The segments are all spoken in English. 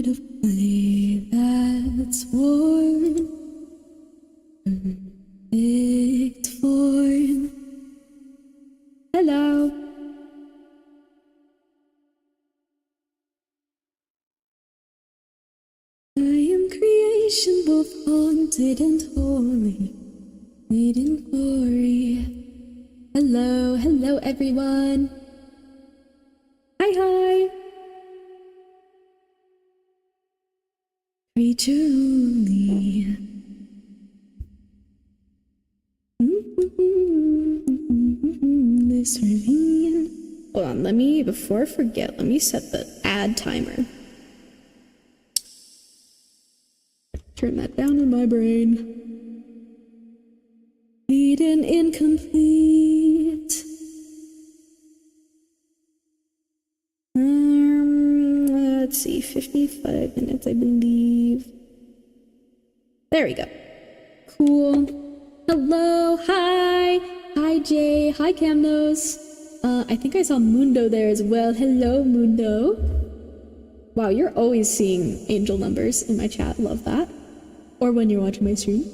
a play that's worn perfect form. Hello. I am creation both haunted and holy, made in glory. Hello, hello everyone. Hi, hi. Creature only. This ravine. Hold on, before I forget, let me set the ad timer. Turn that down in my brain. Eden incomplete. Let's see, 55 minutes, I believe. There we go. Cool. Hello, hi. Hi, Jay. Hi, Camnos. I think I saw Mundo there as well. Hello, Mundo. Wow, you're always seeing angel numbers in my chat. Love that. Or when you're watching my stream.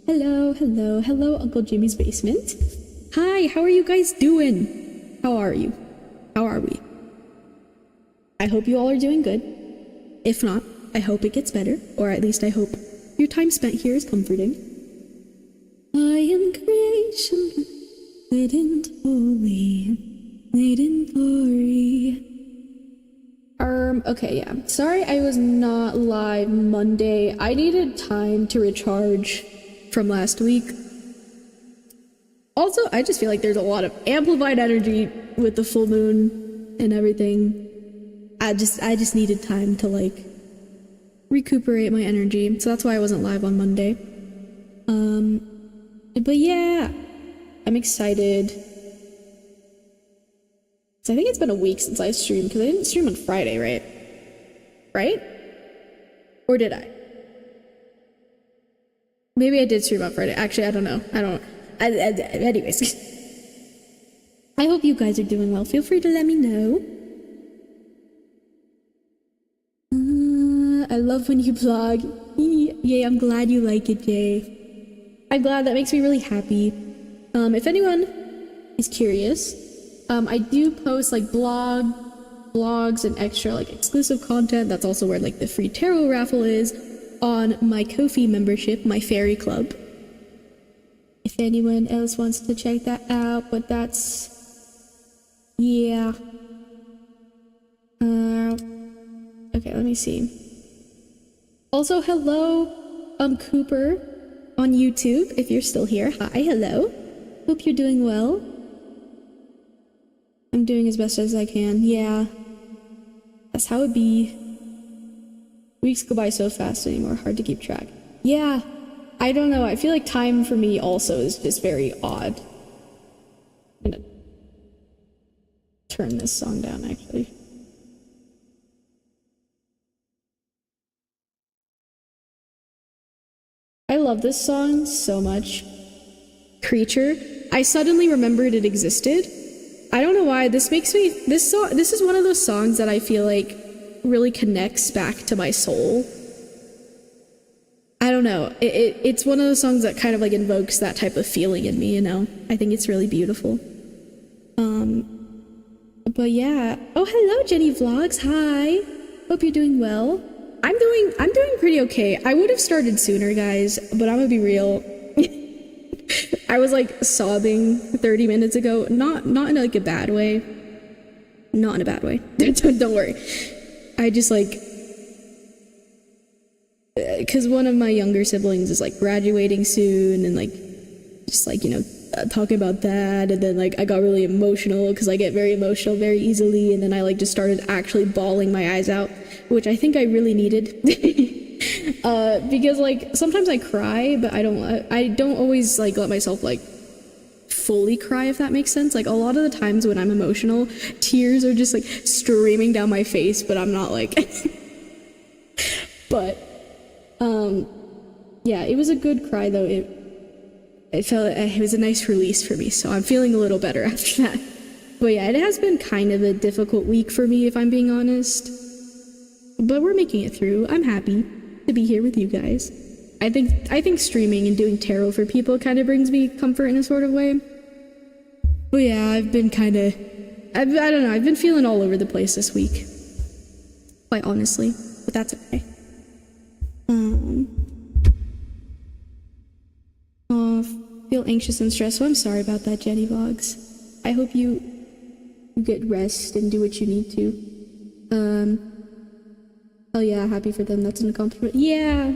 Hello, hello, hello, Uncle Jimmy's basement. Hi, how are you guys doing? How are you? How are we? I hope you all are doing good. If not, I hope it gets better, or at least I hope your time spent here is comforting. I am creation, made in holy, made in glory. Okay, yeah. Sorry I was not live Monday. I needed time to recharge from last week. Also, I just feel like there's a lot of amplified energy with the full moon and everything. I just needed time to like recuperate my energy, so that's why I wasn't live on Monday. But yeah, I'm excited. So I think it's been a week since I streamed, because I didn't stream on Friday, right? Right? Or did I? Maybe I did stream on Friday. Actually, I don't know. Anyways. I hope you guys are doing well. Feel free to let me know. I love when you vlog. Yay, I'm glad you like it, Jay. I'm glad. That makes me really happy. If anyone is curious, I do post like blogs and extra like exclusive content. That's also where like the free tarot raffle is on my Kofi membership, my fairy club. If anyone else wants to check that out, but that's, yeah. Okay, let me see. Also, hello, Cooper on YouTube, if you're still here. Hi, hello. Hope you're doing well. I'm doing as best as I can. Yeah. That's how it be. Weeks go by so fast anymore, hard to keep track. Yeah. I don't know, I feel like time for me also is just very odd. I'm gonna turn this song down, actually. I love this song so much. Creature. I suddenly remembered it existed. I don't know why, this makes me, this is one of those songs that I feel like really connects back to my soul. I don't know, it's one of those songs that kind of like invokes that type of feeling in me, you know? I think it's really beautiful. But yeah. Oh, hello, Jenny Vlogs, hi! Hope you're doing well. I'm doing pretty okay. I would have started sooner, guys, but I'm gonna be real. I was like sobbing 30 minutes ago, not in like a bad way. Not in a bad way. Don't worry. I just like, because one of my younger siblings is like graduating soon, and like just like, you know, talking about that, and then like I got really emotional because I get very emotional very easily, and then I like just started actually bawling my eyes out, which I think I really needed. Because like sometimes I cry, but I don't always like let myself like fully cry, if that makes sense. Like a lot of the times when I'm emotional, tears are just like streaming down my face, but I'm not like but yeah, it was a good cry though. It was a nice release for me, so I'm feeling a little better after that. But yeah, it has been kind of a difficult week for me, if I'm being honest. but we're making it through. I'm happy to be here with you guys. I think streaming and doing tarot for people kind of brings me comfort in a sort of way. But yeah, I've been kind of, I don't know, I've been feeling all over the place this week. Quite honestly, but that's okay. Oh, feel anxious and stressed, so I'm sorry about that, Jenny Vlogs. I hope you get rest and do what you need to. Oh yeah, happy for them, that's an accomplishment. Yeah.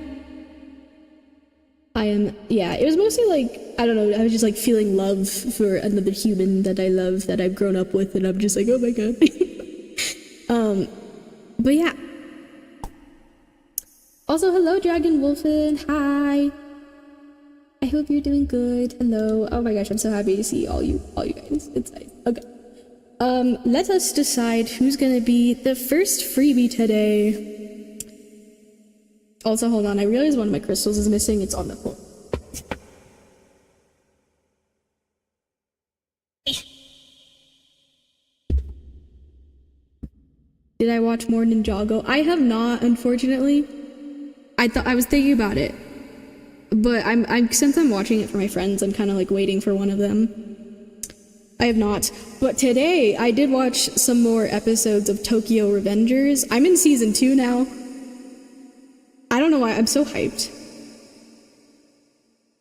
I am, yeah, it was mostly like, I don't know, I was just like feeling love for another human that I love, that I've grown up with, and I'm just like, oh my god. But yeah. Also, hello, Dragon Wolfen, hi. I hope you're doing good, hello. Oh my gosh, I'm so happy to see all you guys, it's nice, okay. Let us decide who's gonna be the first freebie today. Also, hold on, I realize one of my crystals is missing. It's on the floor. Did I watch more Ninjago? I have not, unfortunately. I was thinking about it. But since I'm watching it for my friends, I'm kind of like waiting for one of them. I have not. But today, I did watch some more episodes of Tokyo Revengers. I'm in season 2 now. I don't know why, I'm so hyped.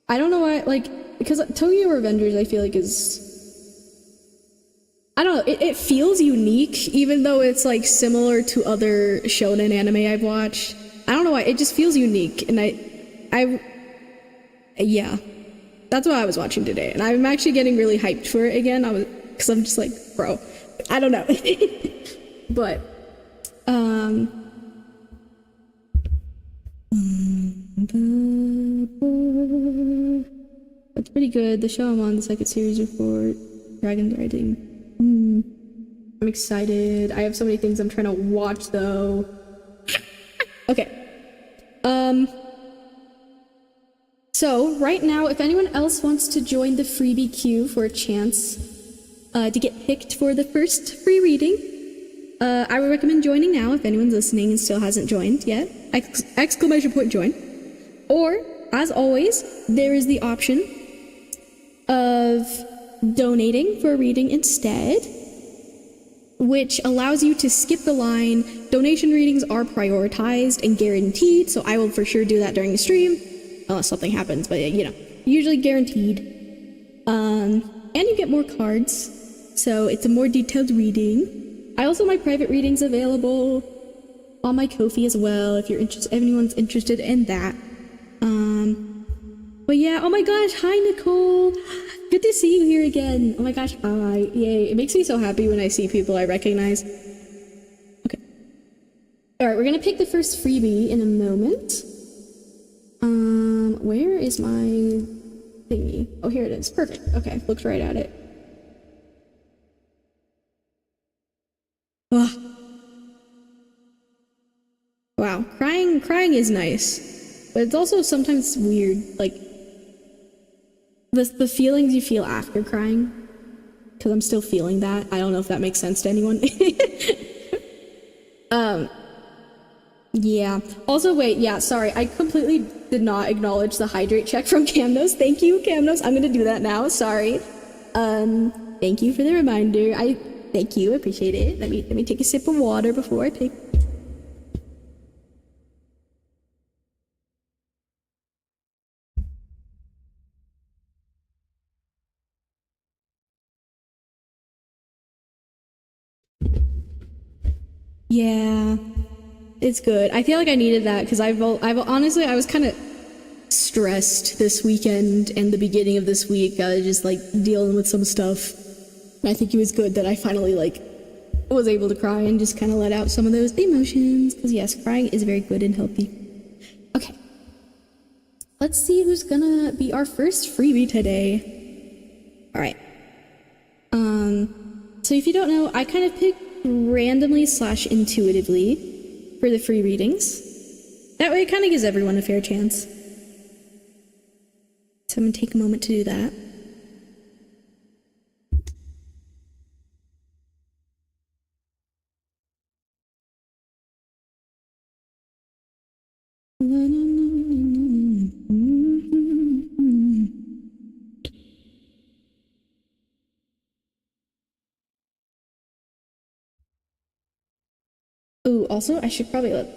I don't know why, like, because Tokyo Revengers I feel like is... I don't know, it feels unique, even though it's like similar to other shonen anime I've watched. I don't know why, it just feels unique, and yeah. That's what I was watching today, and I'm actually getting really hyped for it again, because I'm just like, bro, I don't know. But, that's pretty good. The show I'm on, the second series before Dragon Riding. I'm excited. I have so many things I'm trying to watch though. Okay. So right now, if anyone else wants to join the freebie queue for a chance to get picked for the first free reading, I would recommend joining now if anyone's listening and still hasn't joined yet. Exclamation point join. Or, as always, there is the option of donating for a reading instead, which allows you to skip the line. Donation readings are prioritized and guaranteed, so I will for sure do that during the stream, unless something happens, but you know, usually guaranteed. And you get more cards, so it's a more detailed reading. I also have my private readings available on my Kofi as well, if anyone's interested in that. But yeah, oh my gosh, hi Nicole! Good to see you here again. Oh my gosh, hi, yay. It makes me so happy when I see people I recognize. Okay. Alright, we're gonna pick the first freebie in a moment. Where is my thingy? Oh, here it is, perfect. Okay, looked right at it. Ugh. Wow, crying is nice, but it's also sometimes weird, like, the feelings you feel after crying, because I'm still feeling that. I don't know if that makes sense to anyone. Yeah. Also, wait, yeah, sorry, I completely did not acknowledge the hydrate check from Camnos. Thank you, Camnos. I'm gonna do that now, sorry. Thank you for the reminder. Thank you, I appreciate it. Let me take a sip of water before I pick. Yeah, it's good. I feel like I needed that because I've honestly, I was kind of stressed this weekend and the beginning of this week. I was just like dealing with some stuff. And I think it was good that I finally like was able to cry and just kind of let out some of those emotions. Because yes, crying is very good and healthy. Okay, let's see who's gonna be our first freebie today. All right. So if you don't know, I kind of pick randomly / intuitively for the free readings. That way it kind of gives everyone a fair chance. So I'm gonna take a moment to do that. Ooh, also, I should probably let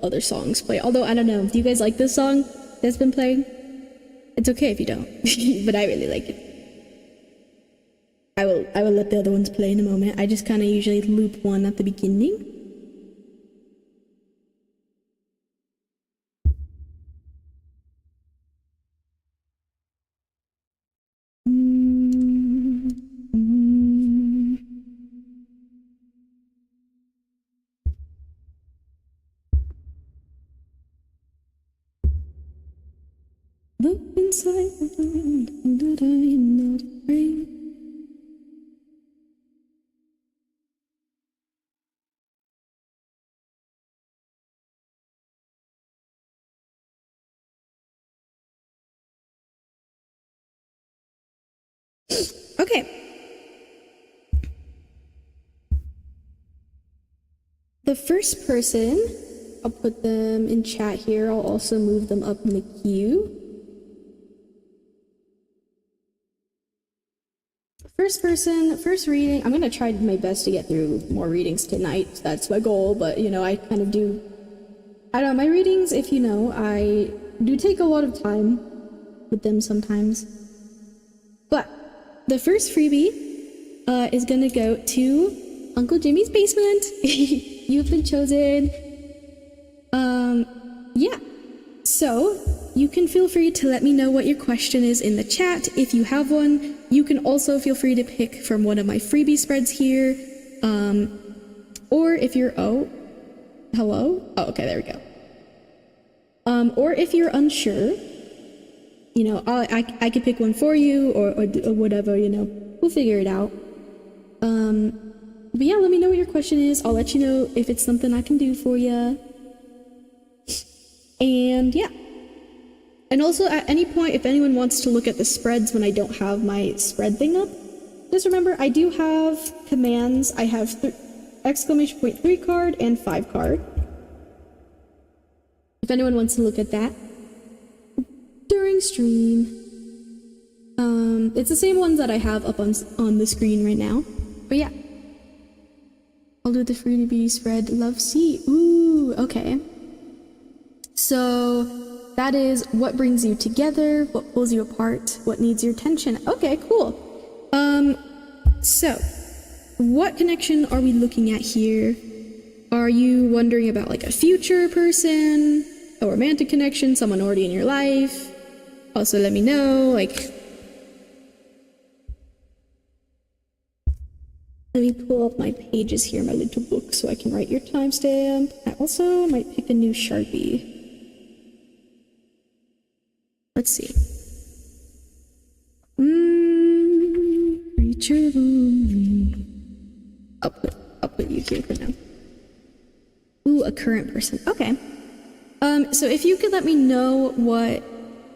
other songs play. Although, I don't know. Do you guys like this song that's been playing? It's okay if you don't, but I really like it. I will let the other ones play in a moment. I just kind of usually loop one at the beginning. Look inside the mind that I am not afraid. Okay. The first person, I'll put them in chat here. I'll also move them up in the queue. First person, first reading. I'm gonna try my best to get through more readings tonight. That's my goal, but you know, I kind of do. I don't know, my readings, if you know, I do take a lot of time with them sometimes. But the first freebie is gonna go to Uncle Jimmy's basement. You've been chosen. Yeah. So you can feel free to let me know what your question is in the chat if you have one. You can also feel free to pick from one of my freebie spreads here. Or if you're hello? Oh, okay, there we go. Or if you're unsure, you know, I could pick one for you or whatever, you know, we'll figure it out. But yeah, let me know what your question is. I'll let you know if it's something I can do for you. And yeah. And also at any point, if anyone wants to look at the spreads when I don't have my spread thing up, just remember I do have commands. I have exclamation point 3 card and 5 card. If anyone wants to look at that during stream. It's the same ones that I have up on the screen right now. But yeah. I'll do the freebie spread. Love C. Ooh, okay. So that is what brings you together, what pulls you apart, what needs your attention. Okay, cool. So what connection are we looking at here? Are you wondering about like a future person, a romantic connection, someone already in your life? Also let me know, like, let me pull up my pages here, my little book, so I can write your timestamp. I also might pick a new Sharpie. Let's see. Reach me. I'll put you here for now. Ooh, a current person. Okay. So if you could let me know what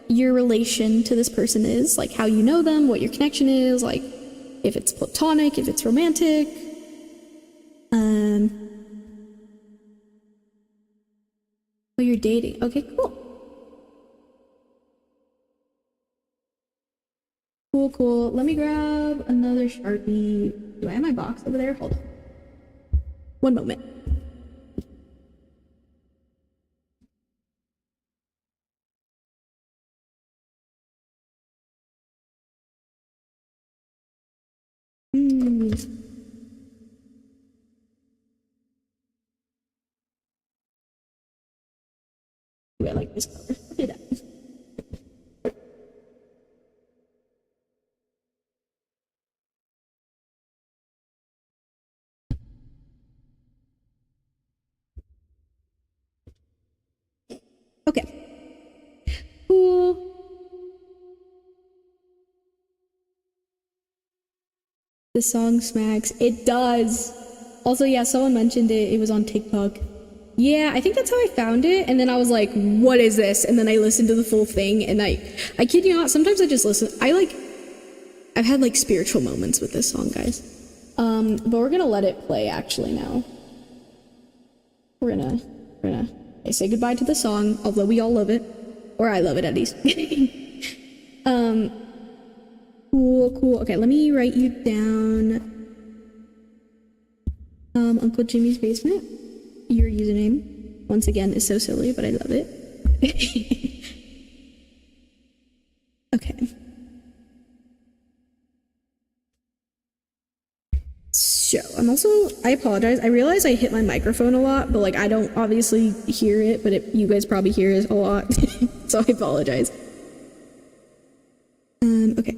your relation to this person is, like how you know them, what your connection is, like if it's platonic, if it's romantic. Oh, you're dating. Okay, cool. Cool. Let me grab another Sharpie. Do I have my box over there? Hold on. One moment. Ooh, I like this color. Look at that. Okay. Cool. The song smacks. It does. Also, yeah, someone mentioned it. It was on TikTok. Yeah, I think that's how I found it. And then I was like, what is this? And then I listened to the full thing. And I kid you not, sometimes I just listen. I've had like spiritual moments with this song, guys. But we're gonna let it play actually now. We're gonna say goodbye to the song, although we all love it. Or I love it at least. Cool. Okay, let me write you down. Uncle Jimmy's basement. your username, once again, is so silly, but I love it. Okay. So, I apologize. I realize I hit my microphone a lot, but like I don't obviously hear it, but you guys probably hear it a lot. So I apologize. Okay.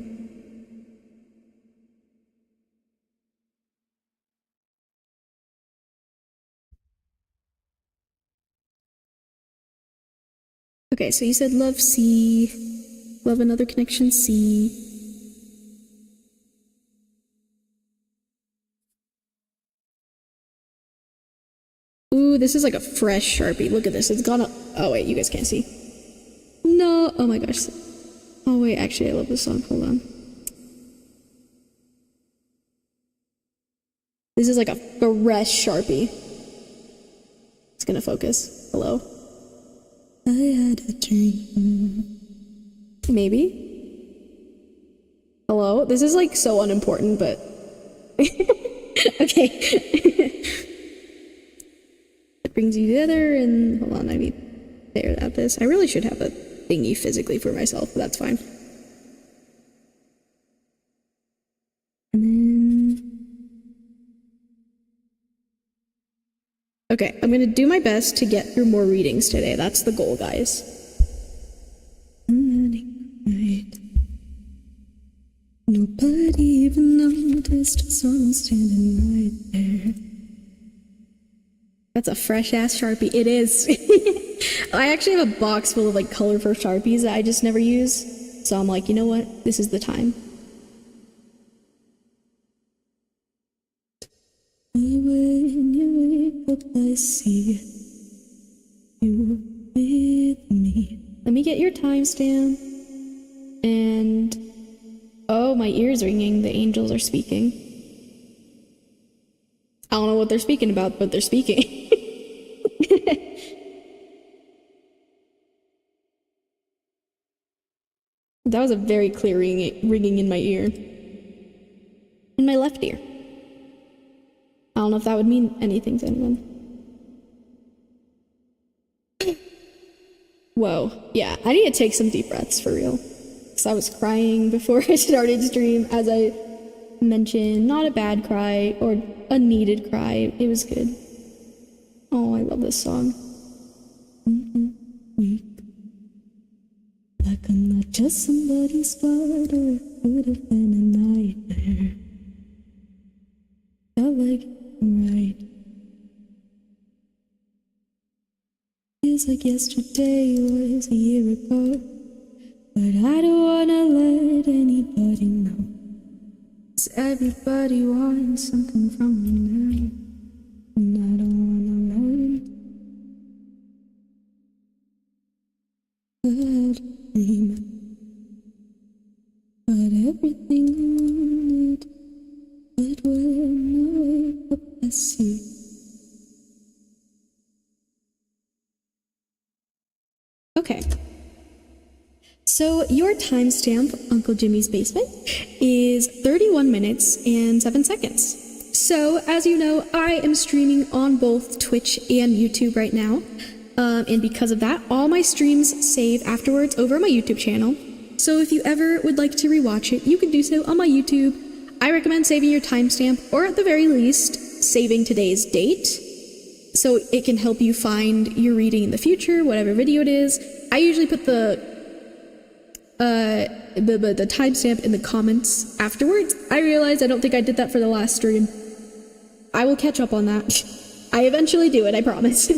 Okay, so you said love C, love another connection C. Ooh, this is like a fresh Sharpie. Look at this. It's gone up. Oh, wait, you guys can't see. No. Oh my gosh. Oh, wait, actually, I love this song. Hold on. This is like a fresh Sharpie. It's gonna focus. Hello? I had a dream. Maybe? Hello? This is like so unimportant, but... Okay. Brings you together, and hold on, I need there at this. I really should have a thingy physically for myself, but that's fine. And then okay, I'm gonna do my best to get through more readings today. That's the goal, guys. Nobody even noticed someone standing right there. That's a fresh-ass Sharpie. It is. I actually have a box full of, like, colorful Sharpies that I just never use. So I'm like, you know what? This is the time. When you wake up, I see you with me. Let me get your timestamp. And... oh, my ear's ringing. The angels are speaking. I don't know what they're speaking about, but they're speaking. That was a very clear ringing in my ear. In my left ear. I don't know if that would mean anything to anyone. Whoa. Yeah, I need to take some deep breaths for real. Because I was crying before I started stream, as I mentioned. Not a bad cry, or a needed cry. It was good. Oh, I love this song. Like I'm not just somebody's spot, or it could have been a nightmare. Felt like I'm right. Feels like yesterday was a year ago, but I don't wanna let anybody know. 'Cause everybody wants something from me now, and I don't wanna learn. But dream, but everything I wanted, but when I wake up I see. Okay. So your timestamp, Uncle Jimmy's Basement, is 31 minutes and 7 seconds. So, as you know, I am streaming on both Twitch and YouTube right now. And because of that, all my streams save afterwards over my YouTube channel. So if you ever would like to rewatch it, you can do so on my YouTube. I recommend saving your timestamp, or at the very least, saving today's date, so it can help you find your reading in the future, whatever video it is. I usually put the timestamp in the comments afterwards. I realized I don't think I did that for the last stream. I will catch up on that. I eventually do it, I promise.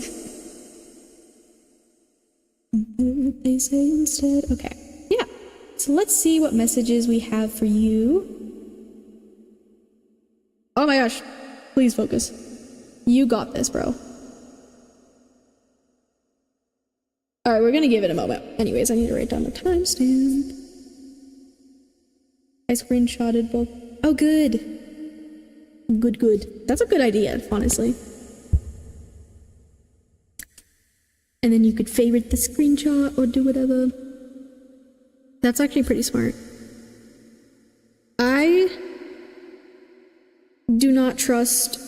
They say instead. Okay, yeah. So let's see what messages we have for you. Oh my gosh, please focus. You got this, bro. All right, we're gonna give it a moment. Anyways, I need to write down the timestamp. I screenshotted both. Oh, good. Good. That's a good idea, honestly. And then you could favorite the screenshot or do whatever. That's actually pretty smart. I do not trust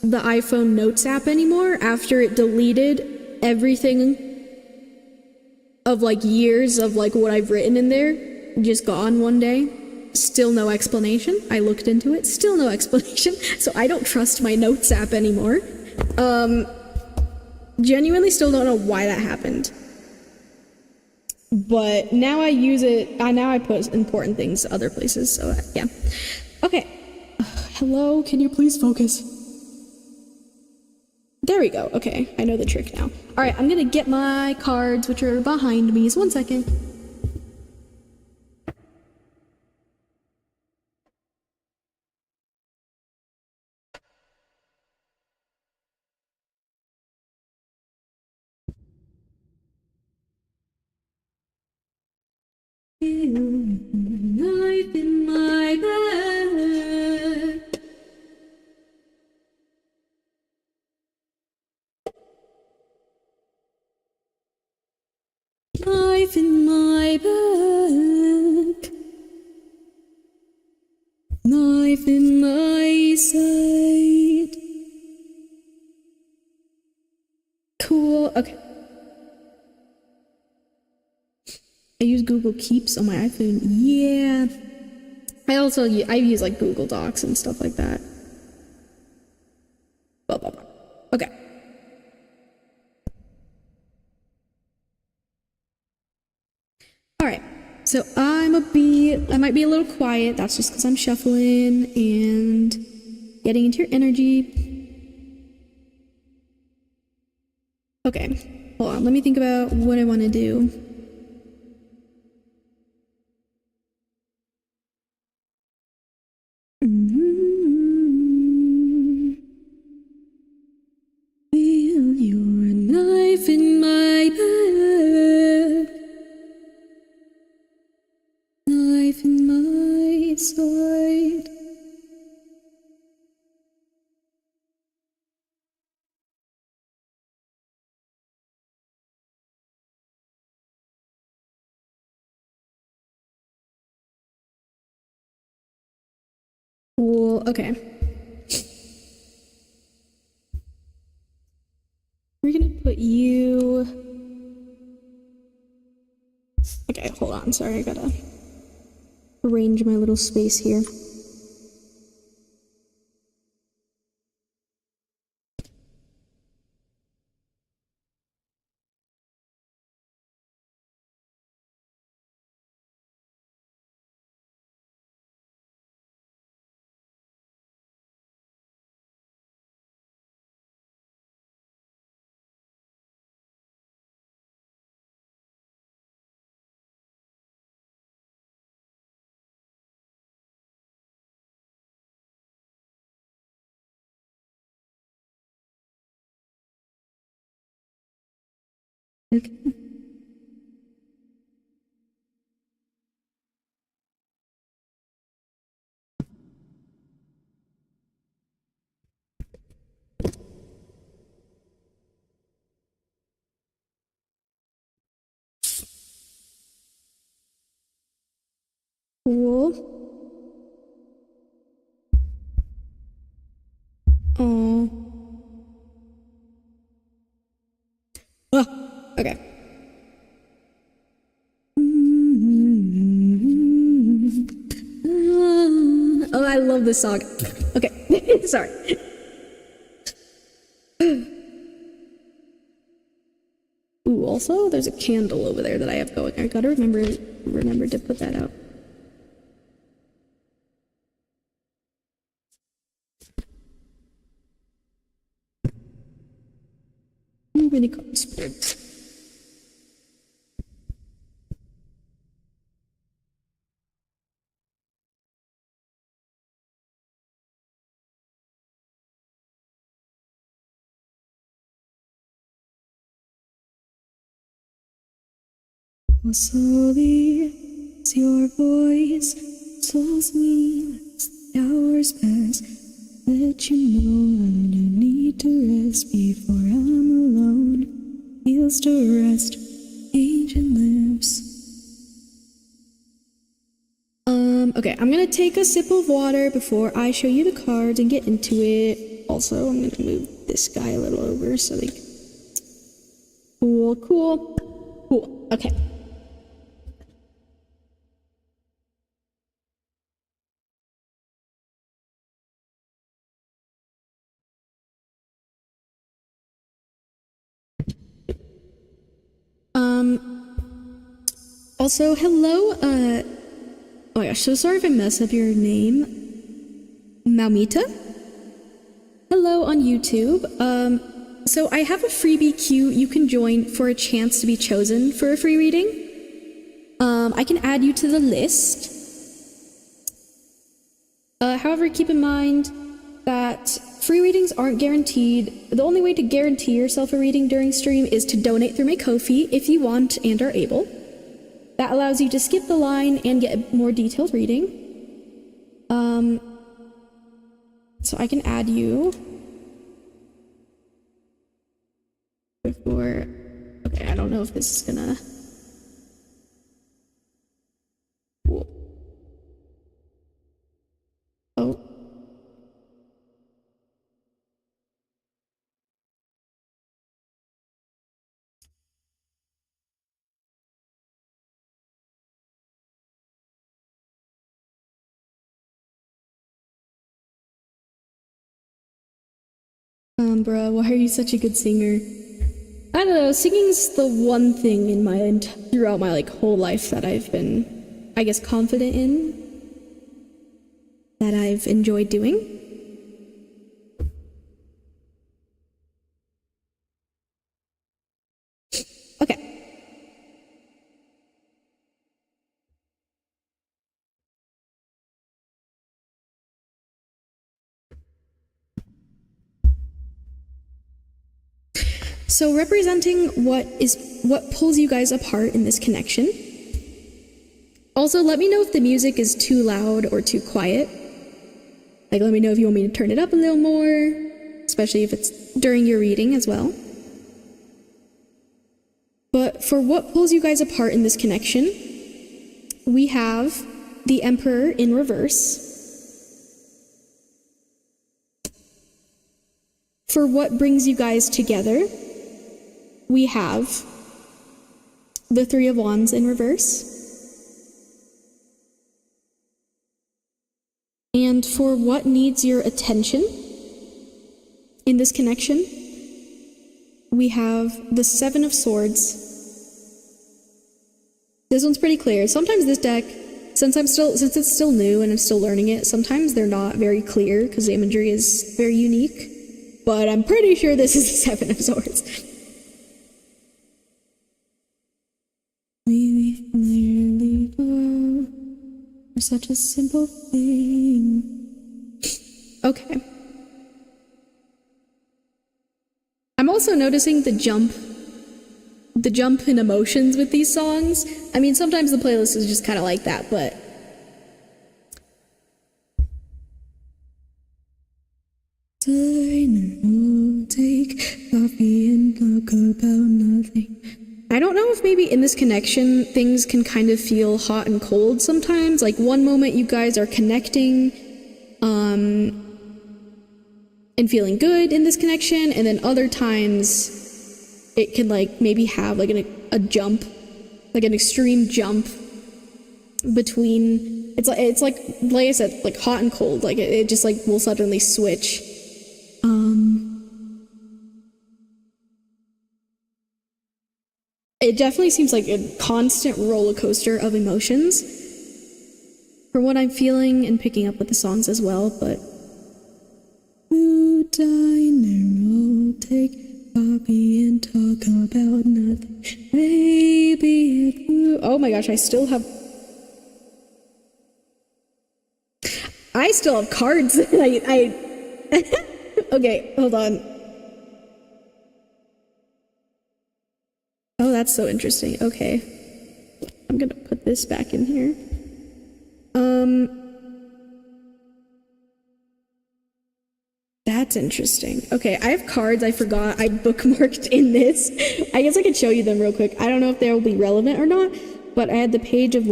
the iPhone Notes app anymore after it deleted everything of like years of like what I've written in there, just gone one day. Still no explanation. I looked into it, still no explanation. So I don't trust my Notes app anymore. Genuinely still don't know why that happened. But now I use it, now I put important things other places, so yeah. Okay. Hello, can you please focus? There we go, okay, I know the trick now. Alright, I'm gonna get my cards, which are behind me, so 1 second. Knife in my bag. Knife in my bag. Knife in my side. Cool, okay. I use Google Keeps on my iPhone. Yeah. I use like Google Docs and stuff like that. Blah, blah, blah. Okay. Alright. So I might be a little quiet. That's just because I'm shuffling and getting into your energy. Okay. Hold on. Let me think about what I want to do. Feel your knife in my back, knife in my side. Cool, okay. We're gonna put you... Okay, hold on, sorry, I gotta arrange my little space here. Okay. Cool. Oh. Ah, okay. Oh, I love this song. Okay, sorry. Ooh, also, there's a candle over there that I have going. I gotta remember to put that out. Too many cards. Slowly, it's your voice, souls me as the hours pass. Let you know I need to rest before I'm alone. Feels to rest, ancient lips. Okay, I'm gonna take a sip of water before I show you the cards and get into it. Also, I'm gonna move this guy a little over so they... Cool. Okay. Also, hello, oh my gosh, so sorry if I mess up your name. Maumita? Hello on YouTube. So I have a freebie queue you can join for a chance to be chosen for a free reading. I can add you to the list. However, keep in mind that free readings aren't guaranteed. The only way to guarantee yourself a reading during stream is to donate through my Kofi if you want and are able. That allows you to skip the line and get a more detailed reading. So I can add you before... Okay, I don't know if this is gonna... Whoa. Oh. Bruh, why are you such a good singer? I don't know, singing's the one thing in my throughout my whole life that I've been, I guess, confident in, that I've enjoyed doing. Okay. So representing what pulls you guys apart in this connection. Also, let me know if the music is too loud or too quiet. Let me know if you want me to turn it up a little more, especially if it's during your reading as well. But for what pulls you guys apart in this connection, we have the Emperor in reverse. For what brings you guys together, we have the Three of Wands in reverse. And for what needs your attention in this connection, we have the Seven of Swords. This one's pretty clear. Sometimes this deck, since it's still new and I'm still learning it, sometimes they're not very clear because the imagery is very unique. But I'm pretty sure this is the Seven of Swords. We clearly go for such a simple thing. Okay. I'm also noticing the jump in emotions with these songs. I mean, sometimes the playlist is just kind of like that, but take coffee and talk about nothing. I don't know if maybe in this connection things can kind of feel hot and cold sometimes. One moment you guys are connecting and feeling good in this connection, and then other times it can maybe have a jump, an extreme jump between. It's like I said, hot and cold. It just will suddenly switch. It definitely seems like a constant roller coaster of emotions from what I'm feeling and picking up with the songs as well, but diner, take coffee and talk about nothing. Maybe oh my gosh, I still have cards. Okay, hold on. Oh, that's so interesting. Okay. I'm gonna put this back in here. That's interesting. Okay, I have cards I forgot I bookmarked in this. I guess I could show you them real quick. I don't know if they will be relevant or not, but I had the Page of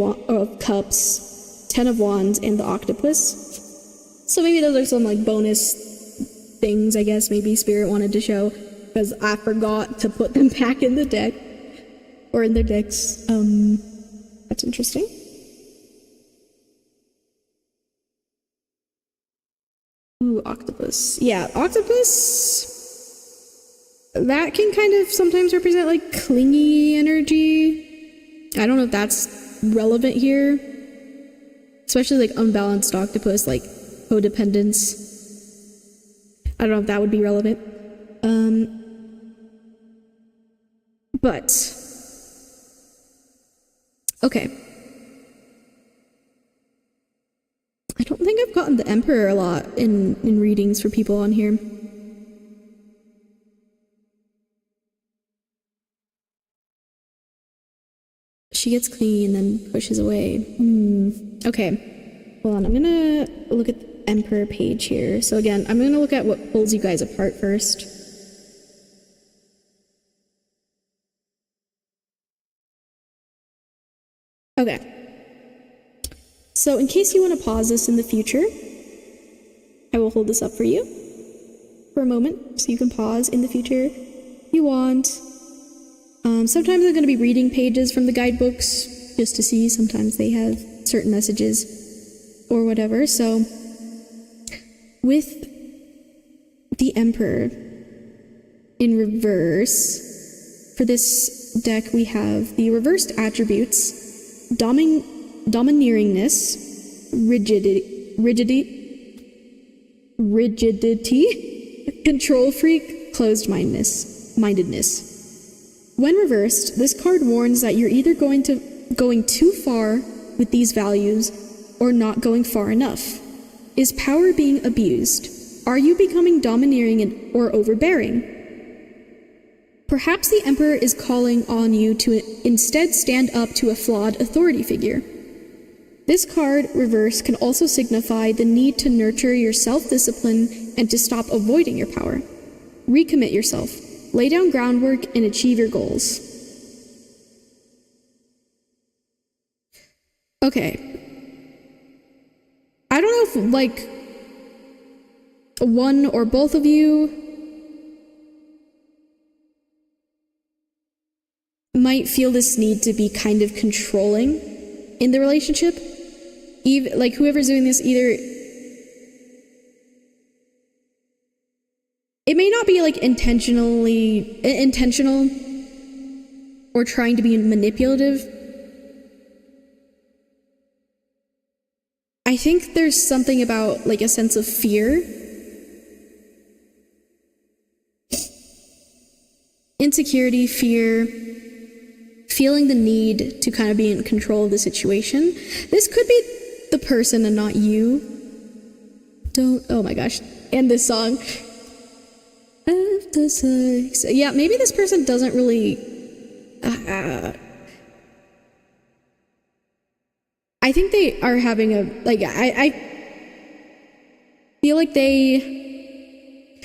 Cups, Ten of Wands, and the Octopus. So maybe those are some bonus things, I guess, maybe Spirit wanted to show, because I forgot to put them back in the deck, or in their decks. That's interesting. Ooh, octopus. Yeah, octopus, that can kind of sometimes represent like clingy energy. I don't know if that's relevant here. Especially like unbalanced octopus, like codependence. I don't know if that would be relevant. But okay. I don't think I've gotten the Emperor a lot in readings for people on here. She gets clingy and then pushes away. Okay. Hold on, I'm gonna look at the Emperor page here. So again, I'm gonna look at what pulls you guys apart first. Okay. So in case you want to pause this in the future, I will hold this up for you for a moment, so you can pause in the future if you want. Sometimes I'm going to be reading pages from the guidebooks just to see. Sometimes they have certain messages or whatever. So with the Emperor in reverse, for this deck we have the reversed attributes, domineeringness, rigidity, control freak, closed-mindedness. When reversed, this card warns that you're either going too far with these values or not going far enough. Is power being abused? Are you becoming domineering or overbearing? Perhaps the Emperor is calling on you to instead stand up to a flawed authority figure. This card, reverse, can also signify the need to nurture your self-discipline and to stop avoiding your power. Recommit yourself. Lay down groundwork and achieve your goals. Okay. I don't know if, like, one or both of you might feel this need to be kind of controlling in the relationship. Even, like, whoever's doing this, either it may not be like intentional or trying to be manipulative. I think there's something about like a sense of fear, insecurity, fear, feeling the need to kind of be in control of the situation. This could be the person and not you. Oh my gosh. And this song. After sex. Yeah, maybe this person doesn't really... I think they are having a... Like, I feel like they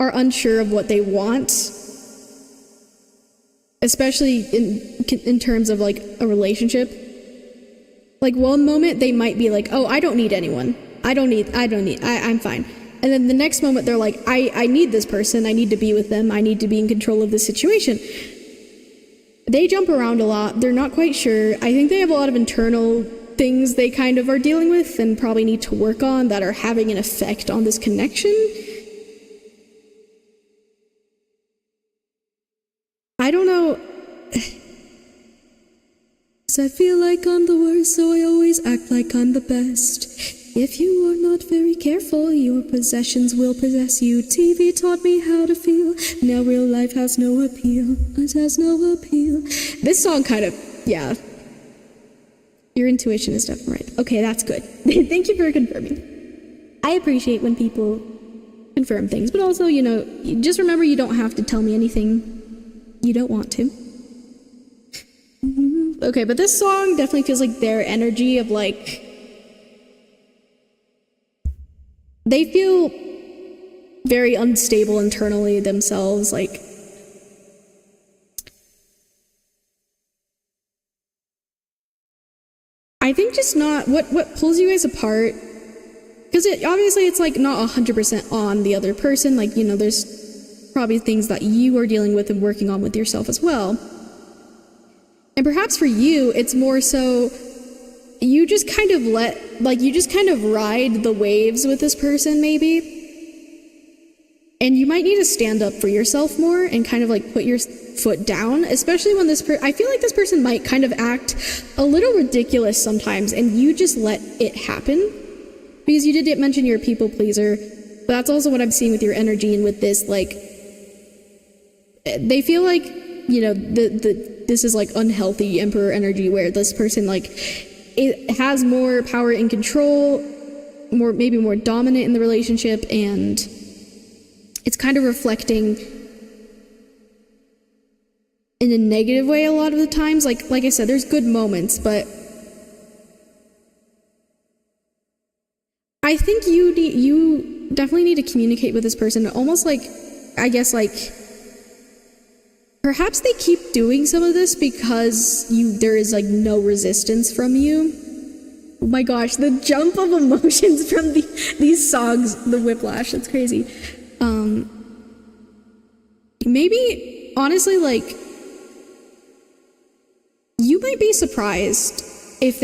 are unsure of what they want. Especially in terms of, like, a relationship. Like, one moment they might be like, oh, I don't need anyone. I'm fine. And then the next moment they're like, I need this person, I need to be with them, I need to be in control of the situation. They jump around a lot, they're not quite sure. I think they have a lot of internal things they kind of are dealing with and probably need to work on that are having an effect on this connection. I don't know. I feel like I'm the worst, so I always act like I'm the best. If you are not very careful, your possessions will possess you. TV taught me how to feel. Now real life has no appeal. It has no appeal. This song kind of, yeah. Your intuition is definitely right. Okay, that's good. Thank you for confirming. I appreciate when people confirm things, but also, you know, just remember you don't have to tell me anything you don't want to. Okay, but this song definitely feels like their energy of like... They feel very unstable internally themselves, like... I think just not... What pulls you guys apart because obviously it's like not 100% on the other person. Like, you know, there's probably things that you are dealing with and working on with yourself as well. And perhaps for you, it's more so you just kind of ride the waves with this person, maybe. And you might need to stand up for yourself more and kind of like put your foot down, especially when I feel like this person might kind of act a little ridiculous sometimes, and you just let it happen. Because you did mention you're a people pleaser, but that's also what I'm seeing with your energy and with this, like, they feel like, you know, this is like unhealthy emperor energy where this person, like, it has more power and control, maybe more dominant in the relationship, and it's kind of reflecting in a negative way a lot of the times. Like I said, there's good moments, but I think you definitely need to communicate with this person. Almost like, I guess, like, perhaps they keep doing some of this because there is like no resistance from you. Oh my gosh, the jump of emotions from these songs, the whiplash, that's crazy. Maybe, honestly, like, you might be surprised if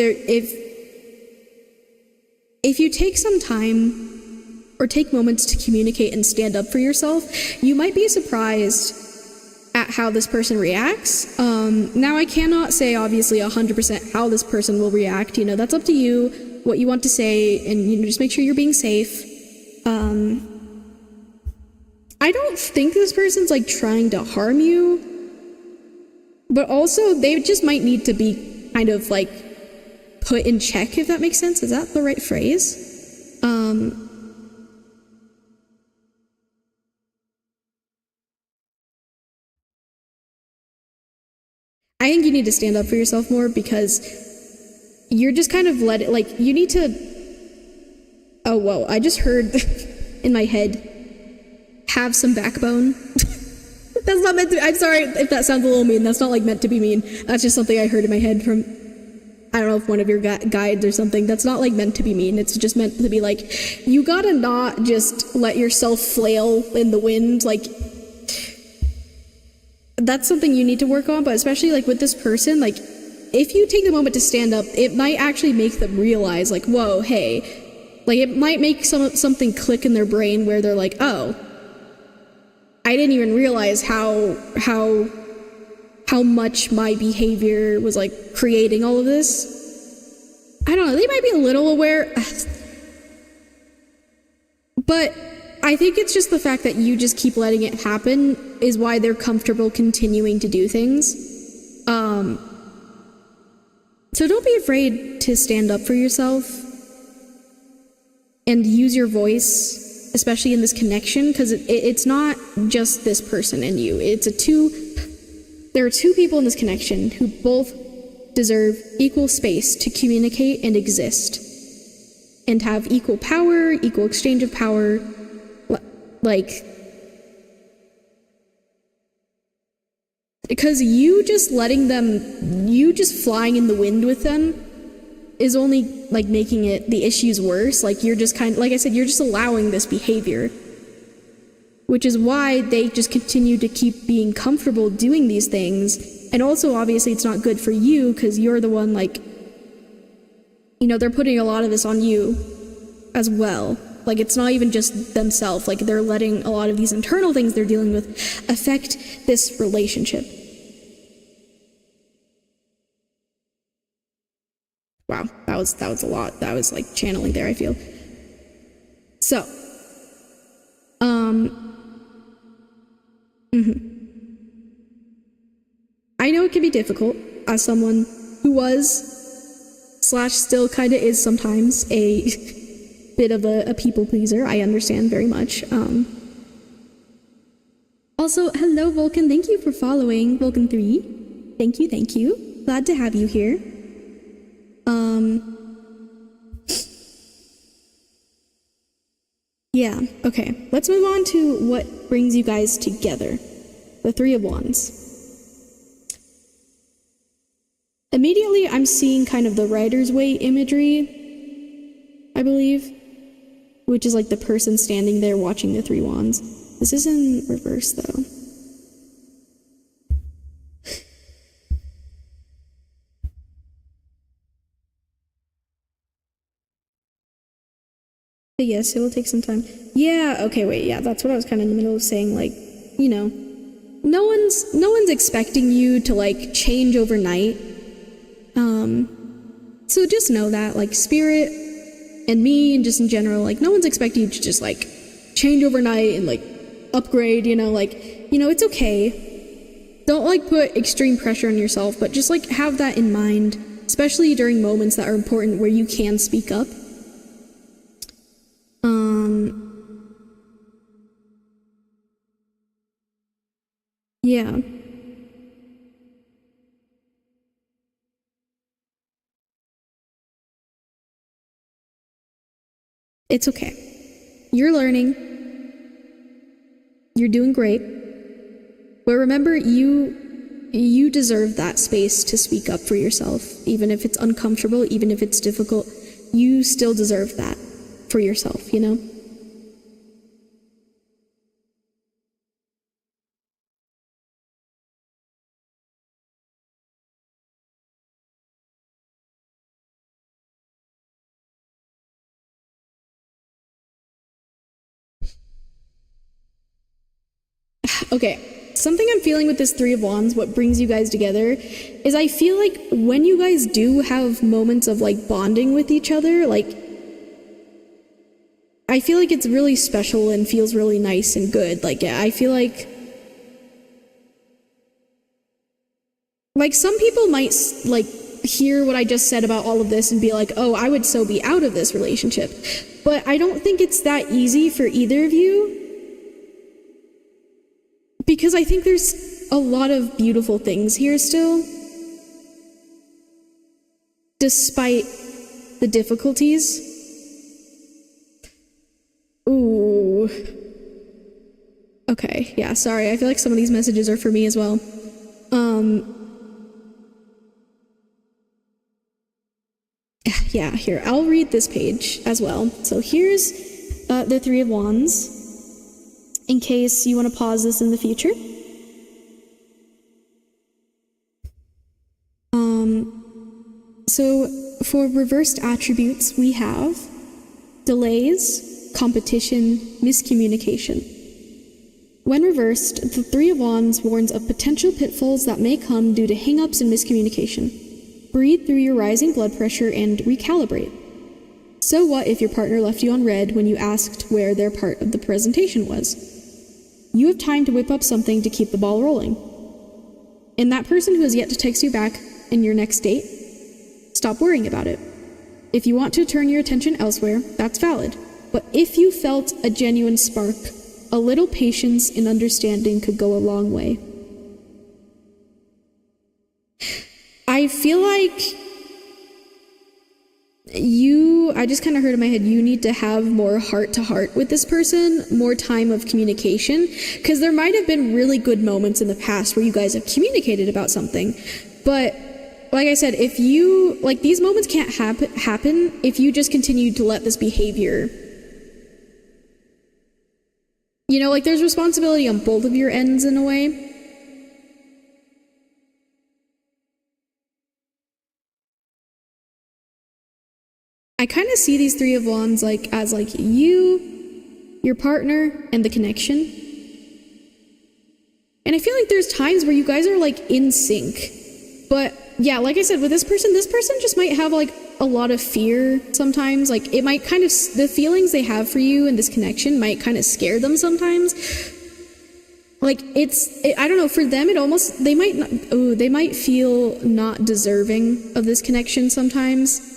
you take some time or take moments to communicate and stand up for yourself. You might be surprised at how this person reacts. Now, I cannot say, obviously, 100% how this person will react. You know, that's up to you, what you want to say, and, you know, just make sure you're being safe. I don't think this person's, like, trying to harm you, but also they just might need to be kind of, like, put in check, if that makes sense. Is that the right phrase? I think you need to stand up for yourself more, because you're just kind of you need to... Oh, whoa, I just heard in my head, have some backbone. That's not meant to be, I'm sorry if that sounds a little mean. That's not like meant to be mean. That's just something I heard in my head from, I don't know, if one of your guides or something. That's not like meant to be mean. It's just meant to be like, you gotta not just let yourself flail in the wind. Like, that's something you need to work on, but especially like with this person, like, if you take the moment to stand up, it might actually make them realize, like, whoa, hey, like, it might make something click in their brain where they're like, oh, I didn't even realize how much my behavior was, like, creating all of this. I don't know, they might be a little aware, but I think it's just the fact that you just keep letting it happen is why they're comfortable continuing to do things. So don't be afraid to stand up for yourself and use your voice, especially in this connection, because it's not just this person and you. There are two people in this connection who both deserve equal space to communicate and exist, and have equal power, equal exchange of power. Like, because you just flying in the wind with them is only, like, making the issues worse. Like, you're just like I said, you're just allowing this behavior, which is why they just continue to keep being comfortable doing these things. And also, obviously, it's not good for you, because you're the one, like, you know, they're putting a lot of this on you as well. Like, it's not even just themselves. Like, they're letting a lot of these internal things they're dealing with affect this relationship. Wow, that was a lot. That was, like, channeling there, I feel. So, I know it can be difficult as someone who was / still kind of is sometimes a bit of a people pleaser. I understand very much. Also, hello Vulcan, thank you for following. Vulcan3, thank you. Glad to have you here. Yeah, okay. Let's move on to what brings you guys together. The Three of Wands. Immediately, I'm seeing kind of the Rider's Way imagery, I believe. which is like the person standing there watching the three wands. This is in reverse though. But yes, it will take some time. Yeah, okay, wait, yeah, that's what I was kind of in the middle of saying, like, you know, no one's expecting you to like change overnight. So just know that, like, Spirit and me and just in general, like, no one's expecting you to just like change overnight and like upgrade, you know, like, you know, it's okay. Don't like put extreme pressure on yourself, but just like have that in mind, especially during moments that are important where you can speak up. Yeah. It's okay. You're learning. You're doing great. But remember, you deserve that space to speak up for yourself. Even if it's uncomfortable, even if it's difficult, you still deserve that for yourself, you know? Okay, something I'm feeling with this Three of Wands, what brings you guys together, is I feel like when you guys do have moments of like bonding with each other, like, I feel like it's really special and feels really nice and good. Like, I feel like some people might like hear what I just said about all of this and be like, oh, I would so be out of this relationship. But I don't think it's that easy for either of you. Because I think there's a lot of beautiful things here still, despite the difficulties. Ooh. Okay, yeah, sorry, I feel like some of these messages are for me as well. Yeah, here, I'll read this page as well. So here's the Three of Wands, in case you want to pause this in the future. So for reversed attributes, we have delays, competition, miscommunication. When reversed, the Three of Wands warns of potential pitfalls that may come due to hang-ups and miscommunication. Breathe through your rising blood pressure and recalibrate. So what if your partner left you on red when you asked where their part of the presentation was? You have time to whip up something to keep the ball rolling. And that person who has yet to text you back in your next date, stop worrying about it. If you want to turn your attention elsewhere, that's valid. But if you felt a genuine spark, a little patience and understanding could go a long way. I feel like I just kind of heard in my head, you need to have more heart-to-heart with this person, more time of communication, because there might have been really good moments in the past where you guys have communicated about something, but like I said, if you, like, these moments can't happen if you just continue to let this behavior, you know, like, there's responsibility on both of your ends in a way. I kind of see these Three of Wands like as like you, your partner, and the connection. And I feel like there's times where you guys are like in sync. But yeah, like I said, with this person just might have like a lot of fear sometimes. Like it might kind of, the feelings they have for you and this connection might kind of scare them sometimes. Like I don't know, for them it almost, they might feel not deserving of this connection sometimes.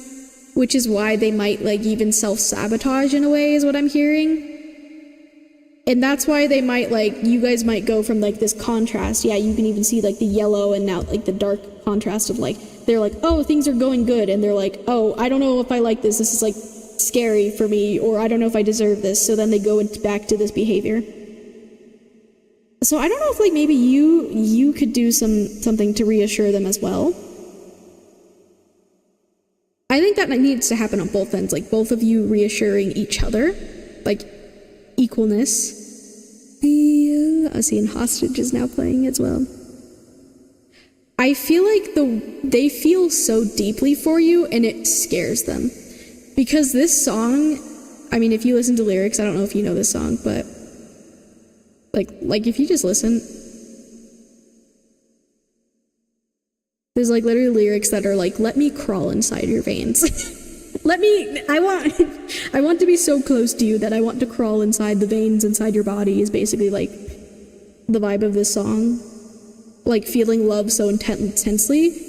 Which is why they might like even self-sabotage in a way is what I'm hearing. And that's why they might like, you guys might go from like this contrast. Yeah, you can even see like the yellow and now like the dark contrast of like, they're like, oh, things are going good. And they're like, oh, I don't know if I like this. This is like scary for me, or I don't know if I deserve this. So then they go back to this behavior. So I don't know if like maybe you could do something to reassure them as well. I think that needs to happen on both ends, like both of you reassuring each other. like equalness. I see, and Hostage is now playing as well. I feel like they feel so deeply for you, and it scares them. Because this song, I mean, if you listen to lyrics, I don't know if you know this song, but like if you just listen, there's like literally lyrics that are like, let me crawl inside your veins. I want to be so close to you that I want to crawl inside the veins inside your body is basically like the vibe of this song. Like feeling love so intensely.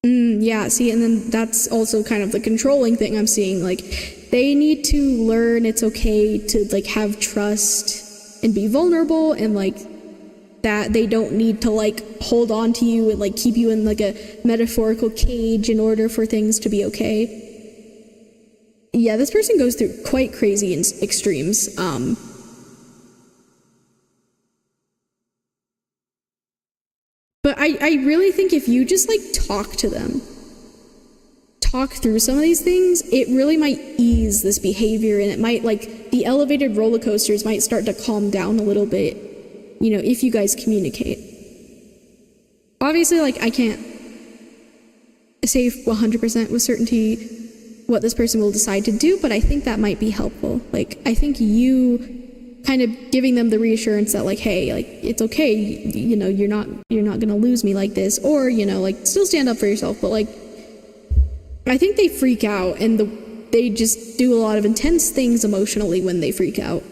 Yeah, see, and then that's also kind of the controlling thing I'm seeing. Like, they need to learn it's okay to like have trust and be vulnerable, and like that they don't need to like hold on to you and like keep you in like a metaphorical cage in order for things to be okay. Yeah, this person goes through quite crazy extremes. But I really think if you just like talk to them, talk through some of these things, it really might ease this behavior, and it might, like, the elevated roller coasters might start to calm down a little bit, you know, if you guys communicate. Obviously, like, I can't say 100% with certainty what this person will decide to do, but I think that might be helpful. Like, I think you kind of giving them the reassurance that like, hey, like, it's okay, you know, you're not gonna lose me like this, or, you know, like, still stand up for yourself. But like, I think they freak out, and they just do a lot of intense things emotionally when they freak out.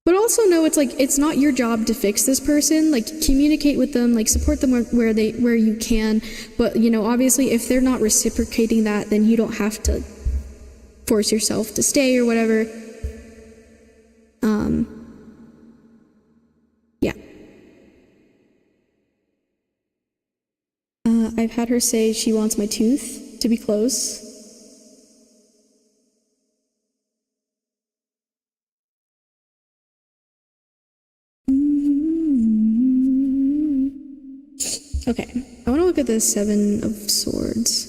But also know it's like, it's not your job to fix this person. Like, communicate with them, like, support them where you can. But, you know, obviously if they're not reciprocating that, then you don't have to force yourself to stay or whatever. Yeah. I've had her say she wants my tooth to be close. Okay, I want to look at the Seven of Swords.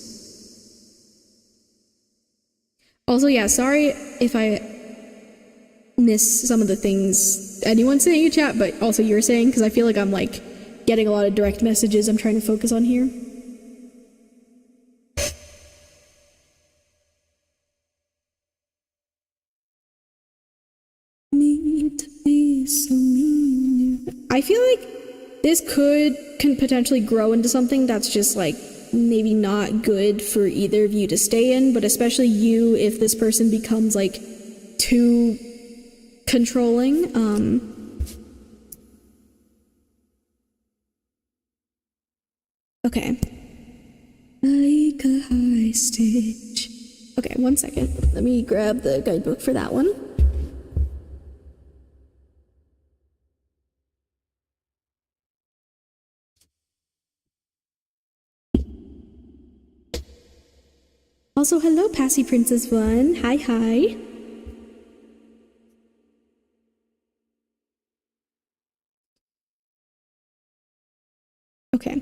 Also, yeah, sorry if I miss some of the things anyone's saying in chat, but also you're saying, because I feel like I'm like getting a lot of direct messages I'm trying to focus on here. I feel like this could potentially grow into something that's just like maybe not good for either of you to stay in, but especially you if this person becomes like too controlling. Okay. Like a high stitch. Okay, 1 second. Let me grab the guidebook for that one. Also, hello, Passy Princess One. Hi, hi. Okay.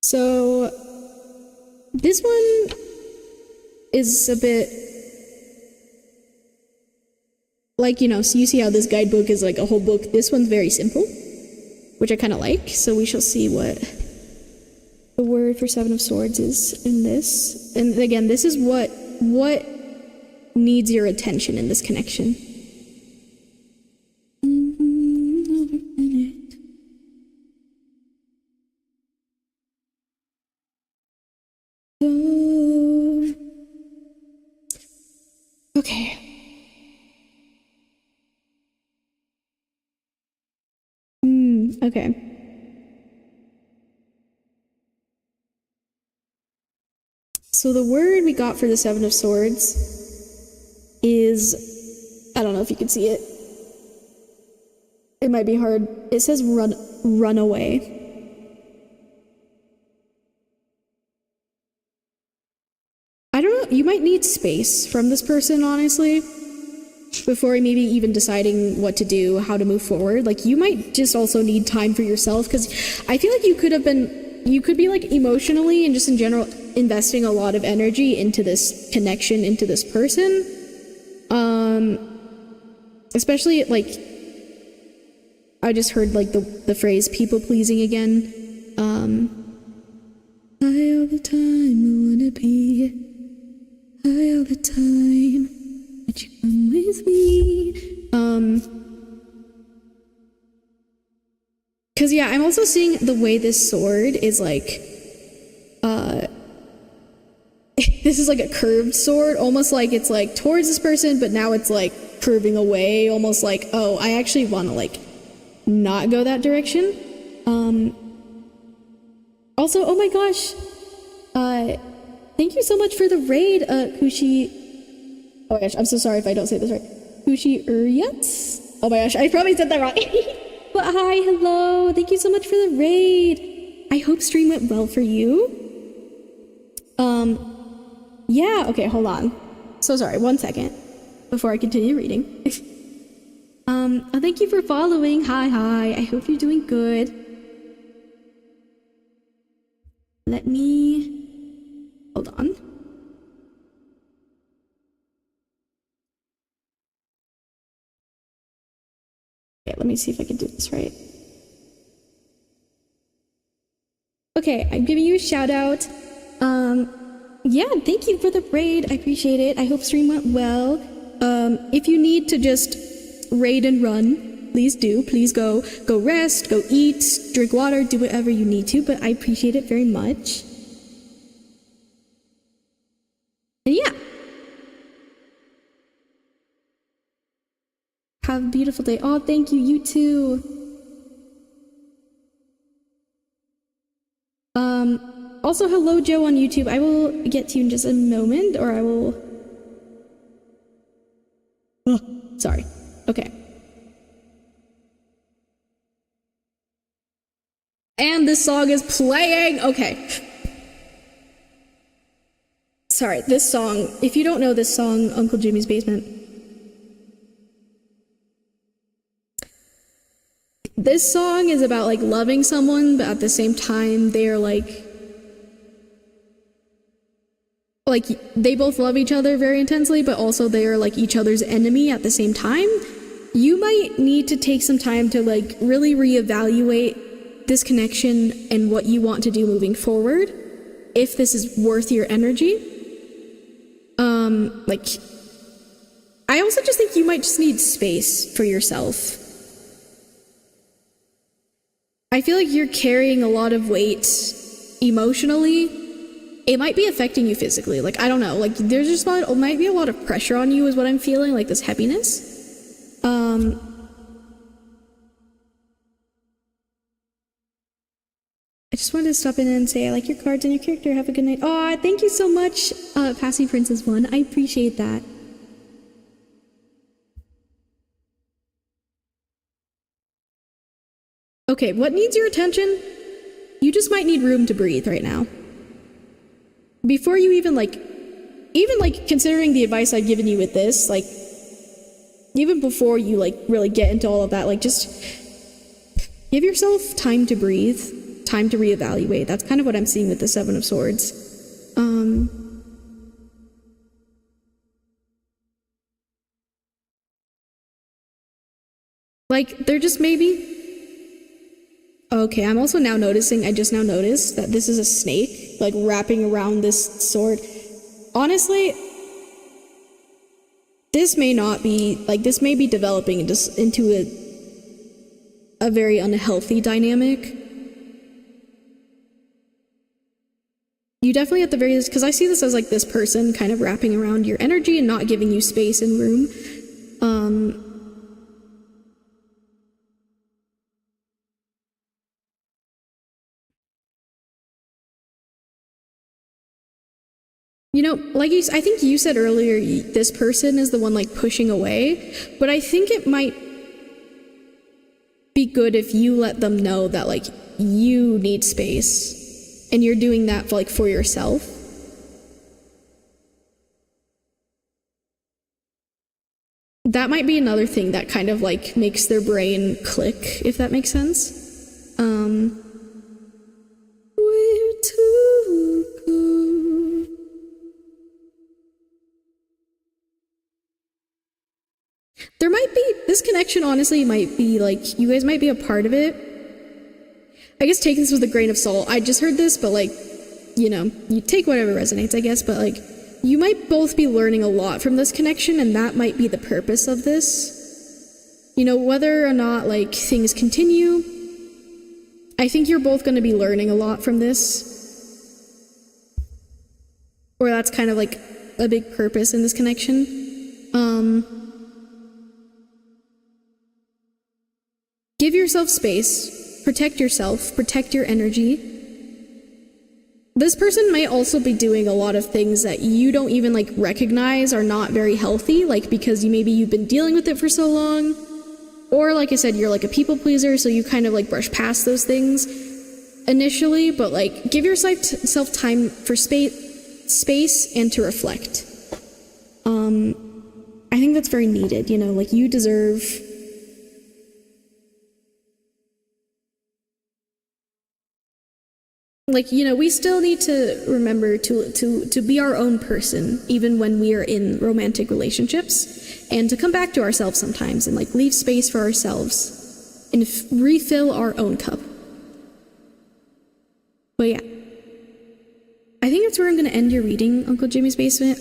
So, this one is a bit like, you know, so you see how this guidebook is like a whole book. This one's very simple, which I kind of like. So we shall see what the word for Seven of Swords is in this. And again, this is what needs your attention in this connection. Okay. Okay. So the word we got for the Seven of Swords is, I don't know if you can see it. It might be hard. It says run away. I don't know, you might need space from this person, honestly. before maybe even deciding what to do, how to move forward. Like, you might just also need time for yourself, because I feel like you could be like emotionally and just in general investing a lot of energy into this connection, into this person. Especially like, I just heard like the phrase people pleasing again. High all the time, I wanna be high all the time. Would you come with me? Cause yeah, I'm also seeing the way this sword is like, this is like a curved sword, almost like it's like towards this person, but now it's like curving away, almost like, oh, I actually want to like not go that direction. Also, oh my gosh, thank you so much for the raid, Kushi. Oh my gosh, I'm so sorry if I don't say this right. Kushi Uryats? Oh my gosh, I probably said that wrong. But hi, hello, thank you so much for the raid. I hope stream went well for you. Yeah, okay, hold on. So sorry, 1 second before I continue reading. Thank you for following. Hi, I hope you're doing good. Let me, hold on. Okay, let me see if I can do this right. Okay, I'm giving you a shout out. Yeah, thank you for the raid. I appreciate it. I hope stream went well. If you need to just raid and run, please do. Please go rest, go eat, drink water, do whatever you need to, but I appreciate it very much. And yeah. Have a beautiful day. Oh, thank you. You too. Also, hello, Joe on YouTube. I will get to you in just a moment, or I will... Oh, sorry. Okay. And this song is playing! Okay. Sorry, this song... If you don't know this song, Uncle Jimmy's Basement... This song is about, like, loving someone, but at the same time, they're, like, they both love each other very intensely, but also they are, like, each other's enemy at the same time. You might need to take some time to, like, really reevaluate this connection and what you want to do moving forward, if this is worth your energy. Like, I also just think you might just need space for yourself. I feel like you're carrying a lot of weight emotionally. It might be affecting you physically. Like, I don't know. Like, there's just might be a lot of pressure on you is what I'm feeling, like this heaviness. I just wanted to stop in and say I like your cards and your character. Have a good night. Oh, thank you so much, Passy Princess 1. I appreciate that. Okay, what needs your attention? You just might need room to breathe right now. Before you even considering the advice I've given you with this, like, even before you, like, really get into all of that, like, just give yourself time to breathe, time to reevaluate. That's kind of what I'm seeing with the Seven of Swords. Like, they're just maybe... Okay, I'm also now noticing, I just now noticed that this is a snake, like, wrapping around this sword. Honestly, this may not be, like, this may be developing into a very unhealthy dynamic. You definitely at the very least, because I see this as, like, this person kind of wrapping around your energy and not giving you space and room. You know, like I think you said earlier, this person is the one, like, pushing away, but I think it might be good if you let them know that, like, you need space, and you're doing that for yourself. that might be another thing that kind of like makes their brain click, if that makes sense. Where to go? There might be, this connection honestly might be like, you guys might be a part of it. I guess take this with a grain of salt. I just heard this, but like, you know, you take whatever resonates, I guess, but like, you might both be learning a lot from this connection, and that might be the purpose of this. You know, whether or not like things continue, I think you're both going to be learning a lot from this. Or that's kind of like a big purpose in this connection. Give yourself space, protect yourself, protect your energy. This person might also be doing a lot of things that you don't even like recognize are not very healthy, like because maybe you've been dealing with it for so long. Or like I said, you're like a people pleaser, so you kind of like brush past those things initially, but like give yourself time for space and to reflect. I think that's very needed, you know, like you deserve like, you know, we still need to remember to be our own person, even when we are in romantic relationships, and to come back to ourselves sometimes and like leave space for ourselves and refill our own cup. But yeah, I think that's where I'm going to end your reading, Uncle Jimmy's Basement.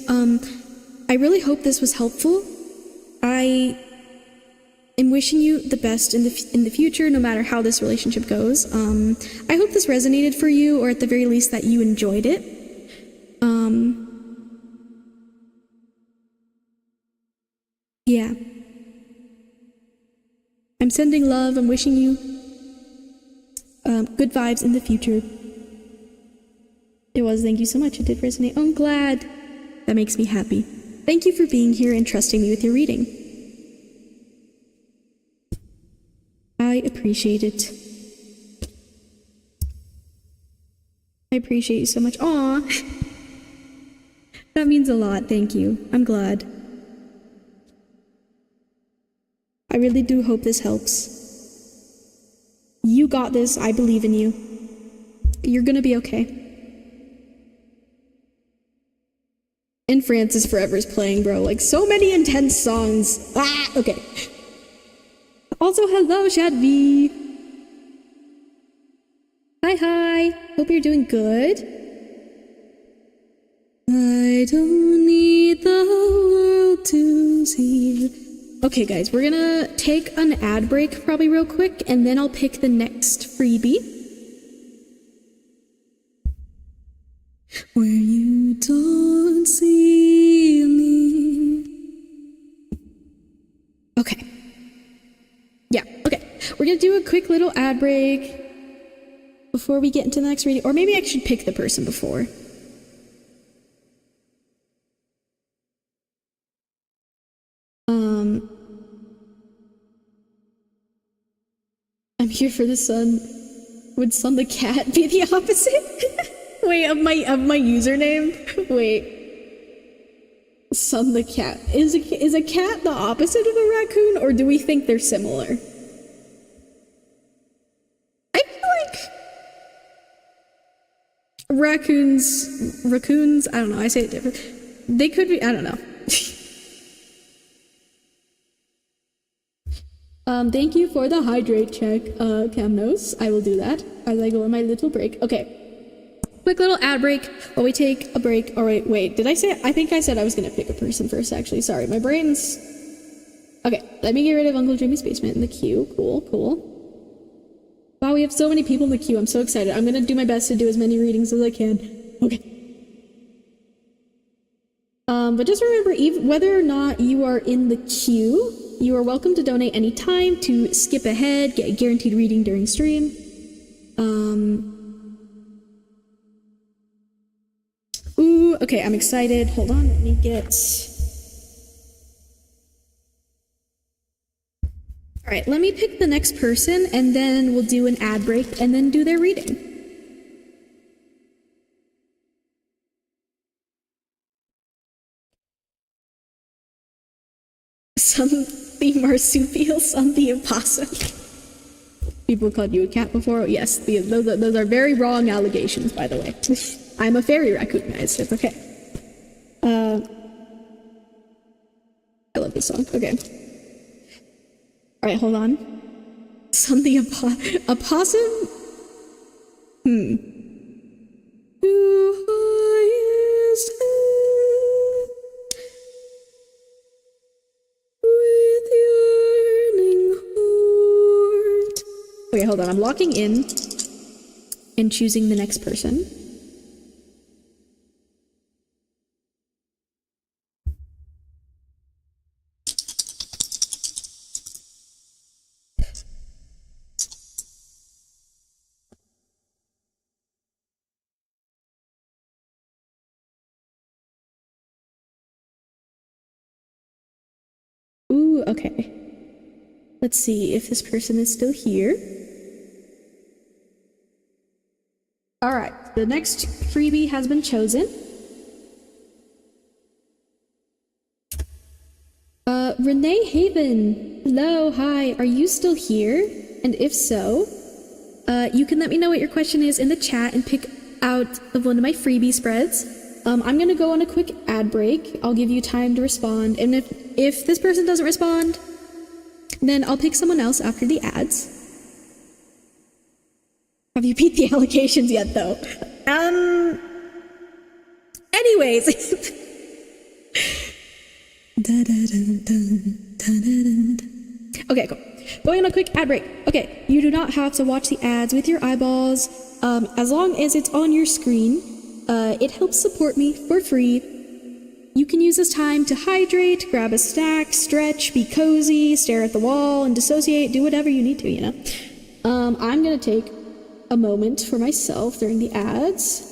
I really hope this was helpful. I am wishing you the best in the future, no matter how this relationship goes. I hope this resonated for you, or at the very least that you enjoyed it. Yeah. I'm sending love. I'm wishing you good vibes in the future. It was. Thank you so much. It did resonate. Oh, I'm glad. That makes me happy. Thank you for being here and trusting me with your reading. I appreciate it. I appreciate you so much. Aw. That means a lot. Thank you. I'm glad. I really do hope this helps. You got this. I believe in you. You're gonna be okay. And Francis Forever's playing, bro. Like, so many intense songs. Ah, okay. Also, hello, Shadvi. Hi. Hope you're doing good. I don't need the world to see. Okay, guys, we're gonna take an ad break probably real quick, and then I'll pick the next freebie. Where you don't see me. Okay. Yeah, okay. We're gonna do a quick little ad break before we get into the next reading. Or maybe I should pick the person before. I'm here for the sun. Would Sun the cat be the opposite? Wait, of my username? Wait. Sun the cat. Is a cat the opposite of a raccoon, or do we think they're similar? I feel like raccoons, I don't know, I say it different. They could be, I don't know. Thank you for the hydrate check, Camnos. I will do that as I go on my little break. Okay. Quick little ad break while we take a break. All right, wait, did I say, I think I said I was gonna pick a person first, actually. Sorry, my brain's... Okay, let me get rid of Uncle Jimmy's Basement in the queue. Cool. Wow, we have so many people in the queue. I'm so excited. I'm gonna do my best to do as many readings as I can. Okay. But just remember, even whether or not you are in the queue, you are welcome to donate anytime to skip ahead, get a guaranteed reading during stream. Ooh, okay, I'm excited. Hold on, let me get... Alright, let me pick the next person, and then we'll do an ad break, and then do their reading. Something marsupial, something opossum. People called you a cat before? Yes, those are very wrong allegations, by the way. I'm a fairy raccoon, guys. It's okay. I love this song. Okay. Alright, hold on. Something opossum? Who highest with yearning heart. Okay, hold on. I'm locking in and choosing the next person. Ooh, okay. Let's see if this person is still here. Alright, the next freebie has been chosen. Renee Haven. Hello, hi. Are you still here? And if so, you can let me know what your question is in the chat and pick out of one of my freebie spreads. I'm gonna go on a quick ad break. I'll give you time to respond. And if this person doesn't respond, then I'll pick someone else after the ads. Have you beat the allegations yet, though? Anyways. Okay, cool. Going on a quick ad break. Okay, you do not have to watch the ads with your eyeballs. As long as it's on your screen, it helps support me for free. You can use this time to hydrate, grab a snack, stretch, be cozy, stare at the wall, and dissociate, do whatever you need to, you know? I'm gonna take a moment for myself during the ads.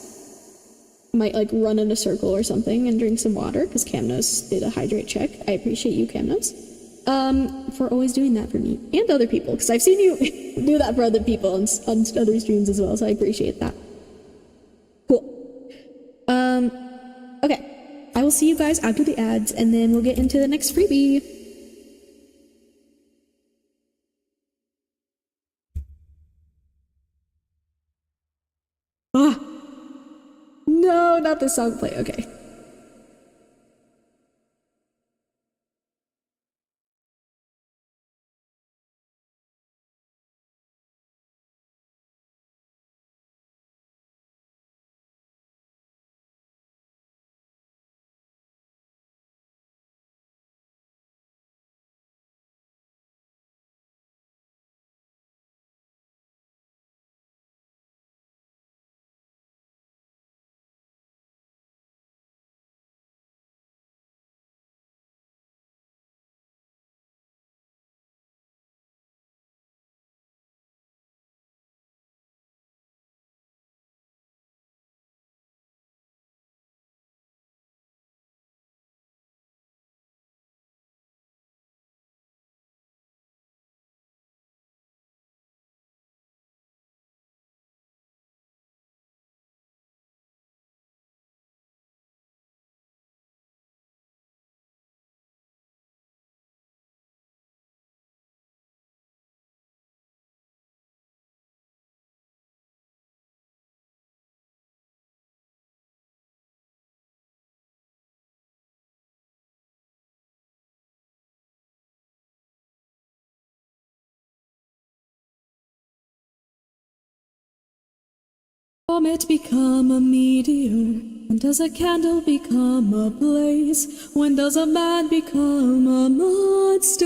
Might like run in a circle or something and drink some water because Camnos did a hydrate check. I appreciate you, Camnos, for always doing that for me and other people, because I've seen you do that for other people on other streams as well, so I appreciate that. Cool. Okay, I will see you guys after the ads and then we'll get into the next freebie. Ah, no, not the song play. Okay. Comet become a meteor? When does a candle become a blaze? When does a man become a monster?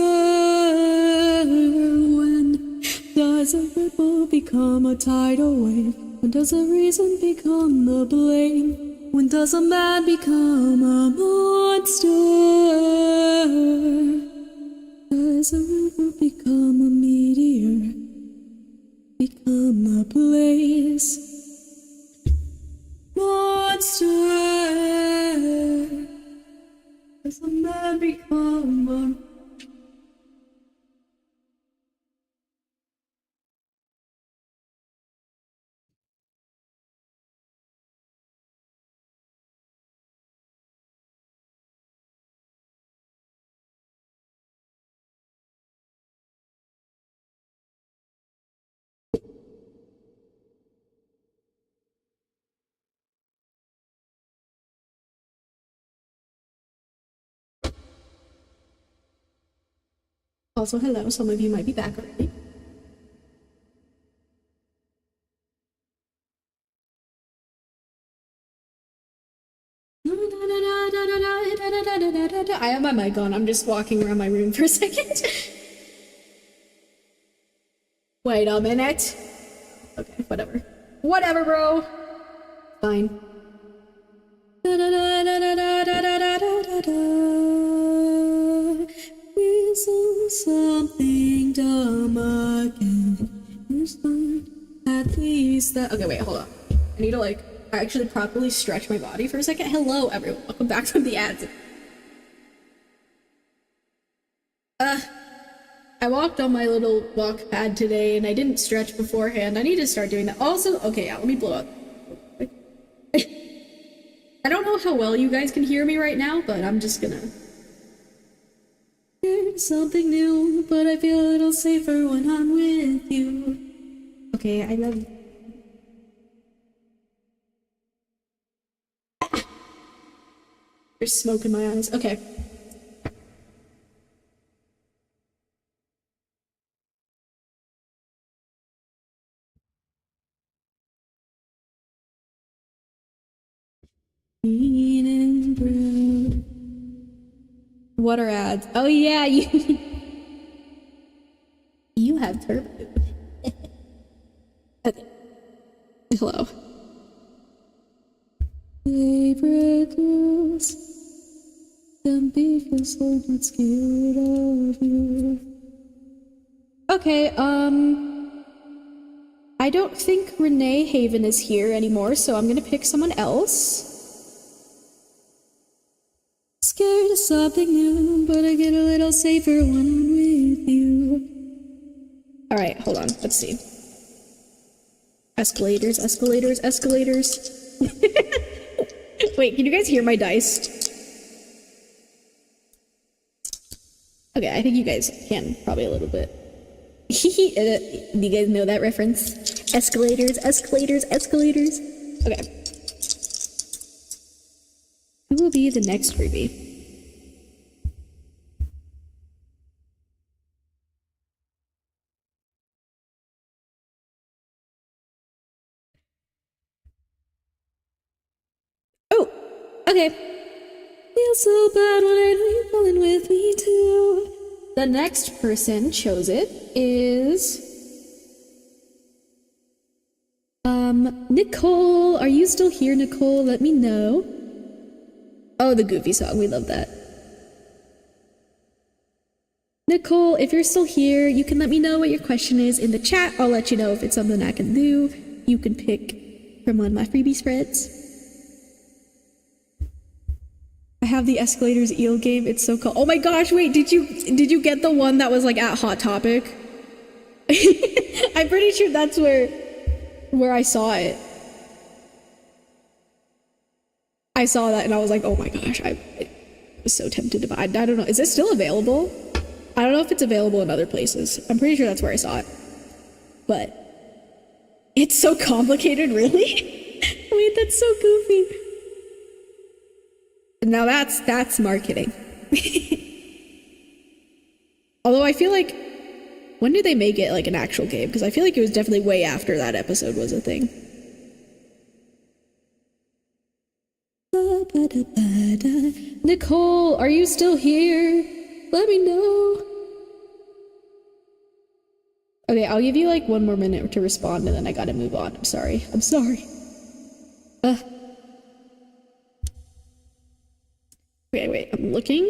When does a ripple become a tidal wave? When does a reason become the blame? When does a man become a monster? Does a river become a meteor? Become a blaze? Monster, does a man become a Also, hello, some of you might be back already. I have my mic on, I'm just walking around my room for a second. Wait a minute. Okay, whatever. Whatever, bro. Fine. Whistle something dumb again. At least that. Okay, wait, hold on. I need to like actually properly stretch my body for a second. Hello, everyone. Welcome back from the ads. I walked on my little walk pad today and I didn't stretch beforehand. I need to start doing that. Also, okay, yeah, let me blow up. I don't know how well you guys can hear me right now, but I'm just gonna... There's something new, but I feel a little safer when I'm with you. Okay, I love you. There's smoke in my eyes. Okay. What are ads? Oh yeah, you have turbo. Okay. Hello. Favorite girls, them people so not scared of you. Okay, I don't think Renee Haven is here anymore, so I'm gonna pick someone else. Scared of something new, but I get a little safer when I'm with you. Alright, hold on, let's see. Escalators, escalators, escalators. Wait, can you guys hear my dice? Okay, I think you guys can, probably a little bit. Do you guys know that reference? Escalators, escalators, escalators. Okay. Who will be the next freebie? Oh, okay. Feel so bad when I know you're falling with me too. The next person chose it is... Nicole. Are you still here, Nicole? Let me know. Oh, the Goofy song. We love that. Nicole, if you're still here, you can let me know what your question is in the chat. I'll let you know if it's something I can do. You can pick from one of my freebie spreads. I have the Escalators eel game. It's so cool. Oh my gosh, wait, did you get the one that was like at Hot Topic? I'm pretty sure that's where I saw it. I saw that and I was like, oh my gosh, I was so tempted to buy. I don't know. Is it still available? I don't know if it's available in other places. I'm pretty sure that's where I saw it. But it's so complicated, really? Wait, that's so goofy. Now that's marketing. Although I feel like, when did they make it like an actual game? Because I feel like it was definitely way after that episode was a thing. Nicole, are you still here? Let me know. Okay, I'll give you like one more minute to respond and then I gotta move on. I'm sorry. I'm sorry. Okay, wait, I'm looking.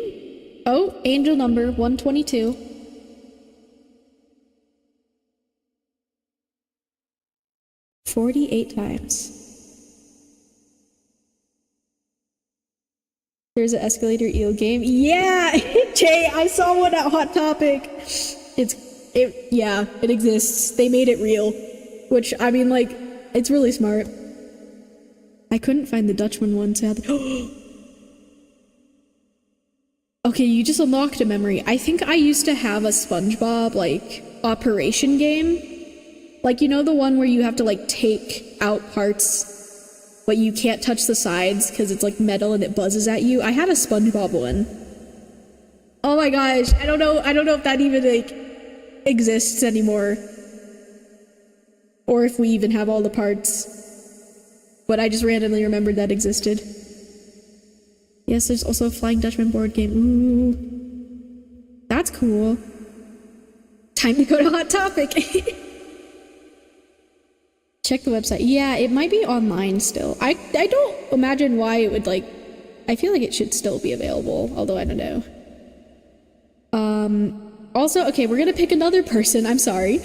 Oh, angel number 122. $48 times. There's an escalator eel game. Yeah, Jay, I saw one at Hot Topic. Yeah, it exists. They made it real, which I mean, like, it's really smart. I couldn't find the Dutchman one, sadly. Okay, you just unlocked a memory. I think I used to have a SpongeBob, like, operation game. Like, you know the one where you have to, like, take out parts, but you can't touch the sides because it's, like, metal and it buzzes at you? I had a SpongeBob one. Oh my gosh, I don't know if that even like exists anymore. Or if we even have all the parts. But I just randomly remembered that existed. Yes, there's also a Flying Dutchman board game. Ooh. That's cool. Time to go to Hot Topic. Check the website. Yeah, it might be online still. I don't imagine why it would like... I feel like it should still be available, although I don't know. Also, okay, we're gonna pick another person. I'm sorry.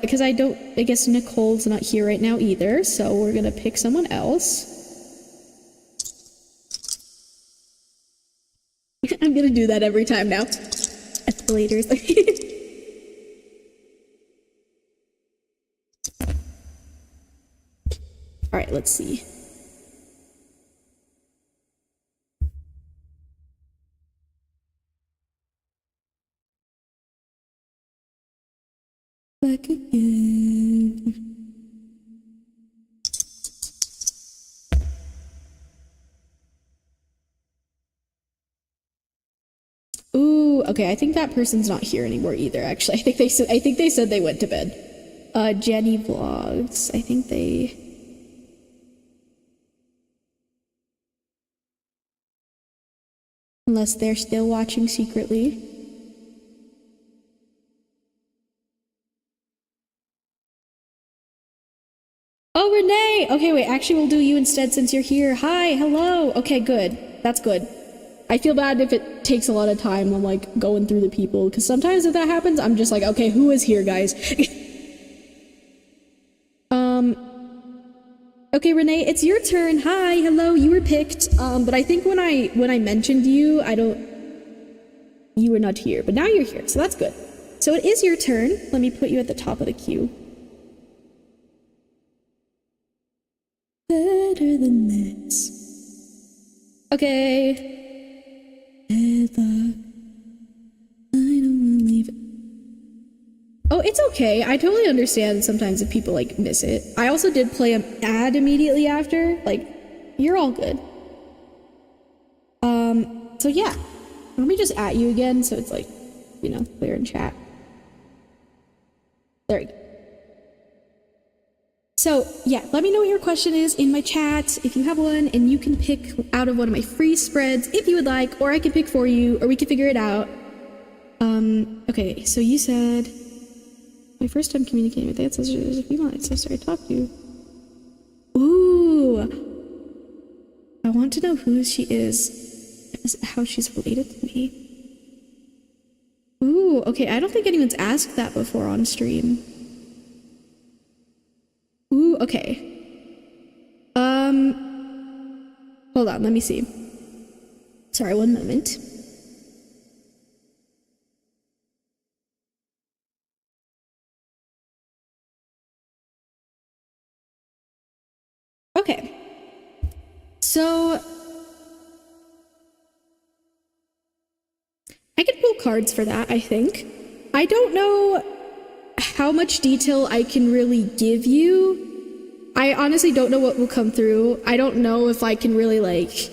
Because I guess Nicole's not here right now either, so we're gonna pick someone else. I'm gonna do that every time now. Escalators. Alright, let's see. Back again. Ooh, okay, I think that person's not here anymore either, actually. I think they said they went to bed. Jenny Vlogs. I think they... Unless they're still watching secretly. Oh, Renee! Okay, wait, actually we'll do you instead since you're here. Hi, hello! Okay, good. That's good. I feel bad if it takes a lot of time. I'm like going through the people, because sometimes if that happens, I'm just like, okay, who is here, guys? Okay, Renee, it's your turn. Hi, hello, you were picked. But I think when I mentioned you, you were not here, but now you're here, so that's good. So it is your turn. Let me put you at the top of the queue. Better than this. Okay. Headlock. I don't wanna leave it. Oh, it's okay. I totally understand sometimes if people like miss it. I also did play an ad immediately after. Like, you're all good. So yeah. Let me just at you again so it's like, you know, clear in chat. There we go. So yeah, let me know what your question is in my chat if you have one, and you can pick out of one of my free spreads if you would like, or I can pick for you, or we can figure it out. Okay, so you said my first time communicating with ancestors is a female ancestor I talked to. Ooh, I want to know who she is, how she's related to me. Ooh, okay, I don't think anyone's asked that before on stream. Ooh, okay. Hold on, let me see. Sorry, one moment. Okay. So I could pull cards for that, I think. I don't know how much detail I can really give you. I honestly don't know what will come through. I don't know if I can really like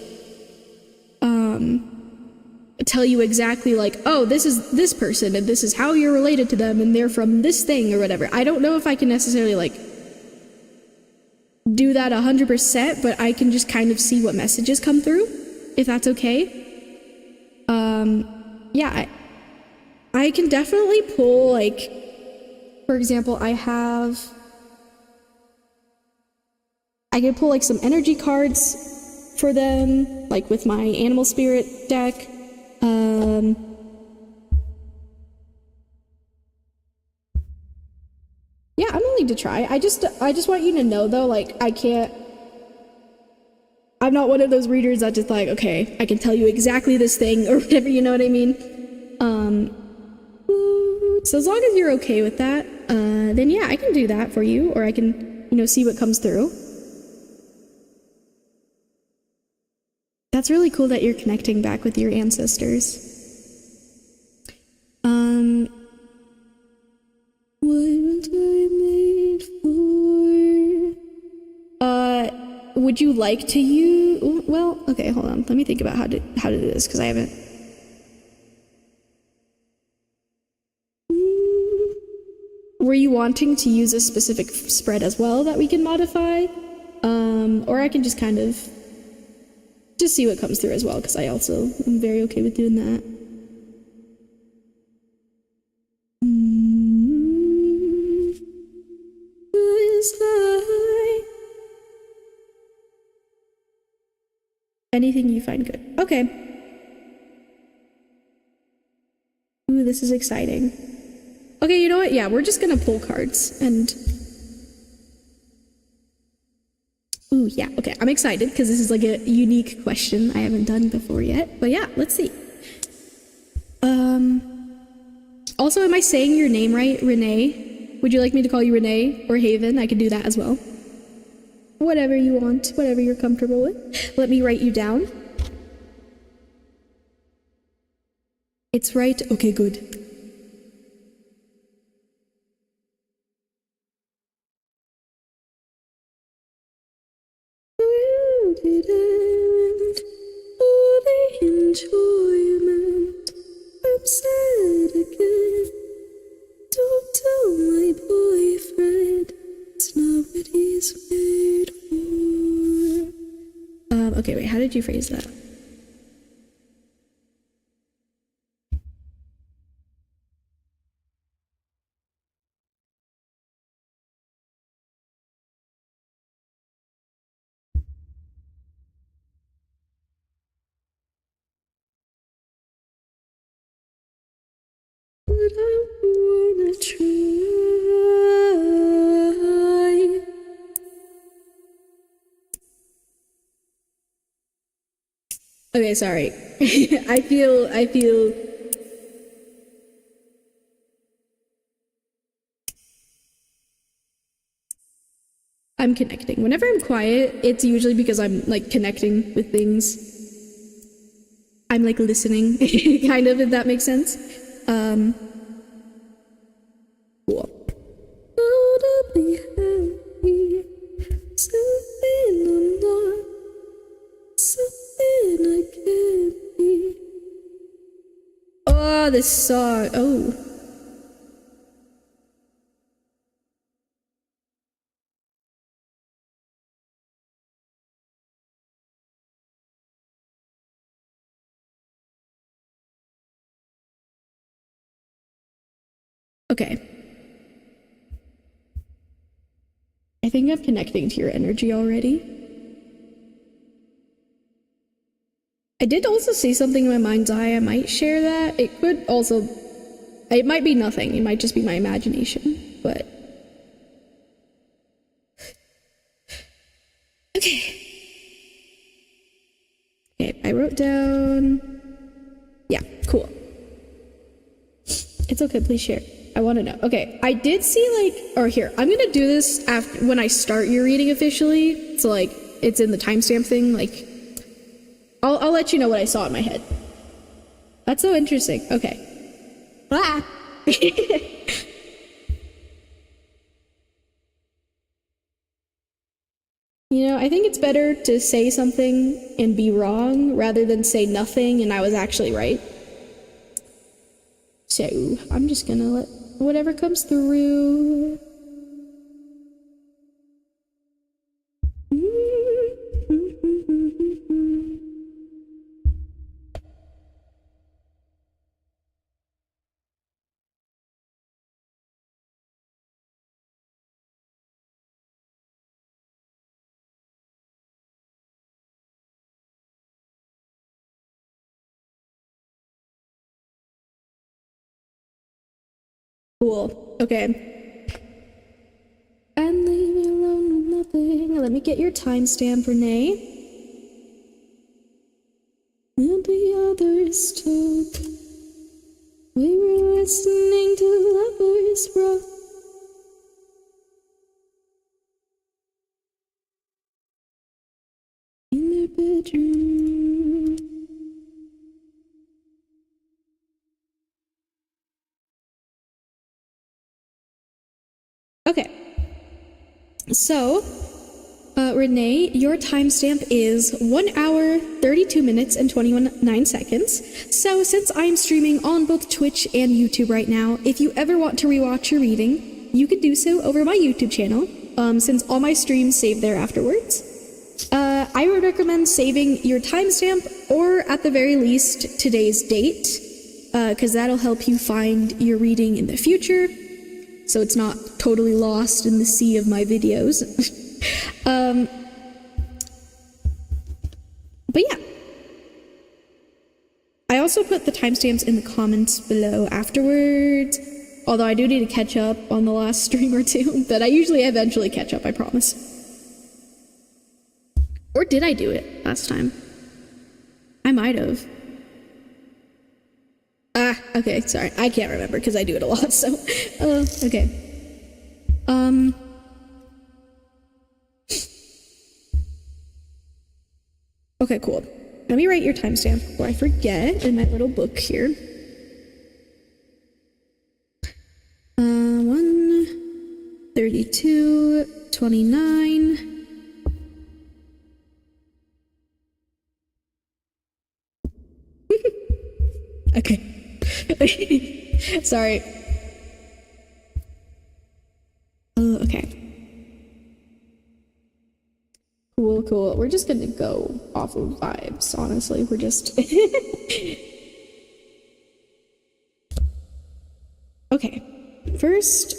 tell you exactly like, oh, this is this person and this is how you're related to them and they're from this thing or whatever. I don't know if I can necessarily like do that 100%, but I can just kind of see what messages come through, if that's okay. Yeah, I can definitely pull, like, for example, I can pull like some energy cards for them, like with my animal spirit deck. Yeah, I'm willing to try. I just want you to know though, like, I'm not one of those readers that just like, okay, I can tell you exactly this thing or whatever, you know what I mean? So as long as you're okay with that, then yeah, I can do that for you, or I can, you know, see what comes through. That's really cool that you're connecting back with your ancestors. What was I made for? Would you like to use? Well, okay, hold on. Let me think about how to do this because I haven't. were you wanting to use a specific spread as well that we can modify? Or I can just kind of just see what comes through as well, because I also am very okay with doing that. Anything you find good. Okay. Ooh, this is exciting. Okay, you know what? Yeah, we're just gonna pull cards and... Ooh, yeah, okay. I'm excited because this is like a unique question I haven't done before yet. But yeah, let's see. Also, am I saying your name right? Renee? Would you like me to call you Renee or Haven? I could do that as well. Whatever you want, whatever you're comfortable with. Let me write you down. It's right. Okay, good. All the enjoyment, I'm sad again. Don't tell my boyfriend, it's not what he's made for. Okay, wait, how did you phrase that? But I wanna try. Okay, sorry. I feel I'm connecting. Whenever I'm quiet, it's usually because I'm like connecting with things. I'm like listening, kind of, if that makes sense. Cool. Oh, to be happy, something I'm not, something I can't be. Oh, this song. Oh. Okay. I think I'm connecting to your energy already. I did also see something in my mind's eye. I might share that. It could also... It might be nothing. It might just be my imagination. But... Okay. Okay, I wrote down... Yeah, cool. It's okay, please share. I want to know. Okay, I did see like, or here, I'm gonna do this after when I start your reading officially. So like, it's in the timestamp thing. Like, I'll let you know what I saw in my head. That's so interesting. Okay. Ah. You know, I think it's better to say something and be wrong rather than say nothing and I was actually right. So I'm just gonna let whatever comes through. Cool. Okay. And leave me alone with nothing. Let me get your timestamp, Renee. And the others talk. We were listening to lovers rock. In their bedroom. Okay. So, Renee, your timestamp is 1 hour, 32 minutes, and 29 seconds. So, since I'm streaming on both Twitch and YouTube right now, if you ever want to rewatch your reading, you can do so over my YouTube channel, since all my streams save there afterwards. I would recommend saving your timestamp, or at the very least, today's date, because that'll help you find your reading in the future, so it's not totally lost in the sea of my videos. But yeah. I also put the timestamps in the comments below afterwards, although I do need to catch up on the last stream or two, but I usually eventually catch up, I promise. Or did I do it last time? I might have. Okay, sorry. I can't remember because I do it a lot, so... okay. Okay, cool. Let me write your timestamp before I forget in my little book here. 1:32:29. Okay. Sorry. Okay. Cool. We're just gonna go off of vibes, honestly. We're just... Okay. First...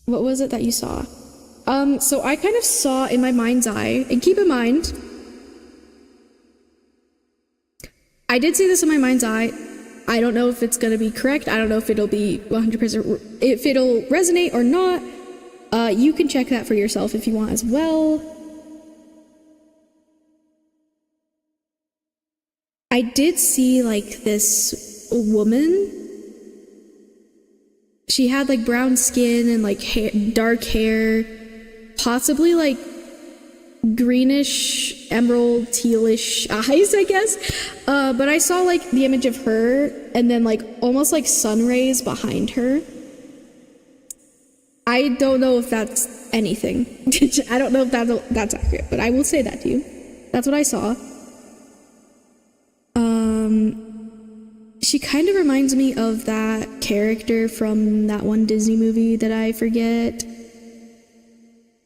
What was it that you saw? So I kind of saw in my mind's eye, and keep in mind, I did see this in my mind's eye. I don't know if it's gonna be correct. I don't know if it'll be 100%, if it'll resonate or not. You can check that for yourself if you want as well. I did see, like, this woman. She had, like, brown skin and, like, dark hair. Possibly, like, greenish, emerald, tealish eyes, I guess. But I saw, like, the image of her and then, like, almost like sun rays behind her. I don't know if that's anything. I don't know if that's accurate, but I will say that to you. That's what I saw. She kind of reminds me of that character from that one Disney movie that I forget.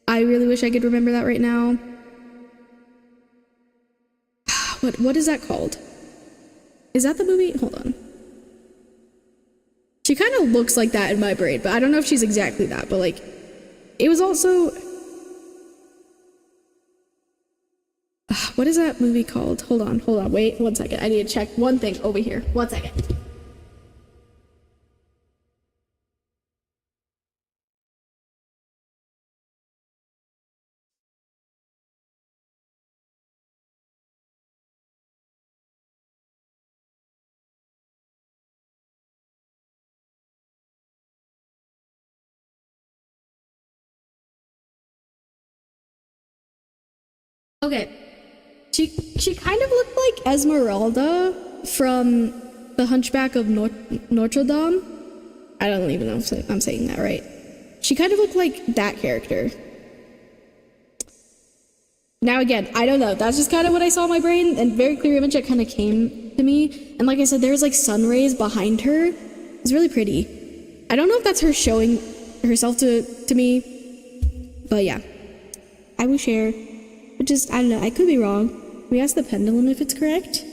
I really wish I could remember that right now. What is that called? Is that the movie? Hold on. She kind of looks like that in my brain, but I don't know if she's exactly that, but like, it was also... What is that movie called? Hold on, wait 1 second. I need to check one thing over here. 1 second. Okay. She kind of looked like Esmeralda from The Hunchback of Notre Dame. I don't even know if I'm saying that right. She kind of looked like that character. Now again, I don't know. That's just kind of what I saw in my brain, and very clear image that kind of came to me. And like I said, there's like sun rays behind her. It's really pretty. I don't know if that's her showing herself to me, but yeah. I will share. But just, I don't know, I could be wrong. We ask the pendulum if it's correct.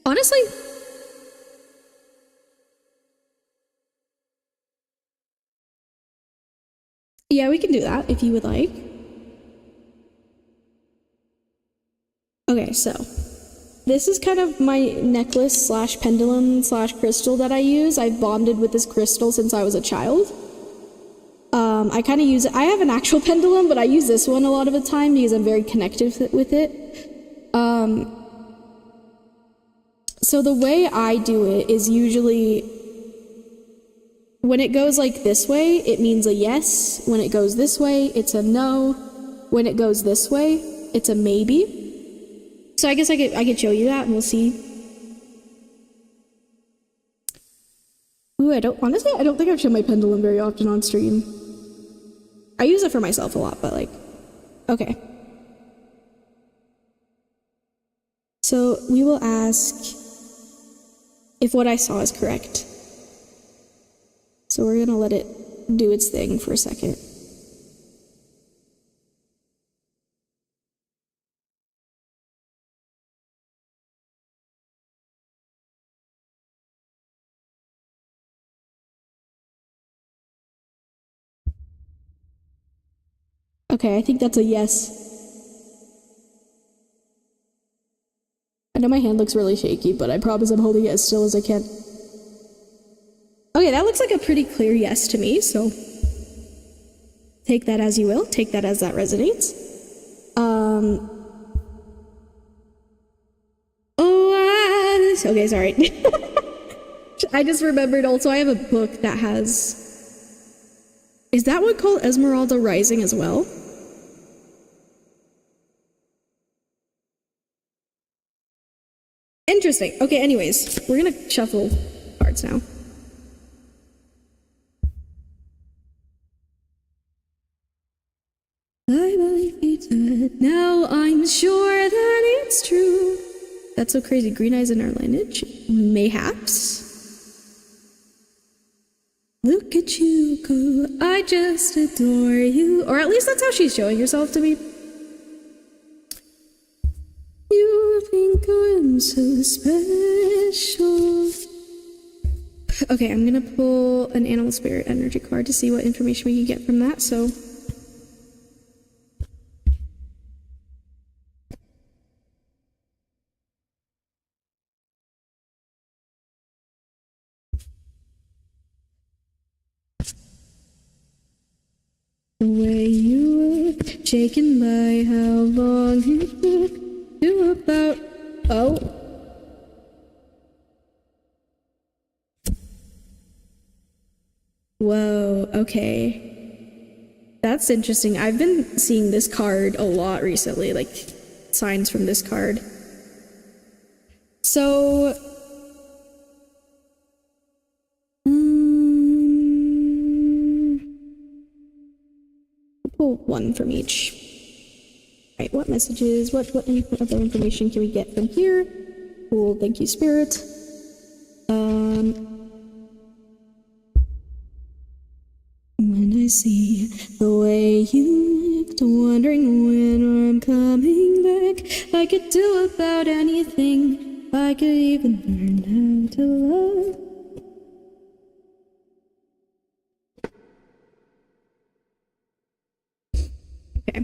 Honestly, yeah, we can do that if you would like. Okay, so this is kind of my necklace slash pendulum slash crystal that I use. I've bonded with this crystal since I was a child. I kind of use it. I have an actual pendulum, but I use this one a lot of the time because I'm very connected with it. So the way I do it is usually when it goes like this way, it means a yes. When it goes this way, it's a no. When it goes this way, it's a maybe. So I guess I could show you that and we'll see. Ooh, honestly, I don't think I've shown my pendulum very often on stream. I use it for myself a lot, but like, okay. So we will ask if what I saw is correct. So we're gonna let it do its thing for a second. Okay, I think that's a yes. I know my hand looks really shaky, but I promise I'm holding it as still as I can. Okay, that looks like a pretty clear yes to me, so take that as you will. Take that as that resonates. Okay, sorry. I just remembered also I have a book that has... Is that one called Esmeralda Rising as well? Interesting. Okay, anyways, we're gonna shuffle cards now. Bye-bye, fated. Now I'm sure that it's true. That's so crazy. Green eyes in our lineage? Mayhaps. Look at you go, I just adore you. Or at least that's how she's showing herself to me. You think I'm so special. Okay, I'm gonna pull an animal spirit energy card to see what information we can get from that, so. The way you look, shaken by how long it took to about... Oh. Whoa, okay. That's interesting. I've been seeing this card a lot recently, like signs from this card. So... pull one from each. Right, what messages, what other information can we get from here? Cool, thank you, Spirit. When I see the way you looked, wondering when I'm coming back, I could do about anything. I could even learn how to love. Okay.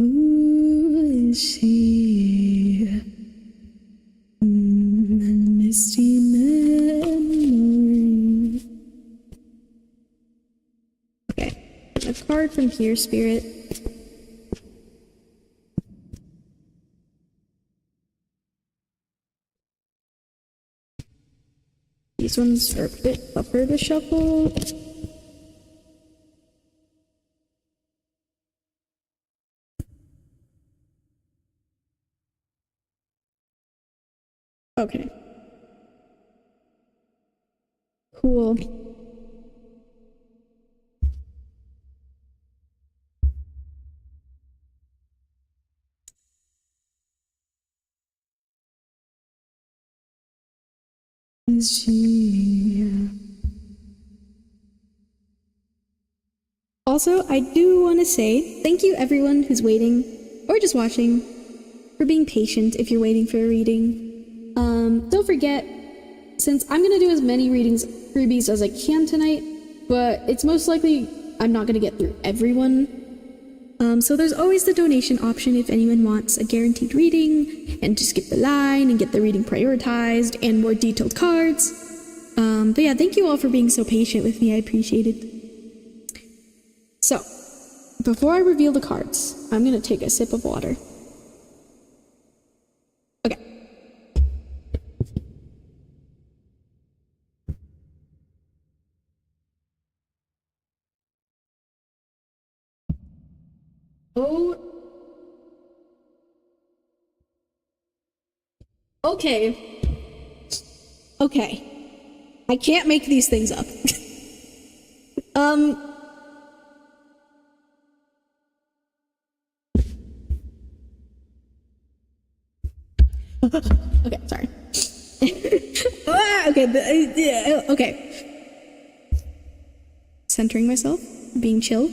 Ooh, is she misty memory? Okay, a card from here, Spirit. These ones are a bit tougher to shuffle. Okay. Cool. Is she... Also, I do want to say thank you everyone who's waiting or just watching for being patient if you're waiting for a reading. Don't forget, since I'm going to do as many freebies as I can tonight, but it's most likely I'm not going to get through everyone. So there's always the donation option if anyone wants a guaranteed reading and to skip the line and get the reading prioritized and more detailed cards. But yeah, thank you all for being so patient with me. I appreciate it. So, before I reveal the cards, I'm going to take a sip of water. Okay. Oh. Okay. Okay. I can't make these things up. Okay, sorry. Okay, okay. Centering myself, being chill.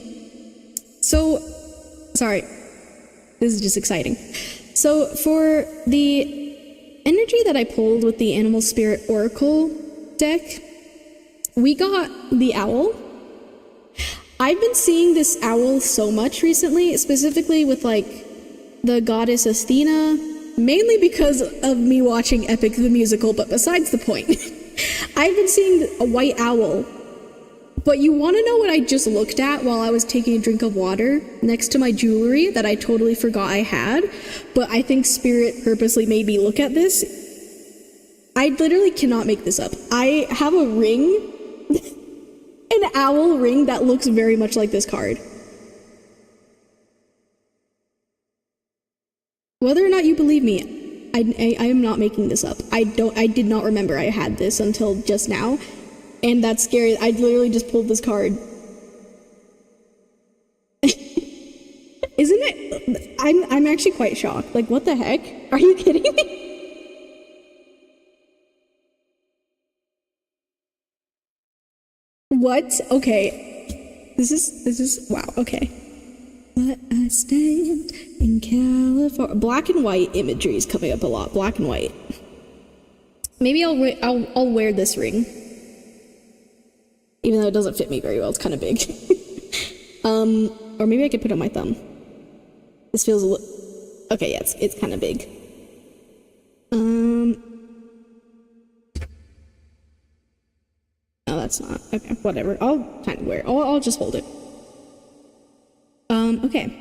So, sorry. This is just exciting. So, for the energy that I pulled with the Animal Spirit Oracle deck, we got the owl. I've been seeing this owl so much recently, specifically with like the goddess Athena, mainly because of me watching Epic the Musical, but besides the point. I've been seeing a white owl, but you want to know what I just looked at while I was taking a drink of water next to my jewelry that I totally forgot I had, but I think Spirit purposely made me look at this? I literally cannot make this up. I have a ring, an owl ring that looks very much like this card. Whether or not you believe me, I am not making this up. I did not remember I had this until just now, and that's scary. I literally just pulled this card. Isn't it? I'm actually quite shocked. Like, what the heck? Are you kidding me? What? Okay. This is wow, okay. But I stand in California. Black and white imagery is coming up a lot. Black and white. Maybe I'll wear this ring. Even though it doesn't fit me very well, it's kind of big. Or maybe I could put it on my thumb. This feels a little... Okay, yeah, it's kind of big. No, that's not. Okay, whatever. I'll kind of wear it. I'll just hold it. Okay.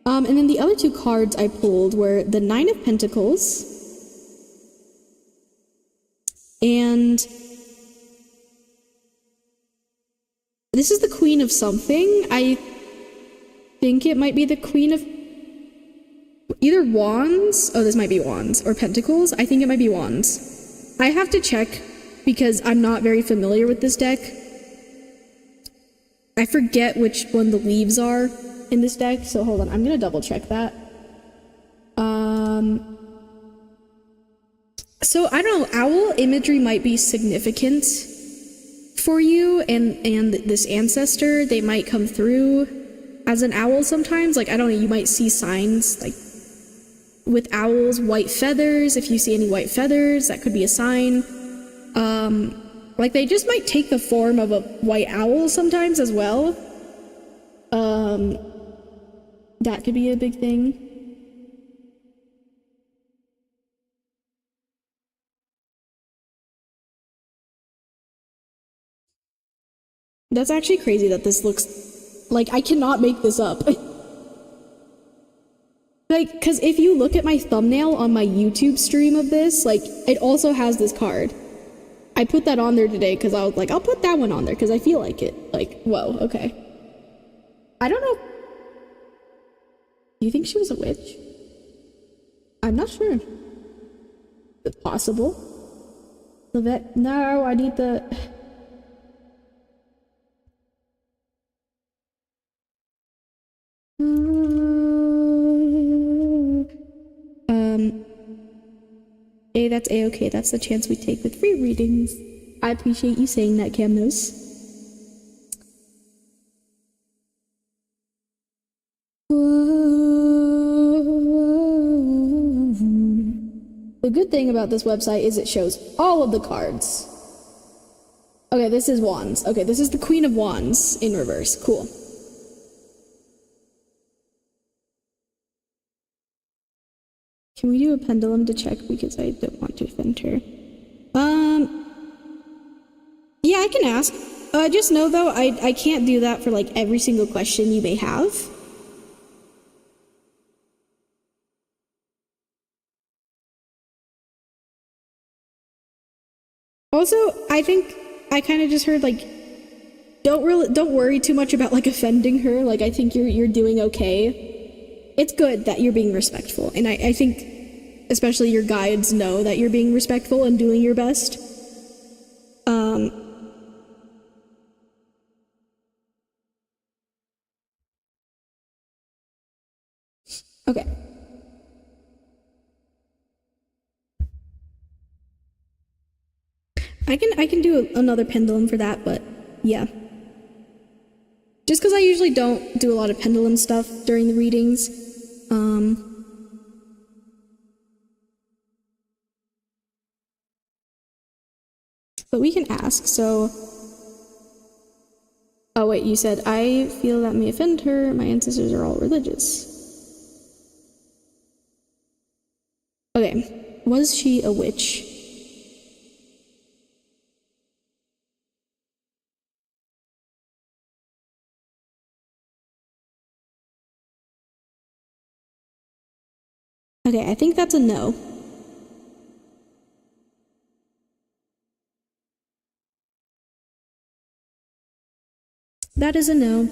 And then the other two cards I pulled were the Nine of Pentacles and this is the Queen of something. I think it might be the Queen of either Wands. Oh, this might be Wands or Pentacles. I think it might be Wands. I have to check because I'm not very familiar with this deck. I forget which one the leaves are in this deck, so hold on. I'm gonna double check that. So I don't know, owl imagery might be significant for you, and this ancestor, they might come through as an owl sometimes. Like, I don't know, you might see signs, like, with owls, white feathers. If you see any white feathers, that could be a sign. Like, they just might take the form of a white owl sometimes as well. That could be a big thing. That's actually crazy that this looks... Like, I cannot make this up. Like, because if you look at my thumbnail on my YouTube stream of this, like, it also has this card. I put that on there today because I was like, I'll put that one on there because I feel like it. Like, whoa, okay. I don't know. Do you think she was a witch? I'm not sure. It's possible. Livette, no, I need the... Hey, that's A-okay. That's the chance we take with free readings. I appreciate you saying that, Camnos. The good thing about this website is it shows all of the cards. Okay, this is Wands. Okay, this is the Queen of Wands in reverse. Cool. Can we do a pendulum to check because I don't want to offend her? Yeah, I can ask. Just know though, I can't do that for like every single question you may have. Also, I think I kind of just heard like, don't worry too much about like offending her. Like, I think you're doing okay. It's good that you're being respectful, and I think especially your guides know that you're being respectful and doing your best. Okay. I can do another pendulum for that, but yeah. Just because I usually don't do a lot of pendulum stuff during the readings. But we can ask, so... Oh wait, you said, I feel that may offend her, my ancestors are all religious. Okay, was she a witch? Okay, I think that's a no. That is a no.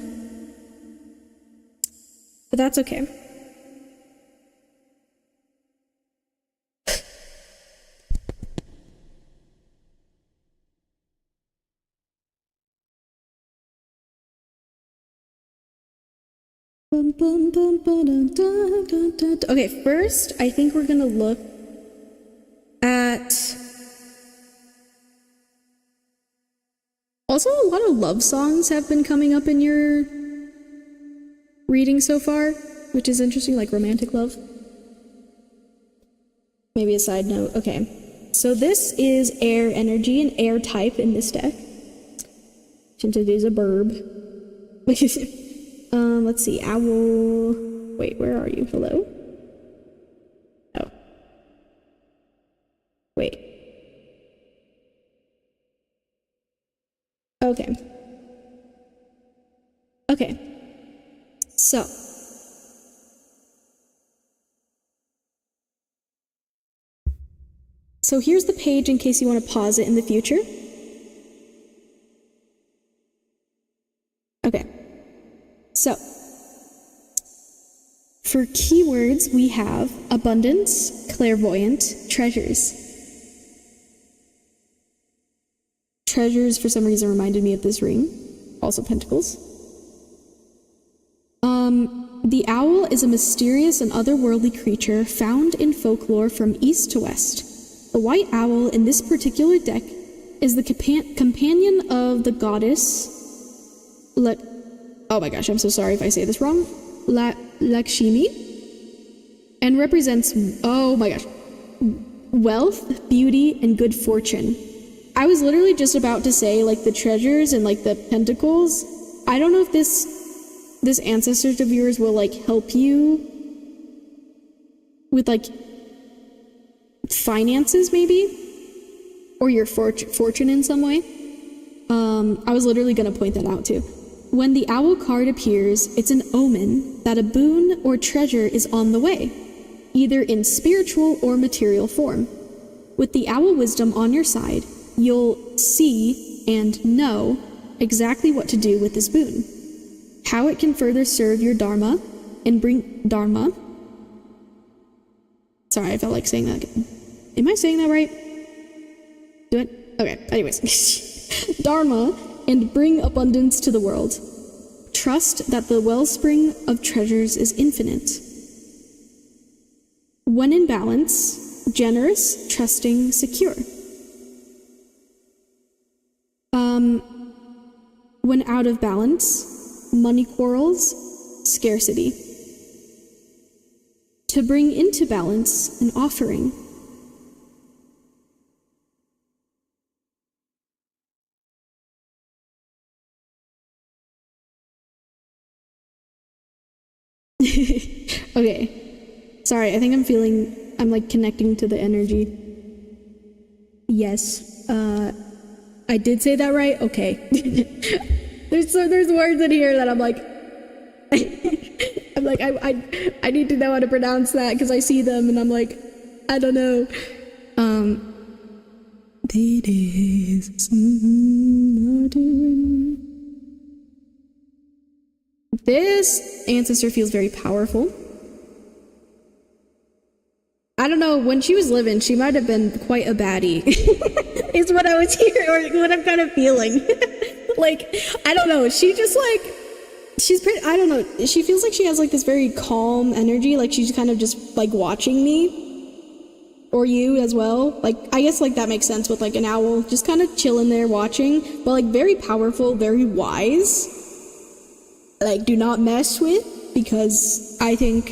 But that's okay. Okay, first, I think we're gonna look at... Also, a lot of love songs have been coming up in your reading so far, which is interesting, like romantic love. Maybe a side note. Okay, so this is air energy, an air type in this deck. Since it is a burb. Let's see, owl. Wait, where are you? Hello? Oh. Wait. Okay. Okay. So. So here's the page in case you want to pause it in the future. Okay. So. For keywords, we have abundance, clairvoyant, treasures. Treasures, for some reason, reminded me of this ring. Also pentacles. The owl is a mysterious and otherworldly creature found in folklore from east to west. The white owl in this particular deck is the companion of the goddess... Oh my gosh, I'm so sorry if I say this wrong. Lakshmi, and represents, oh my gosh, wealth, beauty, and good fortune. I was literally just about to say, like, the treasures and, like, the pentacles. I don't know if this ancestors of yours will, like, help you with, like, finances, maybe? Or your fortune in some way. I was literally gonna point that out, too. When the owl card appears, it's an omen that a boon or treasure is on the way, either in spiritual or material form. With the owl wisdom on your side, you'll see and know exactly what to do with this boon, how it can further serve your dharma and bring dharma. Sorry, I felt like saying that again. Am I saying that right? Do it? Okay, anyways. Dharma and bring abundance to the world. Trust that the wellspring of treasures is infinite. When in balance, generous, trusting, secure. When out of balance, money quarrels, scarcity. To bring into balance, an offering. Okay. Sorry, I think I'm like connecting to the energy. Yes. I did say that right? Okay. There's words in here that I'm like, I need to know how to pronounce that because I see them and I'm like, I don't know. It is this ancestor feels very powerful. I don't know, when she was living, she might have been quite a baddie. Is what I was hearing, or what I'm kind of feeling. Like, I don't know, she just like, she's pretty, I don't know, she feels like she has like this very calm energy, like she's kind of just like watching me. or you as well. Like, I guess, like, that makes sense with, like, an owl just kind of chilling there watching, but, like, very powerful, very wise. Like, do not mess with, because I think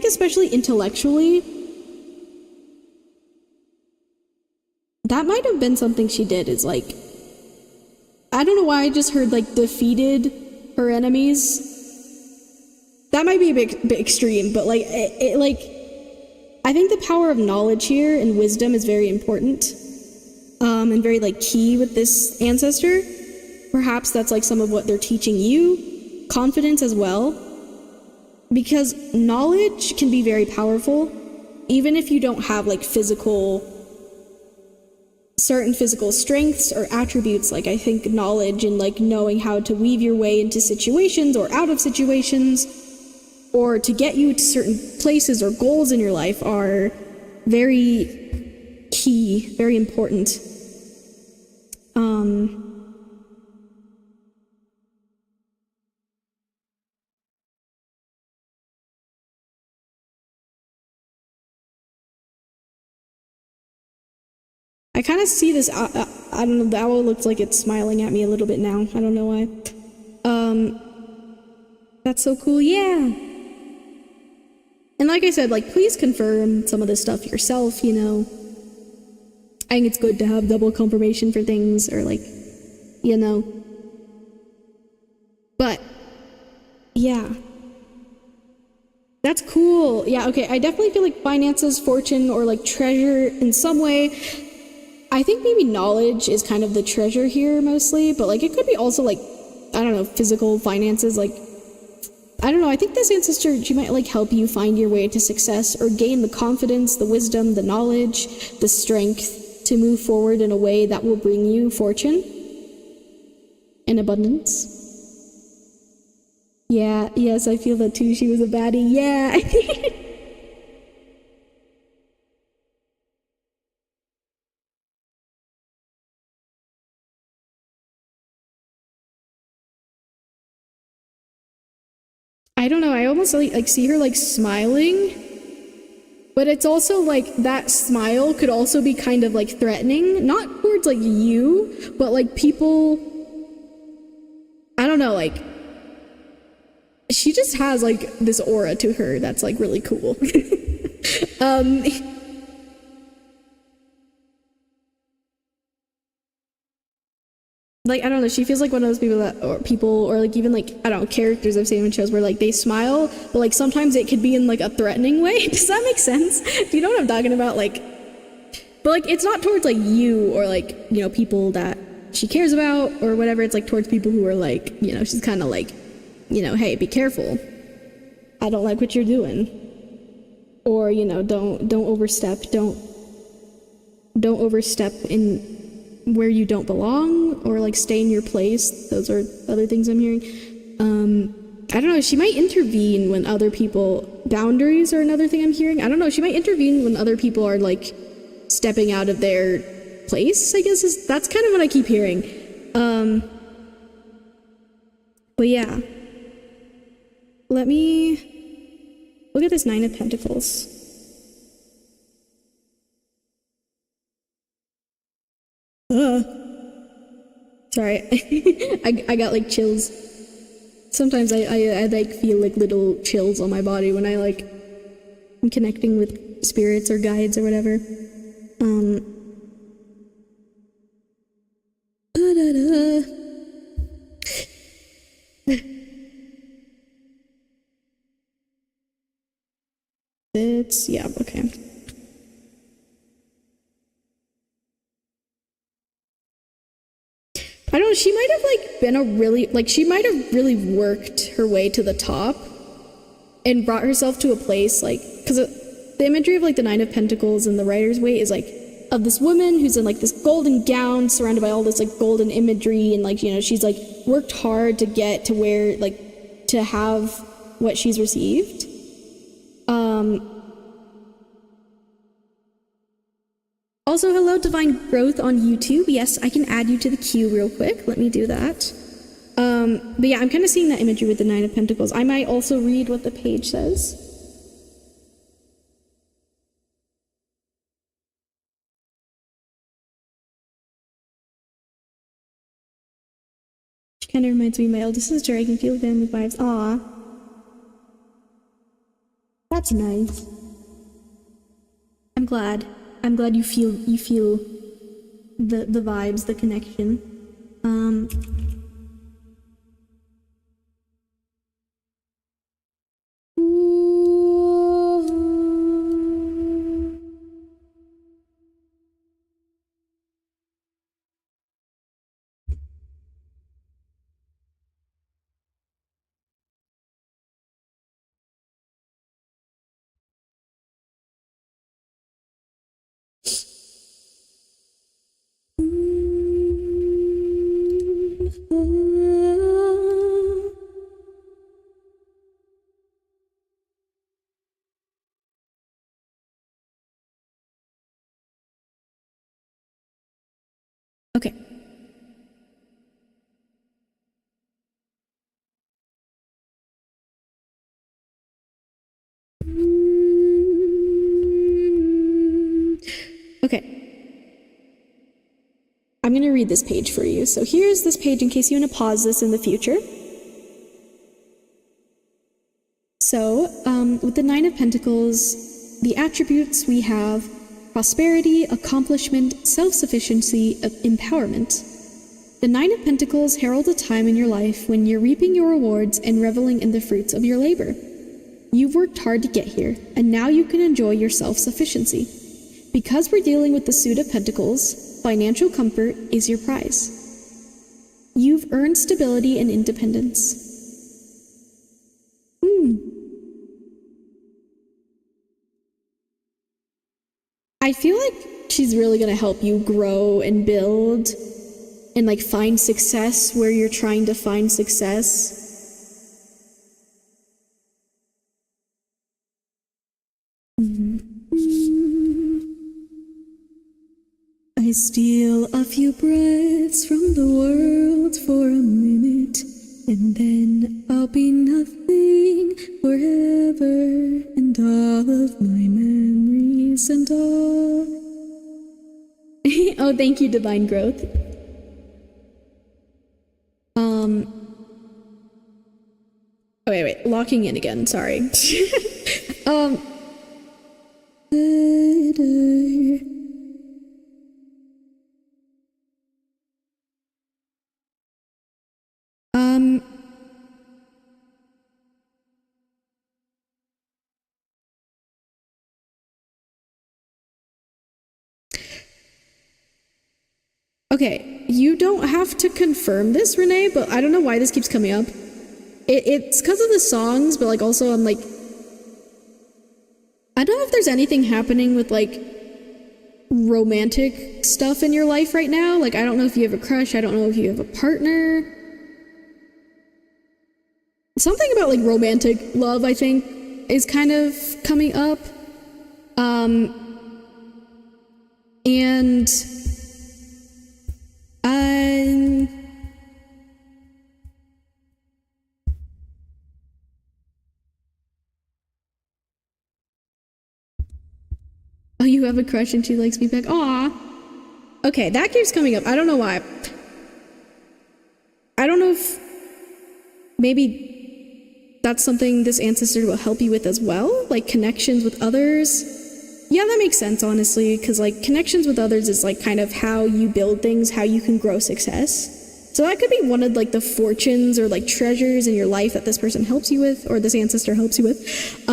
especially intellectually, that might have been something she did, is, like, I don't know why I just heard, like, defeated her enemies. That might be a bit extreme, but, like, like, I think the power of knowledge here and wisdom is very important, and very, like, key with this ancestor. Perhaps that's, like, some of what they're teaching you. Confidence as well. Because knowledge can be very powerful, even if you don't have, like, certain physical strengths or attributes. Like, I think knowledge and, like, knowing how to weave your way into situations or out of situations, or to get you to certain places or goals in your life, are very key, very important. I kind of see this, I don't know, the owl looks like it's smiling at me a little bit now. I don't know why. That's so cool, yeah. And like I said, like, please confirm some of this stuff yourself, you know. I think it's good to have double confirmation for things, or, like, you know. But, yeah. That's cool. Yeah, okay, I definitely feel like finances, fortune, or, like, treasure in some way. I think maybe knowledge is kind of the treasure here, mostly, but, like, it could be also, like, I don't know, physical finances, like, I don't know, I think this ancestor, she might, like, help you find your way to success, or gain the confidence, the wisdom, the knowledge, the strength to move forward in a way that will bring you fortune and abundance. Yeah, yes, I feel that too. She was a baddie. Yeah. I don't know, I almost like see her, like, smiling, but it's also like that smile could also be kind of, like, threatening, not towards, like, you, but, like, people, I don't know, like, she just has, like, this aura to her that's, like, really cool. Like, I don't know, she feels like one of those people or like, even, like, I don't know, characters I've seen in shows where, like, they smile, but, like, sometimes it could be in, like, a threatening way. Does that make sense? Do you know what I'm talking about? Like, but, like, it's not towards, like, you or, like, you know, people that she cares about or whatever. It's, like, towards people who are, like, you know, she's kind of like, you know, hey, be careful. I don't like what you're doing. Or, you know, don't overstep. Don't overstep in where you don't belong, or, like, stay in your place. Those are other things I'm hearing. I don't know, she might intervene when other people, boundaries are another thing I'm hearing. I don't know, she might intervene when other people are, like, stepping out of their place, I guess, that's kind of what I keep hearing. But yeah. Let me look at this Nine of Pentacles. Sorry, I got, like, chills. Sometimes I like feel, like, little chills on my body when I, like, I'm connecting with spirits or guides or whatever. Yeah, okay. I don't know, she might have, like, been a really, like, she might have really worked her way to the top and brought herself to a place, like, because the imagery of, like, the Nine of Pentacles and the Rider's Waite is, like, of this woman who's in, like, this golden gown surrounded by all this, like, golden imagery, and, like, you know, she's, like, worked hard to get to where, like, to have what she's received. Also, hello, Divine Growth on YouTube. Yes, I can add you to the queue real quick. Let me do that. But yeah, I'm kind of seeing that imagery with the Nine of Pentacles. I might also read what the page says. Kind of reminds me of my eldest sister. I can feel family vibes. Aw. That's nice. I'm glad. I'm glad you feel the vibes, the connection. Okay. Okay. I'm going to read this page for you. So here's this page in case you want to pause this in the future. So, with the Nine of Pentacles, the attributes we have: prosperity, accomplishment, self-sufficiency, empowerment. The Nine of Pentacles heralds a time in your life when you're reaping your rewards and reveling in the fruits of your labor. You've worked hard to get here, and now you can enjoy your self-sufficiency. Because we're dealing with the Suit of Pentacles, financial comfort is your prize. You've earned stability and independence. I feel like she's really gonna help you grow and build and like find success where you're trying to find success. I steal a few breaths from the world for a minute, and then I'll be nothing forever, and all of my memories and all. Oh, thank you, Divine Growth. Oh, wait, locking in again, sorry. Okay, you don't have to confirm this, Renee, but I don't know why this keeps coming up. It's because of the songs, but like also I'm like, I don't know if there's anything happening with like romantic stuff in your life right now. Like, I don't know if you have a crush, I don't know if you have a partner. Something about like romantic love, I think, is kind of coming up. And oh, you have a crush and she likes me back. Aw. Okay, that keeps coming up. I don't know why. I don't know if maybe that's something this ancestor will help you with as well, like connections with others. Yeah, that makes sense, honestly, because like connections with others is like kind of how you build things, how you can grow success. So that could be one of like the fortunes or like treasures in your life that this person helps you with, or this ancestor helps you with.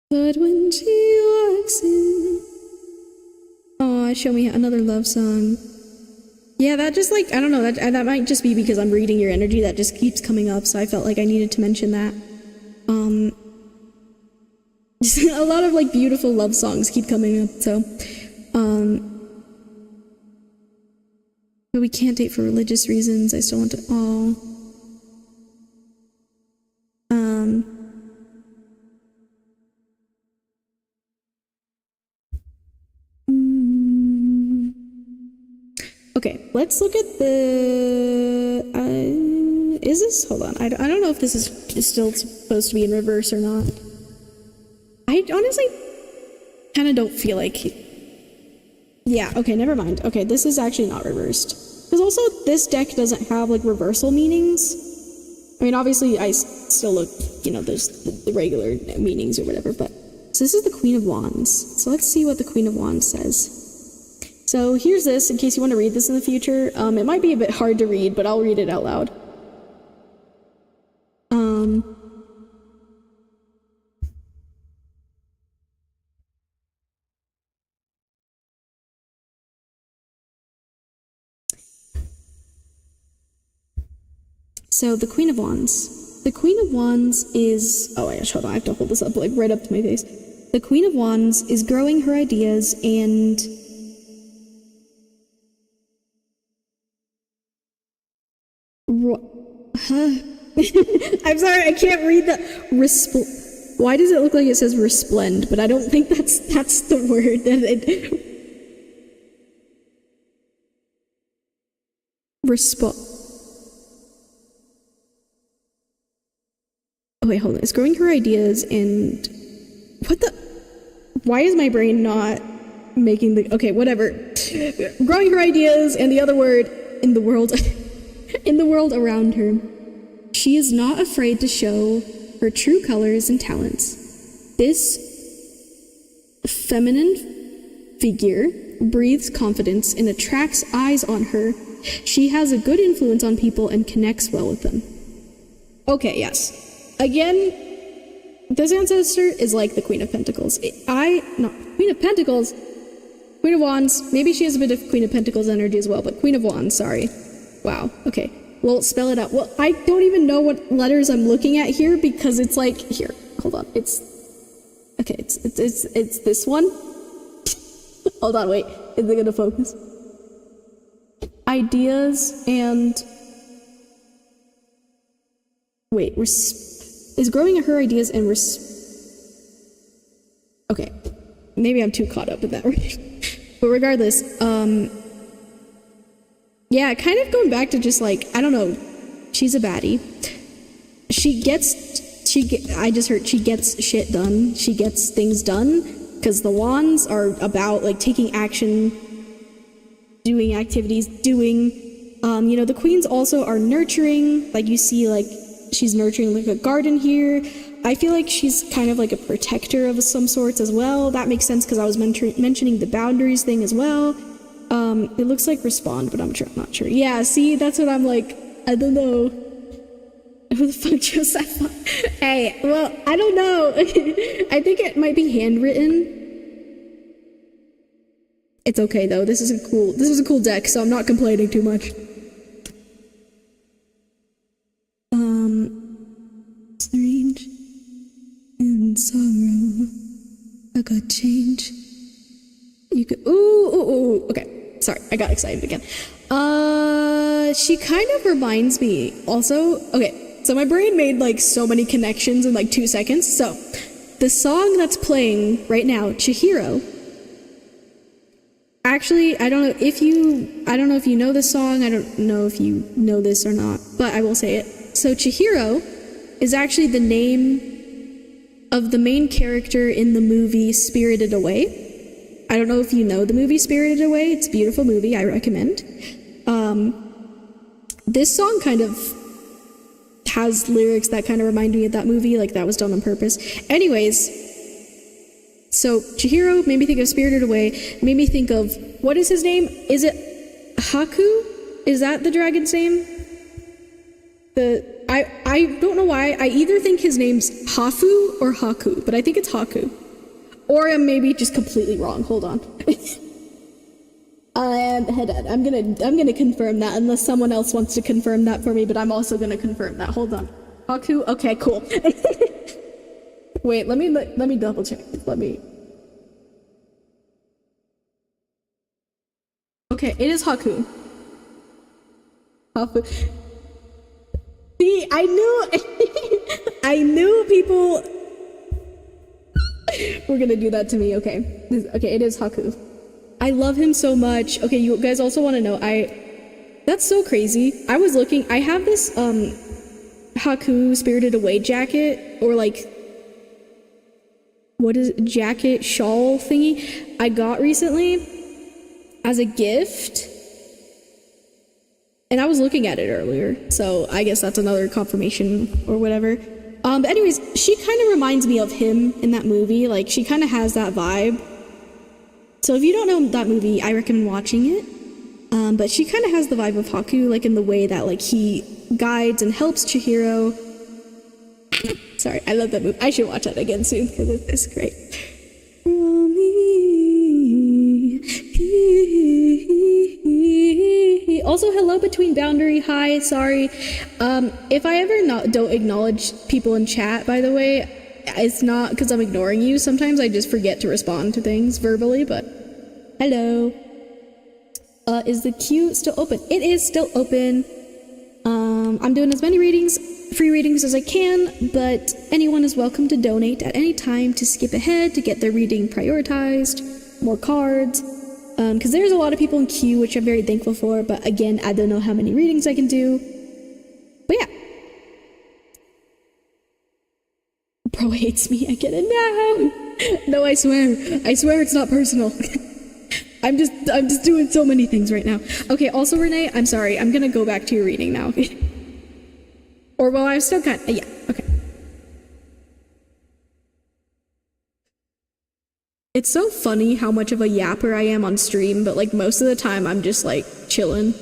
But when she walks in, aw, show me another love song. Yeah, that just like, I don't know, that might just be because I'm reading your energy, that just keeps coming up, so I felt like I needed to mention that. Just a lot of like beautiful love songs keep coming up, so. But we can't date for religious reasons, I still want to, aw. Okay, let's look at the, is this, hold on, I don't know if this is still supposed to be in reverse or not. I I honestly kind of don't feel like... Yeah, okay, never mind. Okay, this is actually not reversed. Because also, this deck doesn't have, like, reversal meanings. I mean, obviously, I still look, you know, there's the regular meanings or whatever, but... So this is the Queen of Wands. So let's see what the Queen of Wands says. So here's this, in case you want to read this in the future. It might be a bit hard to read, but I'll read it out loud. So the Queen of Wands. The Queen of Wands is... Oh my gosh, hold on, I have to hold this up, like, right up to my face. The Queen of Wands is growing her ideas and... I'm sorry, I can't read the... Why does it look like it says resplend? But I don't think that's the word that it... Oh wait, hold on. It's growing her ideas and... What the... Why is my brain not making the... Okay, whatever. Growing her ideas and the other word in the world... in the world around her. She is not afraid to show her true colors and talents. This feminine figure breathes confidence and attracts eyes on her. She has a good influence on people and connects well with them. Okay, yes. Again, this ancestor is like the Queen of Pentacles. Queen of Pentacles? Queen of Wands. Maybe she has a bit of Queen of Pentacles energy as well, but Queen of Wands, sorry. Wow, okay. Well, spell it out. Well, I don't even know what letters I'm looking at here because it's like, here, hold on. It's this one. Hold on, wait. Is it gonna focus? Ideas and... Wait, is growing her ideas and okay, maybe I'm too caught up with that. But regardless, yeah, kind of going back to just like, I don't know, she's a baddie. I just heard she gets shit done. She gets things done because the wands are about like taking action, doing activities, you know, the queens also are nurturing, like you see, like she's nurturing like a garden here. I feel like she's kind of like a protector of some sorts as well. That makes sense because I was mentioning the boundaries thing as well. It looks like respond, but I'm not sure. Yeah, see, that's what I'm like, I don't know. Who the fuck chose that? Hey, well, I don't know. I think it might be handwritten. It's okay though. This is a cool deck, so I'm not complaining too much. Strange and sorrow. I got change. You could ooh. Okay, sorry, I got excited again. She kind of reminds me also. Okay, so my brain made like so many connections in like 2 seconds. So the song that's playing right now, Chihiro. Actually, I don't know if you know this song. I don't know if you know this or not, but I will say it. So Chihiro is actually the name of the main character in the movie Spirited Away. I don't know if you know the movie Spirited Away. It's a beautiful movie. I recommend. This song kind of has lyrics that kind of remind me of that movie, like that was done on purpose. Anyways, so Chihiro made me think of Spirited Away, made me think of, what is his name? Is it Haku? Is that the dragon's name? I don't know why. I either think his name's Hafu or Haku, but I think it's Haku. Or I'm maybe just completely wrong. Hold on. I'm gonna confirm that unless someone else wants to confirm that for me, but I'm also gonna confirm that. Hold on. Haku? Okay, cool. Wait, let me double check. Okay, it is Haku. Haku. See, I knew people were gonna do that to me. Okay, okay, it is Haku. I love him so much. Okay, you guys also want to know, that's so crazy. I was looking, I have this Haku Spirited Away jacket, or like what is it, jacket shawl thingy I got recently as a gift. And I was looking at it earlier, so I guess that's another confirmation or whatever. But anyways, she kind of reminds me of him in that movie. Like, she kind of has that vibe. So if you don't know that movie, I recommend watching it. But she kind of has the vibe of Haku, like in the way that like he guides and helps Chihiro. Sorry, I love that movie. I should watch that again soon because it's great. Also, hello between boundary. Hi, sorry. If I ever don't acknowledge people in chat, by the way, it's not because I'm ignoring you. Sometimes I just forget to respond to things verbally, but hello. Is the queue still open? It is still open. I'm doing as many free readings as I can, but anyone is welcome to donate at any time to skip ahead to get their reading prioritized, more cards, because there's a lot of people in queue, which I'm very thankful for, but again, I don't know how many readings I can do. But yeah. Bro hates me, I get it now. No, I swear it's not personal. I'm just doing so many things right now. Okay, also Renee, I'm sorry, I'm gonna go back to your reading now. Or well, I still got, yeah, okay. It's so funny how much of a yapper I am on stream, but like most of the time I'm just like chilling.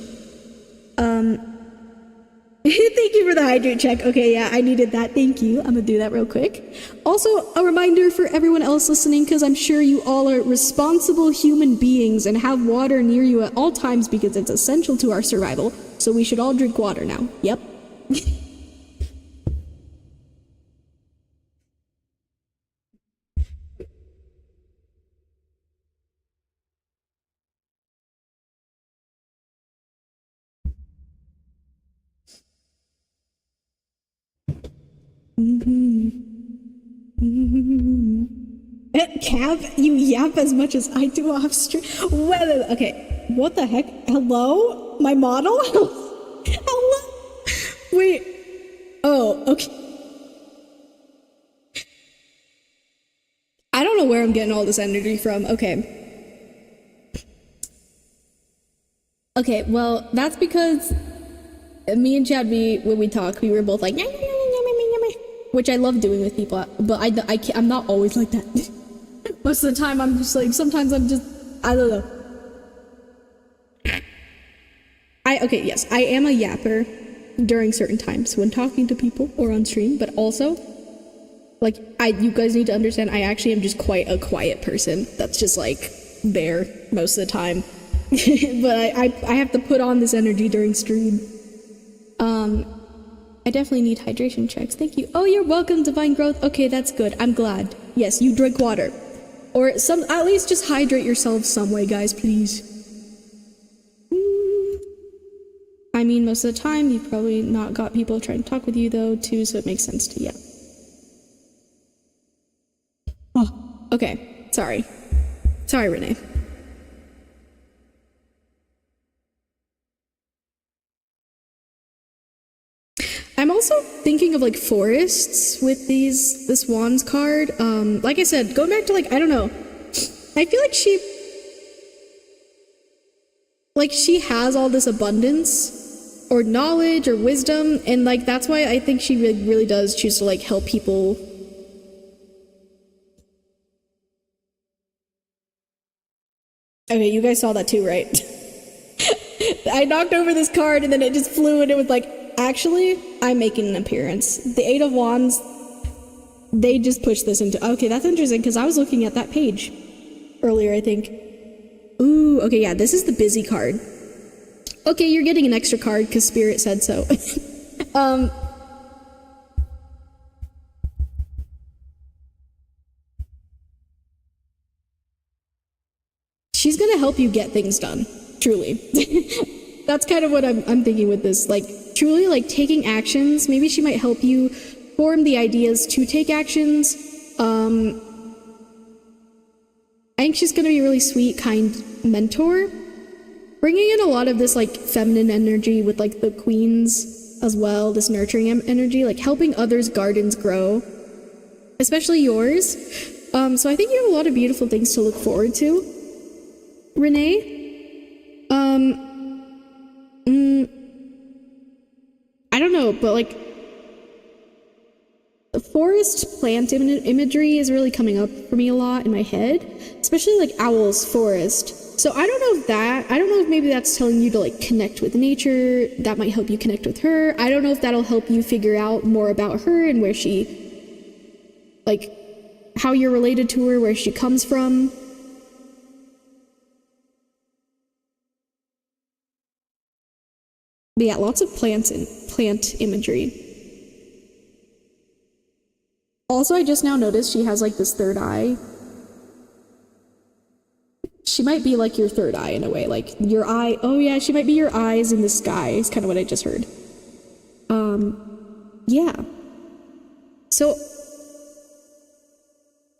Thank you for the hydrate check. Okay, yeah, I needed that. Thank you. I'm gonna do that real quick. Also, a reminder for everyone else listening, because I'm sure you all are responsible human beings and have water near you at all times because it's essential to our survival. So we should all drink water now. Yep. Cap, you yap as much as I do off stream. Well, okay, what the heck? Hello? My model? Hello? Wait. Oh, okay. I don't know where I'm getting all this energy from. Okay. Okay, well, that's because me and Chad, when we talk, we were both like, which I love doing with people, but I'm not always like that. Most of the time, I'm just like, sometimes I'm just, I don't know. Okay, yes, I am a yapper during certain times when talking to people or on stream, but also, like, you guys need to understand, I actually am just quite a quiet person that's just like there most of the time. But I have to put on this energy during stream. I definitely need hydration checks. Thank you. Oh, you're welcome, Divine Growth. Okay, that's good. I'm glad. Yes, you drink water. Or at least just hydrate yourselves some way, guys, please. I mean, most of the time, you've probably not got people trying to talk with you, though, too, so it makes sense to, yeah. Oh, okay. Sorry. Sorry, Renee. I'm also thinking of like forests with this wands card. Like I said, going back to like, I don't know. I feel like she has all this abundance or knowledge or wisdom, and like that's why I think she really does choose to like help people. Okay, you guys saw that too, right? I knocked over this card and then it just flew and it was like, actually, I'm making an appearance. The Eight of Wands, they just pushed this into... Okay, that's interesting, because I was looking at that page earlier, I think. Ooh, okay, yeah, this is the busy card. Okay, you're getting an extra card, because Spirit said so. She's gonna help you get things done, truly. That's kind of what I'm thinking with this, like, truly, like, taking actions. Maybe she might help you form the ideas to take actions. I think she's gonna be a really sweet, kind mentor. Bringing in a lot of this, like, feminine energy with, like, the queens as well, this nurturing energy, like, helping others' gardens grow. Especially yours. So I think you have a lot of beautiful things to look forward to, Renee. I don't know, but like the forest plant imagery is really coming up for me a lot in my head, especially like Owl's forest. So I don't know if maybe that's telling you to like connect with nature. That might help you connect with her. I don't know if that'll help you figure out more about her and where she, like, how you're related to her, where she comes from. But yeah, lots of plant imagery. Also, I just now noticed she has like this third eye. She might be like your third eye in a way, like your eye. Oh yeah, she might be your eyes in the sky. Is kind of what I just heard. Yeah. So,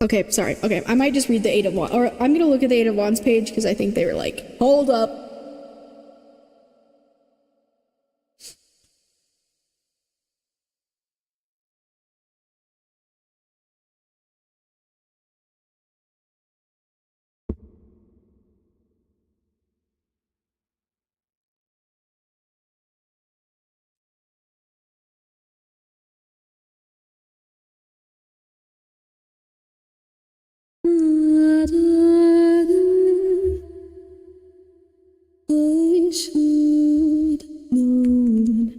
okay, sorry. Okay, I might just read the Eight of Wands, or I'm gonna look at the Eight of Wands page because I think they were like, hold up. I should known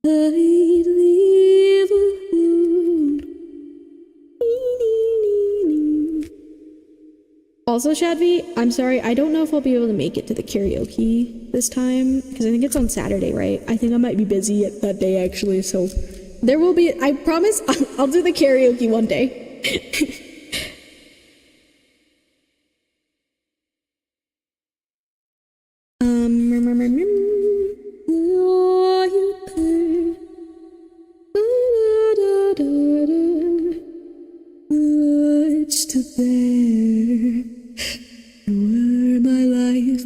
I'd leave alone. Also, Shadvi, I'm sorry, I don't know if I'll be able to make it to the karaoke this time, because I think it's on Saturday, right? I think I might be busy that day, actually, so there will be, I promise, I'll do the karaoke one day. Much to bear. Were my life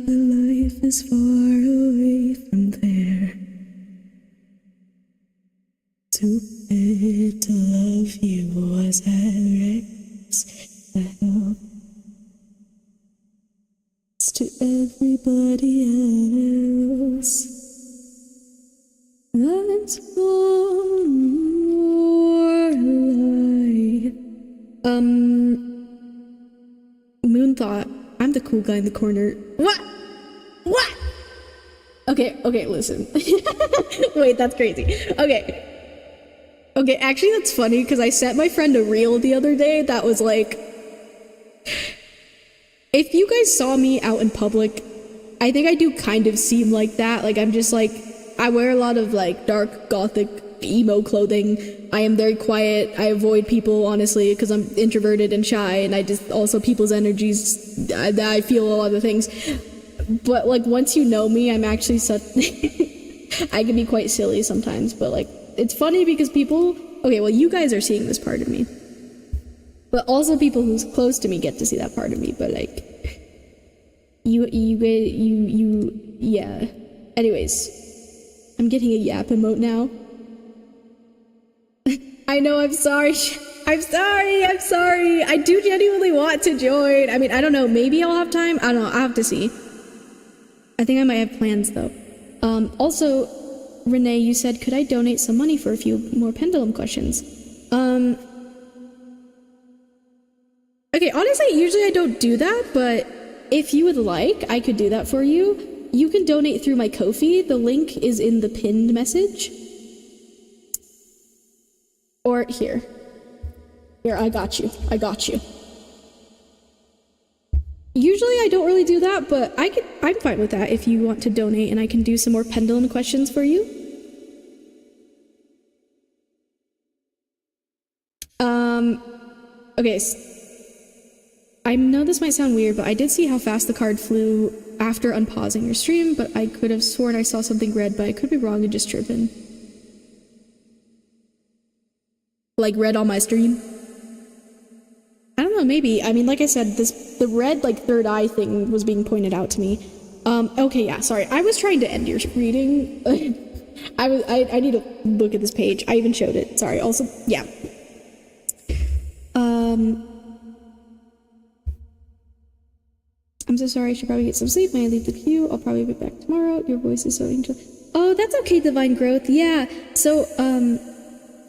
is far away from there. Too bad to love you was at rest. To everybody else. That's more life. Moon thought, I'm the cool guy in the corner. What? Okay, listen. Wait, that's crazy. Okay, actually that's funny because I sent my friend a reel the other day that was like, if you guys saw me out in public, I think I do kind of seem like that. Like, I'm just like, I wear a lot of like dark gothic emo clothing. I am very quiet. I avoid people, honestly, because I'm introverted and shy, and I just also people's energies, I feel a lot of things. But like, once you know me, I'm actually such I can be quite silly sometimes, but like, it's funny because people, okay, well, you guys are seeing this part of me, but also people who's close to me get to see that part of me. But like, you, yeah. Anyways, I'm getting a yap emote now. I know, I'm sorry. I'm sorry. I do genuinely want to join. I mean, I don't know, maybe I'll have time. I don't know, I'll have to see. I think I might have plans though. Also, Renee, you said, could I donate some money for a few more pendulum questions? Okay, honestly, usually I don't do that, but if you would like, I could do that for you. You can donate through my Kofi. The link is in the pinned message. Or here. Here, I got you. Usually I don't really do that, but I'm fine with that if you want to donate, and I can do some more pendulum questions for you. Okay. I know this might sound weird, but I did see how fast the card flew after unpausing your stream, but I could have sworn I saw something red, but I could be wrong and just tripping. Like red on my stream? I don't know, maybe. I mean, like I said, the red, like, third eye thing was being pointed out to me. Okay, yeah, sorry. I was trying to end your reading. I need to look at this page. I even showed it. Sorry. Also, yeah. I'm so sorry, I should probably get some sleep. May I leave the queue? I'll probably be back tomorrow. Your voice is so angel. Oh, that's okay, Divine Growth. Yeah. So,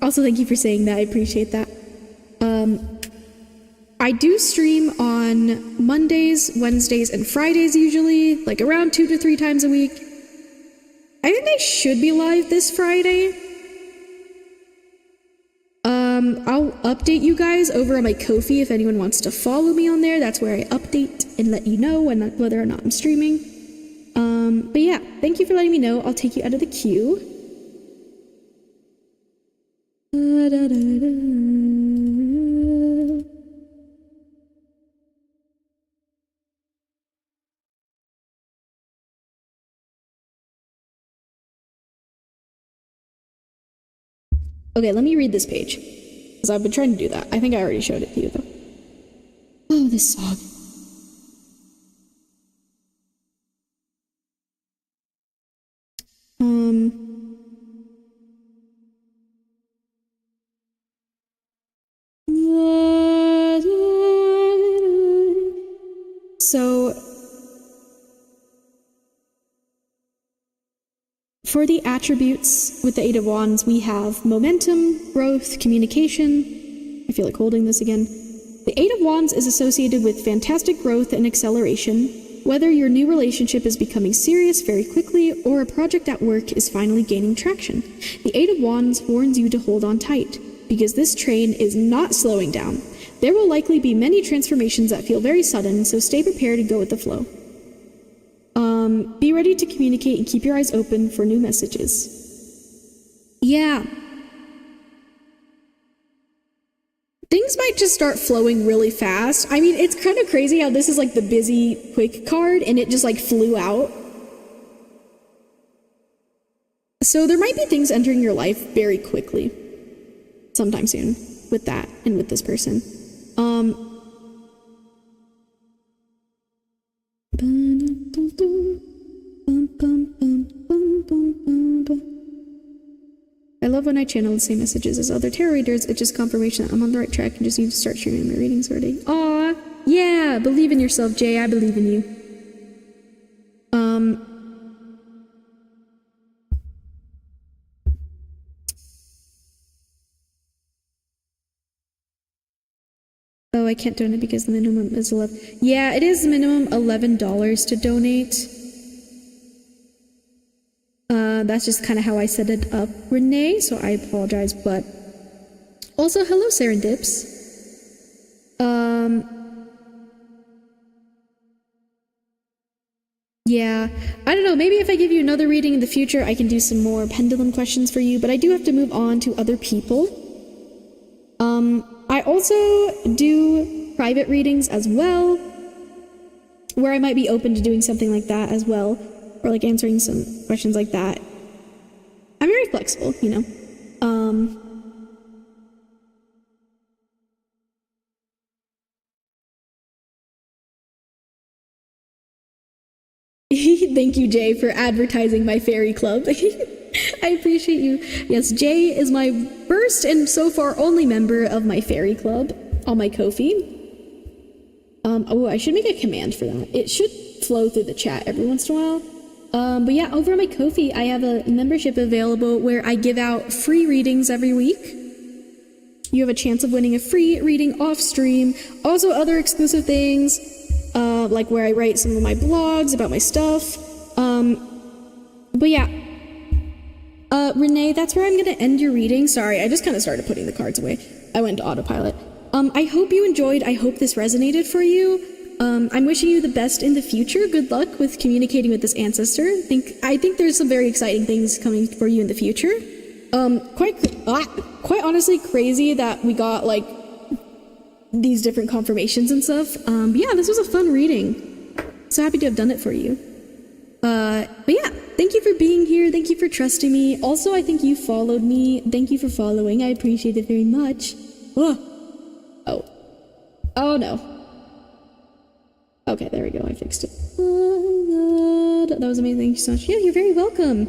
also thank you for saying that. I appreciate that. I do stream on Mondays, Wednesdays, and Fridays usually, like around 2 to 3 times a week. I think I should be live this Friday. I'll update you guys over on my Kofi if anyone wants to follow me on there. That's where I update and let you know whether or not I'm streaming. But yeah, thank you for letting me know. I'll take you out of the queue. Okay, let me read this page. Because I've been trying to do that. I think I already showed it to you, though. Oh, this song. So, for the attributes with the Eight of Wands, we have momentum, growth, communication. I feel like holding this again. The Eight of Wands is associated with fantastic growth and acceleration, whether your new relationship is becoming serious very quickly or a project at work is finally gaining traction. The Eight of Wands warns you to hold on tight, because this train is not slowing down. There will likely be many transformations that feel very sudden, so stay prepared and go with the flow. Be ready to communicate and keep your eyes open for new messages. Yeah. Things might just start flowing really fast. I mean, it's kind of crazy how this is like the busy quick card and it just like flew out. So there might be things entering your life very quickly sometime soon with that and with this person. I love when I channel the same messages as other tarot readers. It's just confirmation that I'm on the right track and just need to start streaming my readings already. Aw, yeah, believe in yourself, Jay. I believe in you. Oh, I can't donate because the minimum is 11. Yeah, it is minimum $11 to donate. That's just kind of how I set it up, Renee, so I apologize, but also, hello, Serendips. Yeah, I don't know, maybe if I give you another reading in the future, I can do some more pendulum questions for you, but I do have to move on to other people. I also do private readings as well, where I might be open to doing something like that as well, or like answering some questions like that. I'm very flexible, you know. Thank you, Jay, for advertising my fairy club. I appreciate you. Yes, Jay is my first and so far only member of my fairy club on my Kofi. Oh, I should make a command for that. It should flow through the chat every once in a while. But yeah, over on my Kofi, I have a membership available where I give out free readings every week. You have a chance of winning a free reading off stream. Also other exclusive things, like where I write some of my blogs about my stuff. But yeah. Renee, that's where I'm gonna end your reading. Sorry, I just kind of started putting the cards away. I went to autopilot. I hope you enjoyed. I hope this resonated for you. I'm wishing you the best in the future. Good luck with communicating with this ancestor. I think there's some very exciting things coming for you in the future. Quite honestly, crazy that we got like these different confirmations and stuff. But yeah, this was a fun reading. So happy to have done it for you. But yeah, thank you for being here. Thank you for trusting me. Also, I think you followed me. Thank you for following. I appreciate it very much. Oh no. Okay, there we go. I fixed it. That was amazing. Thank you so much. Yeah, you're very welcome.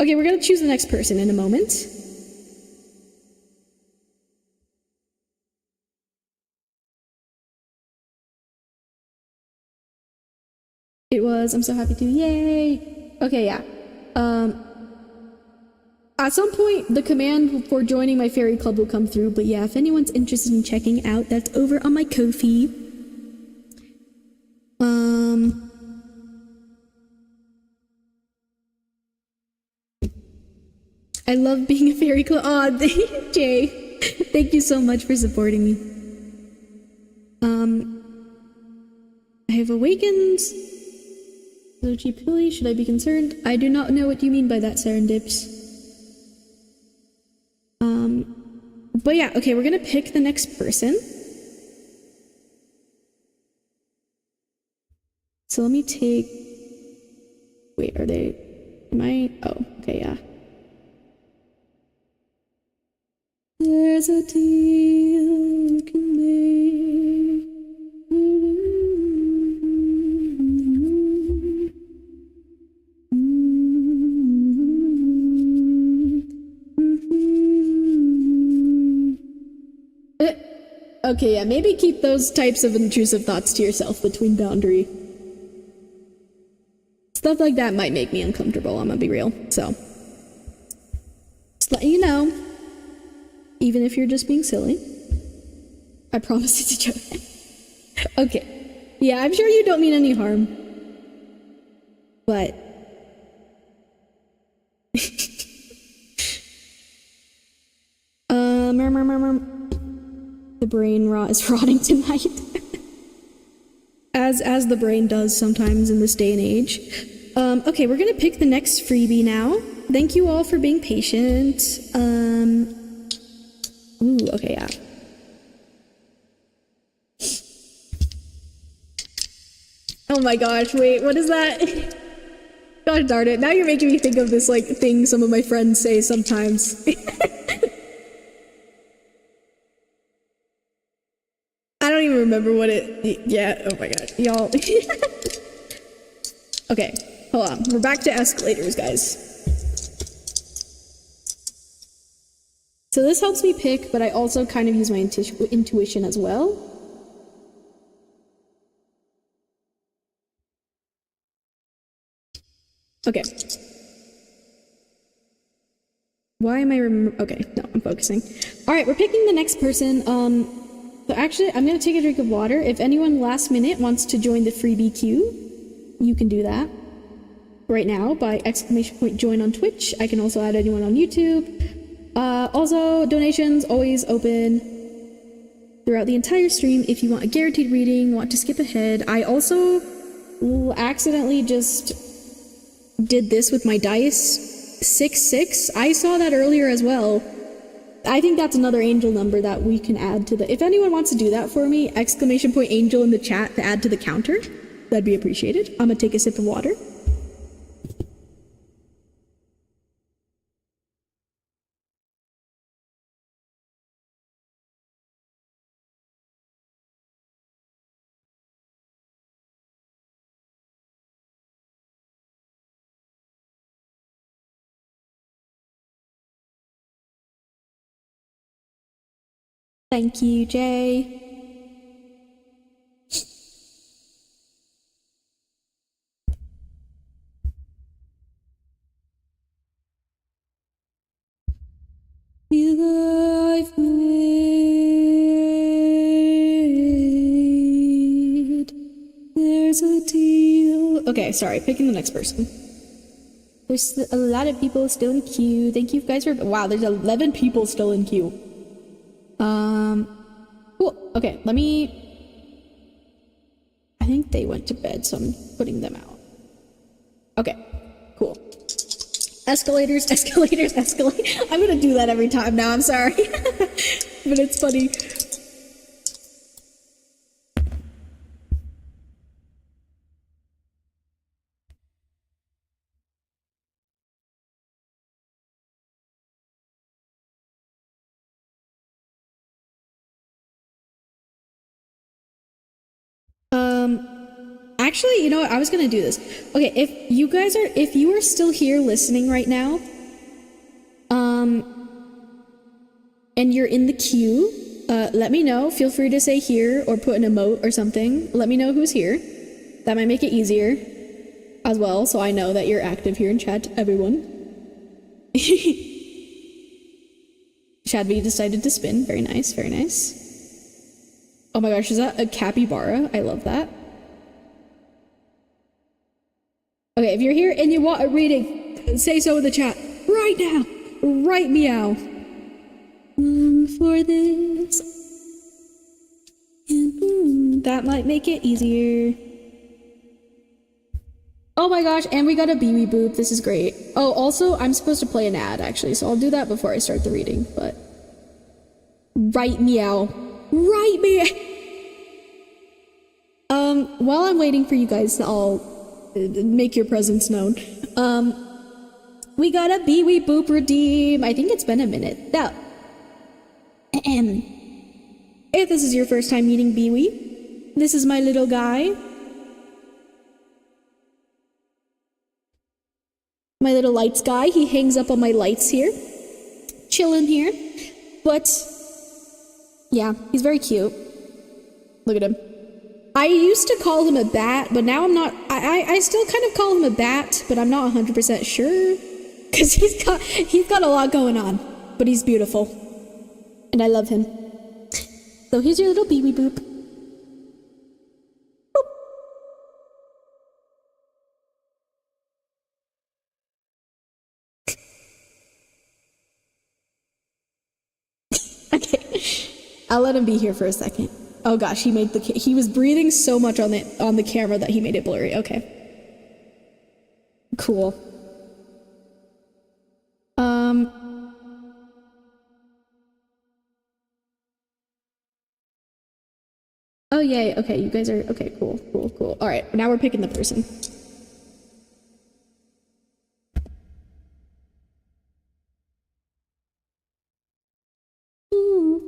Okay, we're gonna choose the next person in a moment. It was. I'm so happy to. Yay. Okay, yeah. At some point, the command for joining my fairy club will come through, but yeah, if anyone's interested in checking out, that's over on my Kofi. I love being a fairy club. Aw, Jay, thank you so much for supporting me. I have awakened. Logi Pilly, should I be concerned? I do not know what you mean by that, Serendips. But yeah, okay, we're gonna pick the next person. So let me take, wait, are they, am I, oh, okay, yeah. There's a deal you can make. Okay, yeah, maybe keep those types of intrusive thoughts to yourself between boundary. Stuff like that might make me uncomfortable, I'm gonna be real, so. Just letting you know, even if you're just being silly, I promise it's a joke. Okay, yeah, I'm sure you don't mean any harm, but. The brain rot is rotting tonight. as the brain does sometimes in this day and age. Okay, we're gonna pick the next freebie now. Thank you all for being patient. Ooh, okay, yeah. Oh my gosh, wait, what is that? Gosh darn it, now you're making me think of this, like, thing some of my friends say sometimes. I don't even remember what it, yeah, oh my god, y'all. Okay, hold on, we're back to escalators, guys. So this helps me pick, but I also kind of use my intuition as well. Okay. Why am I okay, no, I'm focusing. Alright, we're picking the next person. So actually, I'm gonna take a drink of water. If anyone last minute wants to join the freebie queue, you can do that right now by !join on Twitch. I can also add anyone on YouTube. Also, donations always open throughout the entire stream if you want a guaranteed reading, want to skip ahead. I also accidentally just did this with my dice. 6-6. I saw that earlier as well. I think that's another angel number that we can add to the... If anyone wants to do that for me, !angel in the chat to add to the counter. That'd be appreciated. I'm gonna take a sip of water. Thank you, Jay. I've made. There's a deal. Okay, sorry, picking the next person. There's a lot of people still in queue. Thank you guys for... Wow, there's 11 people still in queue. Cool. Okay, let me... I think they went to bed, so I'm putting them out. Okay, cool. Escalators, escalators, escalators. I'm gonna do that every time now, I'm sorry. But it's funny. Actually, you know what? I was gonna do this. Okay, if you are still here listening right now, and you're in the queue, let me know. Feel free to say here or put an emote or something. Let me know who's here. That might make it easier. as well, so I know that you're active here in chat, everyone. Shadby decided to spin. Very nice, very nice. Oh my gosh, is that a capybara? I love that. Okay, if you're here and you want a reading, say so in the chat right now. Right meow. For this. And that might make it easier. Oh my gosh, and we got a Biwi boop. This is great. Oh, also, I'm supposed to play an ad, actually, so I'll do that before I start the reading, but... Right meow. Right meow! While I'm waiting for you guys to all make your presence known, we got a Biwi boop redeem. I think it's been a minute. Now, if this is your first time meeting Biwi, this is my little guy. My little lights guy. He hangs up on my lights here. Chilling here. But, yeah, he's very cute. Look at him. I used to call him a bat, but now I'm not. I still kind of call him a bat, but I'm not 100% sure. Because he's got a lot going on. But he's beautiful. And I love him. So here's your little Biwi boop. Okay, I'll let him be here for a second. Oh gosh, he was breathing so much on the camera that he made it blurry. Okay. Cool. Oh yay, okay, you guys are okay, cool. All right, now we're picking the person.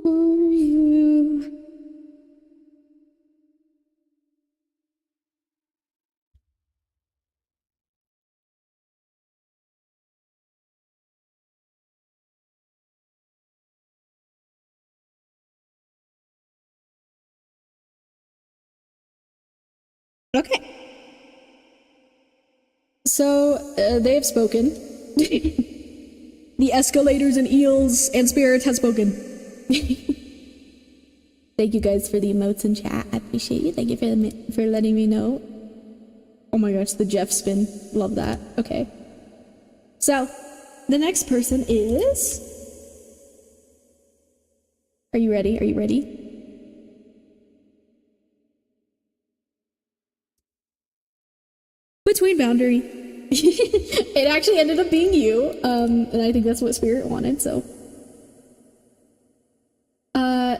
For you. Okay. So, they have spoken. The escalators and eels and spirits have spoken. Thank you guys for the emotes in chat. I appreciate you. Thank you for letting me know. Oh my gosh, the Jeff spin. Love that. Okay. So, the next person is... Are you ready? Are you ready? Between boundary. It actually ended up being you, and I think that's what Spirit wanted, so.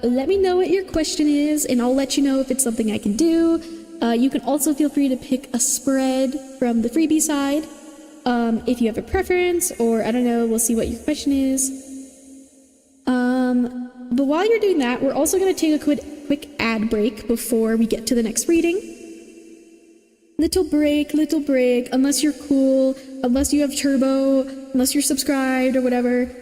Let me know what your question is, and I'll let you know if it's something I can do. You can also feel free to pick a spread from the freebie side, if you have a preference, or I don't know, we'll see what your question is. But while you're doing that, we're also going to take a quick ad break before we get to the next reading. Little break, unless you're cool, unless you have turbo, unless you're subscribed or whatever.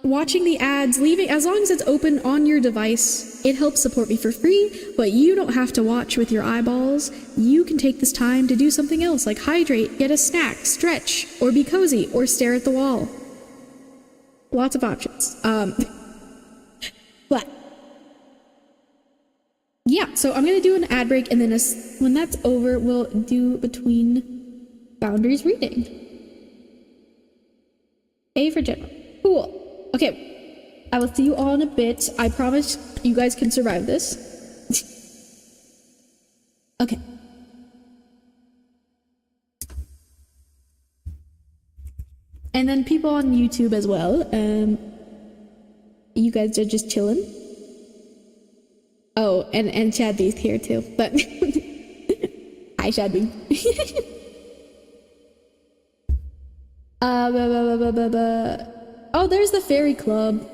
Watching the ads, leaving, as long as it's open on your device, it helps support me for free, but you don't have to watch with your eyeballs. You can take this time to do something else, like hydrate, get a snack, stretch, or be cozy, or stare at the wall. Lots of options. But yeah, so I'm gonna do an ad break, and then when that's over, we'll do Between Boundaries reading. A for general. Cool. Okay, I will see you all in a bit. I promise you guys can survive this. Okay. And then people on YouTube as well. You guys are just chilling. Oh, and Shadby's here too, but hi Shadby. Oh, there's the fairy club.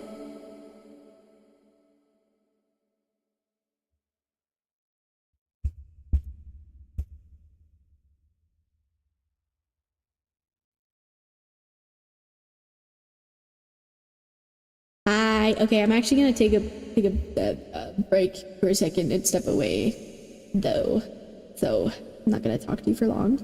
Hi. Okay, I'm actually gonna take a break for a second and step away, though. So I'm not gonna talk to you for long.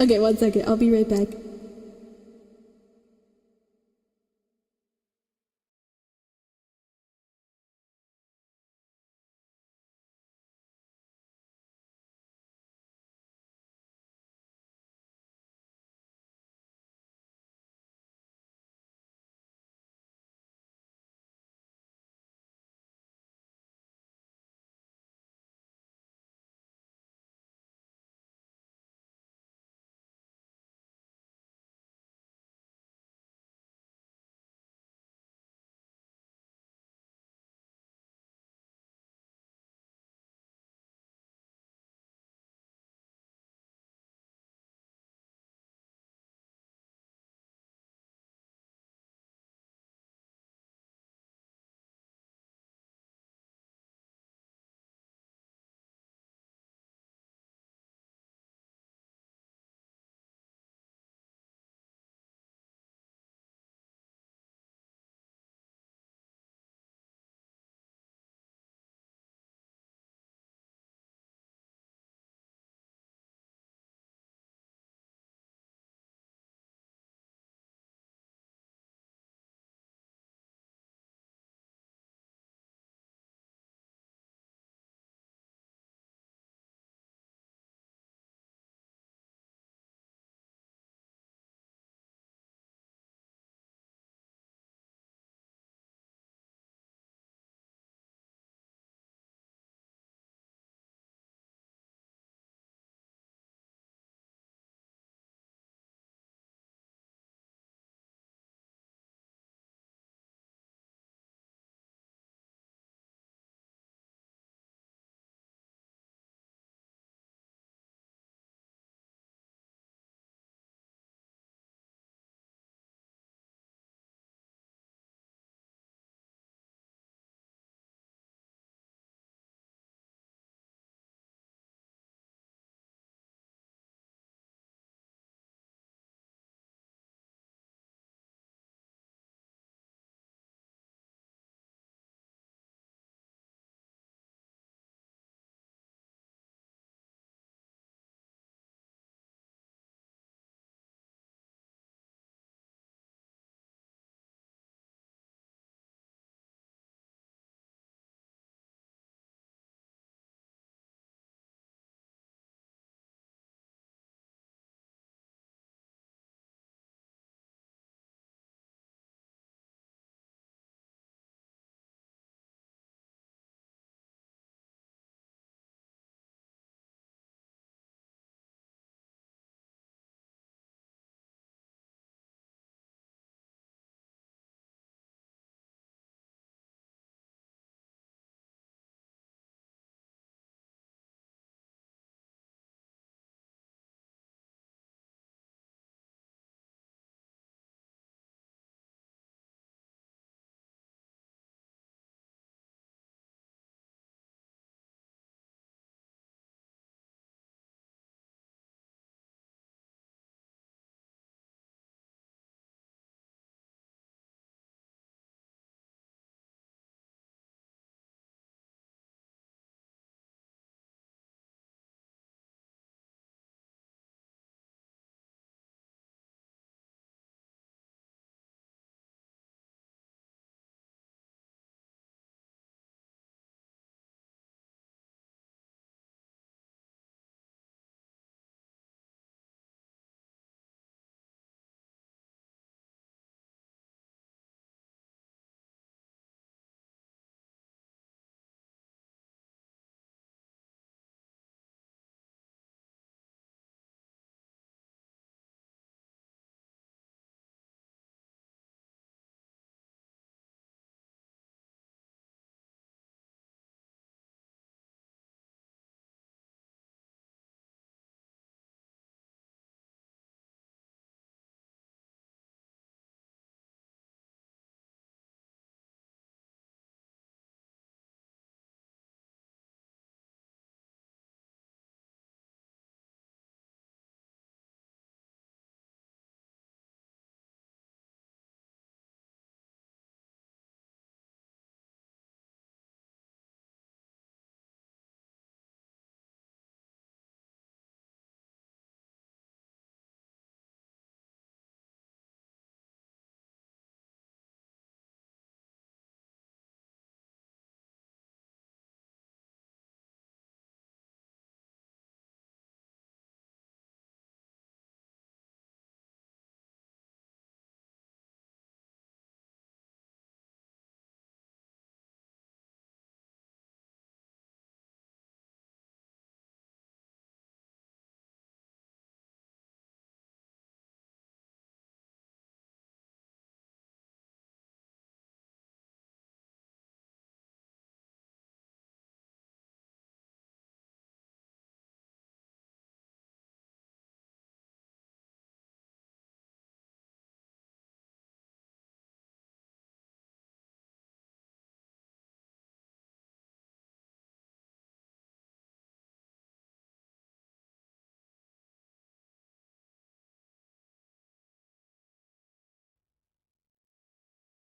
Okay, 1 second. I'll be right back.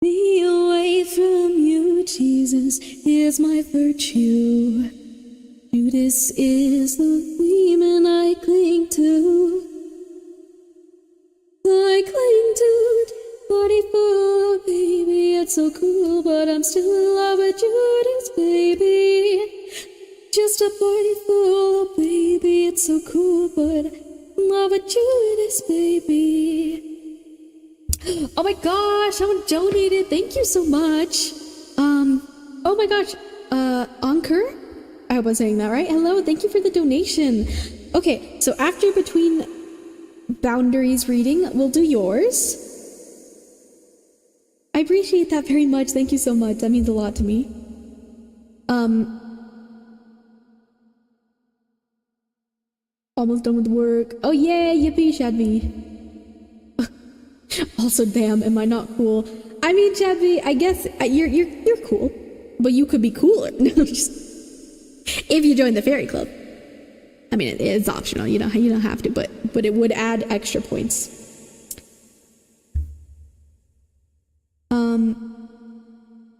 me away from you, Jesus, is my virtue. Judas is the woman I cling to. I cling to body full of baby. It's so cool, but I'm still in love with Judas, baby. Just a body full of baby. It's so cool, but I'm in love with Judas, baby. Oh my gosh, someone donated. Thank you so much. Oh my gosh, Ankur? I hope I'm saying that right. Hello, thank you for the donation. Okay, so after Between Boundaries reading, we'll do yours. I appreciate that very much. Thank you so much. That means a lot to me. Almost done with work. Oh yeah, yippee, Shadvi. Also, damn, am I not cool? I mean, Shadvi, I guess you're cool, but you could be cooler. If you join the fairy club. I mean, it's optional. You don't have to, but it would add extra points.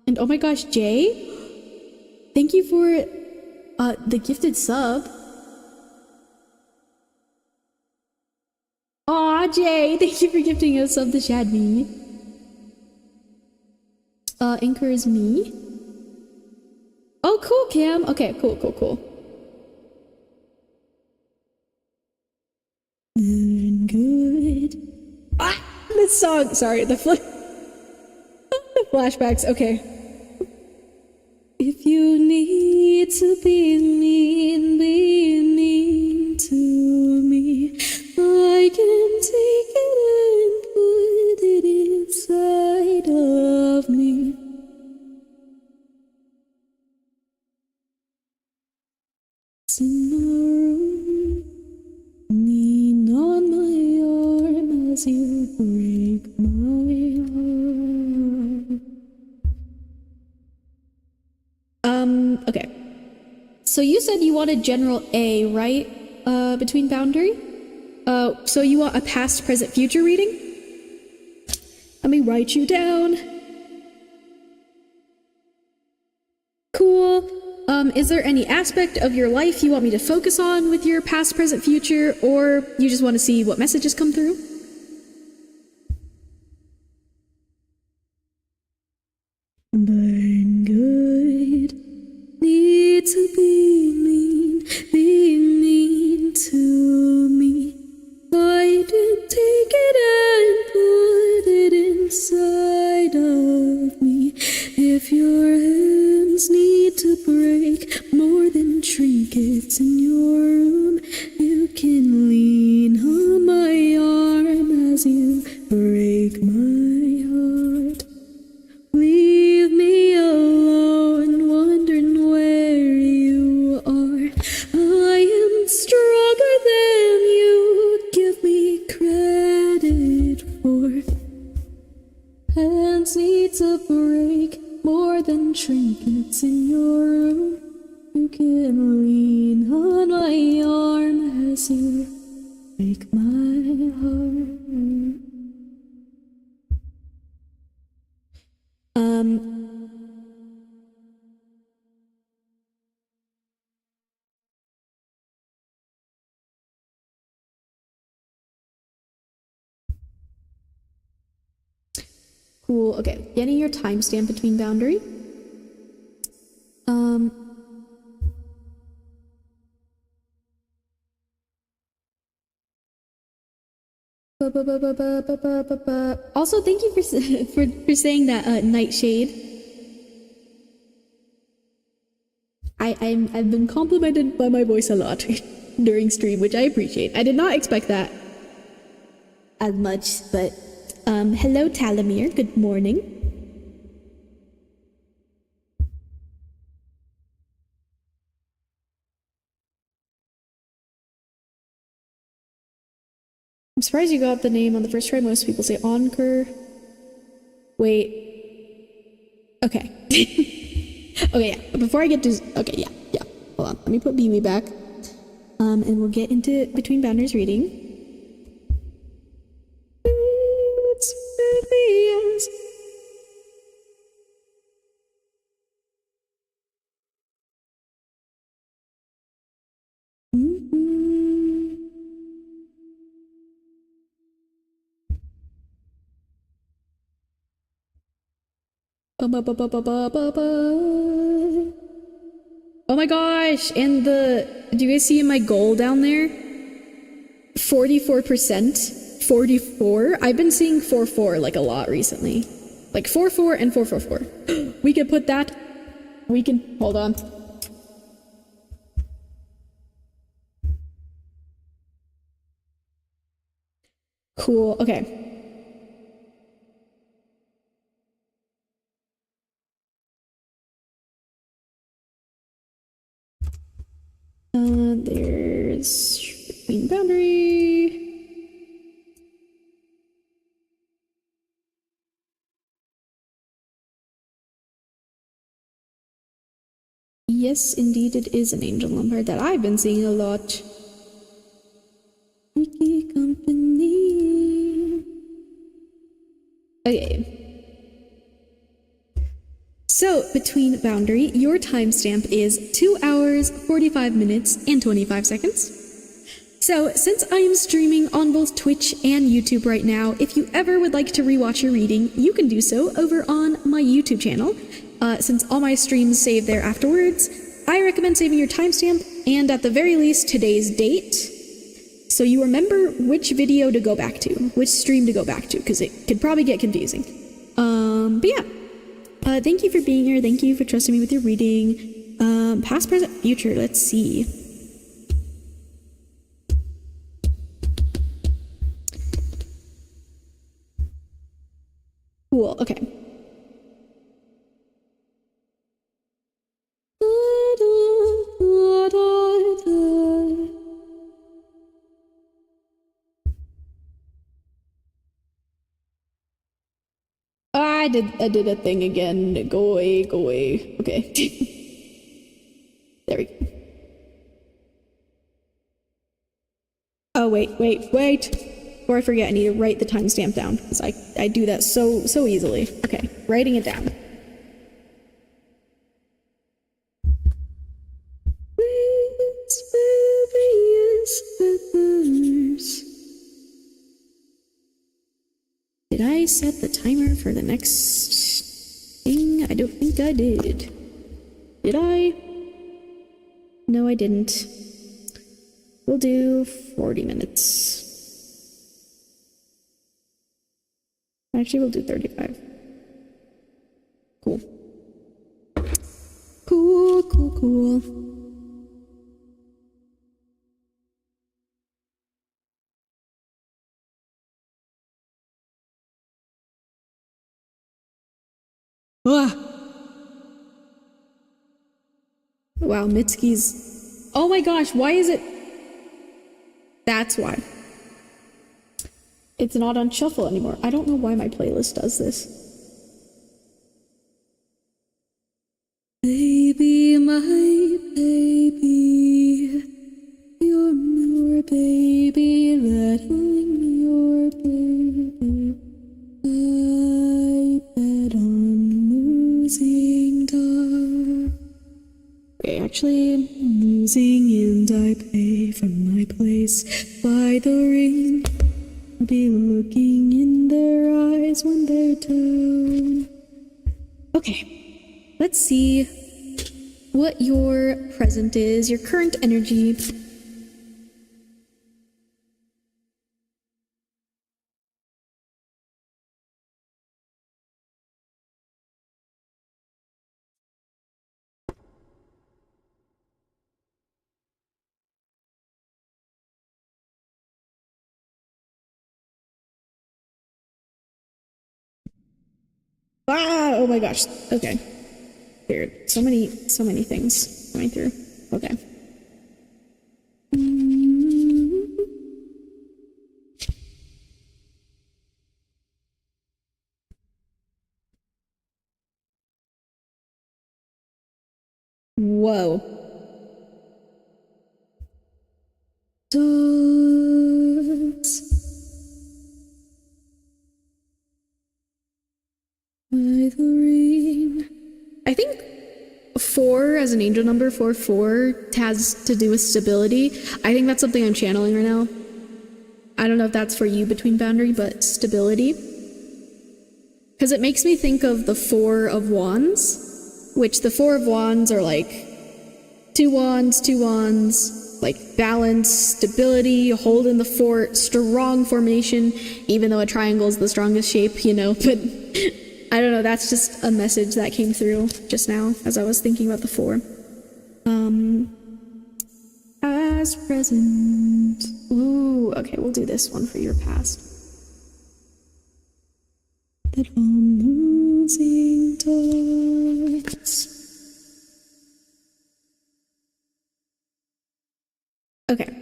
And oh my gosh, Jay, thank you for the gifted sub. Aw, Jay, thank you for gifting a sub to Shadmi. Anchor is me. Oh, cool, Cam. Okay, cool. Good. Ah, this song. Sorry, the flashbacks. Okay. If you need to be mean to me. I can take it and put it inside of me. It's in my room. Lean on my arm as you break my heart. Okay. So you said you wanted General A, right? Between Boundary? So you want a past, present, future reading? Let me write you down. Cool. Is there any aspect of your life you want me to focus on with your past, present, future, or you just want to see what messages come through? Burn good. Need to be mean to me. I did take it and put it inside of me. If your hands need to break more than trinkets in your room, you can lean on my arm as you break my heart. Leave me alone, wondering where you are. I am stronger than you give me credit for. Hands need to break more than trinkets in your room. You can lean on my arm as you break my heart. Cool. Okay, getting your timestamp between boundary. Also, thank you for saying that, Nightshade. I've been complimented by my voice a lot during stream, which I appreciate. I did not expect that as much, but hello Talamir, good morning. I'm surprised you got the name on the first try. Most people say Onker. Wait. Okay. Okay, yeah. Before I get to... Okay, yeah. Hold on. Let me put BB back. And we'll get into Between Boundaries reading. It's obvious. Oh my gosh, and do you guys see my goal down there? 44%, 44. I've been seeing 44 like a lot recently. Like 44 and 444. We can put that, hold on. Cool, okay. There's between boundary. Yes, indeed, it is an angel number that I've been seeing a lot. Wiki company. Okay. So, between boundary, your timestamp is 2 hours, 45 minutes, and 25 seconds. So, since I am streaming on both Twitch and YouTube right now, if you ever would like to rewatch your reading, you can do so over on my YouTube channel. Since all my streams save there afterwards, I recommend saving your timestamp and at the very least today's date, so you remember which video to go back to, which stream to go back to, because it could probably get confusing. But yeah. Thank you for being here. Thank you for trusting me with your reading. Past, present, future. Let's see. Cool. Okay. I did a thing again. Go away, go away. Okay. There we go. Oh, wait. Before I forget, I need to write the timestamp down, because I do that so easily. Okay, writing it down. Did I set the timer for the next thing? I don't think I did. Did I? No, I didn't. We'll do 40 minutes. Actually, we'll do 35. Cool. Cool. Ah. Wow, Mitsuki's... Oh my gosh, why is it... That's why. It's not on shuffle anymore. I don't know why my playlist does this. Baby, my baby, you're more baby than I'm your baby. I bet on losing dark. Okay, actually, I'm losing and I pay for my place by the ring. I'll be looking in their eyes when they're down. Okay, let's see what your present is, your current energy. Ah, oh my gosh. Okay. Weird. So many things going through. Okay. Whoa. Dogs. By the rain. I think 4 as an angel number, 4 has to do with stability. I think that's something I'm channeling right now. I don't know if that's for you between boundary, but stability. Because it makes me think of the Four of Wands, which the Four of Wands are like two wands, like balance, stability, holding the fort, strong formation, even though a triangle is the strongest shape, you know, but I don't know, that's just a message that came through just now as I was thinking about the four. As present. Ooh, okay, we'll do this one for your past. That I'm losing touch. Okay.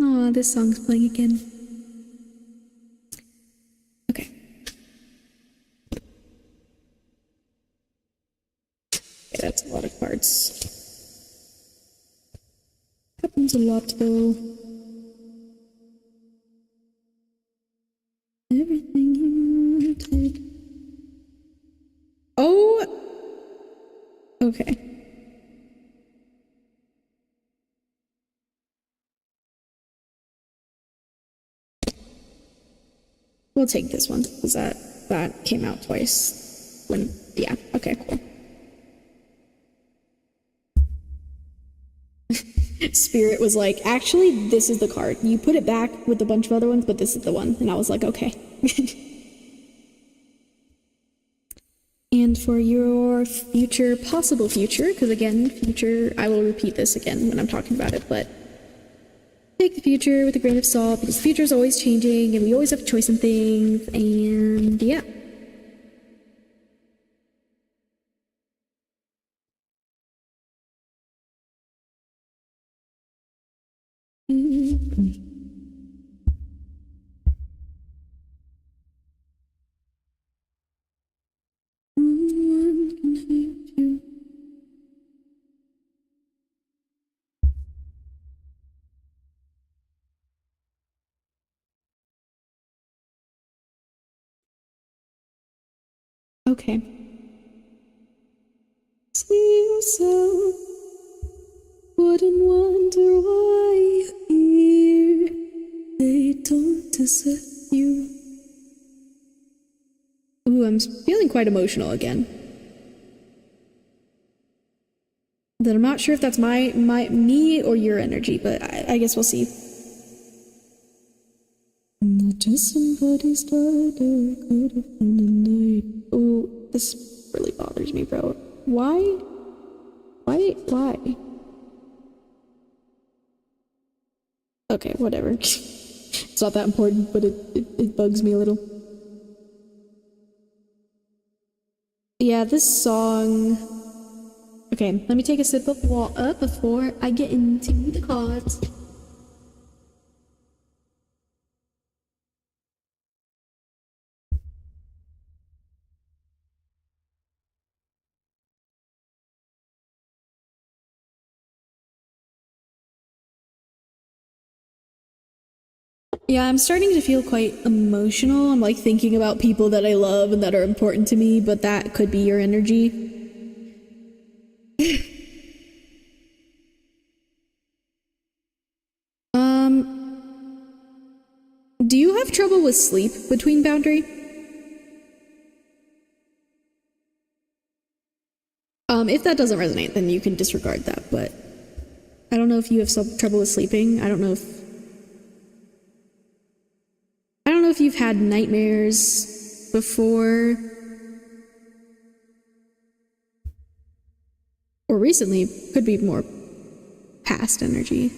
Aw, this song's playing again. Okay. Okay, that's a lot of cards. Happens a lot though. Everything you wanted. Oh! Okay. We'll take this one, because that came out twice. Yeah, okay, cool. Spirit was like, actually, this is the card. You put it back with a bunch of other ones, but this is the one. And I was like, okay. And for your future, possible future, because again, future, I will repeat this again when I'm talking about it, but take the future with a grain of salt, because the future is always changing, and we always have a choice in things, and yeah. Okay. See yourself, wouldn't wonder why you're here. They don't deserve you. Ooh, I'm feeling quite emotional again. Then I'm not sure if that's me or your energy, but I guess we'll see. Not just somebody's daughter, could have been a night. Ooh, this really bothers me, bro. Why? Okay, whatever. It's not that important, but it bugs me a little. Yeah, this song... Okay, let me take a sip of water before I get into the cards. Yeah, I'm starting to feel quite emotional. I'm like thinking about people that I love and that are important to me, but that could be your energy. Do you have trouble with sleep between boundary? If that doesn't resonate, then you can disregard that, but I don't know if you have some trouble with sleeping. I don't know if you've had nightmares before or recently. Could be more past energy.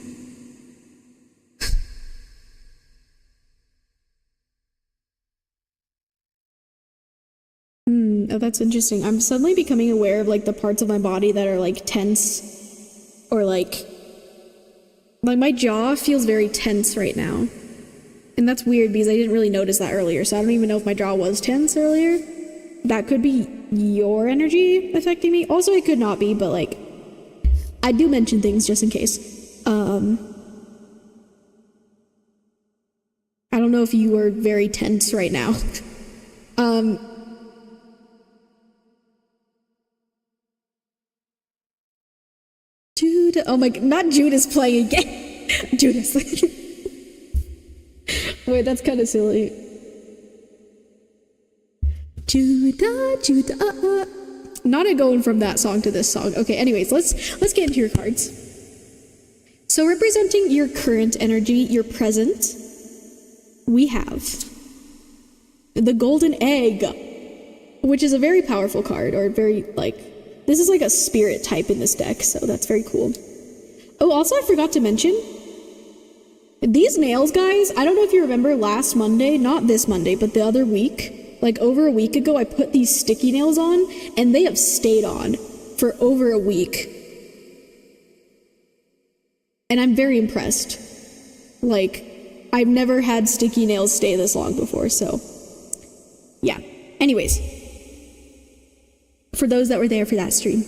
Oh, that's interesting. I'm suddenly becoming aware of like the parts of my body that are like tense or like my jaw feels very tense right now. And that's weird because I didn't really notice that earlier, so I don't even know if my jaw was tense earlier. That could be your energy affecting me. Also, it could not be, but like, I do mention things just in case. I don't know if you are very tense right now. Judah. Oh my god, not Judas playing again. Judas. Wait, that's kind of silly. Judah, Judah. Not going from that song to this song. Okay, anyways, let's get into your cards. So representing your current energy, your present, we have the golden egg, which is a very powerful card, or very, like, this is like a spirit type in this deck, so that's very cool. Oh, also I forgot to mention, these nails, guys, I don't know if you remember last Monday, not this Monday, but the other week, like over a week ago, I put these sticky nails on, and they have stayed on for over a week. And I'm very impressed. Like, I've never had sticky nails stay this long before, so yeah. Anyways, for those that were there for that stream.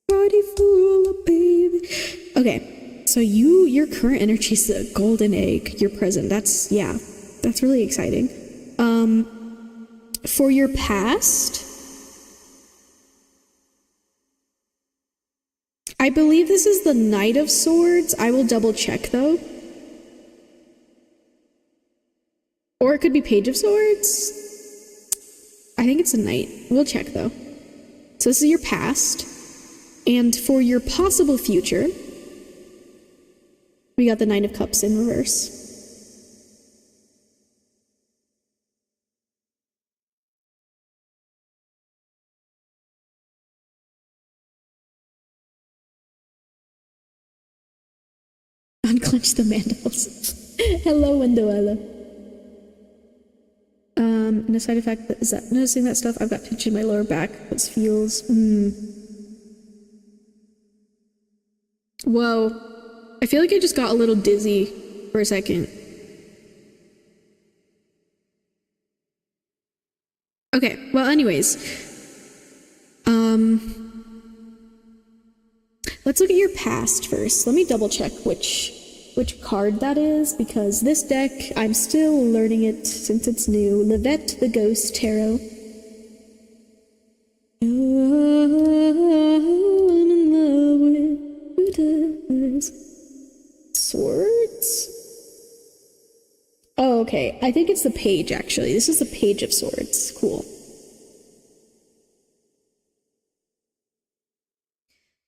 Party full of baby. Okay, so your current energy is the golden egg, your present. That's really exciting. For your past, I believe this is the Knight of Swords. I will double check though. Or it could be Page of Swords. I think it's a Knight. We'll check though. So this is your past. And for your possible future, we got the Nine of Cups in reverse. Unclench the mandibles. Hello, Wendoella. And a side effect is that noticing that stuff, I've got tension in my lower back. This feels. Whoa. I feel like I just got a little dizzy for a second. Okay, well, anyways. Let's look at your past first. Let me double check which card that is, because this deck, I'm still learning it since it's new. Livette the Ghost Tarot. I'm in love with Judas. Swords? Oh, okay. I think it's the Page, actually. This is the Page of Swords. Cool.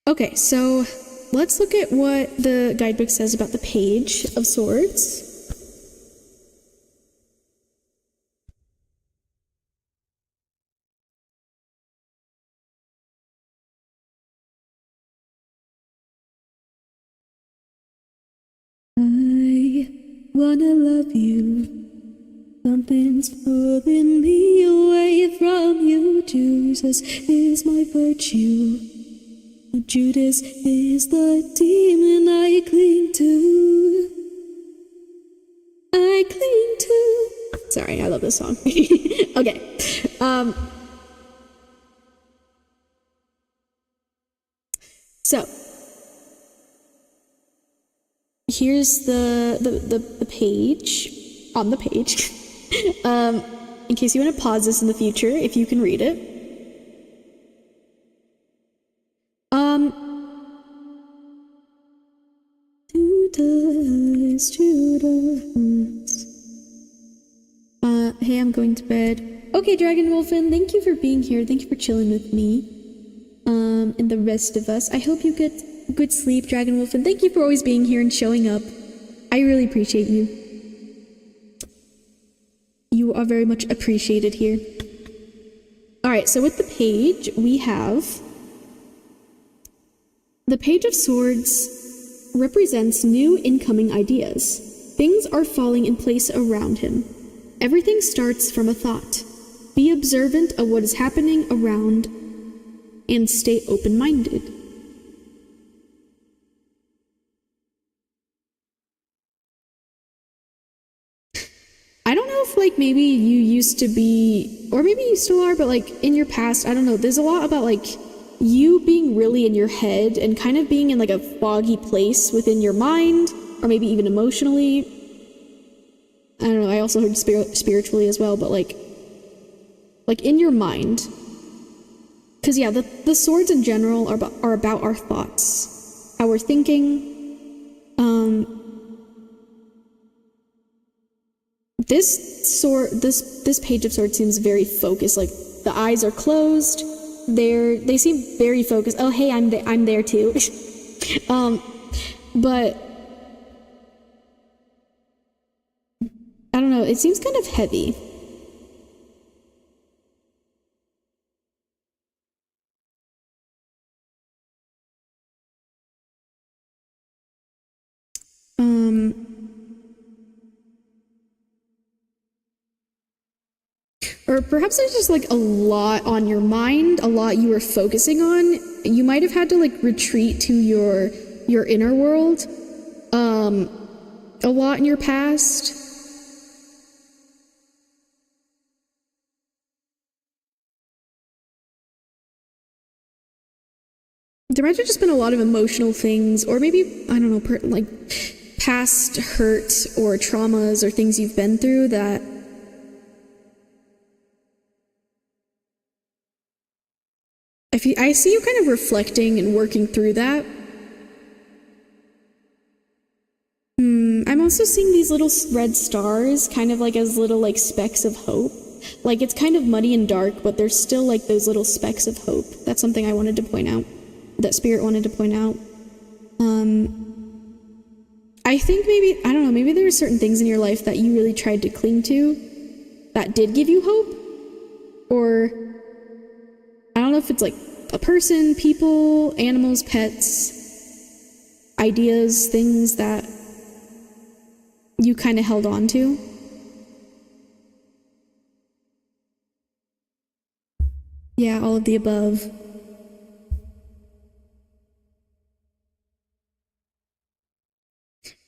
Okay, so let's look at what the guidebook says about the Page of Swords. I wanna love you. Something's pulling me away from you. Jesus is my virtue. Judas is the demon I cling to. I cling to. Sorry, I love this song. Okay. So here's the page on the page. In case you want to pause this in the future, if you can read it. Judas. Hey, I'm going to bed. Okay, Dragon Wolfen, thank you for being here. Thank you for chilling with me. And the rest of us. I hope you get good sleep, Dragon Wolfen. Thank you for always being here and showing up. I really appreciate you. You are very much appreciated here. Alright, so with the page, we have the Page of Swords represents new incoming ideas. Things are falling in place around him. Everything starts from a thought. Be observant of what is happening around and stay open-minded. I don't know if, like, maybe you used to be, or maybe you still are, but, like, in your past, I don't know, there's a lot about, like, you being really in your head and kind of being in, like, a foggy place within your mind, or maybe even emotionally. I don't know, I also heard spiritually as well, but, like in your mind. Because yeah, the swords in general are about our thoughts, how we're thinking. This page of swords seems very focused. Like the eyes are closed. They seem very focused. Oh hey, I'm there too. But I don't know. It seems kind of heavy. Or perhaps there's just like a lot on your mind, a lot you were focusing on. You might have had to like retreat to your inner world, a lot in your past. There might have just been a lot of emotional things, or maybe, I don't know, like past hurt or traumas or things you've been through that I see you kind of reflecting and working through that. I'm also seeing these little red stars kind of like as little like specks of hope. Like it's kind of muddy and dark, but there's still like those little specks of hope. That's something I wanted to point out. That Spirit wanted to point out. I think maybe, I don't know, maybe there are certain things in your life that you really tried to cling to that did give you hope. Or I don't know if it's like a person, people, animals, pets, ideas, things that you kind of held on to. Yeah, all of the above.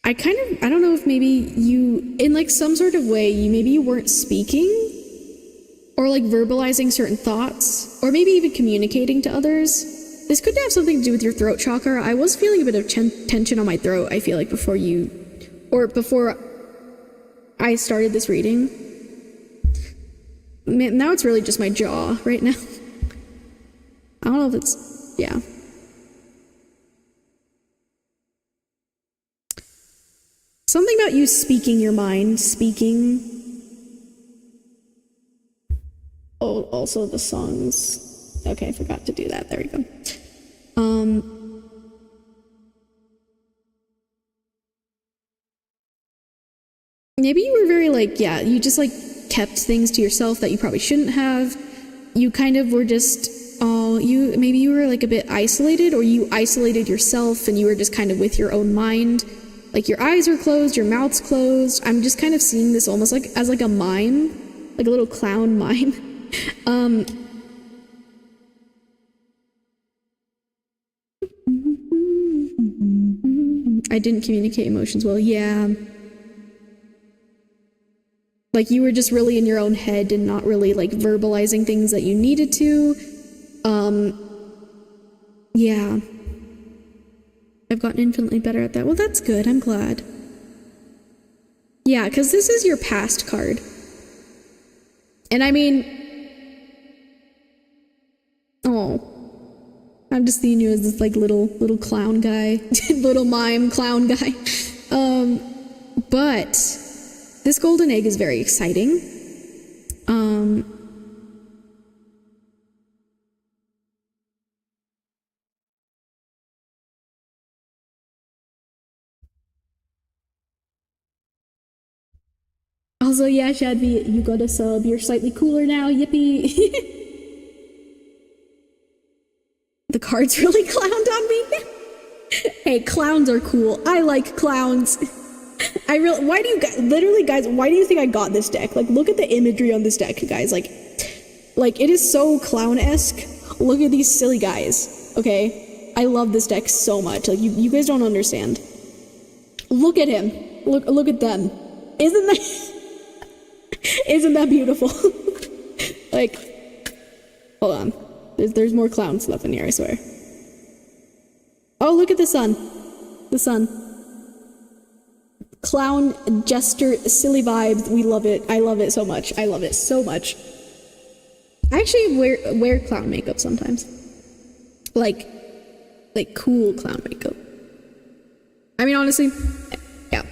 I don't know if maybe you, in like some sort of way, maybe you weren't speaking or like verbalizing certain thoughts or maybe even communicating to others. This could have something to do with your throat chakra. I was feeling a bit of tension on my throat, I feel like, before I started this reading. Man, now it's really just my jaw right now. I don't know if it's, yeah. Something about you speaking your mind, speaking. Oh, also the songs. Okay, I forgot to do that. There we go. Maybe you were very like, yeah, you just like kept things to yourself that you probably shouldn't have. You kind of were just, maybe you were like a bit isolated, or you isolated yourself and you were just kind of with your own mind. Like your eyes are closed, your mouth's closed. I'm just kind of seeing this almost like as like a mime, like a little clown mime. I didn't communicate emotions well. Yeah. Like you were just really in your own head and not really like verbalizing things that you needed to. Yeah. I've gotten infinitely better at that. Well, that's good. I'm glad. Yeah, because this is your past card. And I mean... Oh. I'm just seeing you as this, like, little clown guy. Little mime clown guy. But... this golden egg is very exciting. Also, yeah, Shadvi, you got a sub. You're slightly cooler now. Yippee. The cards really clowned on me. Hey, clowns are cool. I like clowns. Why do you guys, literally guys, why do you think I got this deck? Like, look at the imagery on this deck, guys. Like it is so clown-esque. Look at these silly guys, okay? I love this deck so much. Like, you guys don't understand. Look at him. Look at them. Isn't that beautiful? Like, hold on. There's more clown stuff in here, I swear. Oh, look at the sun. The sun. Clown, jester, silly vibes. We love it. I love it so much. I love it so much. I actually wear clown makeup sometimes. Like cool clown makeup. I mean, honestly, yeah.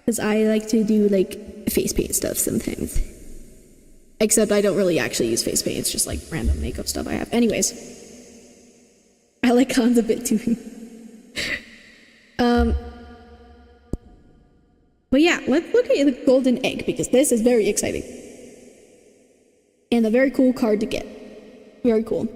Because I like to do, like, face paint stuff sometimes. Except I don't really actually use face paint. It's just, like, random makeup stuff I have. Anyways. I like clowns a bit, too. But yeah, let's look at the golden egg, because this is very exciting. And a very cool card to get. Very cool.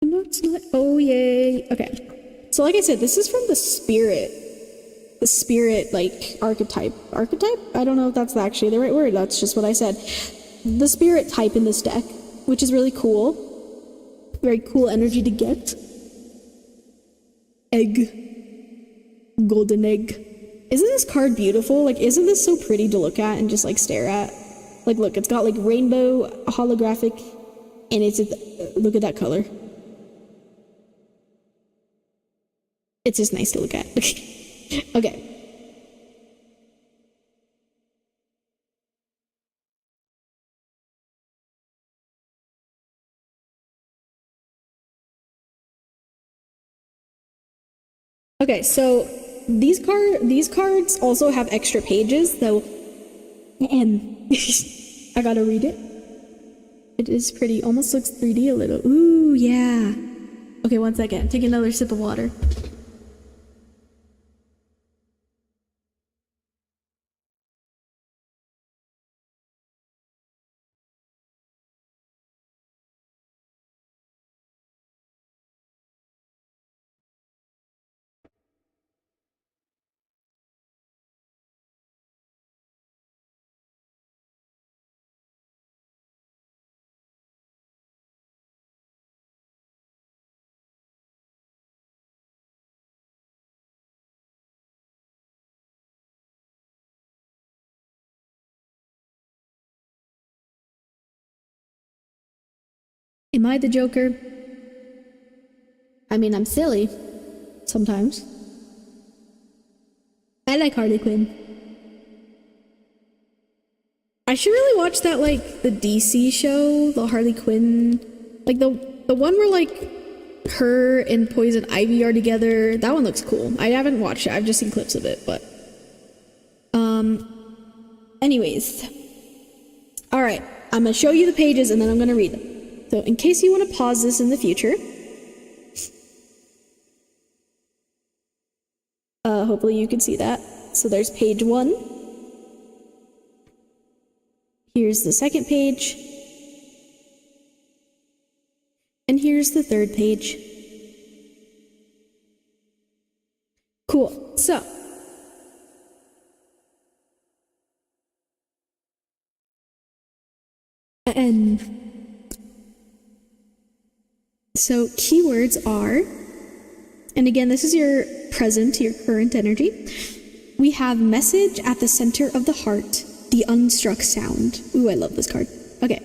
No, it's not. Oh, yay. Okay. So like I said, this is from the spirit. The spirit, like, archetype. Archetype? I don't know if that's actually the right word. That's just what I said. The spirit type in this deck, which is really cool. Very cool energy to get. Egg. Golden egg. Isn't this card beautiful? Like, isn't this so pretty to look at and just, like, stare at? Like, look, it's got, like, rainbow holographic, and it's, look at that color. It's just nice to look at. Okay. Okay, so these cards also have extra pages, though. And I gotta read it. It is pretty. Almost looks 3D a little. Ooh, yeah. Okay, one second. Take another sip of water. Am I the Joker? I mean, I'm silly. Sometimes. I like Harley Quinn. I should really watch that, like, the DC show, the Harley Quinn. Like, the one where, like, her and Poison Ivy are together. That one looks cool. I haven't watched it. I've just seen clips of it, but... Anyways. Alright. I'm gonna show you the pages, and then I'm gonna read them. So, in case you want to pause this in the future... hopefully you can see that. So there's page 1. Here's the second page. And here's the third page. Cool. So. So keywords are, and again, this is your present, your current energy. We have message at the center of the heart, the unstruck sound. Ooh, I love this card. Okay.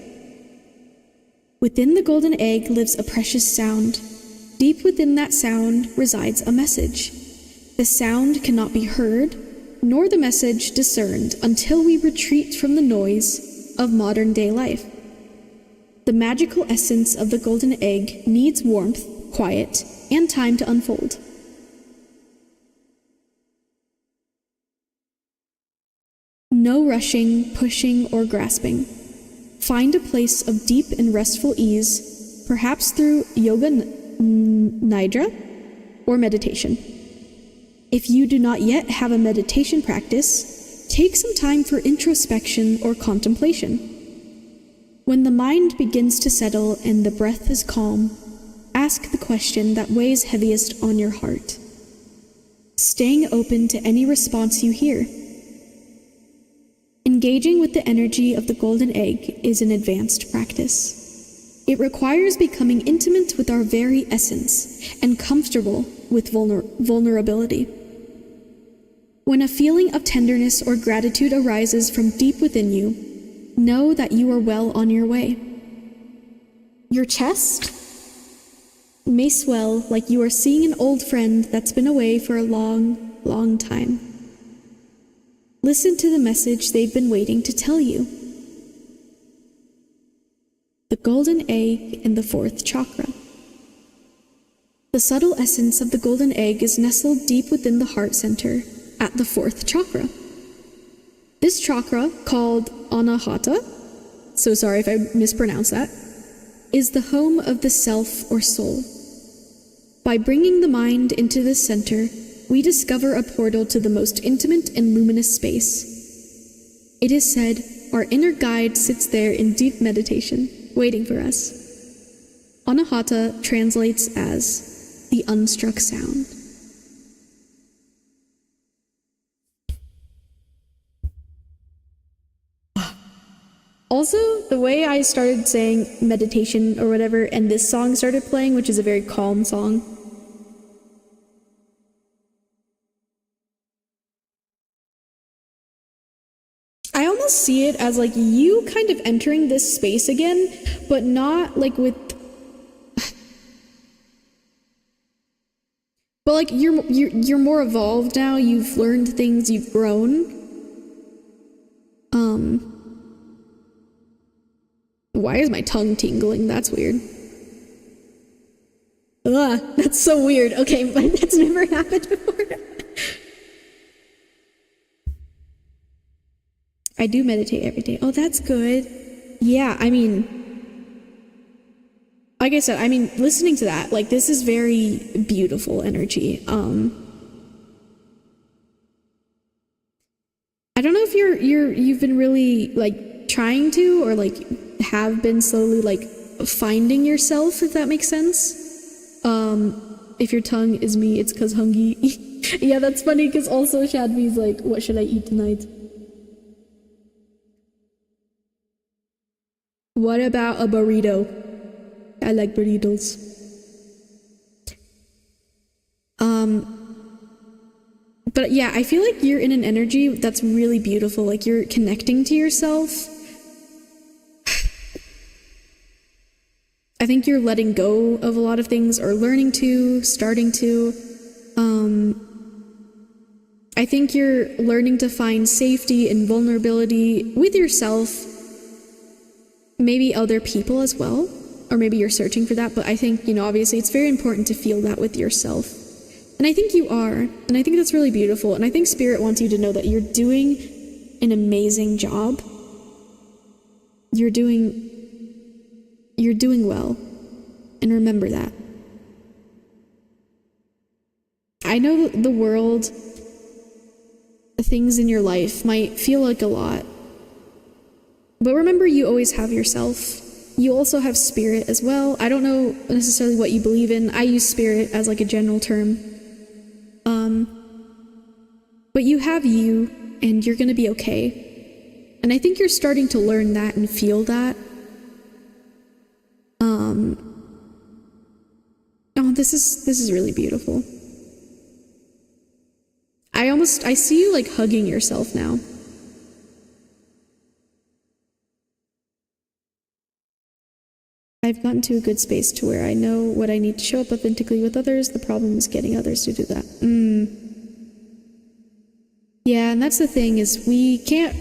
Within the golden egg lives a precious sound. Deep within that sound resides a message. The sound cannot be heard, nor the message discerned until we retreat from the noise of modern-day life. The magical essence of the golden egg needs warmth, quiet, and time to unfold. No rushing, pushing, or grasping. Find a place of deep and restful ease, perhaps through yoga nidra or meditation. If you do not yet have a meditation practice, take some time for introspection or contemplation. When the mind begins to settle and the breath is calm, ask the question that weighs heaviest on your heart, staying open to any response you hear. Engaging with the energy of the golden egg is an advanced practice. It requires becoming intimate with our very essence and comfortable with vulnerability. When a feeling of tenderness or gratitude arises from deep within you, know that you are well on your way. Your chest may swell like you are seeing an old friend that's been away for a long, long time. Listen to the message they've been waiting to tell you. The golden egg and the fourth chakra. The subtle essence of the golden egg is nestled deep within the heart center at the fourth chakra. This chakra, called Anahata, so sorry if I mispronounced that, is the home of the self or soul. By bringing the mind into this center, we discover a portal to the most intimate and luminous space. It is said our inner guide sits there in deep meditation, waiting for us. Anahata translates as the unstruck sound. Also, the way I started saying meditation or whatever, and this song started playing, which is a very calm song. I almost see it as like you kind of entering this space again, but not like with... But like you're more evolved now, you've learned things, you've grown. Why is my tongue tingling? That's weird. Ugh, that's so weird. Okay, but that's never happened before. I do meditate every day. Oh, that's good. Yeah, I mean, like I said, I mean, listening to that, like, this is very beautiful energy. I don't know if you've been really like trying to, or like have been slowly like finding yourself, if that makes sense. If your tongue is me, it's cause hungry. Yeah, that's funny, because also Shadvi's like, what should I eat tonight? What about a burrito? I like burritos. But yeah, I feel like you're in an energy that's really beautiful. Like you're connecting to yourself. I think you're letting go of a lot of things, or learning to, starting to. I think you're learning to find safety and vulnerability with yourself, maybe other people as well, or maybe you're searching for that, but I think, you know, obviously it's very important to feel that with yourself. And I think you are, and I think that's really beautiful, and I think Spirit wants you to know that you're doing an amazing job. You're doing well, and remember that. I know the world, the things in your life might feel like a lot, but remember, you always have yourself. You also have spirit as well. I don't know necessarily what you believe in. I use spirit as like a general term. But you have you, and you're gonna be okay. And I think you're starting to learn that and feel that. Oh, this is really beautiful. I see you like hugging yourself now. I've gotten to a good space to where I know what I need to show up authentically with others. The problem is getting others to do that. Yeah, and that's the thing, is we can't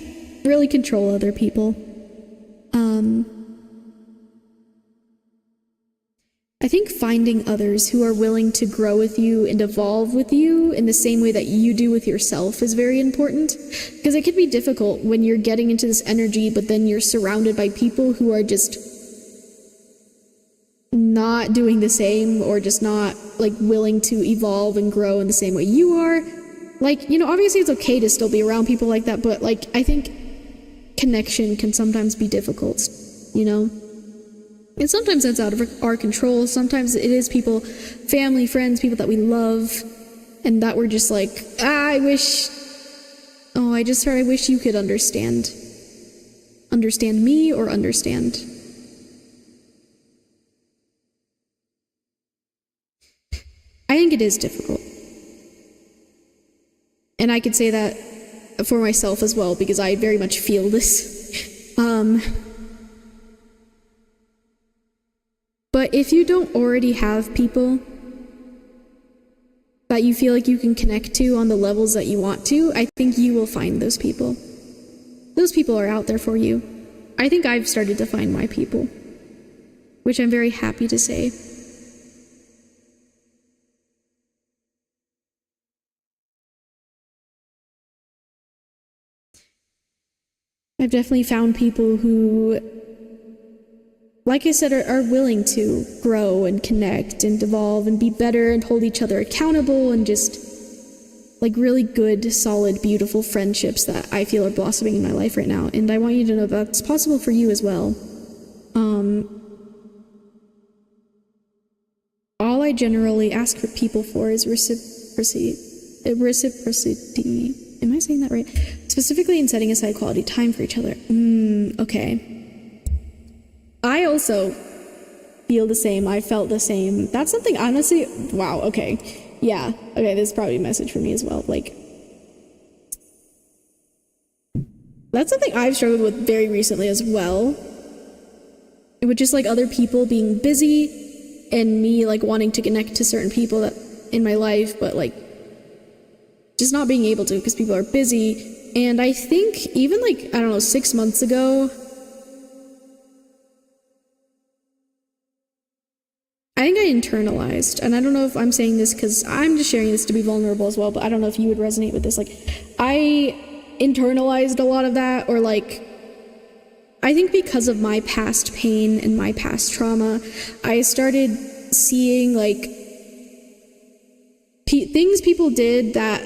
really control other people. I think finding others who are willing to grow with you and evolve with you in the same way that you do with yourself is very important, because it can be difficult when you're getting into this energy, but then you're surrounded by people who are just not doing the same, or just not like willing to evolve and grow in the same way you are. Like, you know, obviously it's okay to still be around people like that, but like, I think connection can sometimes be difficult, you know? And sometimes that's out of our control. Sometimes it is people, family, friends, people that we love, and that we're just like, I wish you could understand me, or understand. I think it is difficult. And I could say that for myself as well, because I very much feel this. But if you don't already have people that you feel like you can connect to on the levels that you want to, I think you will find those people. Those people are out there for you. I think I've started to find my people, which I'm very happy to say. I've definitely found people who, like I said, are willing to grow and connect and evolve and be better and hold each other accountable, and just like really good, solid, beautiful friendships that I feel are blossoming in my life right now. And I want you to know that's possible for you as well. All I generally ask for people for is reciprocity. Am I saying that right? Specifically in setting aside quality time for each other. Okay. I also feel the same. I felt the same. That's something, honestly, wow, okay. Yeah, okay, this is probably a message for me as well. Like, that's something I've struggled with very recently as well. With just like other people being busy and me like wanting to connect to certain people that in my life, but like just not being able to because people are busy. And I think even like, I don't know, 6 months ago, I think I internalized, and I don't know if I'm saying this because I'm just sharing this to be vulnerable as well, but I don't know if you would resonate with this. Like, I internalized a lot of that, or like, I think because of my past pain and my past trauma, I started seeing like things people did that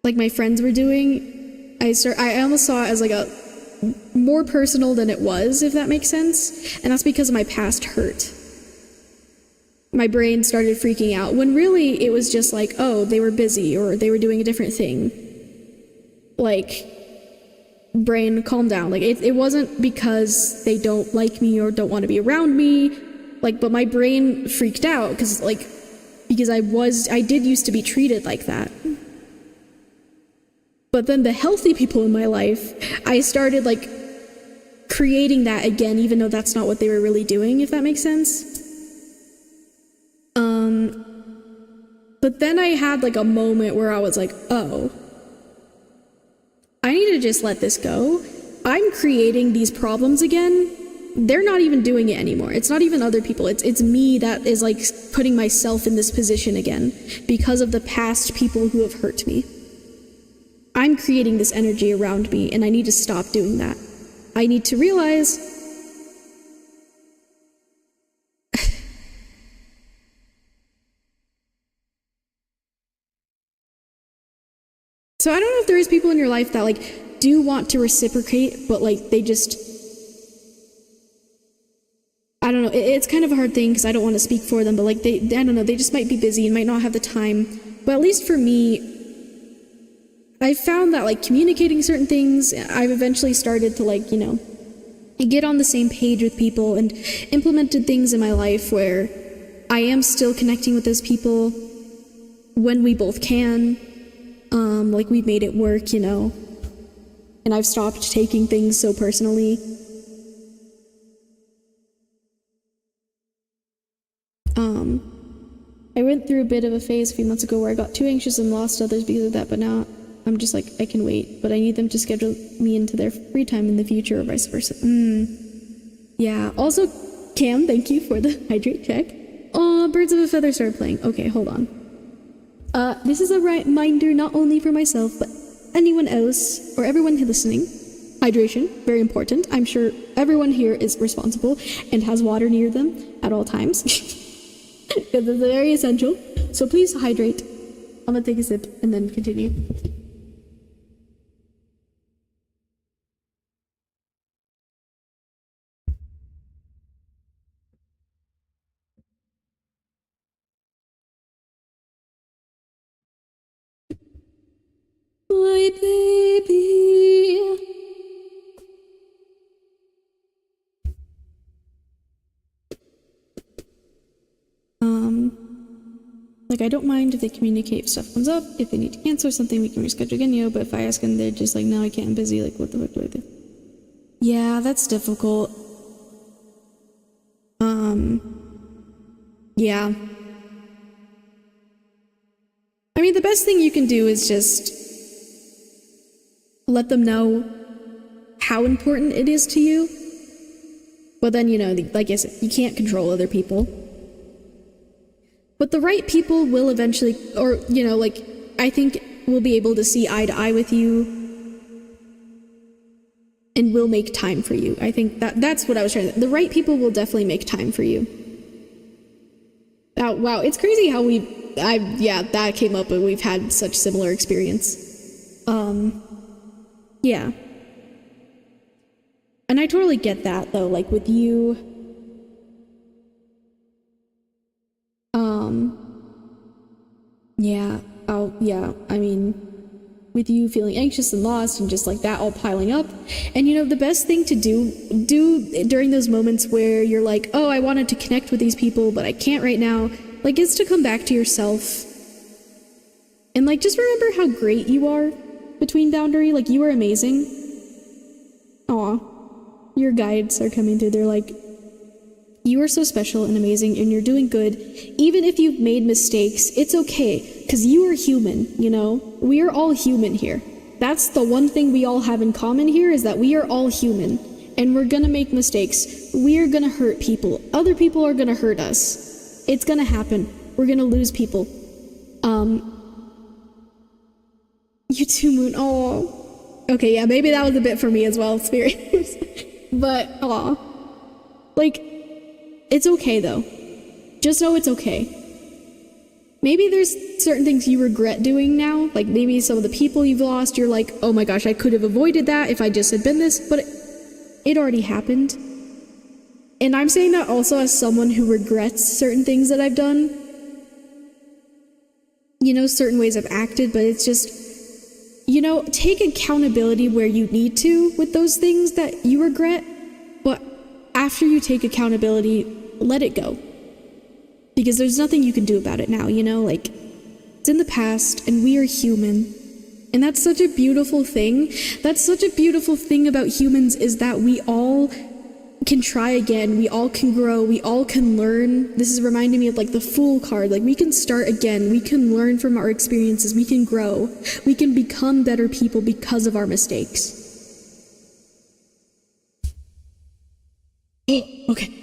like my friends were doing. I almost saw it as like a more personal than it was, if that makes sense. And that's because of my past hurt. My brain started freaking out when really it was just like, oh, they were busy or they were doing a different thing. Like, brain, calm down. Like, it wasn't because they don't like me or don't want to be around me. Like, but my brain freaked out because I did used to be treated like that. But then the healthy people in my life, I started like creating that again, even though that's not what they were really doing, if that makes sense. But then I had like a moment where I was like, oh, I need to just let this go. I'm creating these problems again. They're not even doing it anymore. It's not even other people. It's me that is like putting myself in this position again because of the past people who have hurt me. I'm creating this energy around me, and I need to stop doing that. I need to realize so I don't know if there is people in your life that like do want to reciprocate, but like they just, I don't know, it's kind of a hard thing because I don't want to speak for them, but like I don't know, they just might be busy and might not have the time. But at least for me, I found that like communicating certain things, I've eventually started to like, you know, get on the same page with people and implemented things in my life where I am still connecting with those people when we both can. Like we've made it work, you know, and I've stopped taking things so personally. I went through a bit of a phase a few months ago where I got too anxious and lost others because of that, but now I'm just like, I can wait, but I need them to schedule me into their free time in the future or vice versa. Yeah. Also, Cam, thank you for the hydrate check. Oh, Birds of a Feather started playing. Okay, hold on. This is a reminder not only for myself, but anyone else or everyone listening. Hydration, very important. I'm sure everyone here is responsible and has water near them at all times. Because it's very essential. So please hydrate. I'm gonna take a sip and then continue. My baby. Like, I don't mind if they communicate if stuff comes up. If they need to cancel or something, we can reschedule again, you know, but if I ask them, they're just like, no, I can't, I'm busy, like, what the fuck do I do? Yeah, that's difficult. Yeah. mean, the best thing you can do is just let them know how important it is to you. But then, you know, like I said, you can't control other people. But the right people will eventually, or, you know, like, I think will be able to see eye to eye with you and will make time for you. I think that's what I was trying to, the right people will definitely make time for you. Wow, it's crazy how yeah, that came up and we've had such similar experience. Yeah. And I totally get that though, like with you, yeah, I mean, with you feeling anxious and lost and just like that all piling up. And you know, the best thing to do during those moments where you're like, oh, I wanted to connect with these people, but I can't right now, like, is to come back to yourself. And like, just remember how great you are between Boundary. Like, you are amazing. Aw, your guides are coming through. They're like, you are so special and amazing and you're doing good. Even if you've made mistakes, it's okay. Because you are human, you know? We are all human here. That's the one thing we all have in common here, is that we are all human. And we're gonna make mistakes. We are gonna hurt people. Other people are gonna hurt us. It's gonna happen. We're gonna lose people. You too, Moon. Oh. Okay, yeah, maybe that was a bit for me as well, Spirit. But, aw. Like, it's okay, though. Just know it's okay. Maybe there's certain things you regret doing now, like maybe some of the people you've lost, you're like, oh my gosh, I could have avoided that if I just had been this, but it already happened. And I'm saying that also as someone who regrets certain things that I've done. You know, certain ways I've acted, but it's just, you know, take accountability where you need to with those things that you regret, but after you take accountability, let it go. Because there's nothing you can do about it now, you know? Like, it's in the past, and we are human. And that's such a beautiful thing. That's such a beautiful thing about humans, is that we all can try again. We all can grow. We all can learn. This is reminding me of, like, the Fool card. Like, we can start again. We can learn from our experiences. We can grow. We can become better people because of our mistakes. Okay.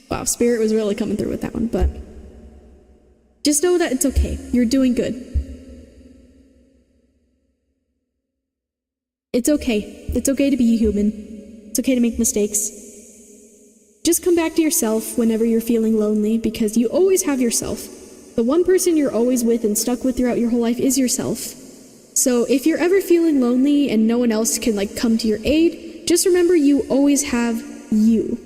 Wow, Spirit was really coming through with that one, but just know that it's okay. You're doing good. It's okay. It's okay to be human. It's okay to make mistakes. Just come back to yourself whenever you're feeling lonely, because you always have yourself. The one person you're always with and stuck with throughout your whole life is yourself. So if you're ever feeling lonely and no one else can, like, come to your aid, just remember you always have you.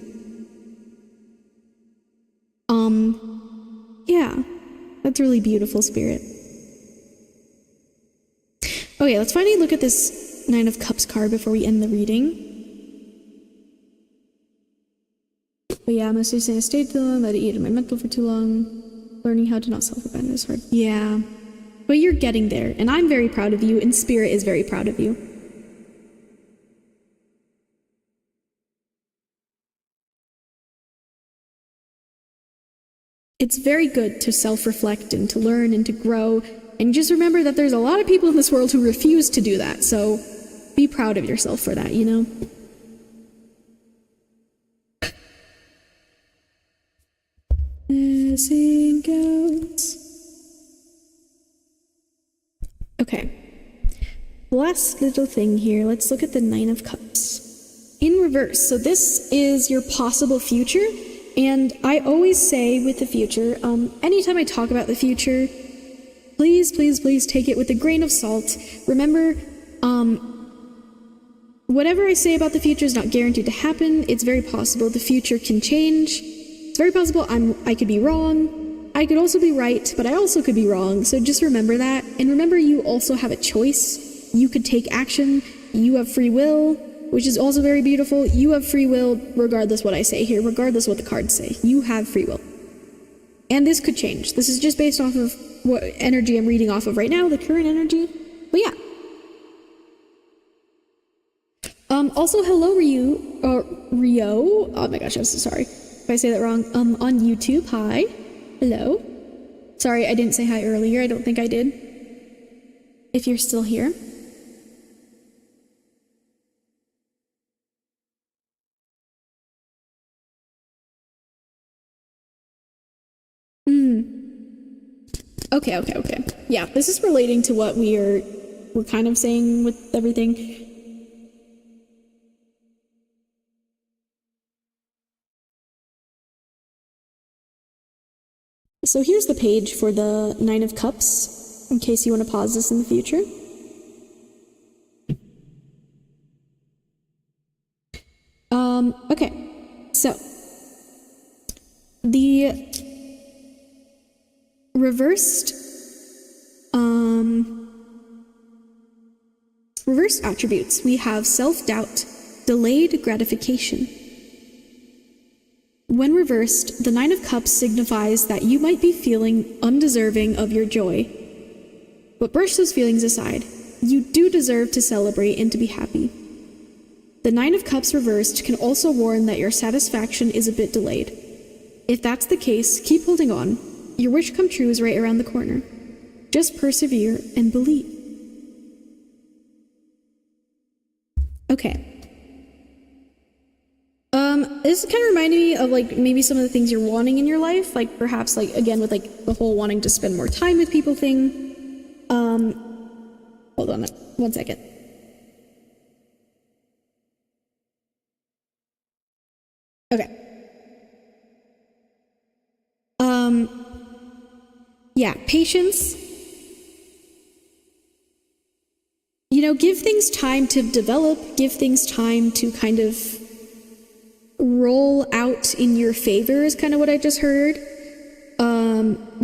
Yeah, that's really beautiful, Spirit. Okay, let's finally look at this Nine of Cups card before we end the reading. But yeah, I'm saying I stayed too long, let it eat in my mental for too long. Learning how to not self-abandon is hard. Yeah, but you're getting there, and I'm very proud of you, and Spirit is very proud of you. It's very good to self-reflect and to learn and to grow, and just remember that there's a lot of people in this world who refuse to do that, so be proud of yourself for that, you know? Missing goats. Okay. Last little thing here, let's look at the Nine of Cups. In reverse, so this is your possible future. And I always say with the future, anytime I talk about the future, please, please, please take it with a grain of salt. Remember, whatever I say about the future is not guaranteed to happen. It's very possible the future can change. It's very possible I could be wrong. I could also be right, but I also could be wrong. So just remember that. And remember, you also have a choice. You could take action. You have free will, which is also very beautiful. You have free will regardless what I say here, regardless what the cards say. You have free will. And this could change. This is just based off of what energy I'm reading off of right now, the current energy. But yeah. Also, hello, Rio. Oh my gosh, I'm so sorry if I say that wrong. On YouTube, hi. Hello. Sorry, I didn't say hi earlier. I don't think I did. if you're still here. Okay. Yeah, this is relating to what we're kind of saying with everything. So here's the page for the Nine of Cups, in case you want to pause this in the future. Okay, so the reversed attributes, we have self-doubt, delayed gratification. When reversed, the Nine of Cups signifies that you might be feeling undeserving of your joy. But brush those feelings aside. You do deserve to celebrate and to be happy. The Nine of Cups reversed can also warn that your satisfaction is a bit delayed. If that's the case, keep holding on. Your wish come true is right around the corner. Just persevere and believe. Okay. This kind of reminded me of like maybe some of the things you're wanting in your life, like perhaps like again with like the whole wanting to spend more time with people thing. Hold on 1 second. Okay. Yeah, patience. You know, give things time to develop, give things time to kind of roll out in your favor is kind of what I just heard.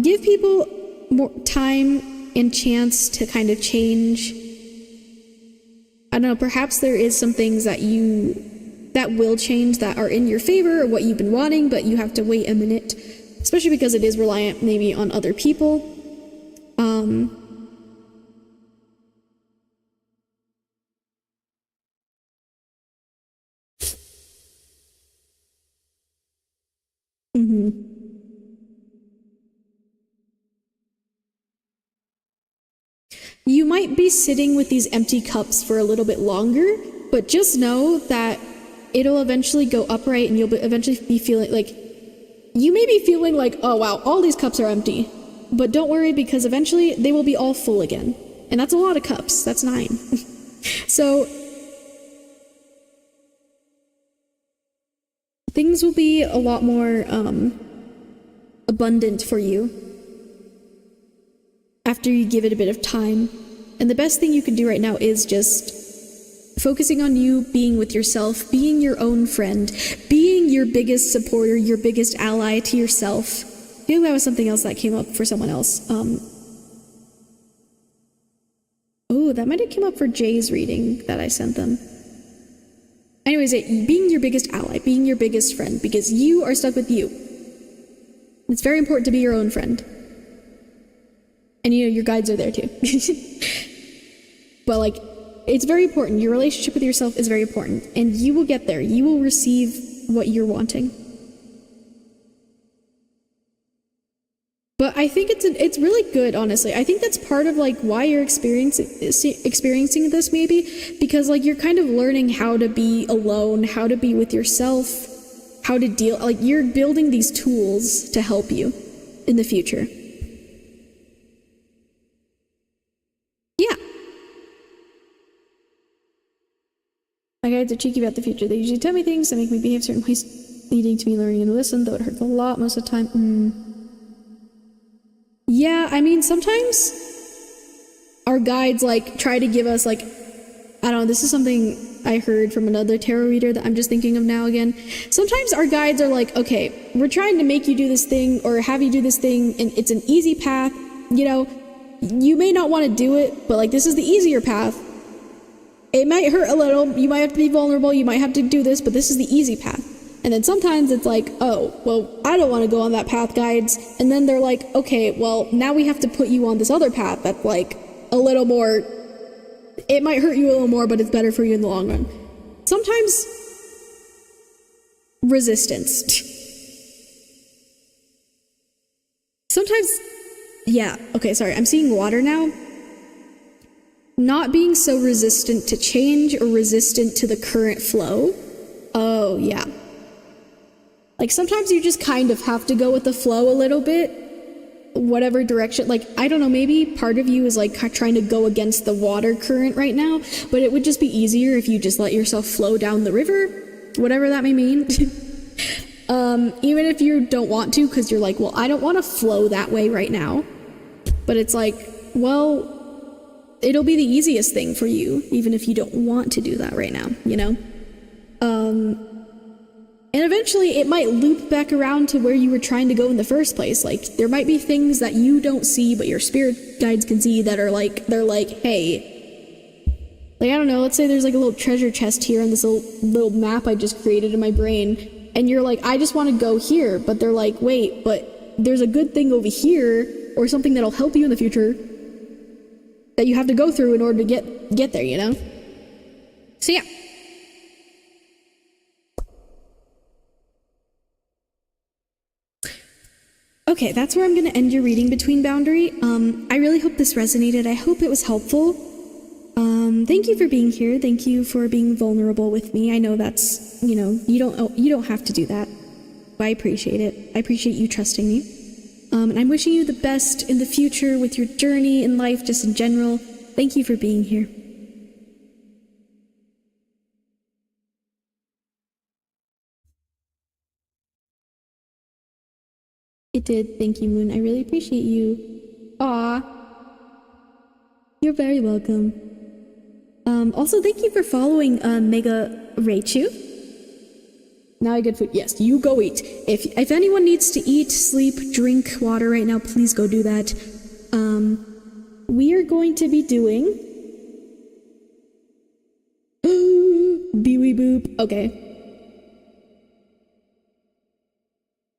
Give people more time and chance to kind of change. I don't know, perhaps there is some things that will change that are in your favor or what you've been wanting, but you have to wait a minute, especially because it is reliant maybe on other people. You might be sitting with these empty cups for a little bit longer, but just know that it'll eventually go upright and you'll eventually be feeling like, you may be feeling like, oh wow, all these cups are empty. But don't worry, because eventually they will be all full again. And that's a lot of cups, that's 9. So, things will be a lot more abundant for you after you give it a bit of time. And the best thing you can do right now is just focusing on you, being with yourself, being your own friend, being your biggest supporter, your biggest ally to yourself. I feel like that was something else that came up for someone else. Oh, that might have come up for Jay's reading that I sent them. Anyways, being your biggest ally, being your biggest friend, because you are stuck with you. It's very important to be your own friend. And you know, your guides are there too. But like, it's very important. Your relationship with yourself is very important. And you will get there. You will receive what you're wanting. But I think it's really good, honestly. I think that's part of like why you're experiencing this maybe, because like you're kind of learning how to be alone, how to be with yourself, how to deal, like you're building these tools to help you in the future. Yeah. My guides are cheeky about the future. They usually tell me things that make me behave certain ways, leading to me learning and listen, though it hurts a lot most of the time. Yeah, I mean, sometimes our guides, like, try to give us, like, I don't know, this is something I heard from another tarot reader that I'm just thinking of now again. Sometimes our guides are like, okay, we're trying to make you do this thing or have you do this thing, and it's an easy path, you know, you may not want to do it, but, like, this is the easier path. It might hurt a little, you might have to be vulnerable, you might have to do this, but this is the easy path. And then sometimes it's like, oh, well, I don't want to go on that path, guides. And then they're like, okay, well, now we have to put you on this other path that's like a little more, it might hurt you a little more, but it's better for you in the long run. Sometimes resistance. Sometimes, yeah, okay, sorry, I'm seeing water now. Not being so resistant to change or resistant to the current flow. Oh, yeah. Like, sometimes you just kind of have to go with the flow a little bit. Whatever direction, like, I don't know, maybe part of you is, like, trying to go against the water current right now, but it would just be easier if you just let yourself flow down the river, whatever that may mean. Even if you don't want to, because you're like, well, I don't want to flow that way right now. But it's like, well, it'll be the easiest thing for you, even if you don't want to do that right now, you know? And eventually it might loop back around to where you were trying to go in the first place. Like, there might be things that you don't see, but your spirit guides can see that are like, they're like, hey, like, I don't know, let's say there's like a little treasure chest here on this little map I just created in my brain, and you're like, I just want to go here, but they're like, wait, but there's a good thing over here, or something that'll help you in the future, that you have to go through in order to get there, you know? So yeah. Okay, that's where I'm going to end your reading between boundary. I really hope this resonated. I hope it was helpful. Thank you for being here. Thank you for being vulnerable with me. I know that's, you know, you don't have to do that. But I appreciate it. I appreciate you trusting me. And I'm wishing you the best in the future with your journey in life, just in general. Thank you for being here. It did. Thank you, Moon. I really appreciate you. Aw. You're very welcome. Also, thank you for following Mega Raichu. Now I get food. Yes, you go eat. If anyone needs to eat, sleep, drink water right now, please go do that. We are going to be doing Beewee Boop. Okay.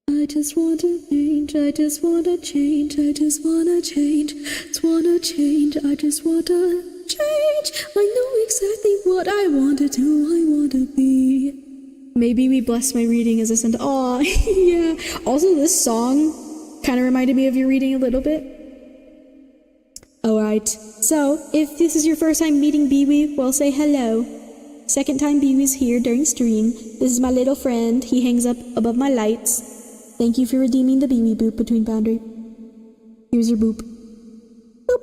I just want to change, I just want to change, I just want to change, just want to change, I just want to change. I know exactly what I want to do, I want to be. Maybe we bless my reading as I send. Aw, yeah. Also, this song kind of reminded me of your reading a little bit. Alright, so if this is your first time meeting Beewee, well, say hello. Second time Beewee's here during stream. This is my little friend. He hangs up above my lights. Thank you for redeeming the Beewee Boop between boundary. Here's your boop. Boop.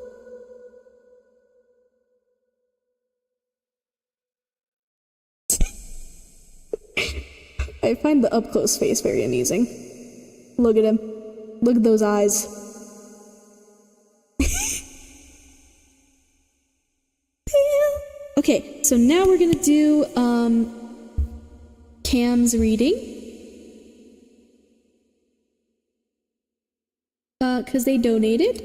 I find the up-close face very amusing. Look at him. Look at those eyes. Okay, so now we're gonna do Cam's reading. Because they donated.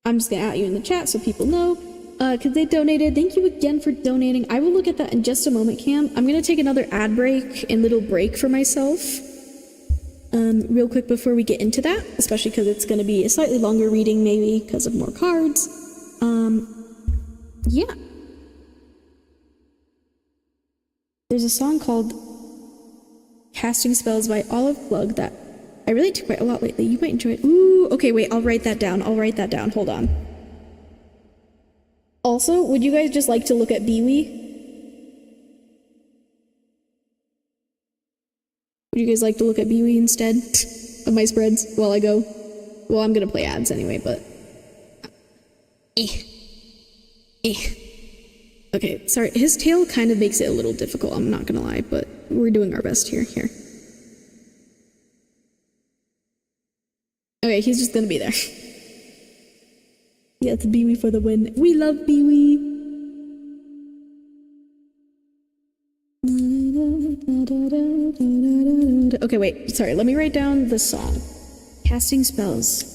I'm just gonna at you in the chat so people know. Because they donated. Thank you again for donating. I will look at that in just a moment, Cam. I'm gonna take another ad break and little break for myself. Real quick before we get into that, especially because it's gonna be a slightly longer reading, maybe because of more cards. Yeah. There's a song called Casting Spells by Olive Plug that I relate to quite a lot lately. You might enjoy it. Ooh, okay, wait, I'll write that down. Hold on. Also, would you guys just like to look at Beewee? Would you guys like to look at Beewee instead of my spreads while I go? Well, I'm gonna play ads anyway, but... Okay, sorry, his tail kind of makes it a little difficult, I'm not gonna lie, but we're doing our best here. Okay, he's just gonna be there. Yeah, it's Beewee for the win. We love Beewee! Okay, wait, sorry, let me write down the song. Casting Spells.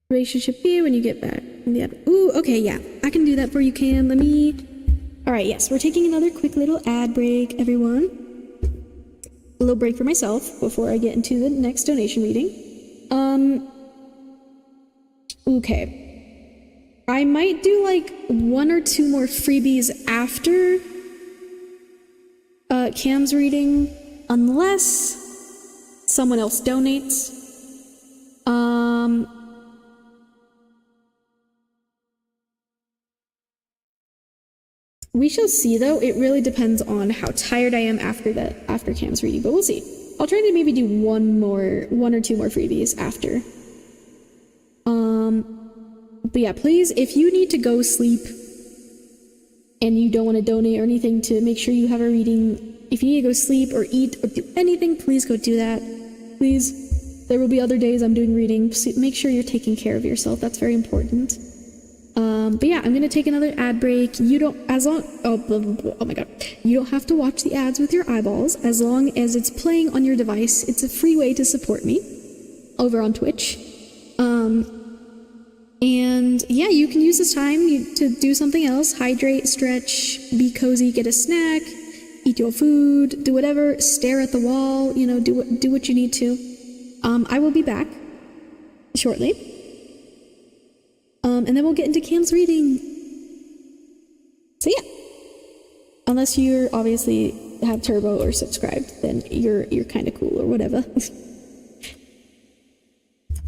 Relationship here when you get back. Yeah. Ooh, okay, yeah. I can do that for you, Cam. Let me... Alright, yes, we're taking another quick little ad break, everyone. A little break for myself before I get into the next donation reading. Okay. I might do like 1 or 2 more freebies after Cam's reading, unless someone else donates. We shall see though. It really depends on how tired I am after Cam's reading, but we'll see. I'll try to maybe do 1 or 2 more freebies after. But yeah, please, if you need to go sleep and you don't want to donate or anything to make sure you have a reading, if you need to go sleep or eat or do anything, please go do that. Please. There will be other days I'm doing reading, so make sure you're taking care of yourself. That's very important. But yeah, I'm gonna take another ad break. You don't, oh my god. You don't have to watch the ads with your eyeballs as long as it's playing on your device. It's a free way to support me over on Twitch. And yeah, you can use this time to do something else. Hydrate, stretch, be cozy, get a snack, eat your food, do whatever, stare at the wall, you know, do what you need to. I will be back shortly. And then we'll get into Cam's reading. So yeah. Unless you're obviously have turbo or subscribed, then you're kind of cool or whatever.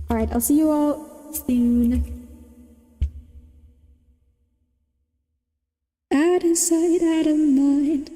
All right, I'll see you all soon. Out of sight, out of mind.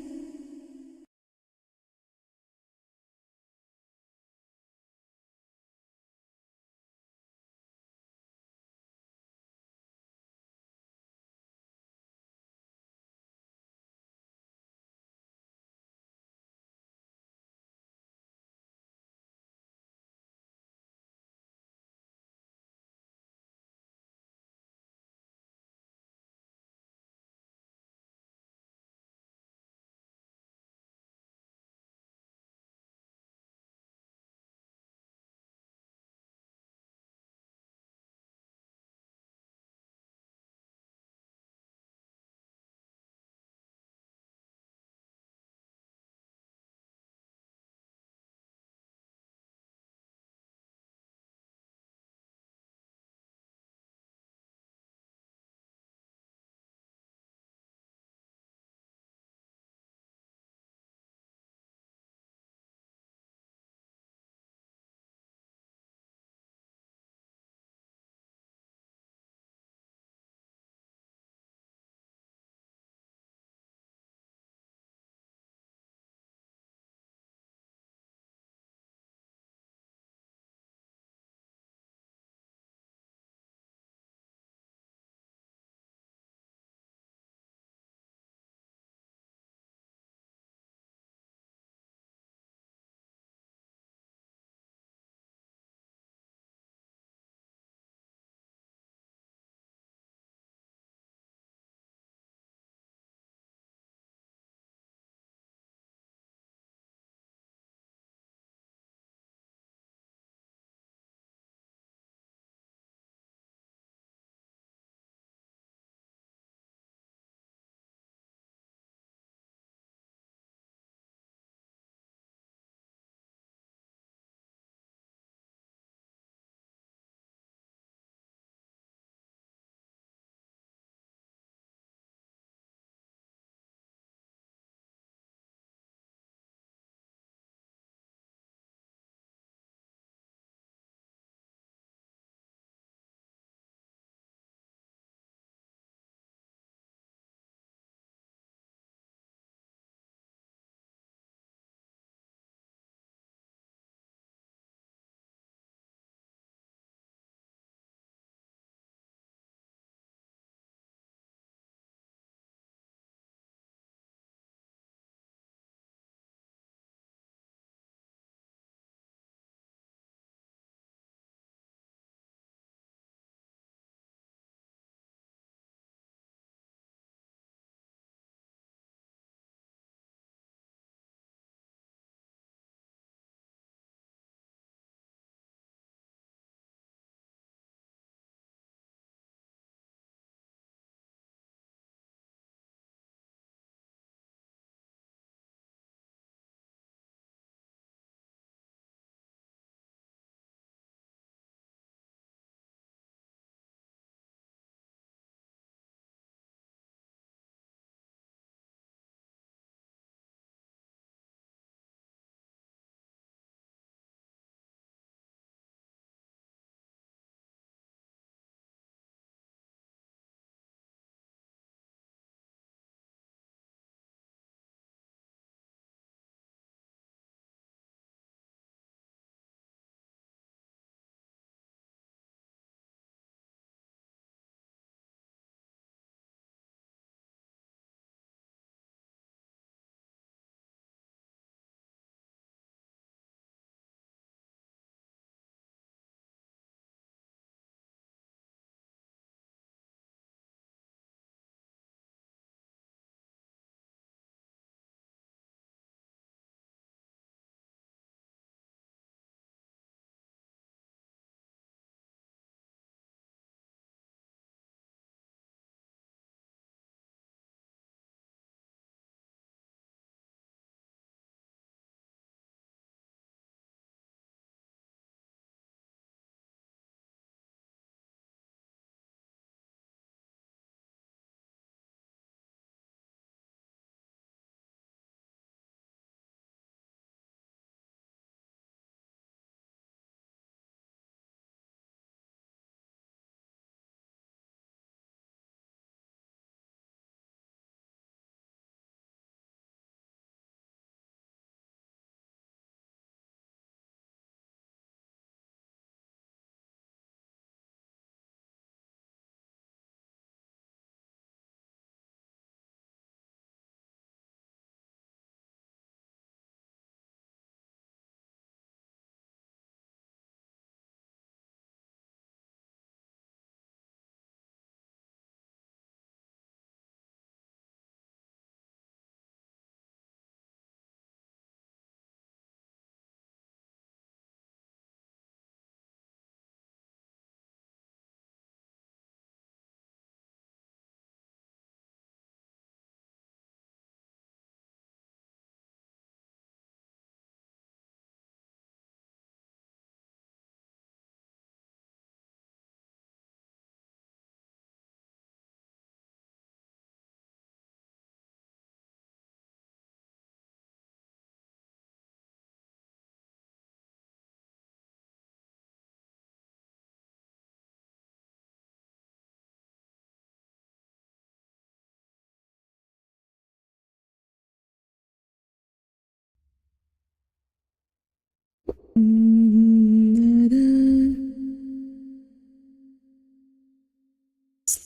It's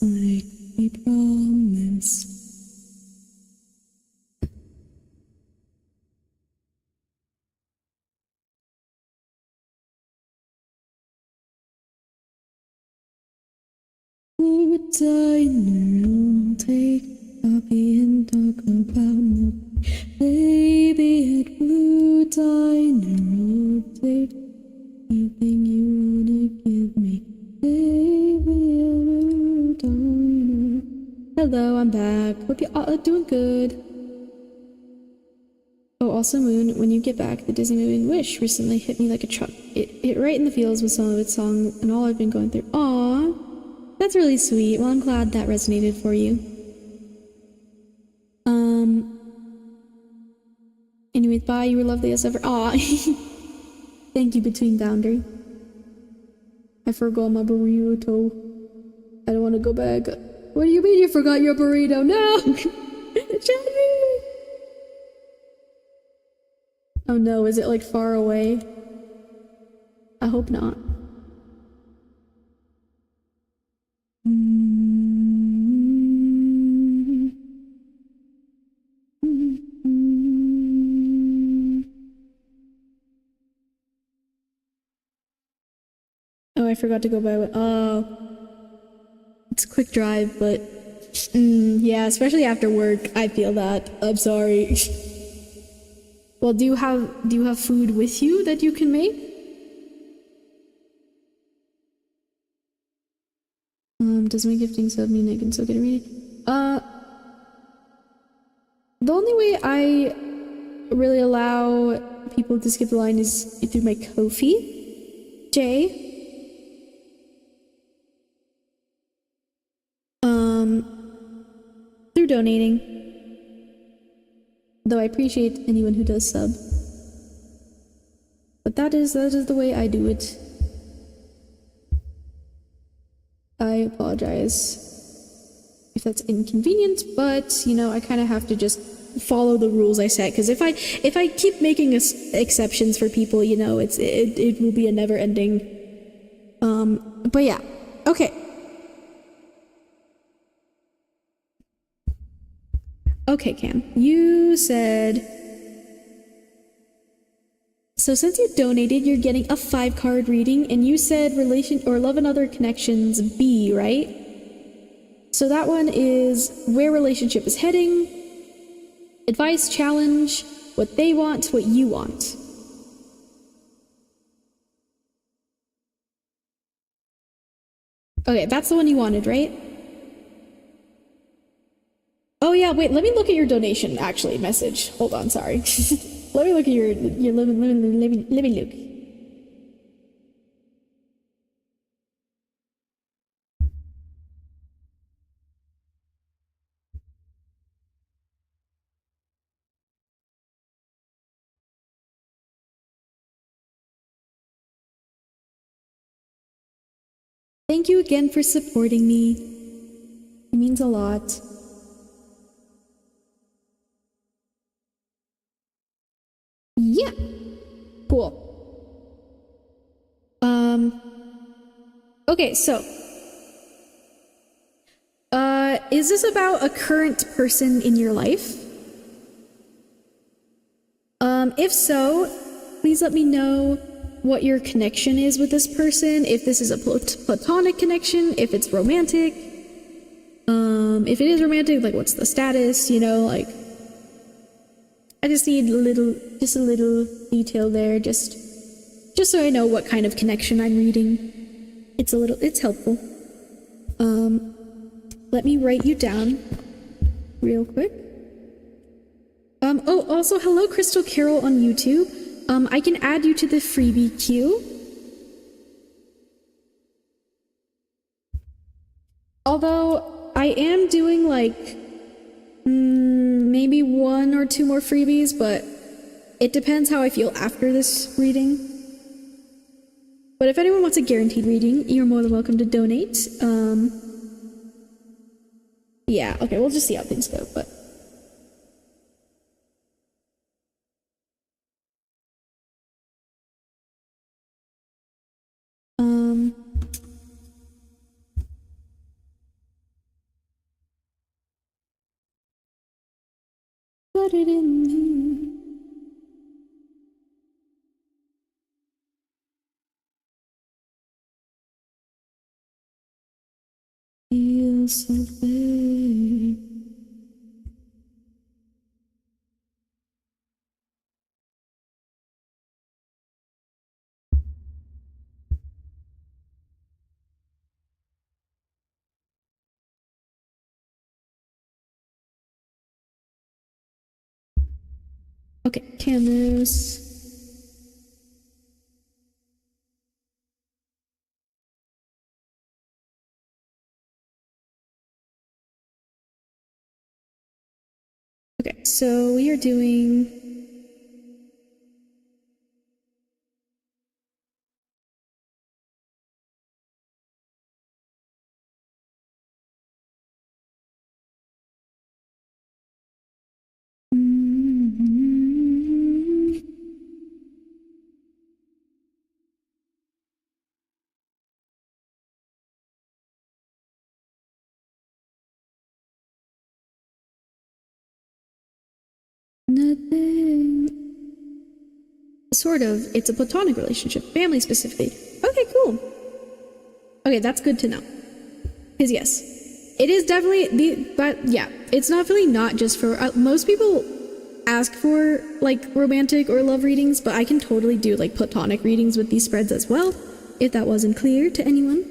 like we promised. Blue diner, I'll take coffee and talk about nothing. Baby at Blue Diner, I'll take anything you wanna give me. Baby at Blue Diner. Hello, I'm back. Hope you all are doing good. Oh, also Moon, when you get back, the Disney movie Wish recently hit me like a truck. It hit right in the feels with some of its songs and all I've been going through. Aww. That's really sweet. Well, I'm glad that resonated for you. Anyways, bye. You were lovely as ever. Aw. Thank you, Between Boundary. I forgot my burrito. I don't want to go back. What do you mean you forgot your burrito? No! Johnny! Oh no, is it like far away? I hope not. Oh, I forgot to go by. It's a quick drive, but yeah, especially after work, I feel that. I'm sorry. Well, do you have food with you that you can make? Does my gifting sub mean I can still get a reading? The only way I really allow people to skip the line is through my Kofi. Jay. Through donating. Though I appreciate anyone who does sub. But that is the way I do it. I apologize if that's inconvenient, but you know, I kind of have to just follow the rules I set, because if I keep making exceptions for people, you know, it will be a never ending. But yeah. Okay. Okay, Cam. You said... So since you donated, you're getting a 5-card reading, and you said relation or love and other connections B, right? So that one is where relationship is heading, advice, challenge, what they want, what you want. Okay, that's the one you wanted, right? Oh yeah, wait, let me look at your donation, actually, message. Hold on, sorry. Let me look at your living look. Thank you again for supporting me. It means a lot. Yeah. Cool. Okay, so is this about a current person in your life? If so, please let me know what your connection is with this person, if this is a platonic connection, if it's romantic. If it is romantic, like what's the status, you know, like I just need a little detail there, just so I know what kind of connection I'm reading. It's helpful. Let me write you down real quick. Oh, also, hello, Crystal Carol on YouTube. I can add you to the freebie queue. Although, I am doing, like, maybe 1 or 2 more freebies, but it depends how I feel after this reading. But if anyone wants a guaranteed reading, you're more than welcome to donate. Yeah, okay, we'll just see how things go, but... got it in me. Feels so big. Okay, cameras. Okay, so we are doing nothing. Sort of. It's a platonic relationship, family specifically. Okay, cool. Okay, that's good to know. Because yes, it is definitely but yeah, it's definitely not just for most people ask for like romantic or love readings, but I can totally do like platonic readings with these spreads as well, if that wasn't clear to anyone.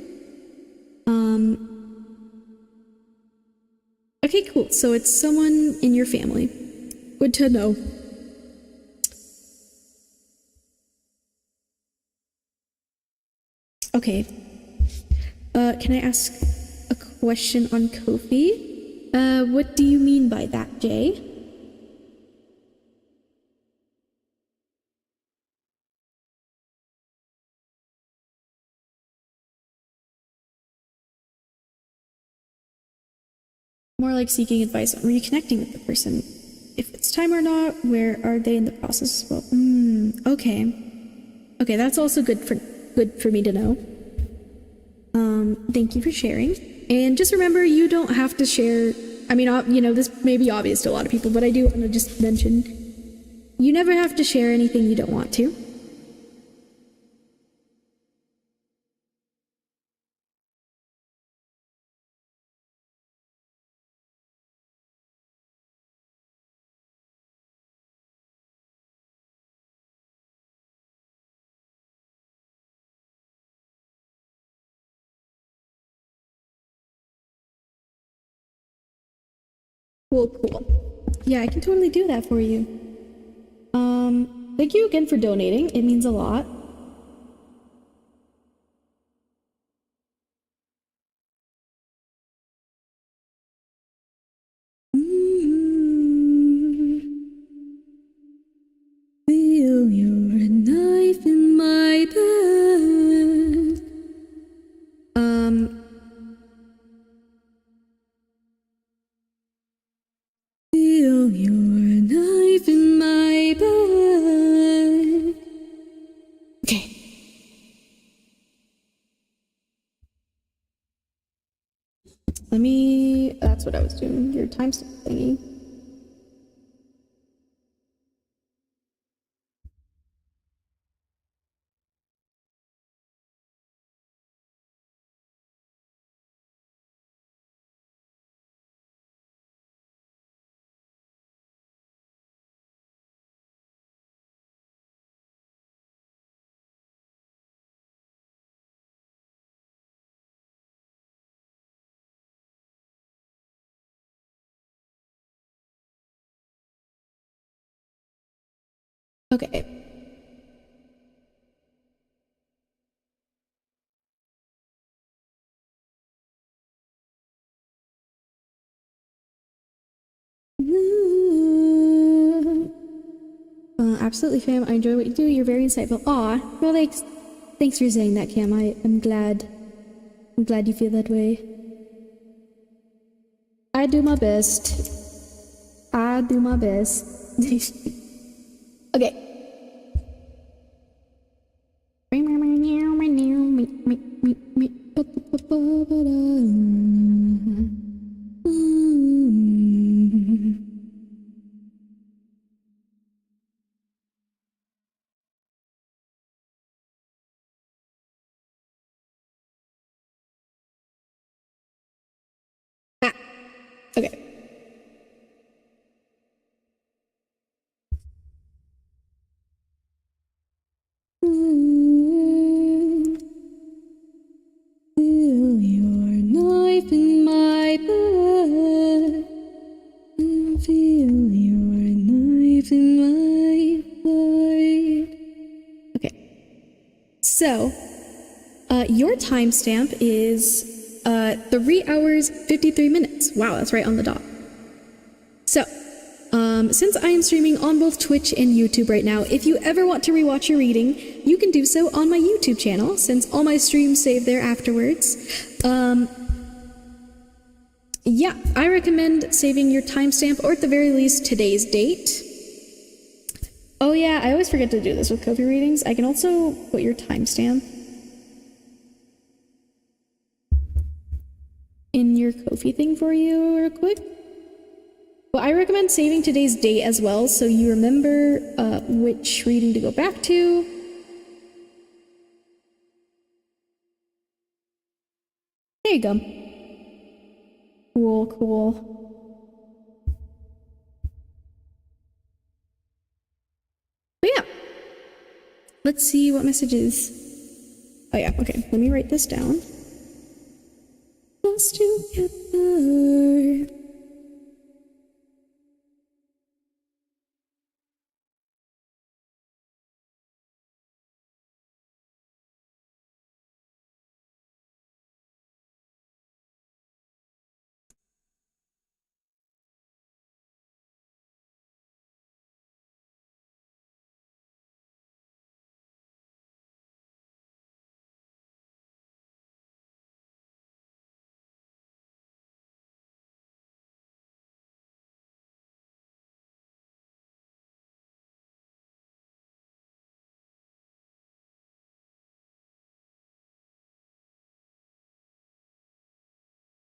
Okay, cool. So it's someone in your family. Good to know. Okay. Can I ask a question on Kofi? What do you mean by that, Jay? More like seeking advice on reconnecting with the person. If it's time or not, where are they in the process? Well, okay. Okay, that's also good for me to know. Thank you for sharing. And just remember, you don't have to share. I mean, you know, this may be obvious to a lot of people, but I do want to just mention, you never have to share anything you don't want to. Cool. Yeah, I can totally do that for you. Thank you again for donating. It means a lot. Feel your knife in my bed. Feel your knife in my bed. Okay. That's what I was doing, your timestamp thingy. Okay. Absolutely, fam. I enjoy what you do. You're very insightful. Aw, well, thanks for saying that, Cam. I'm glad you feel that way. I do my best. Okay. Okay. Feel your knife in my butt. Feel your knife in my butt. Okay. So, your timestamp is 3 hours 53 minutes. Wow, that's right on the dot. So, since I am streaming on both Twitch and YouTube right now, if you ever want to rewatch your reading, you can do so on my YouTube channel, since all my streams save there afterwards. Yeah, I recommend saving your timestamp, or at the very least, today's date. Oh yeah, I always forget to do this with Kofi readings. I can also put your timestamp in your Kofi thing for you real quick. Well, I recommend saving today's date as well, so you remember which reading to go back to. There you go. Cool, cool. But yeah, let's see what messages. Oh yeah, okay, let me write this down. Us together.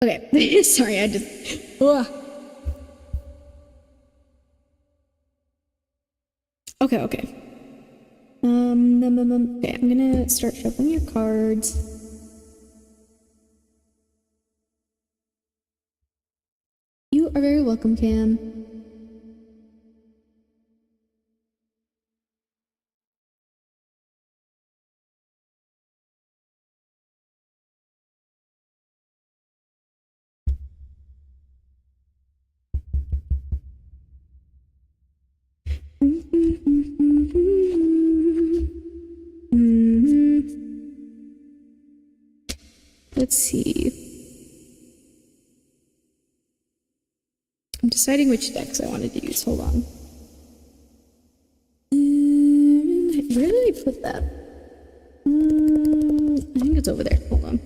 Okay, sorry, I just. Ugh. Okay, okay. Okay, I'm gonna start shuffling your cards. You are very welcome, Cam. Let's see. I'm deciding which decks I wanted to use. Hold on. Where did I put that? I think it's over there. Hold on.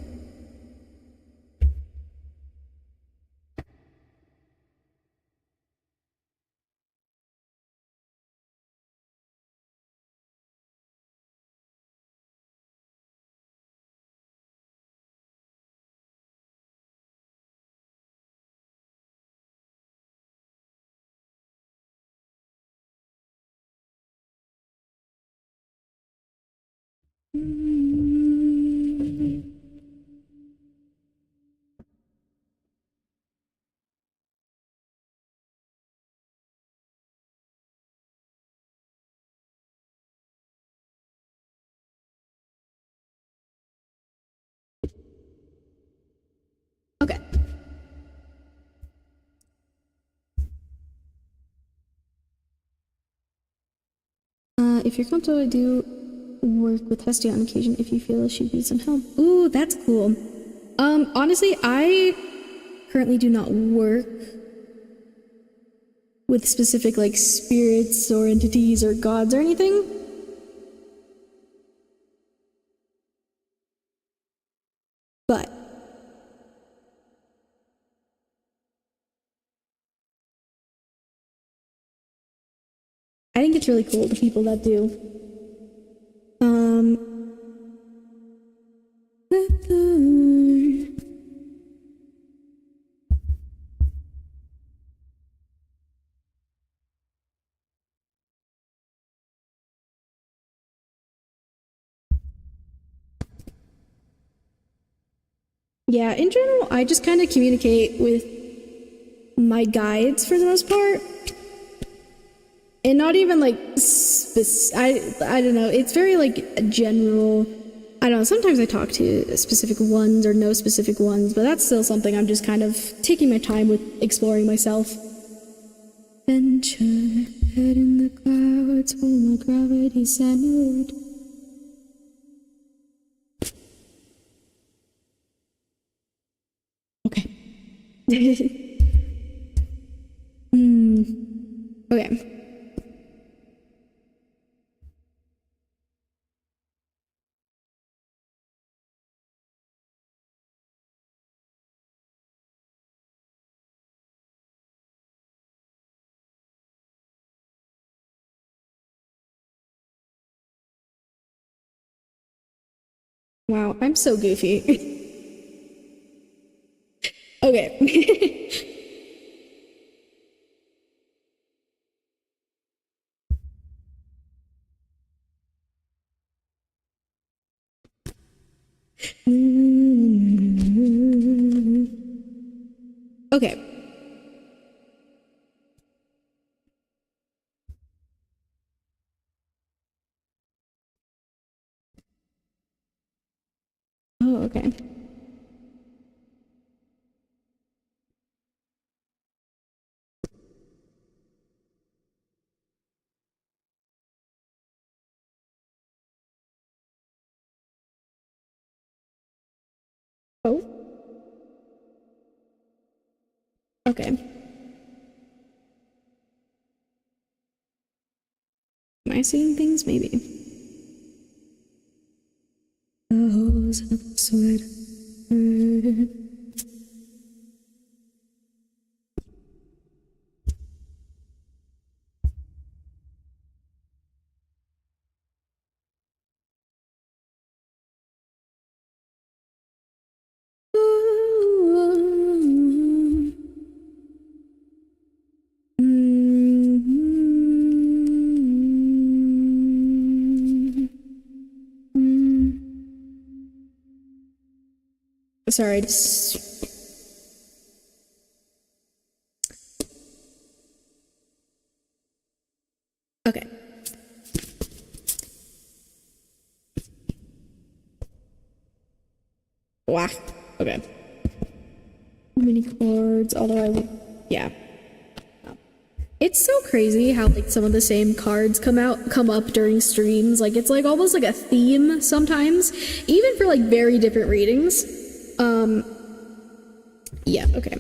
Okay. If you're comfortable, I do work with Hestia on occasion if you feel she needs some help. Ooh, that's cool. Honestly, I currently do not work with specific, like, spirits or entities or gods or anything. But I think it's really cool, the people that do. Yeah, in general, I just kind of communicate with my guides for the most part. And not even like, I don't know, it's very like general. I don't know, sometimes I talk to specific ones or know specific ones, but that's still something I'm just kind of taking my time with exploring myself. Venture, head in the clouds, for my gravity centered. Okay. Okay. Wow, I'm so goofy. Okay. Okay. Oh, okay. Oh. Okay. Am I seeing things? Maybe. The hose of sweat. Sorry, just... Okay. Wow. Okay. Mini cards, although I would... Yeah. It's so crazy how like some of the same cards come up during streams. Like it's like almost like a theme sometimes, even for like very different readings. Yeah, okay.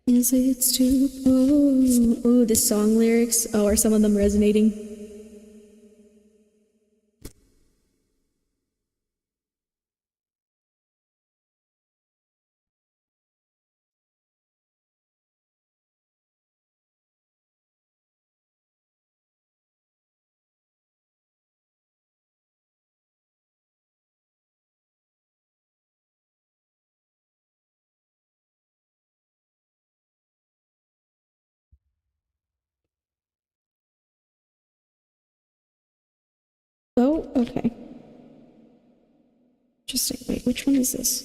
Is it too oh, the song lyrics. Oh, are some of them resonating? Oh, okay. Interesting. Wait, which one is this?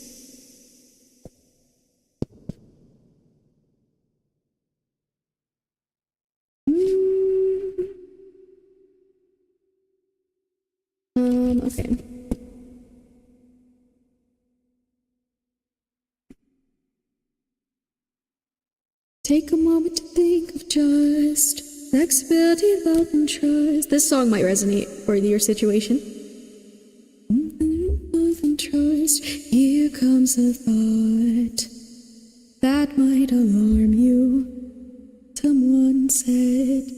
Okay. Take a moment to think of just flexibility, love, and trust. This song might resonate for your situation. Love and trust. Here comes a thought that might alarm you. Someone said,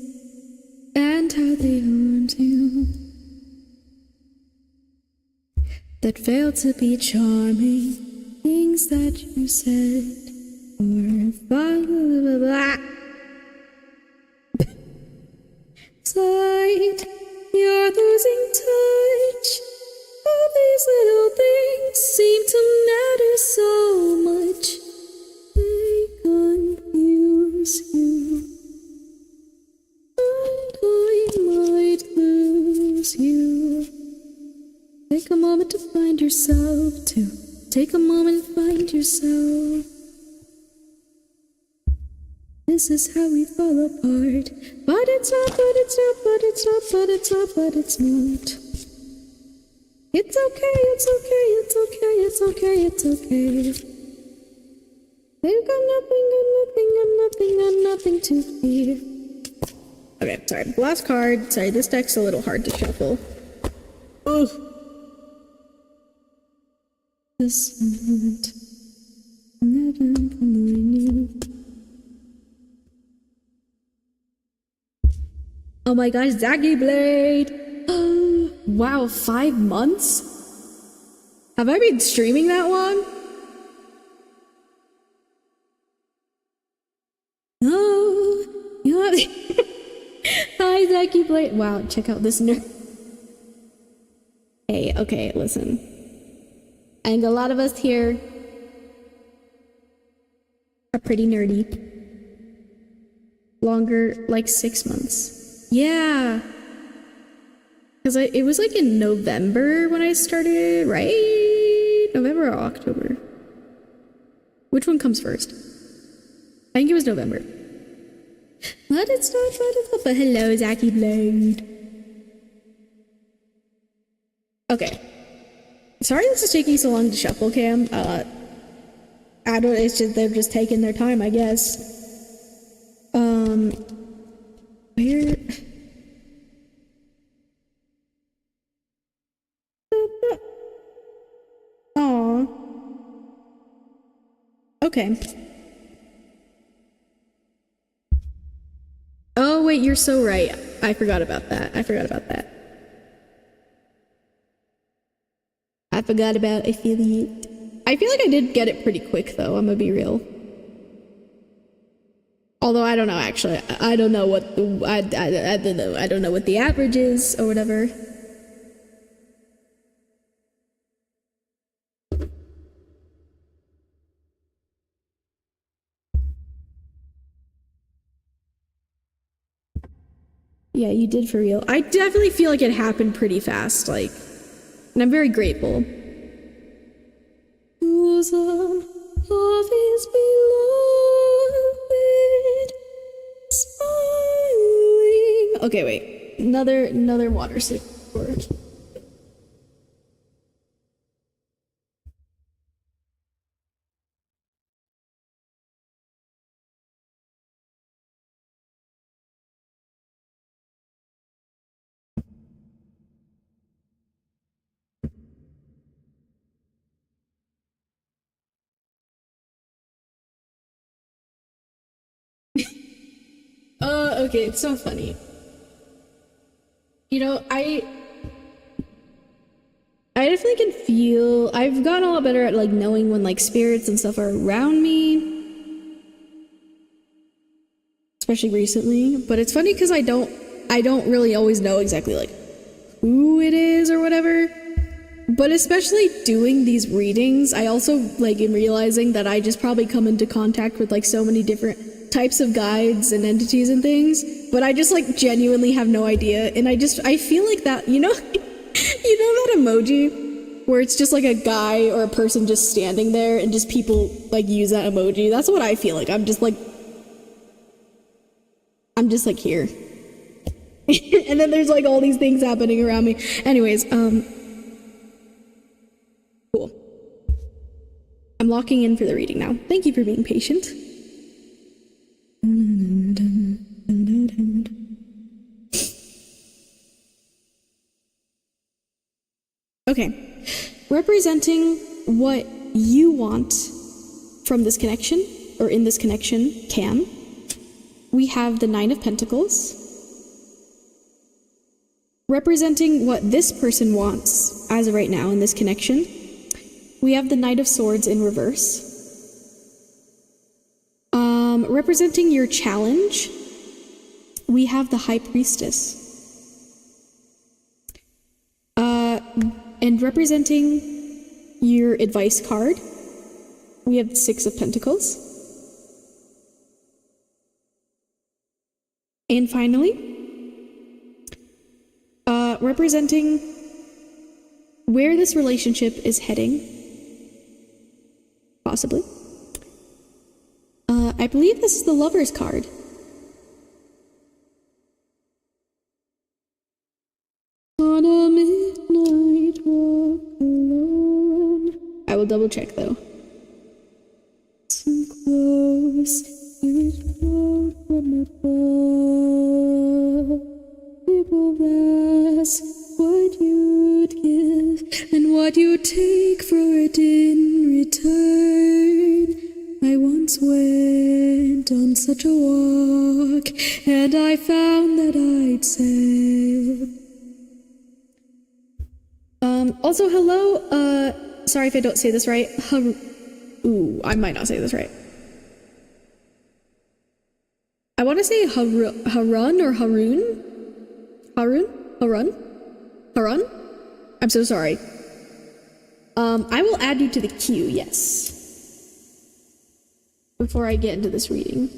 and how they harmed you. That failed to be charming. Things that you said. Or blah, blah, blah. Sight, you're losing touch. All these little things seem to matter so much. They confuse you. And I might lose you. Take a moment to find yourself, to take a moment and find yourself. This is how we fall apart. But it's not, but it's not, but it's not, but it's not, but it's not. It's okay, it's okay, it's okay, it's okay, it's okay. They've got nothing, got nothing, got nothing, got nothing to fear. Okay, sorry. Last card. Sorry, this deck's a little hard to shuffle. Ugh. This moment. Oh my gosh, Zaggy Blade! Wow, 5 months? Have I been streaming that long? Oh, you have. Hi, Zaggy Blade. Wow, check out this nerd. Hey, okay, listen. I think a lot of us here are pretty nerdy. Longer, like 6 months. Yeah. Because it was like in November when I started, right? November or October? Which one comes first? I think it was November. But it's not, but it's not. But hello, Zaggy Blade. Okay. Sorry this is taking so long to shuffle, Cam. I don't, it's just, they're just taking their time, I guess. Where? Aw. Okay. Oh, wait, you're so right. I forgot about that. I forgot about that. I forgot about affiliate. I feel like I did get it pretty quick, though. I'm gonna be real. Although I don't know, actually. I don't know what the, I don't know. I don't know what the average is or whatever. Yeah, you did for real. I definitely feel like it happened pretty fast, like, and I'm very grateful. Bosom of his beloved, smiling. Okay, wait. Another water sip. Okay, it's so funny. You know, I definitely can feel, I've gotten a lot better at like knowing when like spirits and stuff are around me. Especially recently. But it's funny because I don't really always know exactly like who it is or whatever. But especially doing these readings, I also like am realizing that I just probably come into contact with like so many different types of guides and entities and things, but I just like genuinely have no idea. And I feel like that, you know, you know that emoji where it's just like a guy or a person just standing there and just people like use that emoji. That's what I feel like. I'm just like here. And then there's like all these things happening around me. Anyways, cool. I'm locking in for the reading now. Thank you for being patient. Okay, representing what you want from this connection, or in this connection, Cam, we have the Nine of Pentacles. Representing what this person wants, as of right now in this connection, we have the Knight of Swords in reverse. Representing your challenge, we have the High Priestess. And representing your advice card, we have the Six of Pentacles. And finally, representing where this relationship is heading, possibly. I believe this is the Lover's card. On a midnight walk alone. I will double check though. So close, you would float from above. People ask what you'd give and what you'd take for it in return. I once went on such a walk, and I found that I'd said. Also, hello, sorry if I don't say this right. Ooh, I might not say this right. I want to say Harun or Harun? Harun? I'm so sorry. I will add you to the queue, yes. Before I get into this reading.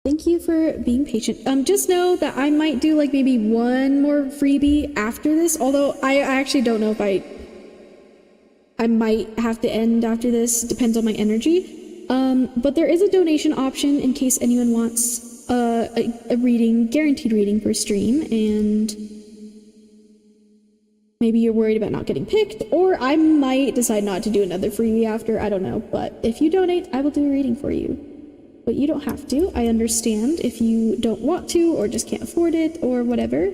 Thank you for being patient. Just know that I might do like maybe one more freebie after this, although I actually don't know if I might have to end after this, depends on my energy. But there is a donation option in case anyone wants a reading, guaranteed reading per stream, and maybe you're worried about not getting picked, or I might decide not to do another freebie after, I don't know, but if you donate, I will do a reading for you. But you don't have to. I understand if you don't want to or just can't afford it or whatever.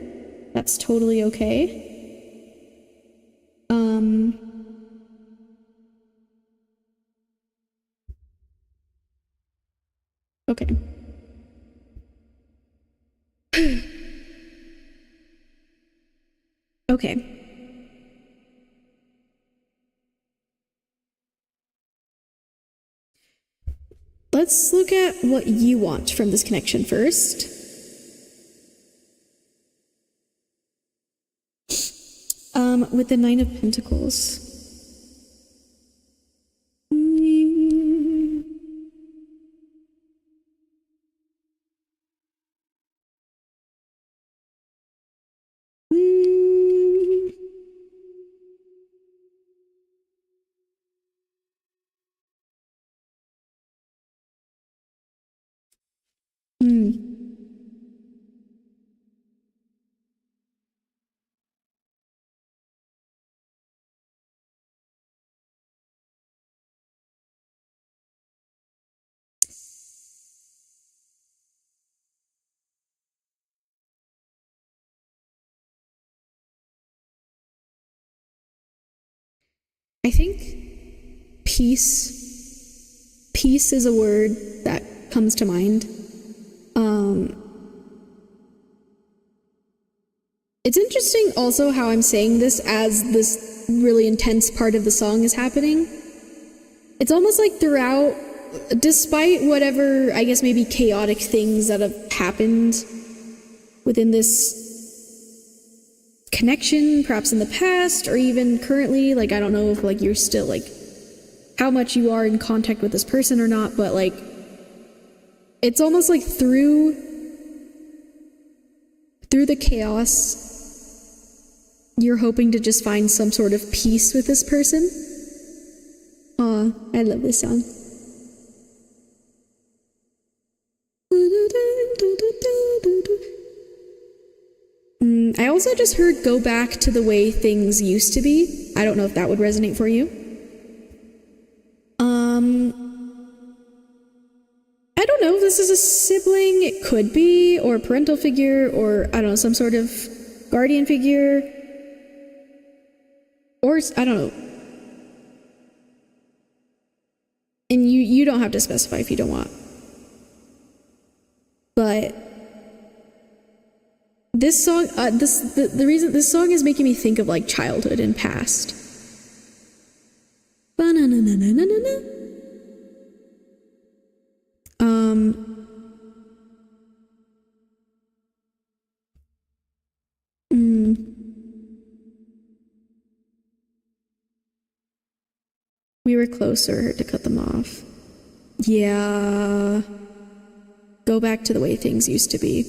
That's totally okay. Okay. Okay. Let's look at what you want from this connection first. With the Nine of Pentacles. I think peace is a word that comes to mind. It's interesting also how I'm saying this as this really intense part of the song is happening. It's almost like throughout, despite whatever, I guess maybe chaotic things that have happened within this connection, perhaps in the past or even currently, like I don't know if like you're still like how much you are in contact with this person or not, but like it's almost like through the chaos you're hoping to just find some sort of peace with this person. Aw, I love this song. I also just heard Go Back to the Way Things Used to Be. I don't know if that would resonate for you. I don't know if this is a sibling, it could be, or a parental figure, or I don't know, some sort of guardian figure. Or, I don't know. And you don't have to specify if you don't want. But this song, the reason this song is making me think of like childhood and past. Ba-na-na-na-na-na-na. We were closer to cut them off. Yeah. Go back to the way things used to be.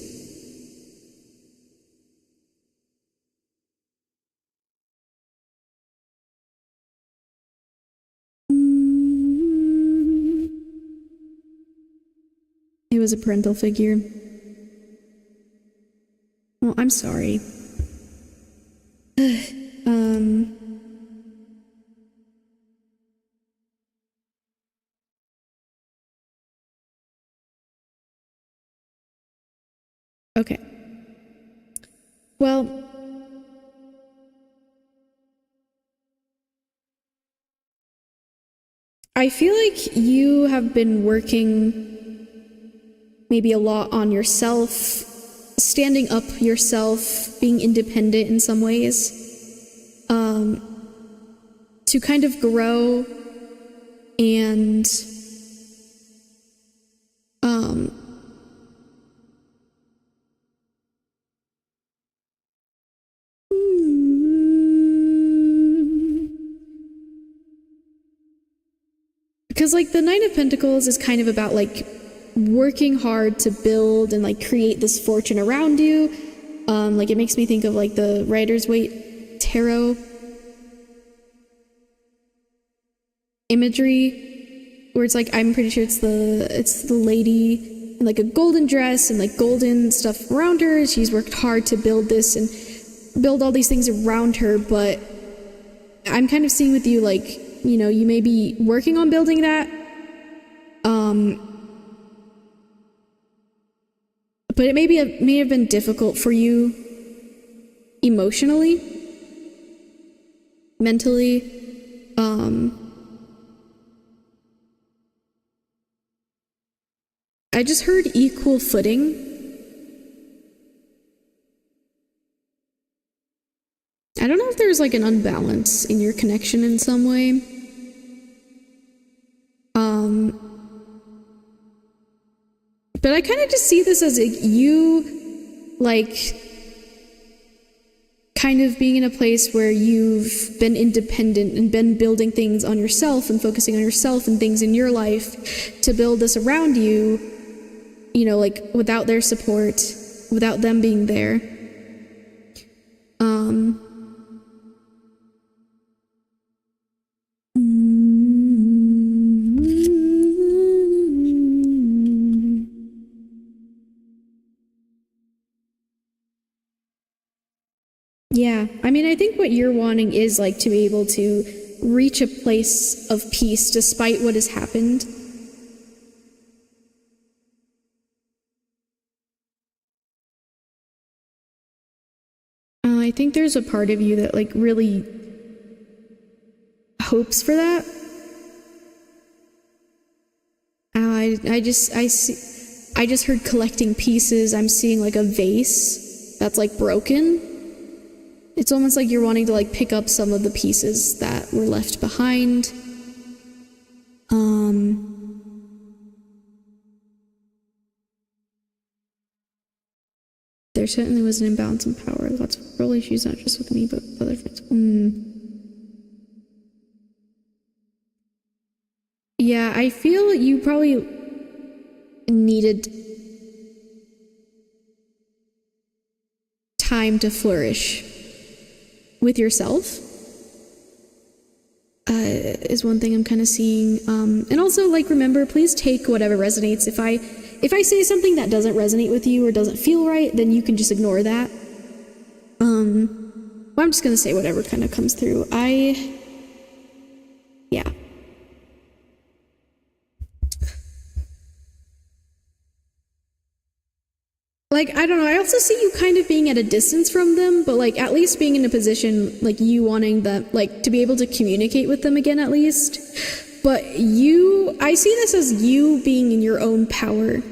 as a parental figure. Well, I'm sorry. Okay. Well, I feel like you have been working maybe a lot on yourself, standing up yourself, being independent in some ways, to kind of grow and because like the Knight of Pentacles is kind of about like working hard to build and like create this fortune around you. Like it makes me think of like the Rider's-Waite tarot imagery, where it's like, I'm pretty sure it's the lady in like a golden dress and like golden stuff around her. She's worked hard to build this and build all these things around her, but I'm kind of seeing with you like, you know, you may be working on building that, but it may have been difficult for you emotionally, mentally. I just heard equal footing. I don't know if there's like an unbalance in your connection in some way. But I kind of just see this as you, like, kind of being in a place where you've been independent and been building things on yourself and focusing on yourself and things in your life to build this around you, you know, like, without their support, without them being there. Yeah, I mean, I think what you're wanting is like to be able to reach a place of peace despite what has happened. I think there's a part of you that like really hopes for that. I just heard collecting pieces. I'm seeing like a vase that's like broken. It's almost like you're wanting to like pick up some of the pieces that were left behind. There certainly was an imbalance in power. Lots of role issues, not just with me, but with other friends. Yeah, I feel you probably needed time to flourish with yourself. Is one thing I'm kind of seeing. And also, like, remember, please take whatever resonates. If I say something that doesn't resonate with you or doesn't feel right, then you can just ignore that. Well, I'm just gonna say whatever kind of comes through. Yeah. Like, I don't know, I also see you kind of being at a distance from them, but like at least being in a position, like you wanting them, like to be able to communicate with them again at least. But I see this as you being in your own power,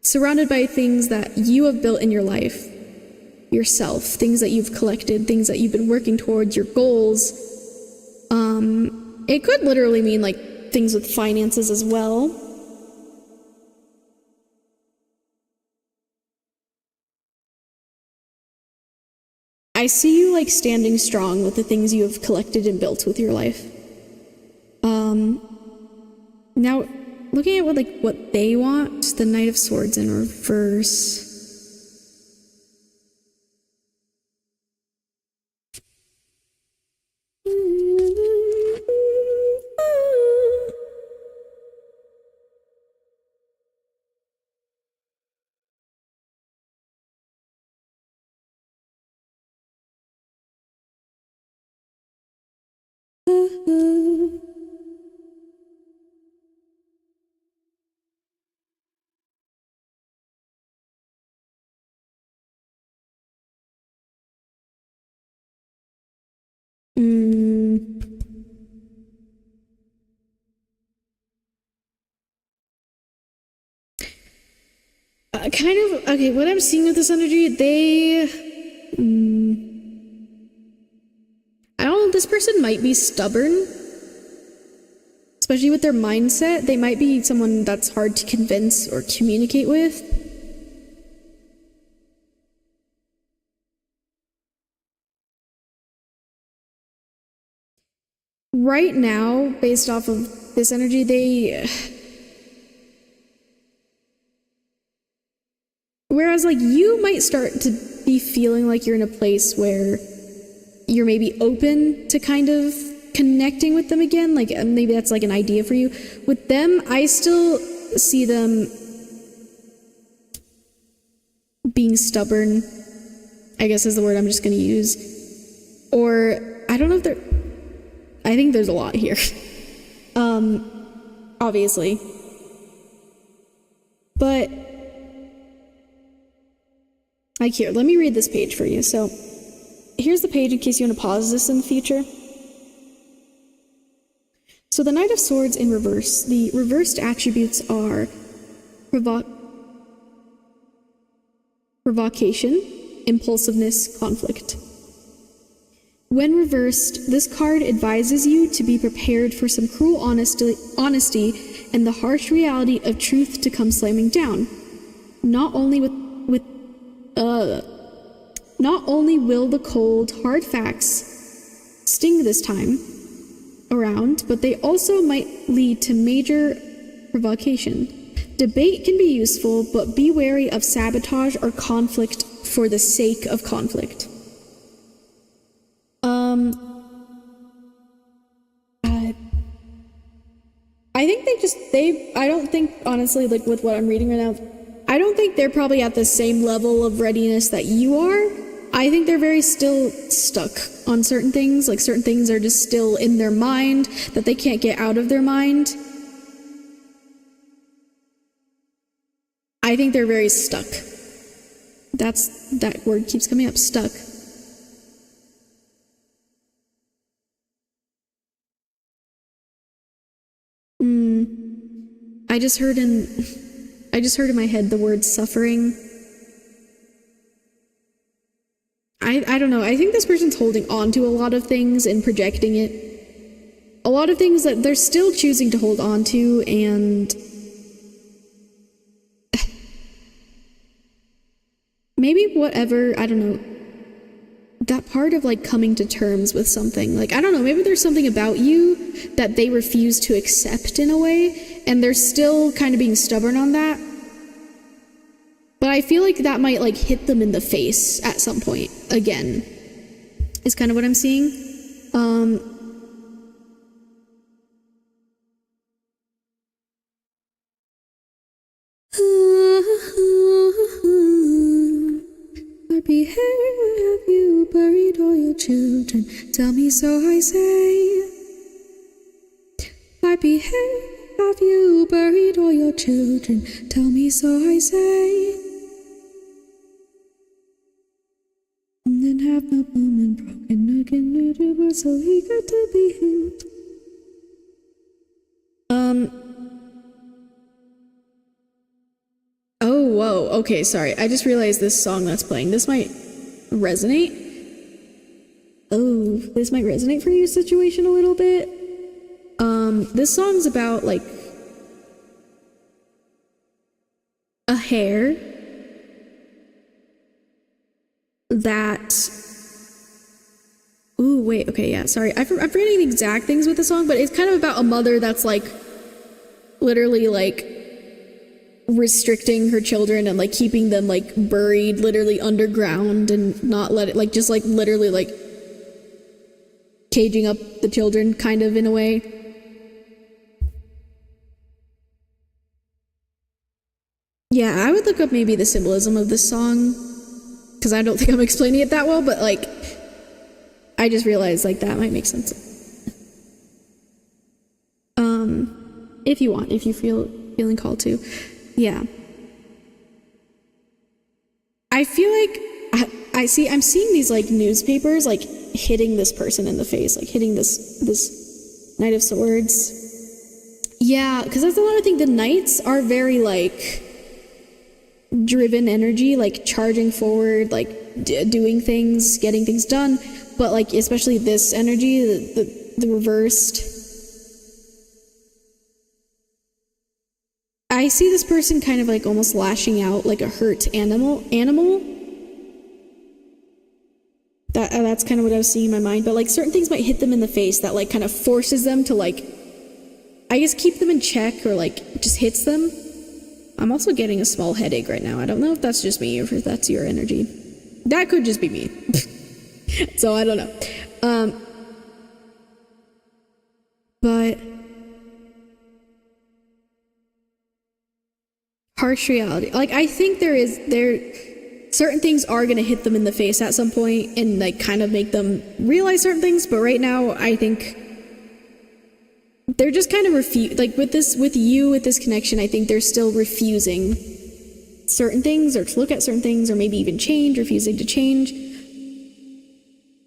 surrounded by things that you have built in your life, yourself, things that you've collected, things that you've been working towards, your goals. It could literally mean like things with finances as well. I see you like standing strong with the things you have collected and built with your life. Now, looking at what they want, the Knight of Swords in reverse. Kind of, okay, what I'm seeing with this energy, I don't know, this person might be stubborn. Especially with their mindset, they might be someone that's hard to convince or communicate with. Right now, based off of this energy, whereas like you might start to be feeling like you're in a place where you're maybe open to kind of connecting with them again, like maybe that's like an idea for you. With them, I still see them being stubborn, I guess is the word I'm just gonna use. Or I don't know if they're, I think there's a lot here. Obviously. But like here, let me read this page for you. So here's the page in case you want to pause this in the future. So the Knight of Swords in reverse, the reversed attributes are provocation, impulsiveness, conflict. When reversed, this card advises you to be prepared for some cruel honesty and the harsh reality of truth to come slamming down. Not only will the cold, hard facts sting this time around, but they also might lead to major provocation. Debate can be useful, but be wary of sabotage or conflict for the sake of conflict. I think I don't think, honestly, like with what I'm reading right now, I don't think they're probably at the same level of readiness that you are. I think they're very still stuck on certain things, like certain things are just still in their mind that they can't get out of their mind. I think they're very stuck. That word keeps coming up, stuck. I just heard in my head the word suffering. I don't know. I think this person's holding on to a lot of things and projecting it. A lot of things that they're still choosing to hold on to, and maybe whatever, I don't know, that part of like coming to terms with something. Like, I don't know, maybe there's something about you that they refuse to accept in a way, and they're still kind of being stubborn on that. But I feel like that might like hit them in the face at some point again, is kind of what I'm seeing. Happy, have you buried all your children? Tell me so, I say. Happy, have you buried all your children? Tell me so, I say. And then have no woman broken again, so he got to be healed. Oh, whoa, okay, sorry. I just realized this song that's playing, this might resonate. Oh, this might resonate for your situation a little bit. This song's about, like, a hair that... Ooh, wait, okay, yeah, sorry. I'm forgetting the exact things with the song, but it's kind of about a mother that's, like, literally, like, restricting her children and, like, keeping them, like, buried literally underground and not let it, like, just, like, literally, like, caging up the children, kind of, in a way. Yeah, I would look up maybe the symbolism of this song, because I don't think I'm explaining it that well, but, like, I just realized, like, that might make sense. If you want, if you feeling called to. Yeah. I feel like I'm seeing these like newspapers, like hitting this person in the face, like hitting this Knight of Swords. Yeah, because that's another thing. The Knights are very, like, driven energy, like charging forward, like doing things, getting things done. But, like, especially this energy, the reversed. I see this person kind of, like, almost lashing out like a hurt animal. That's kind of what I was seeing in my mind. But, like, certain things might hit them in the face that, like, kind of forces them to, like, I guess keep them in check, or, like, just hits them. I'm also getting a small headache right now. I don't know if that's just me or if that's your energy. That could just be me. So I don't know. But harsh reality. Like, I think certain things are going to hit them in the face at some point and, like, kind of make them realize certain things. But right now, I think they're just kind of like, with this connection, I think they're still refusing certain things, or to look at certain things, or maybe even refusing to change.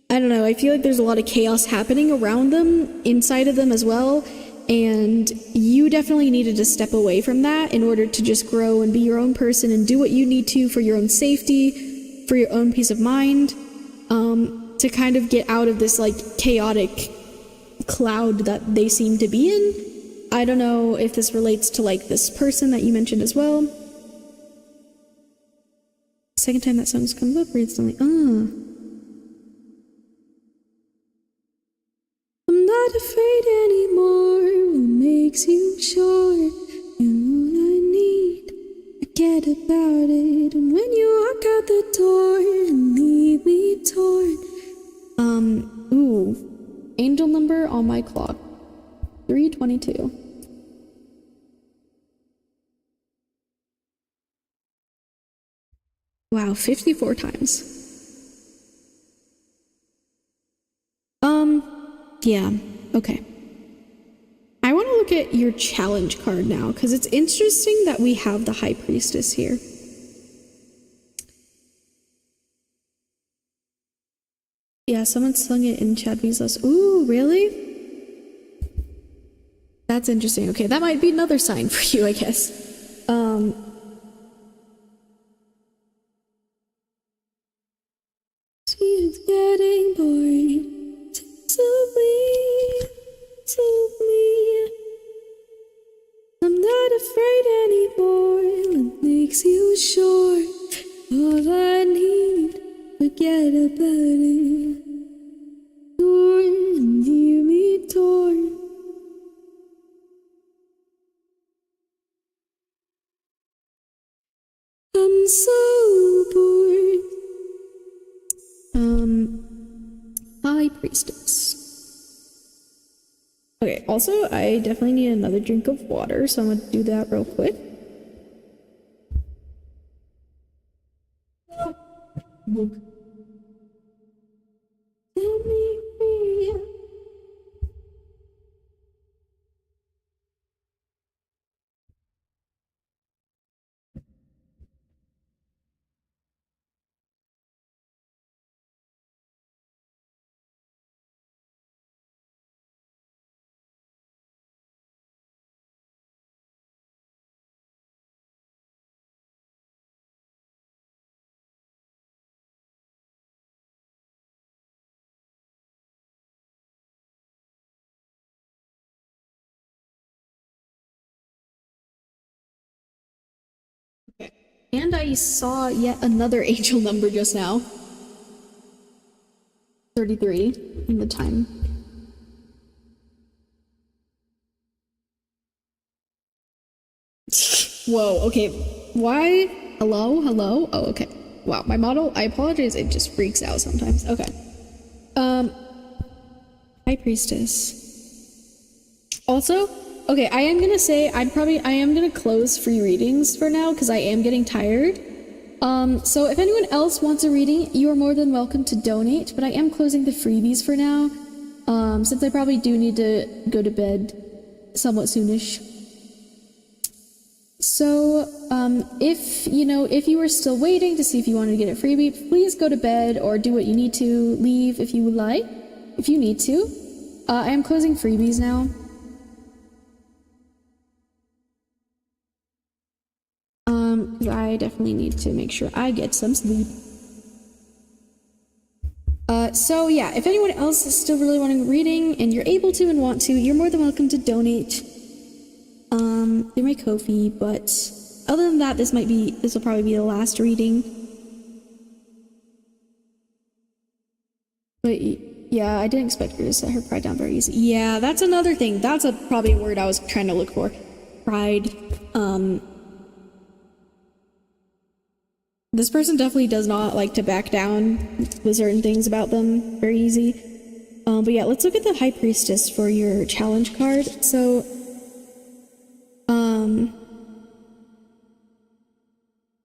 I don't know. I feel like there's a lot of chaos happening around them, inside of them as well. And you definitely needed to step away from that in order to just grow and be your own person and do what you need to for your own safety, for your own peace of mind, to kind of get out of this, like, chaotic cloud that they seem to be in. I don't know if this relates to, like, this person that you mentioned as well. Second time that song comes up recently. I'm not afraid anymore. What makes you sure you know what I need? Forget about it. And when you walk out the door and leave me torn. Angel number on my clock. 322. Wow, 54 times. Yeah, okay. I want to look at your challenge card now, because it's interesting that we have the High Priestess here. Yeah, someone sung it in Chad Weaslow's. Ooh, really? That's interesting. Okay, that might be another sign for you, I guess. She's getting bored. Simply. I'm not afraid anymore. What makes you sure? All I need, forget about it. Torn, hear me torn. I'm so bored. High Priestess. Okay, also, I definitely need another drink of water, so I'm gonna do that real quick. And I saw yet another angel number just now. 33 in the time. Whoa, okay. Why? Hello? Hello? Oh, okay. Wow, my model, I apologize, it just freaks out sometimes. Okay. High Priestess. Also, okay, I am gonna say, I am gonna close free readings for now, because I am getting tired. So if anyone else wants a reading, you are more than welcome to donate, but I am closing the freebies for now, since I probably do need to go to bed somewhat soonish. So, if you were still waiting to see if you wanted to get a freebie, please go to bed or do what you need to. Leave if you would like, if you need to. I am closing freebies now. Because I definitely need to make sure I get some sleep. So yeah, if anyone else is still really wanting reading and you're able to and want to, you're more than welcome to donate through my Kofi, but other than that, this will probably be the last reading. But yeah, I didn't expect her to set her pride down very easy. Yeah, that's another thing. That's probably a word I was trying to look for. Pride. This person definitely does not like to back down with certain things about them very easy. But yeah, let's look at the High Priestess for your challenge card. So,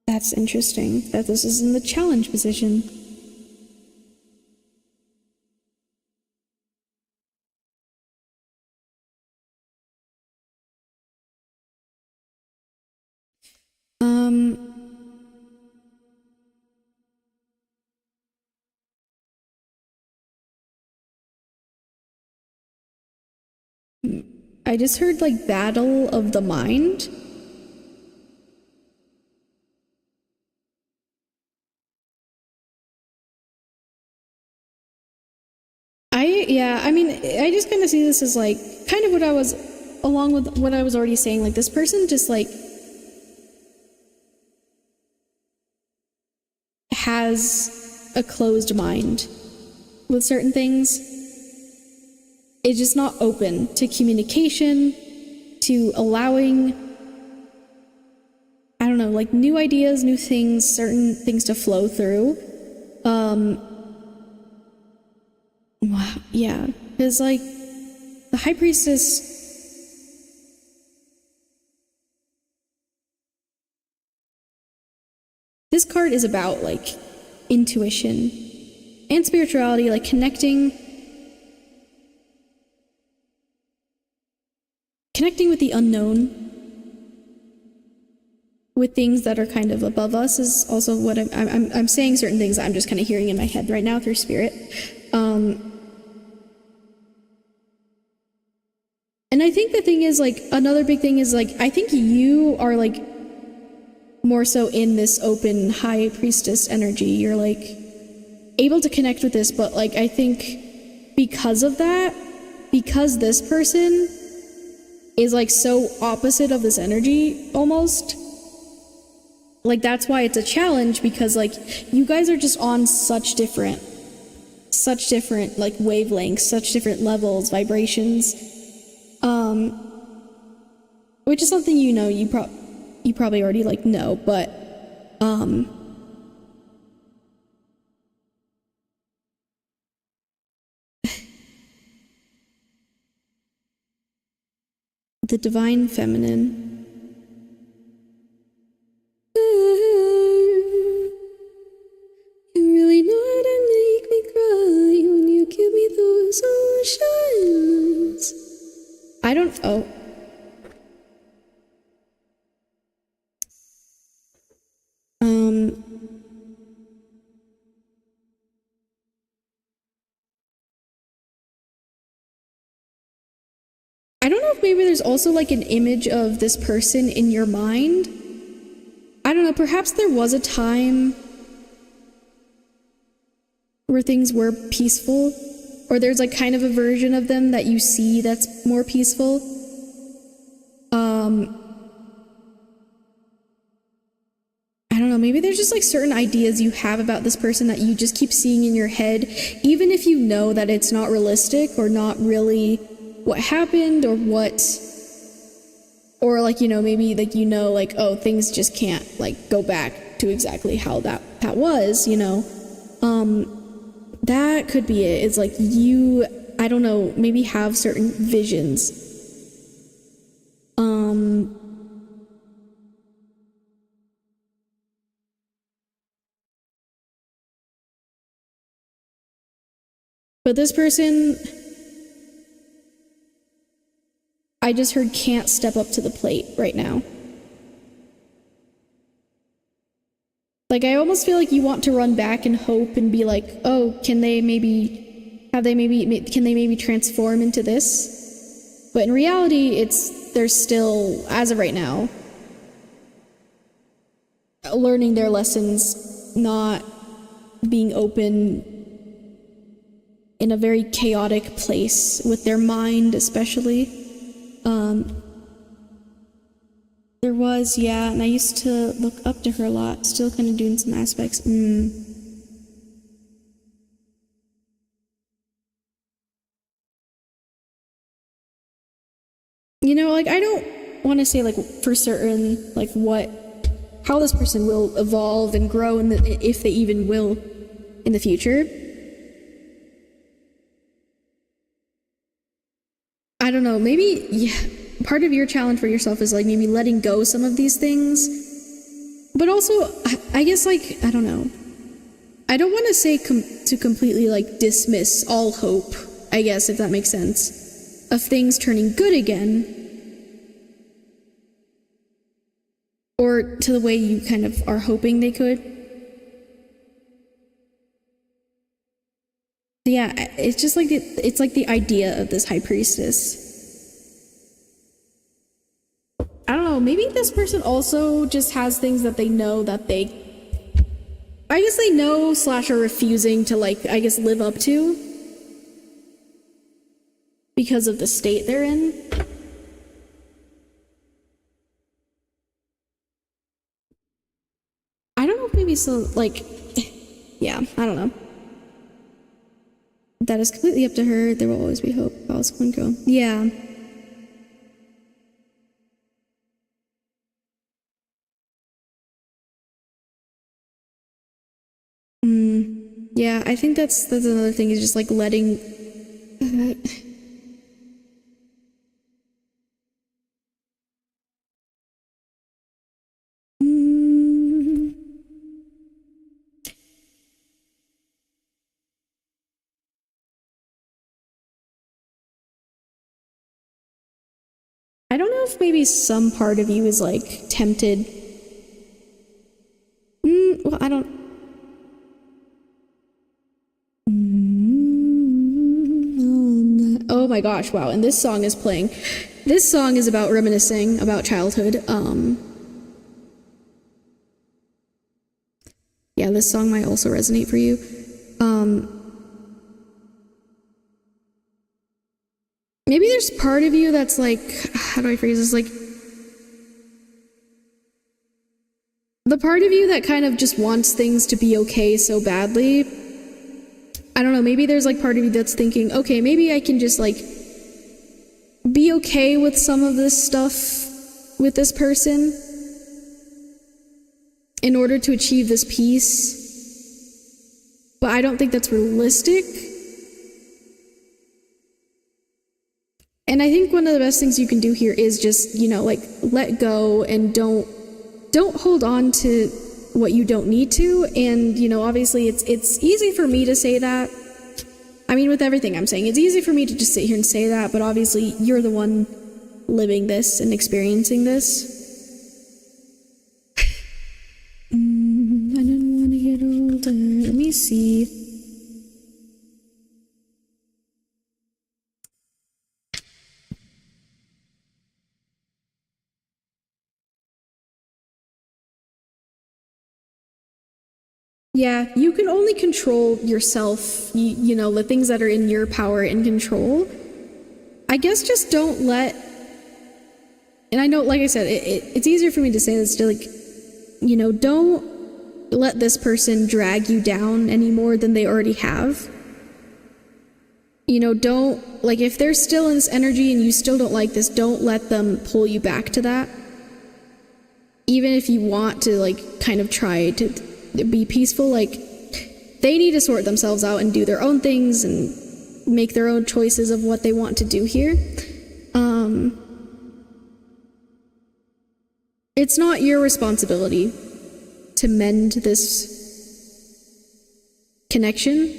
that's interesting that this is in the challenge position. I just heard like Battle of the Mind. I mean, I just kind of see this as like kind of what I was, along with what I was already saying, like this person just like has a closed mind with certain things. It's just not open to communication, to allowing, I don't know, like new ideas, new things, certain things to flow through. Wow, yeah, because like the High Priestess, this card is about like intuition and spirituality, like connecting with the unknown, with things that are kind of above us is also what I'm saying. Certain things I'm just kind of hearing in my head right now through spirit. And I think the thing is, like, another big thing is, like, I think you are, like, more so in this open High Priestess energy. You're, like, able to connect with this, but, like, I think because of that, because this person is, like, so opposite of this energy, almost, like, that's why it's a challenge, because, like, you guys are just on such different, like, wavelengths, such different levels, vibrations. Which is something you probably already like know, but the Divine Feminine. You really know how to make me cry when you give me those oceans. I don't. Oh. I don't know if maybe there's also like an image of this person in your mind. I don't know, perhaps there was a time where things were peaceful, or there's like kind of a version of them that you see that's more peaceful. I don't know, maybe there's just like certain ideas you have about this person that you just keep seeing in your head, even if you know that it's not realistic or not really what happened or what, or like, maybe like, like, oh, things just can't like go back to exactly how that was, that could be it. It's like you, I don't know, maybe have certain visions. But this person, I just heard, can't step up to the plate right now. Like, I almost feel like you want to run back and hope and be like, oh, can they maybe transform into this? But in reality, they're still, as of right now, learning their lessons, not being open in a very chaotic place with their mind, especially. There was, yeah, and I used to look up to her a lot, still kind of doing some aspects. You know, like, I don't want to say, like, for certain, like, how this person will evolve and grow, if they even will in the future. I don't know, maybe, yeah, part of your challenge for yourself is, like, maybe letting go some of these things. But also, I guess, like, I don't know. I don't want to say to completely, like, dismiss all hope, I guess, if that makes sense, of things turning good again. Or to the way you kind of are hoping they could. Yeah, it's just like it's like the idea of this high priestess. I don't know, maybe this person also just has things that they know that I guess they know / are refusing to, like, I guess, live up to because of the state they're in. I don't know if maybe so, like, yeah, I don't know. That is completely up to her. There will always be hope. Alice can go. Yeah. Yeah, I think that's another thing, is just, like, letting... I don't know if maybe some part of you is, like, tempted. Well, I don't... Oh my gosh, wow, and this song is playing. This song is about reminiscing about childhood. Yeah, this song might also resonate for you. Maybe there's part of you that's like, how do I phrase this? Like, the part of you that kind of just wants things to be okay so badly. I don't know, maybe there's, like, part of you that's thinking, okay, maybe I can just, like, be okay with some of this stuff with this person in order to achieve this peace. But I don't think that's realistic. And I think one of the best things you can do here is just, you know, like, let go and don't hold on to what you don't need to. And, you know, obviously it's easy for me to say that. I mean, with everything I'm saying, it's easy for me to just sit here and say that, but obviously you're the one living this and experiencing this. I don't want to get older. Let me see. Yeah, you can only control yourself, you know, the things that are in your power and control. I guess just don't let, and I know, like I said, it's easier for me to say this, to, like, you know, don't let this person drag you down any more than they already have. You know, don't, like, if they're still in this energy and you still don't like this, don't let them pull you back to that. Even if you want to, like, kind of try to be peaceful, like, they need to sort themselves out and do their own things and make their own choices of what they want to do here. It's not your responsibility to mend this connection.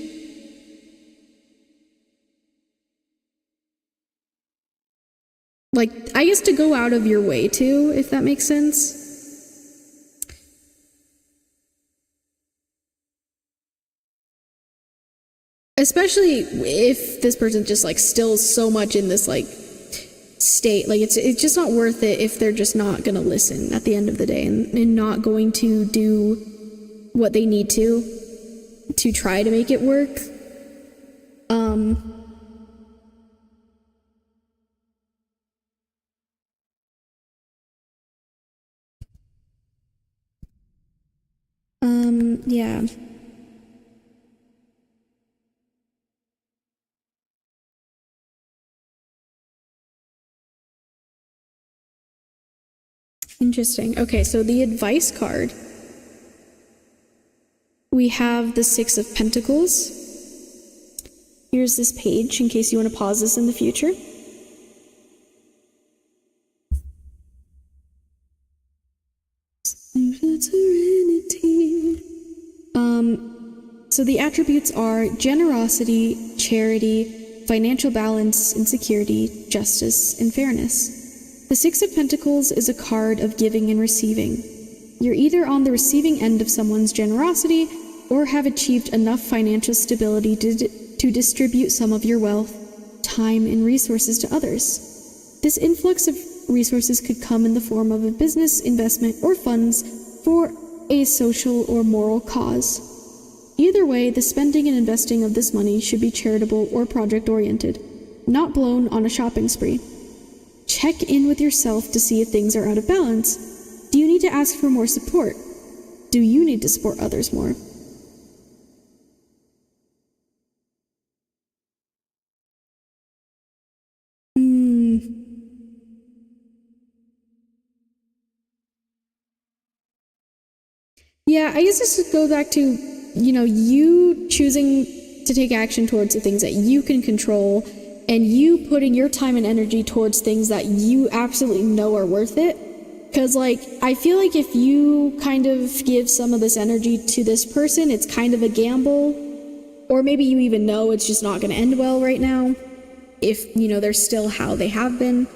Like, I guess to go out of your way to, if that makes sense. especially if this person just like still so much in this like state, like it's just not worth it if they're just not gonna listen at the end of the day and not going to do what they need to try to make it work. Yeah. Interesting. Okay, so the advice card. We have the Six of Pentacles. Here's this page in case you want to pause this in the future. So the attributes are generosity, charity, financial balance and security, justice, and fairness. The Six of Pentacles is a card of giving and receiving. You're either on the receiving end of someone's generosity or have achieved enough financial stability to distribute some of your wealth, time, and resources to others. This influx of resources could come in the form of a business, investment, or funds for a social or moral cause. Either way, the spending and investing of this money should be charitable or project-oriented, not blown on a shopping spree. Check in with yourself to see if things are out of balance. Do you need to ask for more support? Do you need to support others more? Yeah, I guess this would go back to, you choosing to take action towards the things that you can control and you putting your time and energy towards things that you absolutely know are worth it. Because, I feel like if you kind of give some of this energy to this person, it's kind of a gamble. Or maybe you even know it's just not going to end well right now. If, they're still how they have been.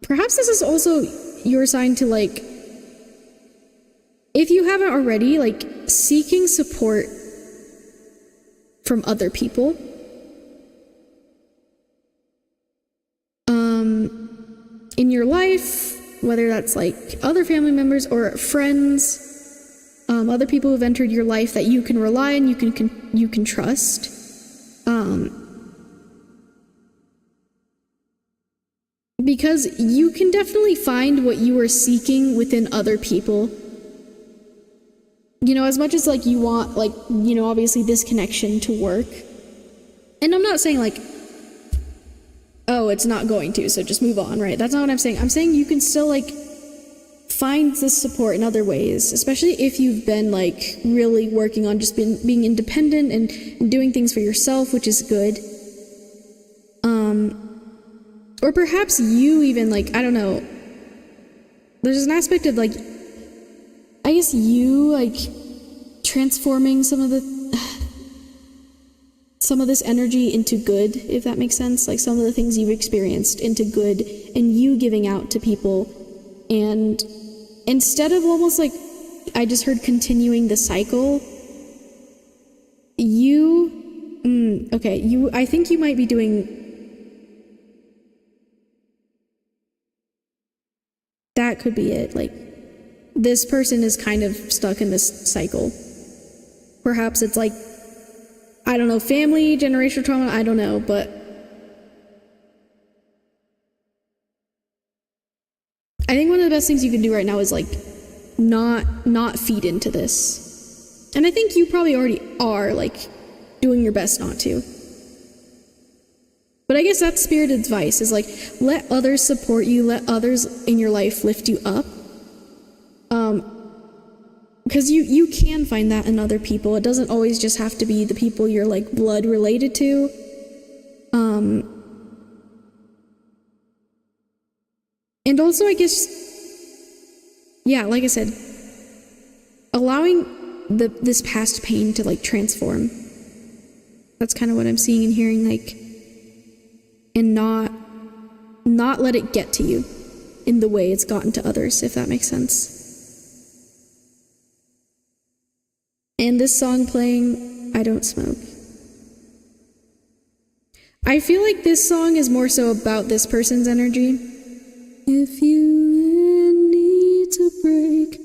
Perhaps this is also your sign to, if you haven't already, seeking support from other people. In your life, whether that's other family members or friends, other people who've entered your life that you can rely on, you can trust. Because you can definitely find what you are seeking within other people. As much as you want obviously this connection to work. And I'm not saying oh, it's not going to, so just move on, right? That's not what I'm saying. I'm saying you can still find this support in other ways, especially if you've been really working on just being independent and doing things for yourself, which is good. Or perhaps you even I don't know. There's an aspect of I guess you transforming some of this energy into good, if that makes sense. Some of the things you've experienced into good, and you giving out to people, and instead of almost I just heard continuing the cycle. I think you might be doing. That could be it. This person is kind of stuck in this cycle. Perhaps it's I don't know, family, generational trauma, I don't know, but I think one of the best things you can do right now is not feed into this. And I think you probably already are doing your best not to. But I guess that's spirit advice is let others support you, let others in your life lift you up. Because you can find that in other people. It doesn't always just have to be the people you're blood related to. And also, I guess, yeah, like I said, allowing this past pain to transform. That's kind of what I'm seeing and hearing, and not let it get to you in the way it's gotten to others, if that makes sense. And this song playing I don't smoke. I feel like this song is more so about this person's energy. If you need to break,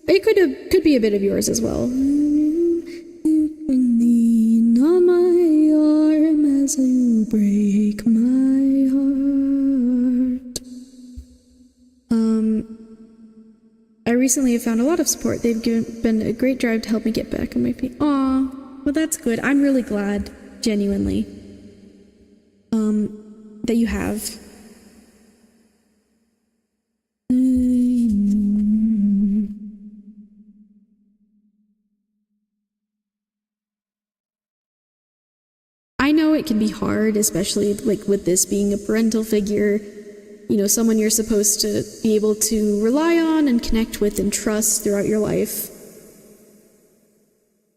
it could be a bit of yours as well. You can lean on my arm as you break my heart. I recently have found a lot of support. They've been a great drive to help me get back on my feet. Aw, well that's good. I'm really glad, genuinely, that you have. I know it can be hard, especially like with this being a parental figure, you know, someone you're supposed to be able to rely on and connect with and trust throughout your life.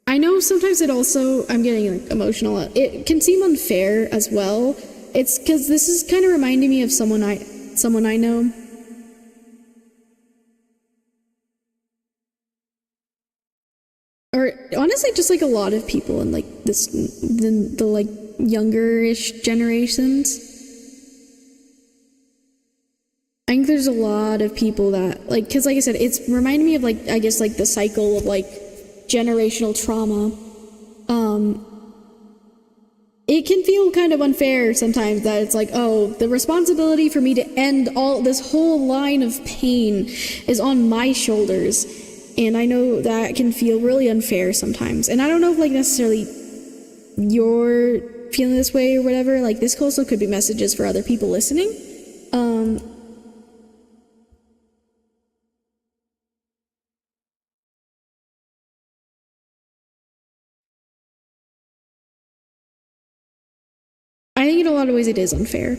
I know sometimes it also, I'm getting like emotional, it can seem unfair as well. It's because this is kind of reminding me of someone I know. Or honestly, just like a lot of people in like the like younger-ish generations. I think there's a lot of people that like, because like I said, it's reminding me of like, I guess like the cycle of like generational trauma. It can feel kind of unfair sometimes that it's like, oh, the responsibility for me to end all this whole line of pain is on my shoulders. And I know that can feel really unfair sometimes. And I don't know if like necessarily you're feeling this way or whatever. Like this also could be messages for other people listening. I think in a lot of ways it is unfair.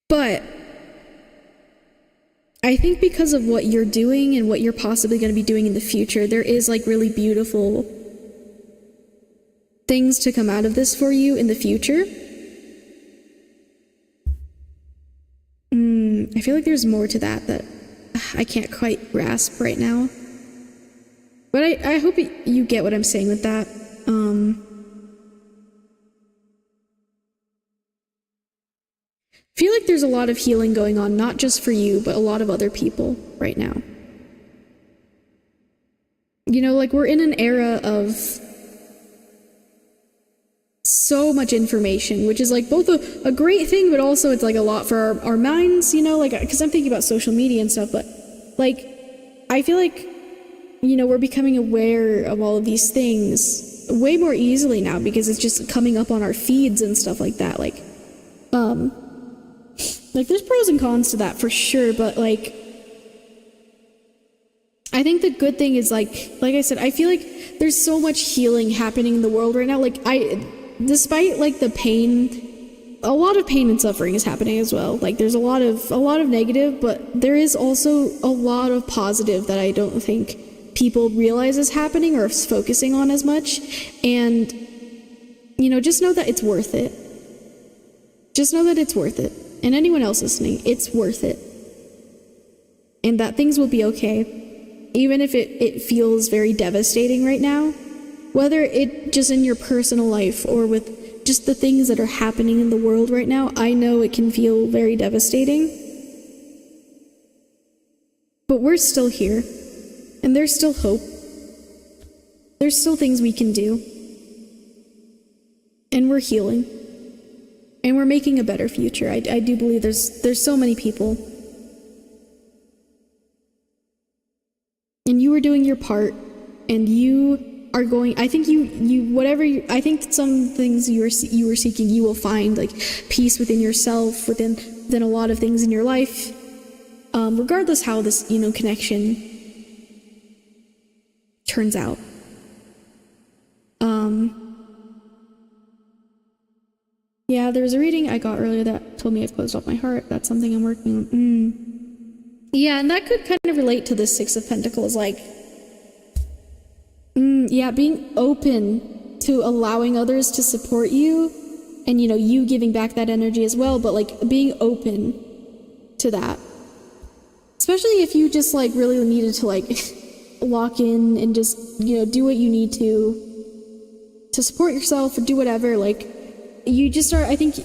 But I think because of what you're doing and what you're possibly going to be doing in the future, there is like really beautiful things to come out of this for you in the future. I feel like there's more to that I can't quite grasp right now. But I hope you get what I'm saying with that. I feel like there's a lot of healing going on, not just for you, but a lot of other people right now. You know, like we're in an era of so much information, which is like both a great thing, but also it's like a lot for our minds, you know, like, because I'm thinking about social media and stuff, but like, I feel like, you know, we're becoming aware of all of these things way more easily now because it's just coming up on our feeds and stuff like that. Like there's pros and cons to that for sure, but like, I think the good thing is like I said, I feel like there's so much healing happening in the world right now. Like despite like the pain, a lot of pain and suffering is happening as well. Like there's a lot of negative, but there is also a lot of positive that I don't think people realize is happening or is focusing on as much. And, you know, just know that it's worth it. Just know that it's worth it. And anyone else listening, it's worth it. And that things will be okay. Even if it feels very devastating right now, whether it just in your personal life or with just the things that are happening in the world right now, I know it can feel very devastating. But we're still here. And there's still hope. There's still things we can do. And we're healing. And we're making a better future. I do believe there's so many people. And you are doing your part. And you are going, I think I think some things you were seeking, you will find, like peace within yourself, within a lot of things in your life. Regardless how this, you know, connection turns out. Yeah, there was a reading I got earlier that told me I've closed off my heart. That's something I'm working on. Yeah, and that could kind of relate to the Six of Pentacles, like, yeah, being open to allowing others to support you, and, you know, you giving back that energy as well, but, like, being open to that. especially if you just like really needed to like lock in and just, you know, do what you need to support yourself or do whatever. Like, you just start, I think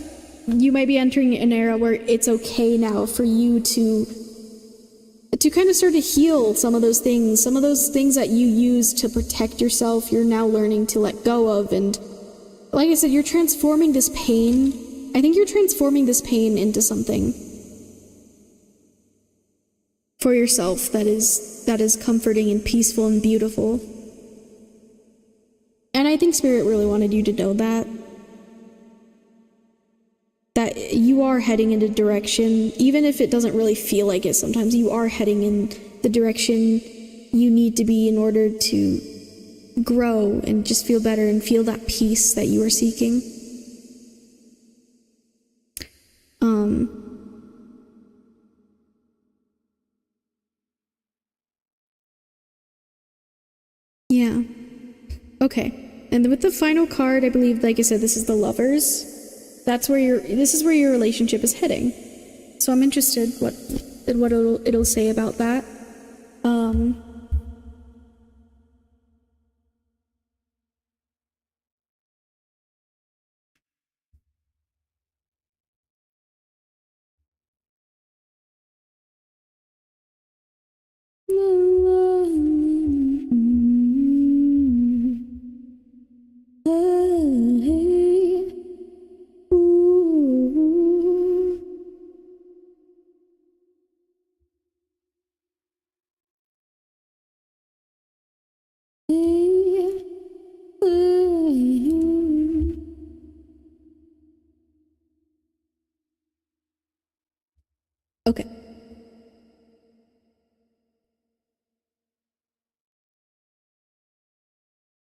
you might be entering an era where it's okay now for you to kind of start to heal some of those things that you use to protect yourself. You're now learning to let go of, and like I said, you're transforming this pain. I think you're transforming this pain into something for yourself that is comforting and peaceful and beautiful. And I think Spirit really wanted you to know that you are heading in a direction, even if it doesn't really feel like it sometimes, you are heading in the direction you need to be in order to grow and just feel better and feel that peace that you are seeking. Yeah. Okay. And with the final card, I believe, like I said, this is the Lovers. This is where your relationship is heading. So I'm interested what it'll say about that. Okay.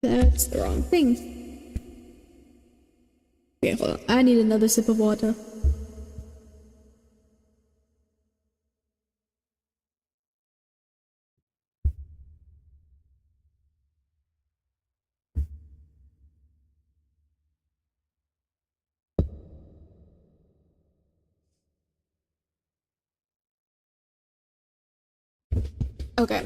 That's the wrong thing. Okay, hold on. I need another sip of water. Okay.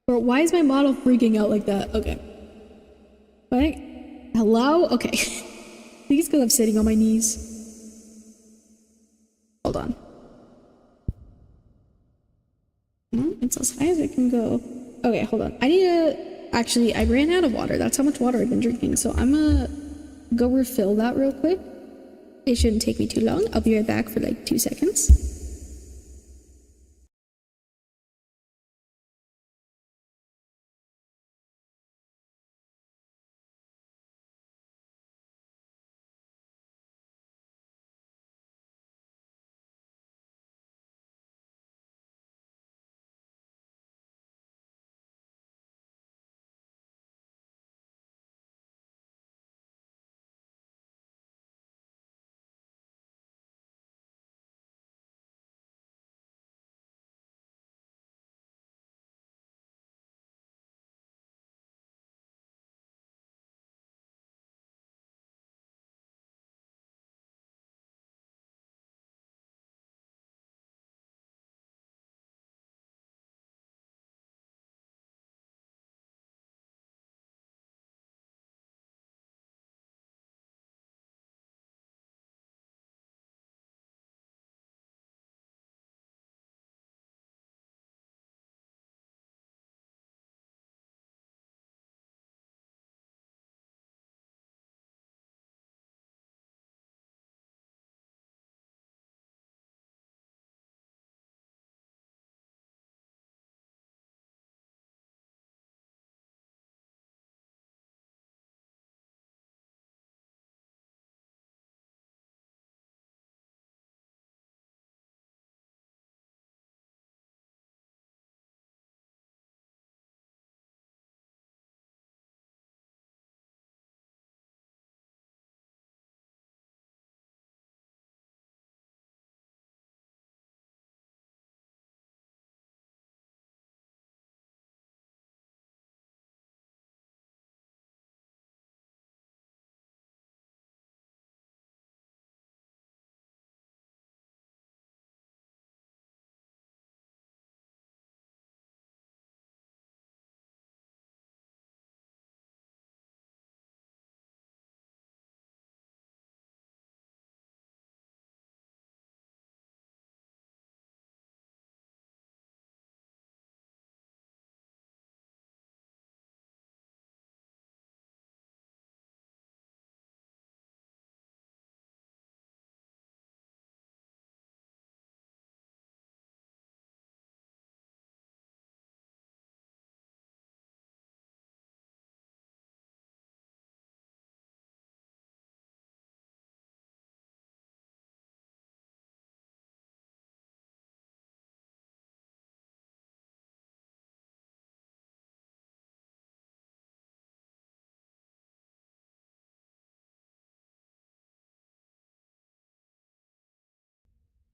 Bro, why is my model freaking out like that? Okay. What? Hello? Okay. I think it's because I'm sitting on my knees. Hold on. No, it's as high as it can go. Okay, hold on. I need to... Actually, I ran out of water. That's how much water I've been drinking. So I'm gonna go refill that real quick. It shouldn't take me too long. I'll be right back for like 2 seconds.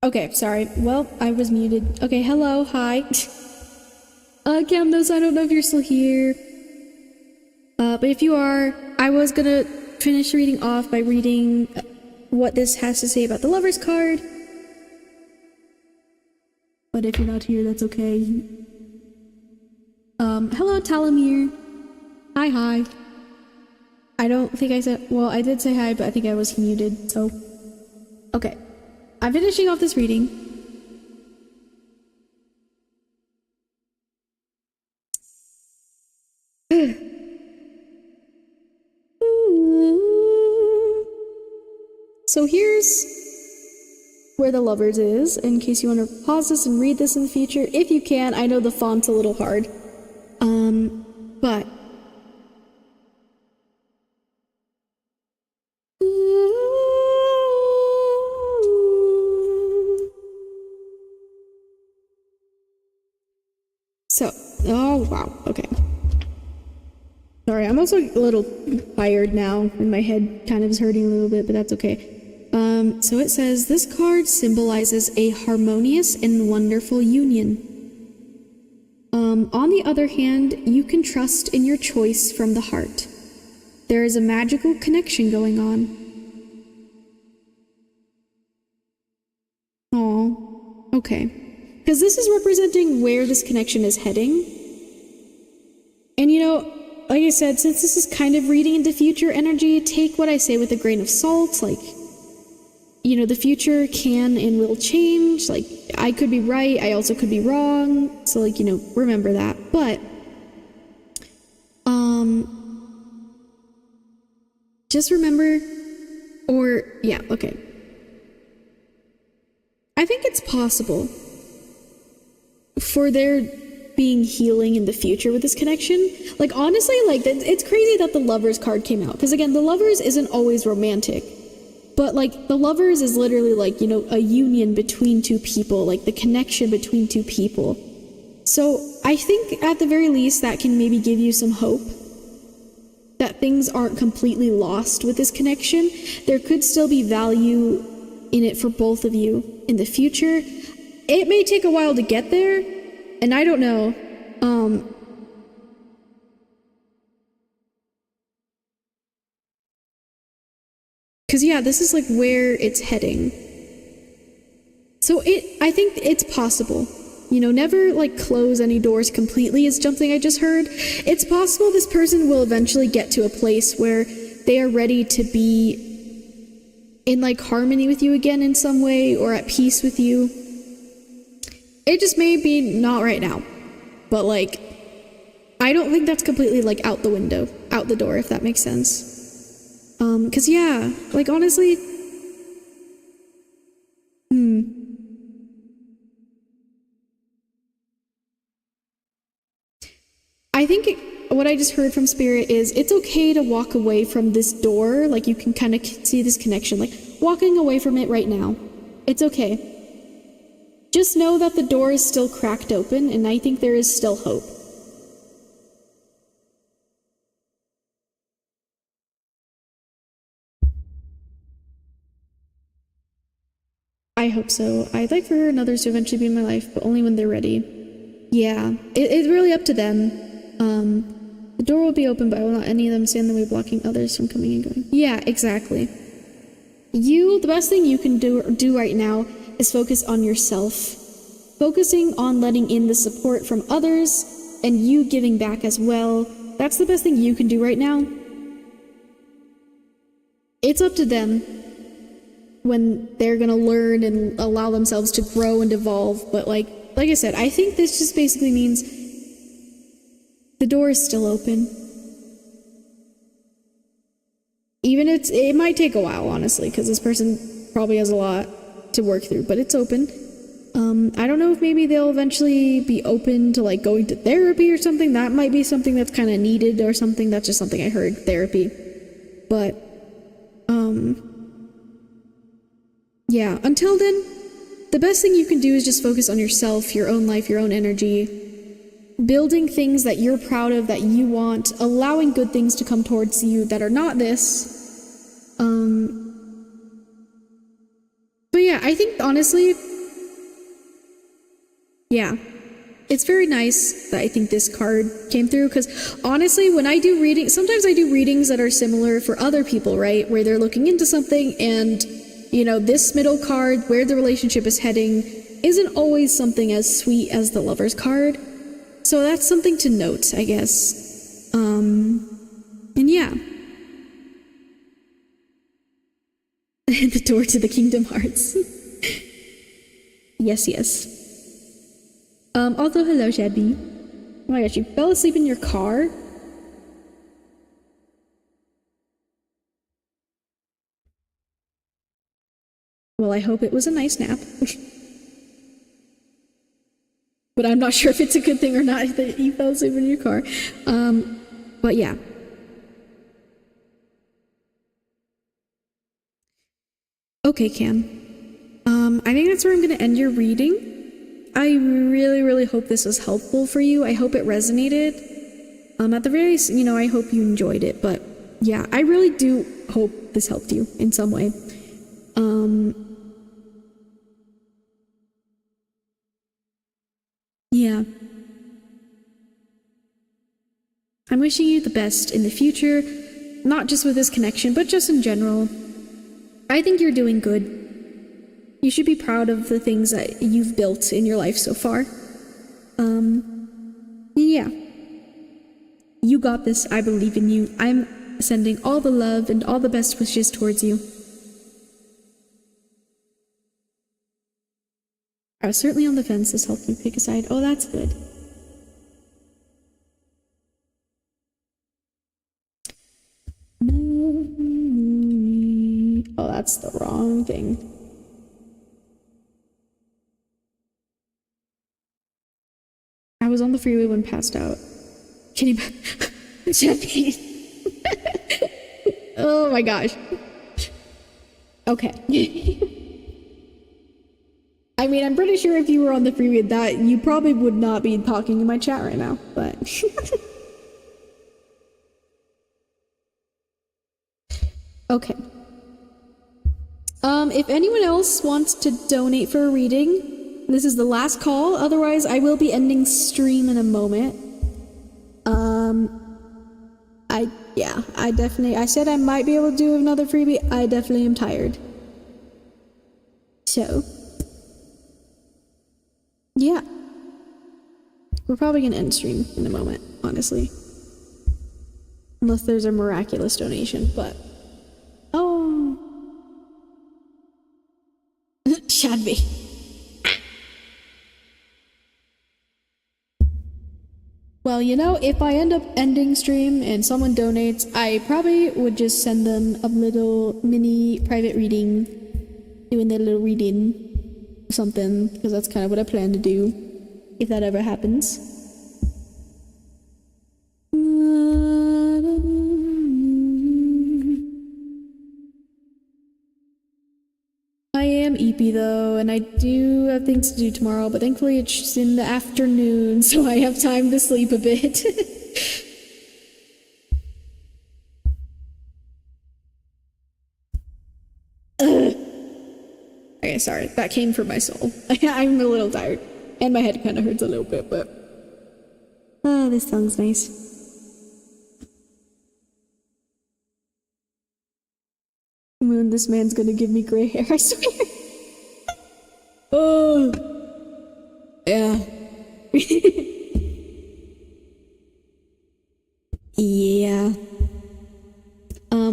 Okay, sorry. Well, I was muted. Okay, hello, hi. Camnos, I don't know if you're still here. But if you are, I was gonna finish reading off by reading what this has to say about the Lover's card. But if you're not here, that's okay. Hello, Talamir. Hi. I don't think I said, well, I did say hi, but I think I was muted, so. Okay. I'm finishing off this reading. So here's where the Lovers is, in case you want to pause this and read this in the future. If you can, I know the font's a little hard. But so, oh wow, okay. Sorry, I'm also a little tired now, and my head kind of is hurting a little bit, but that's okay. So it says, this card symbolizes a harmonious and wonderful union. On the other hand, you can trust in your choice from the heart. There is a magical connection going on. Oh, okay. Because this is representing where this connection is heading. And you know, like I said, since this is kind of reading into future energy, take what I say with a grain of salt. Like, you know, the future can and will change. Like, I could be right, I also could be wrong. So, like, you know, remember that. But, just remember, or, yeah, okay. I think it's possible for there being healing in the future with this connection. Like, honestly, like, it's crazy that the Lovers card came out. Because, again, the Lovers isn't always romantic. But, like, the Lovers is literally, like, you know, a union between two people. Like, the connection between two people. So, I think, at the very least, that can maybe give you some hope. That things aren't completely lost with this connection. There could still be value in it for both of you in the future. It may take a while to get there. And I don't know. Because, yeah, this is, like, where it's heading. So I think it's possible. You know, never, like, close any doors completely is something I just heard. It's possible this person will eventually get to a place where they are ready to be in, like, harmony with you again in some way, or at peace with you. It just may be not right now. But, like, I don't think that's completely, like, out the door, if that makes sense. 'Cause yeah, like, honestly, I think what I just heard from Spirit is it's okay to walk away from this door. Like, you can kind of see this connection, like, walking away from it right now. It's okay. Just know that the door is still cracked open, and I think there is still hope. I hope so. I'd like for her and others to eventually be in my life, but only when they're ready. Yeah, it's really up to them. The door will be open, but I will not any of them stand in the way blocking others from coming and going. Yeah, exactly. The best thing you can do right now is focus on yourself. Focusing on letting in the support from others, and you giving back as well. That's the best thing you can do right now. It's up to them when they're gonna learn and allow themselves to grow and evolve, but like I said, I think this just basically means the door is still open. Even it might take a while, honestly, because this person probably has a lot to work through, but it's open. I don't know if maybe they'll eventually be open to, like, going to therapy or something. That might be something that's kind of needed or something. That's just something I heard, therapy. But, yeah, until then, the best thing you can do is just focus on yourself, your own life, your own energy, building things that you're proud of, that you want, allowing good things to come towards you that are not this. But yeah, I think, honestly, yeah. It's very nice that I think this card came through, because honestly, when I do readings, sometimes I do readings that are similar for other people, right? Where they're looking into something and, you know, this middle card, where the relationship is heading, isn't always something as sweet as the Lover's card. So that's something to note, I guess. And yeah. The door to the Kingdom Hearts. Yes, yes. Also, hello, Shadby. Oh my gosh, you fell asleep in your car? Well, I hope it was a nice nap. But I'm not sure if it's a good thing or not that you fell asleep in your car. But yeah. Okay, Cam. I think that's where I'm gonna end your reading. I really, really hope this was helpful for you. I hope it resonated. At the very least, you know, I hope you enjoyed it. But yeah, I really do hope this helped you in some way. Yeah. I'm wishing you the best in the future, not just with this connection, but just in general. I think you're doing good. You should be proud of the things that you've built in your life so far. Yeah. You got this. I believe in you. I'm sending all the love and all the best wishes towards you. I was certainly on the fence. This helped me pick a side. Oh, that's good. Oh, that's the wrong thing. I was on the freeway when passed out. Can you... Oh my gosh. Okay. I mean, I'm pretty sure if you were on the freeway that you probably would not be talking in my chat right now, but... Okay. If anyone else wants to donate for a reading, this is the last call. Otherwise, I will be ending stream in a moment. I said I might be able to do another freebie. I definitely am tired. So, yeah. We're probably gonna end stream in a moment, honestly. Unless there's a miraculous donation, but... Oh... Shadby. Well, you know, if I end up ending stream and someone donates, I probably would just send them a little mini private reading, doing their little reading or something, because that's kind of what I plan to do, if that ever happens. I am eepy though, and I do have things to do tomorrow, but thankfully it's in the afternoon, so I have time to sleep a bit. Okay, sorry, that came from my soul. I'm a little tired, and my head kind of hurts a little bit, but... Oh, this song's nice. Moon, this man's gonna give me gray hair, I swear. Oh. Yeah. Yeah.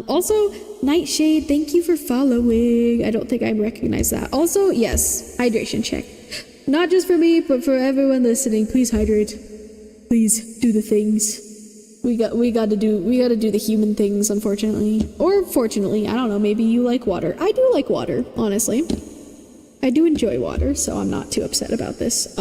Also, Nightshade, thank you for following. I don't think I recognize that. Also, yes, hydration check. Not just for me, but for everyone listening. Please hydrate. Please do the things. We gotta do the human things, unfortunately. Or fortunately, I don't know, maybe you like water. I do like water, honestly. I do enjoy water, so I'm not too upset about this.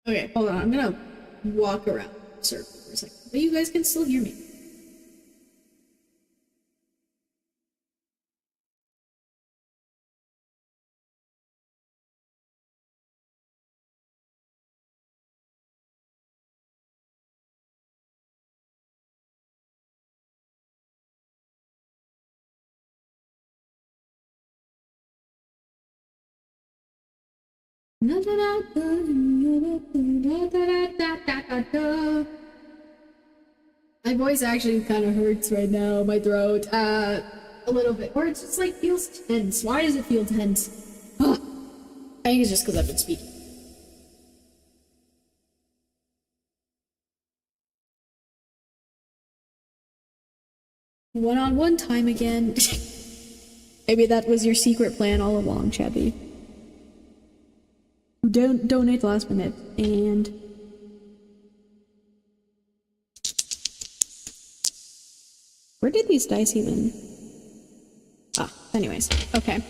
Okay, hold on. I'm gonna walk around the circle for a second. But you guys can still hear me. My voice actually kind of hurts right now, my throat, a little bit. Or it just like feels tense. Why does it feel tense? Ugh. I think it's just because I've been speaking. One-on-one time again. Maybe that was your secret plan all along, Chevy. Don't donate last minute, and where did these dice even? Ah, anyways, okay.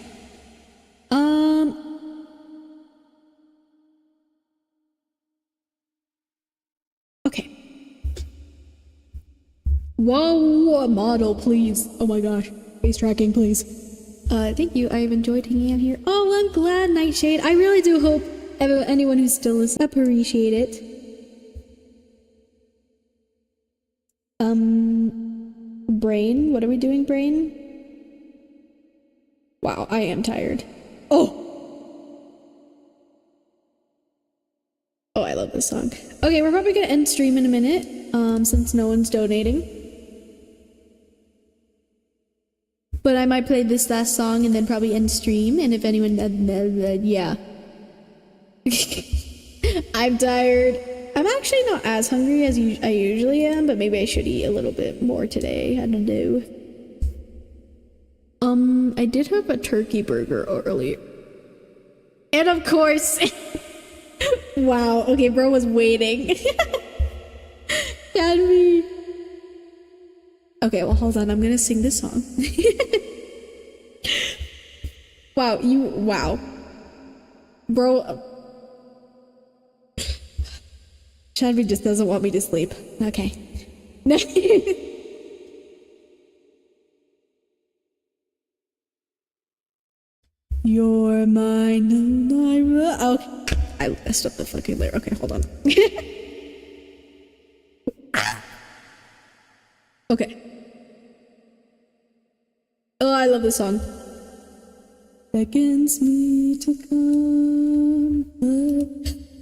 Okay. Whoa, model, please. Oh my gosh. Face tracking, please. Thank you. I've enjoyed hanging out here. Oh, I'm glad, Nightshade. I really do hope anyone who's still listening appreciate it. Brain? What are we doing, Brain? Wow, I am tired. Oh! Oh, I love this song. Okay, we're probably gonna end stream in a minute, since no one's donating. But I might play this last song and then probably end stream, and if anyone, yeah. I'm tired. I'm actually not as hungry as I usually am, but maybe I should eat a little bit more today. I don't know. I did have a turkey burger earlier. And of course... Wow, okay, bro was waiting. Can we? Okay, well, hold on, I'm gonna sing this song. Wow. Bro... Chadby just doesn't want me to sleep. Okay. You're mine, no, okay. I messed up the fucking lyric. Okay, hold on. Okay. Oh, I love this song. Beckons me to come up.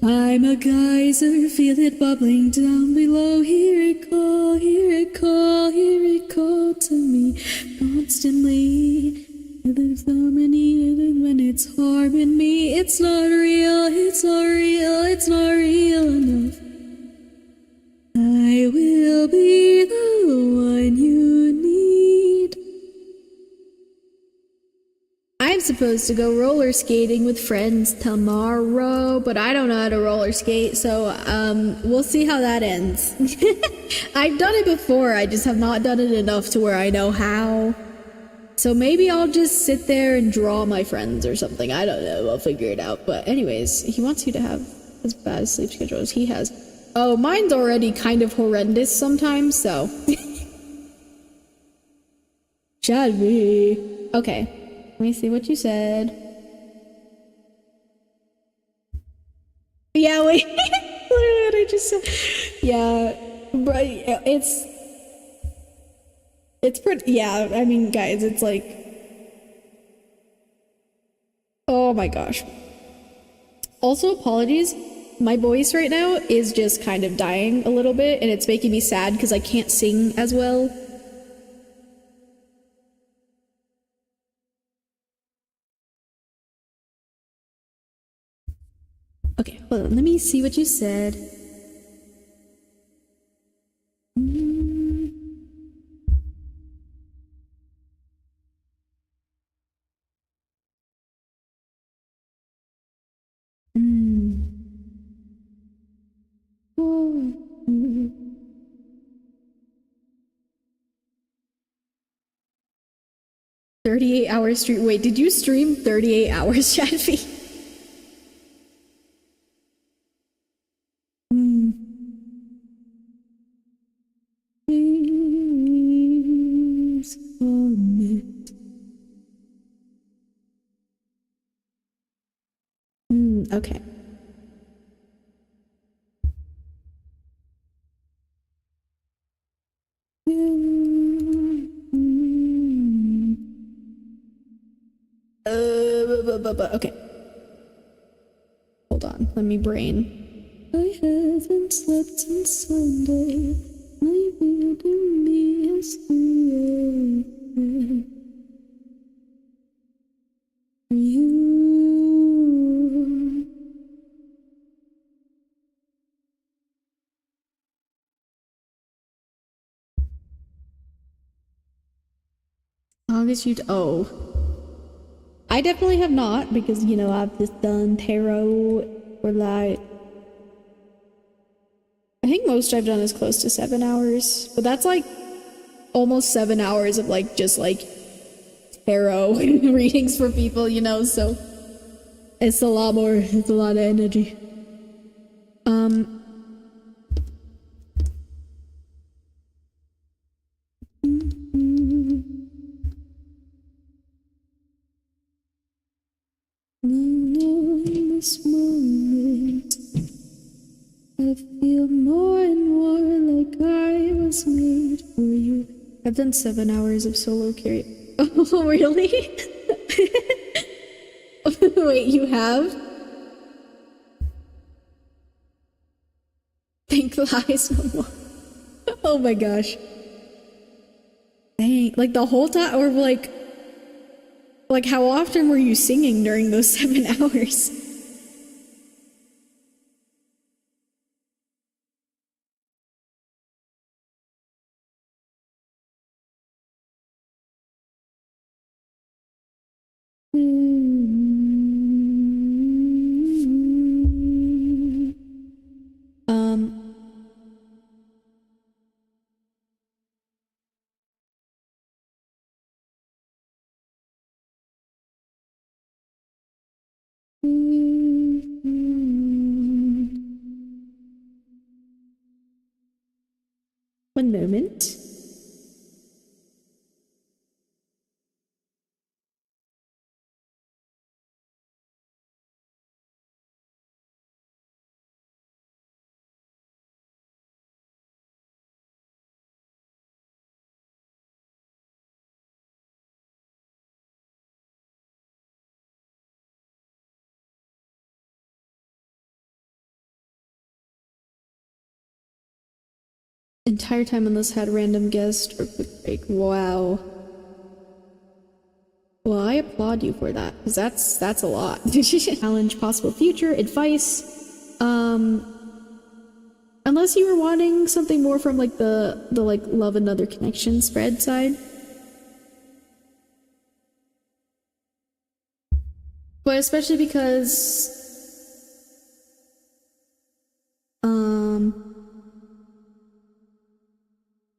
I'm a geyser, feel it bubbling down below. Hear it call, hear it call, hear it call to me constantly. There's so many when it's harming me. It's not real, it's not real, it's not real enough. I will be the one you need. I'm supposed to go roller skating with friends tomorrow, but I don't know how to roller skate, so we'll see how that ends. I've done it before, I just have not done it enough to where I know how. So maybe I'll just sit there and draw my friends or something. I don't know. I'll figure it out. But anyways, he wants you to have as bad a sleep schedule as he has. Oh, mine's already kind of horrendous sometimes, so. Shall we? Okay. Let me see what you said. Yeah, wait. Literally what I just said. Yeah. But it's pretty, yeah, I mean, guys, it's like, oh my gosh. Also, apologies, my voice right now is just kind of dying a little bit, and it's making me sad because I can't sing as well. Okay, hold on, let me see what you said. Oh. 38 hours stream. Wait, did you stream 38 hours, Chadby? Please commit. Okay. Okay. on, let me brain. I haven't slept since Sunday. My beard and me has created for you. August, oh. I definitely have not, because, you know, I've just done tarot for like, I think most I've done is close to 7 hours, but that's like almost 7 hours of like just like tarot readings for people, you know, so it's a lot more, it's a lot of energy. In this moment, I feel more and more like I was made for you. I've done 7 hours of solo karaoke. Oh, really? Wait, you have? Pink lies no more. Oh my gosh. Dang, like the whole time, or like how often were you singing during those 7 hours? One moment. Entire time on this had random guest or quick break. Wow. Well, I applaud you for that, because that's a lot. Challenge, possible future, advice. Unless you were wanting something more from like the like love and other connection spread side. But especially because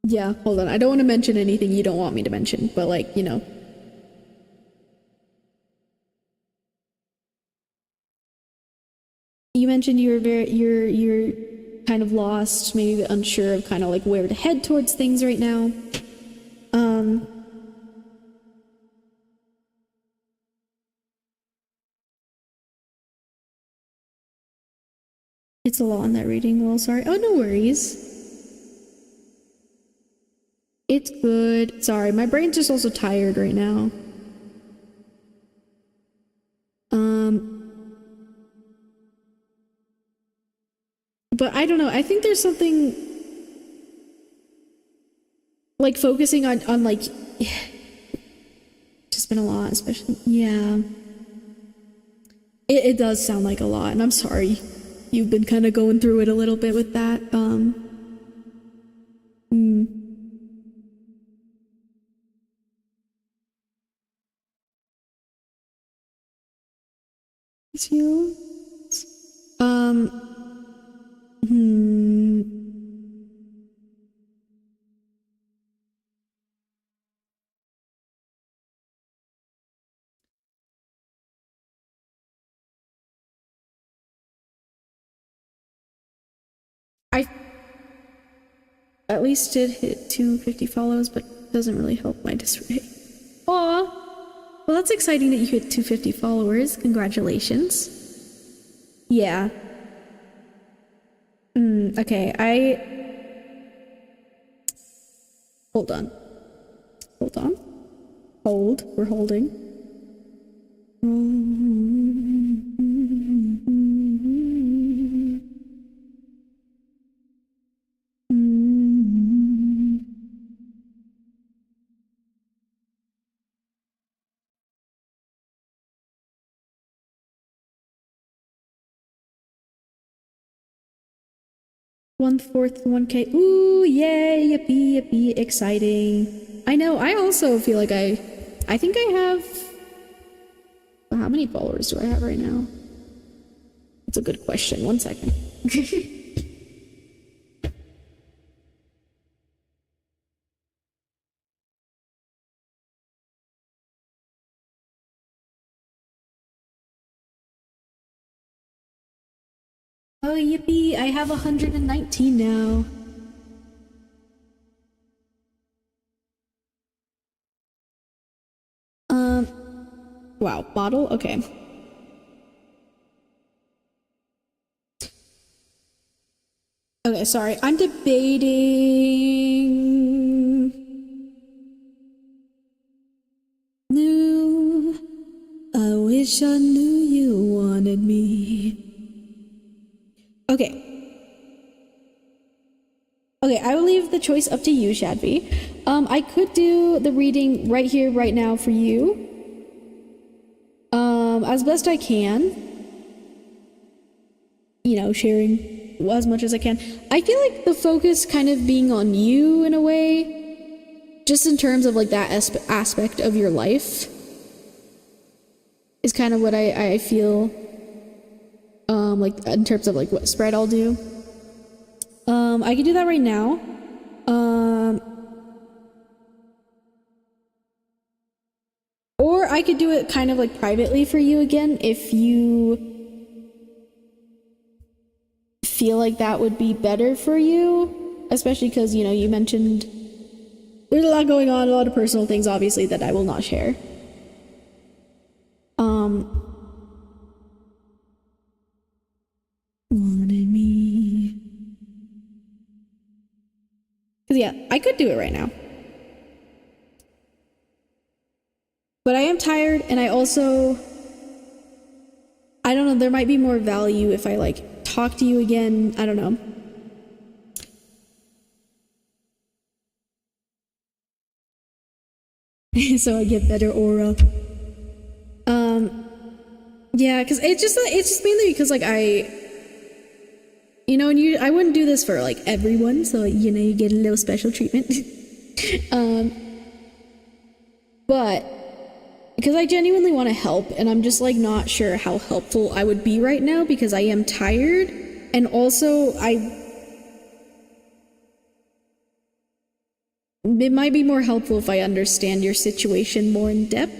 yeah, hold on. I don't want to mention anything you don't want me to mention, but like, you know. You mentioned you were you're kind of lost, maybe unsure of kind of like where to head towards things right now. It's a lot in that reading. Well, sorry. Oh, no worries. It's good. Sorry, my brain's just also tired right now. But I don't know. I think there's something like focusing on like just been a lot, especially yeah. It does sound like a lot, and I'm sorry. You've been kind of going through it a little bit with that. It's you. I at least did hit 250 follows, but doesn't really help my disarray. Aw. Well, that's exciting that you hit 250 followers. Congratulations. Yeah. Okay, hold on. Hold on. Hold. We're holding. 1/4 1K. Ooh, yay, yippee, yippee, exciting. I know, I also feel like I think I have, well, how many followers do I have right now? That's a good question. 1 second. Oh, yippee, I have 119 now. Wow, bottle? Okay. Okay, sorry, I'm debating... I wish I knew you wanted me. Okay. Okay, I will leave the choice up to you, Shadvi. I could do the reading right here, right now for you. As best I can. You know, sharing as much as I can. I feel like the focus kind of being on you in a way, just in terms of like that aspect of your life, is kind of what I feel, like in terms of like what spread I'll do. I can do that right now. Or I could do it kind of like privately for you again if you feel like that would be better for you, especially because, you know, you mentioned there's a lot going on, a lot of personal things obviously that I will not share. Wanted me. Cause yeah, I could do it right now. But I am tired, and I also, I don't know, there might be more value if I like talk to you again. I don't know. So I get better aura. Yeah, because it's just mainly because like you know, and I wouldn't do this for like everyone, so you know, you get a little special treatment. But because I genuinely want to help, and I'm just like not sure how helpful I would be right now because I am tired, and also it might be more helpful if I understand your situation more in depth.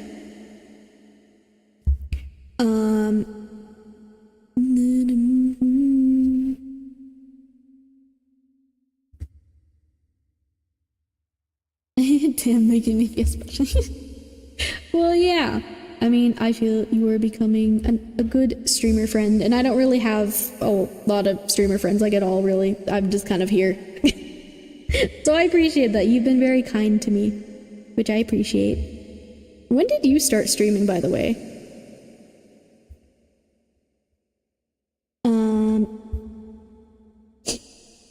Damn, making me feel special. Well, yeah. I mean, I feel you are becoming a good streamer friend, and I don't really have a lot of streamer friends, like at all, really. I'm just kind of here. So I appreciate that. You've been very kind to me, which I appreciate. When did you start streaming, by the way?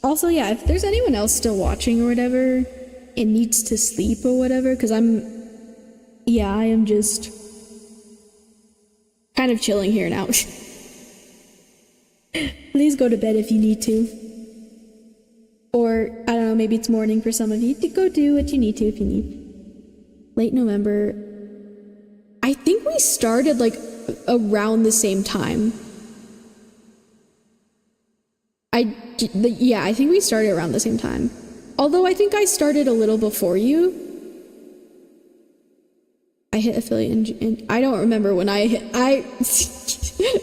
Also, yeah, if there's anyone else still watching or whatever, it needs to sleep or whatever, because I am just kind of chilling here now. Please go to bed if you need to. Or, I don't know, maybe it's morning for some of you. Go do what you need to if you need. Late November. I think we started like around the same time. Yeah, I think we started around the same time. Although I think I started a little before you. I hit affiliate and I don't remember when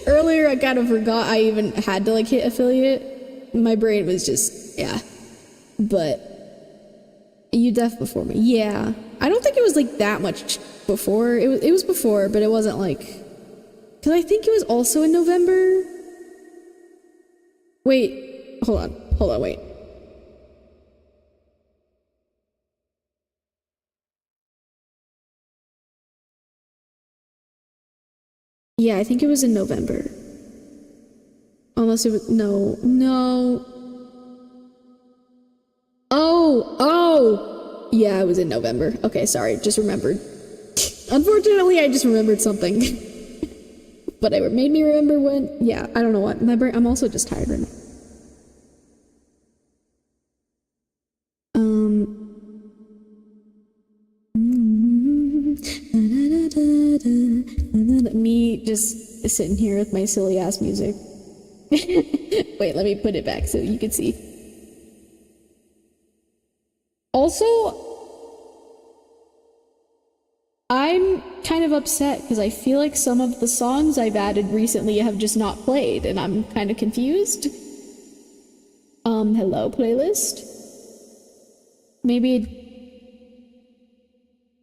earlier I kind of forgot I even had to like hit affiliate. My brain was just, yeah. But you def before me. Yeah. I don't think it was like that much before. It was before, but it wasn't like, because I think it was also in November. Wait, hold on, wait. Yeah, I think it was in November. Unless it was, no. Oh! Yeah, it was in November. Okay, sorry, just remembered. Unfortunately, I just remembered something. But it made me remember when, yeah, I don't know what. My brain, I'm also just tired right now. Me just sitting here with my silly ass music. Wait, let me put it back so you can see. Also, I'm kind of upset because I feel like some of the songs I've added recently have just not played, and I'm kind of confused. Hello, playlist. Maybe.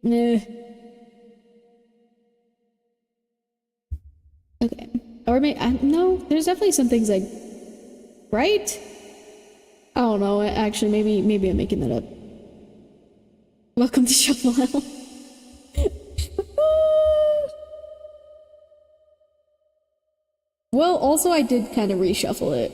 Nah. Okay. Or no, there's definitely some things like, right? I don't know, actually, maybe I'm making that up. Welcome to Shuffle Hell. Well, also I did kind of reshuffle it.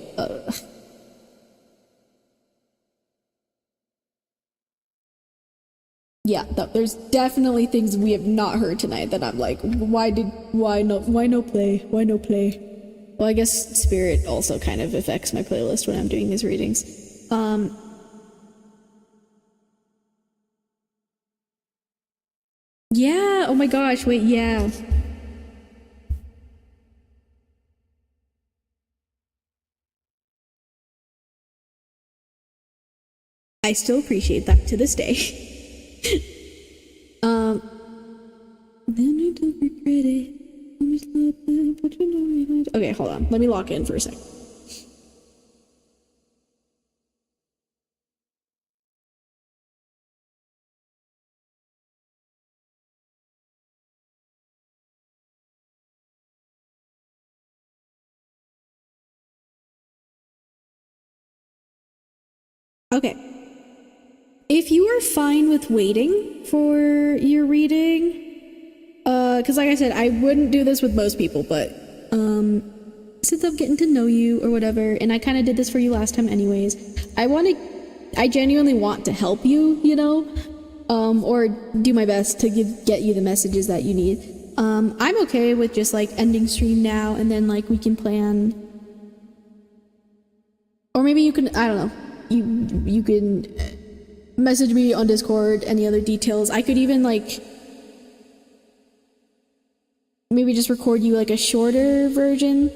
Yeah, there's definitely things we have not heard tonight that I'm like, why no play? Why no play? Well, I guess spirit also kind of affects my playlist when I'm doing these readings. Yeah, oh my gosh, wait, yeah. I still appreciate that to this day. Then I don't regret it. Okay, hold on. Let me lock in for a sec. Okay. If you are fine with waiting for your reading, because like I said, I wouldn't do this with most people, but since I'm getting to know you or whatever, and I kind of did this for you last time anyways, I genuinely want to help you, you know, or do my best to get you the messages that you need. I'm okay with just like ending stream now, and then like we can plan, or maybe you can, I don't know, you can message me on Discord, any other details. I could even like maybe just record you like a shorter version,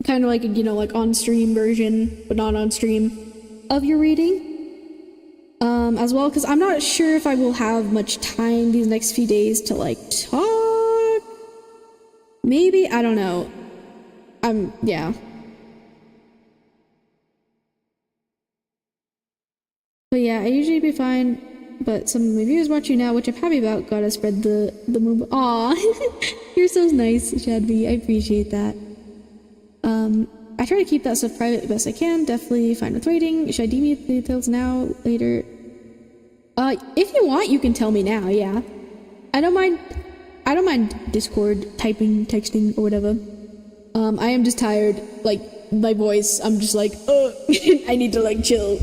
kind of like, you know, like on stream version but not on stream of your reading as well, because I'm not sure if I will have much time these next few days to like talk. Maybe, I don't know. Yeah. But yeah, I usually be fine, but some of my viewers watch you now, which I'm happy about. Gotta spread the move. Aw, you're so nice, Shadby. I appreciate that. I try to keep that stuff private the best I can. Definitely fine with waiting. Should I DM you the details now, later? If you want, you can tell me now, yeah. I don't mind Discord, typing, texting, or whatever. I am just tired, like, my voice, I'm just like, I need to, like, chill.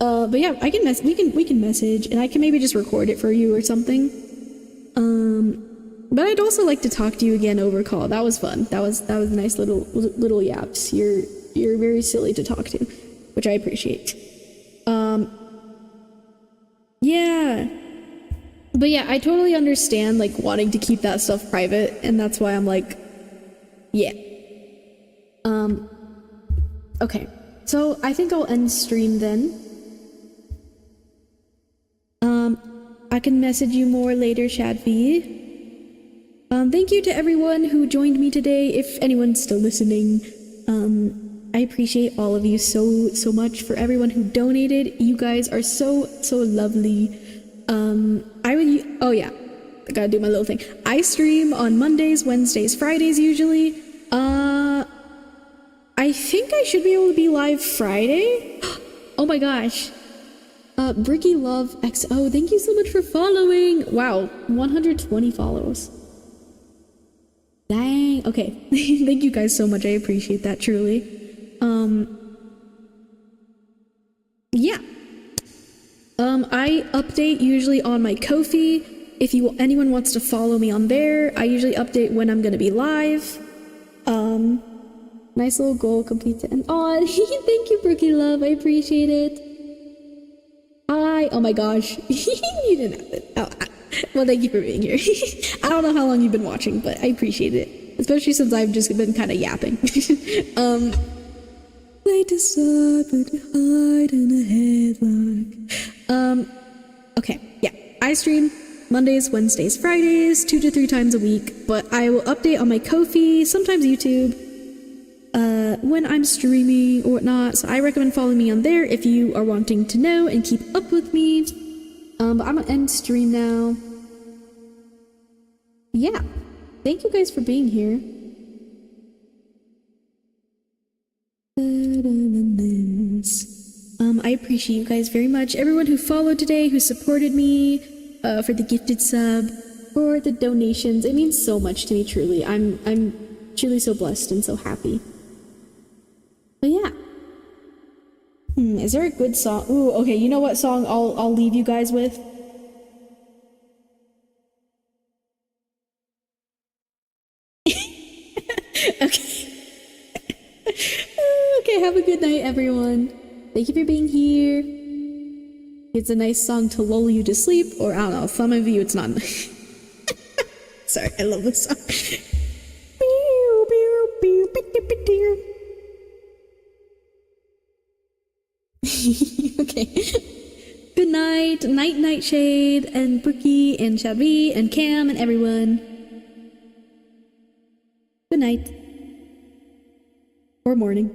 But yeah, we can message, and I can maybe just record it for you or something. But I'd also like to talk to you again over call. That was fun. That was nice little yaps. You're very silly to talk to, which I appreciate. Yeah. But yeah, I totally understand like wanting to keep that stuff private, and that's why I'm like, yeah. Okay. So I think I'll end stream then. I can message you more later, Shadvi. Thank you to everyone who joined me today. If anyone's still listening, I appreciate all of you so much. For everyone who donated, you guys are so lovely. Oh yeah, I gotta do my little thing. I stream on Mondays, Wednesdays, Fridays usually. I think I should be able to be live Friday. Oh my gosh. Bricky Love XO, thank you so much for following. Wow, 120 follows. Dang, okay. Thank you guys so much. I appreciate that, truly. Yeah. I update usually on my Kofi. If anyone wants to follow me on there, I usually update when I'm gonna be live. Nice little goal complete to end on. Thank you, Brookie Love. I appreciate it. Oh my gosh. You didn't have it. Well, thank you for being here. I don't know how long you've been watching, but I appreciate it. Especially since I've just been kind of yapping. Late to start, but hide in a headlock. Okay, yeah. I stream Mondays, Wednesdays, Fridays, 2 to 3 times a week, but I will update on my Kofi, sometimes YouTube, when I'm streaming or whatnot, so I recommend following me on there if you are wanting to know and keep up with me. But I'm gonna end stream now. Yeah, thank you guys for being here. I appreciate you guys very much. Everyone who followed today, who supported me, for the gifted sub, for the donations. It means so much to me, truly. I'm truly so blessed and so happy. But yeah. Is there a good song? Ooh, okay, you know what song I'll leave you guys with? Okay. Okay, have a good night, everyone. Thank you for being here. It's a nice song to lull you to sleep, or I don't know, some of you it's not. Sorry, I love this song. Okay. Good night, Nightshade, and Brookie, and Shadvi, and Cam, and everyone. Good night. Or morning.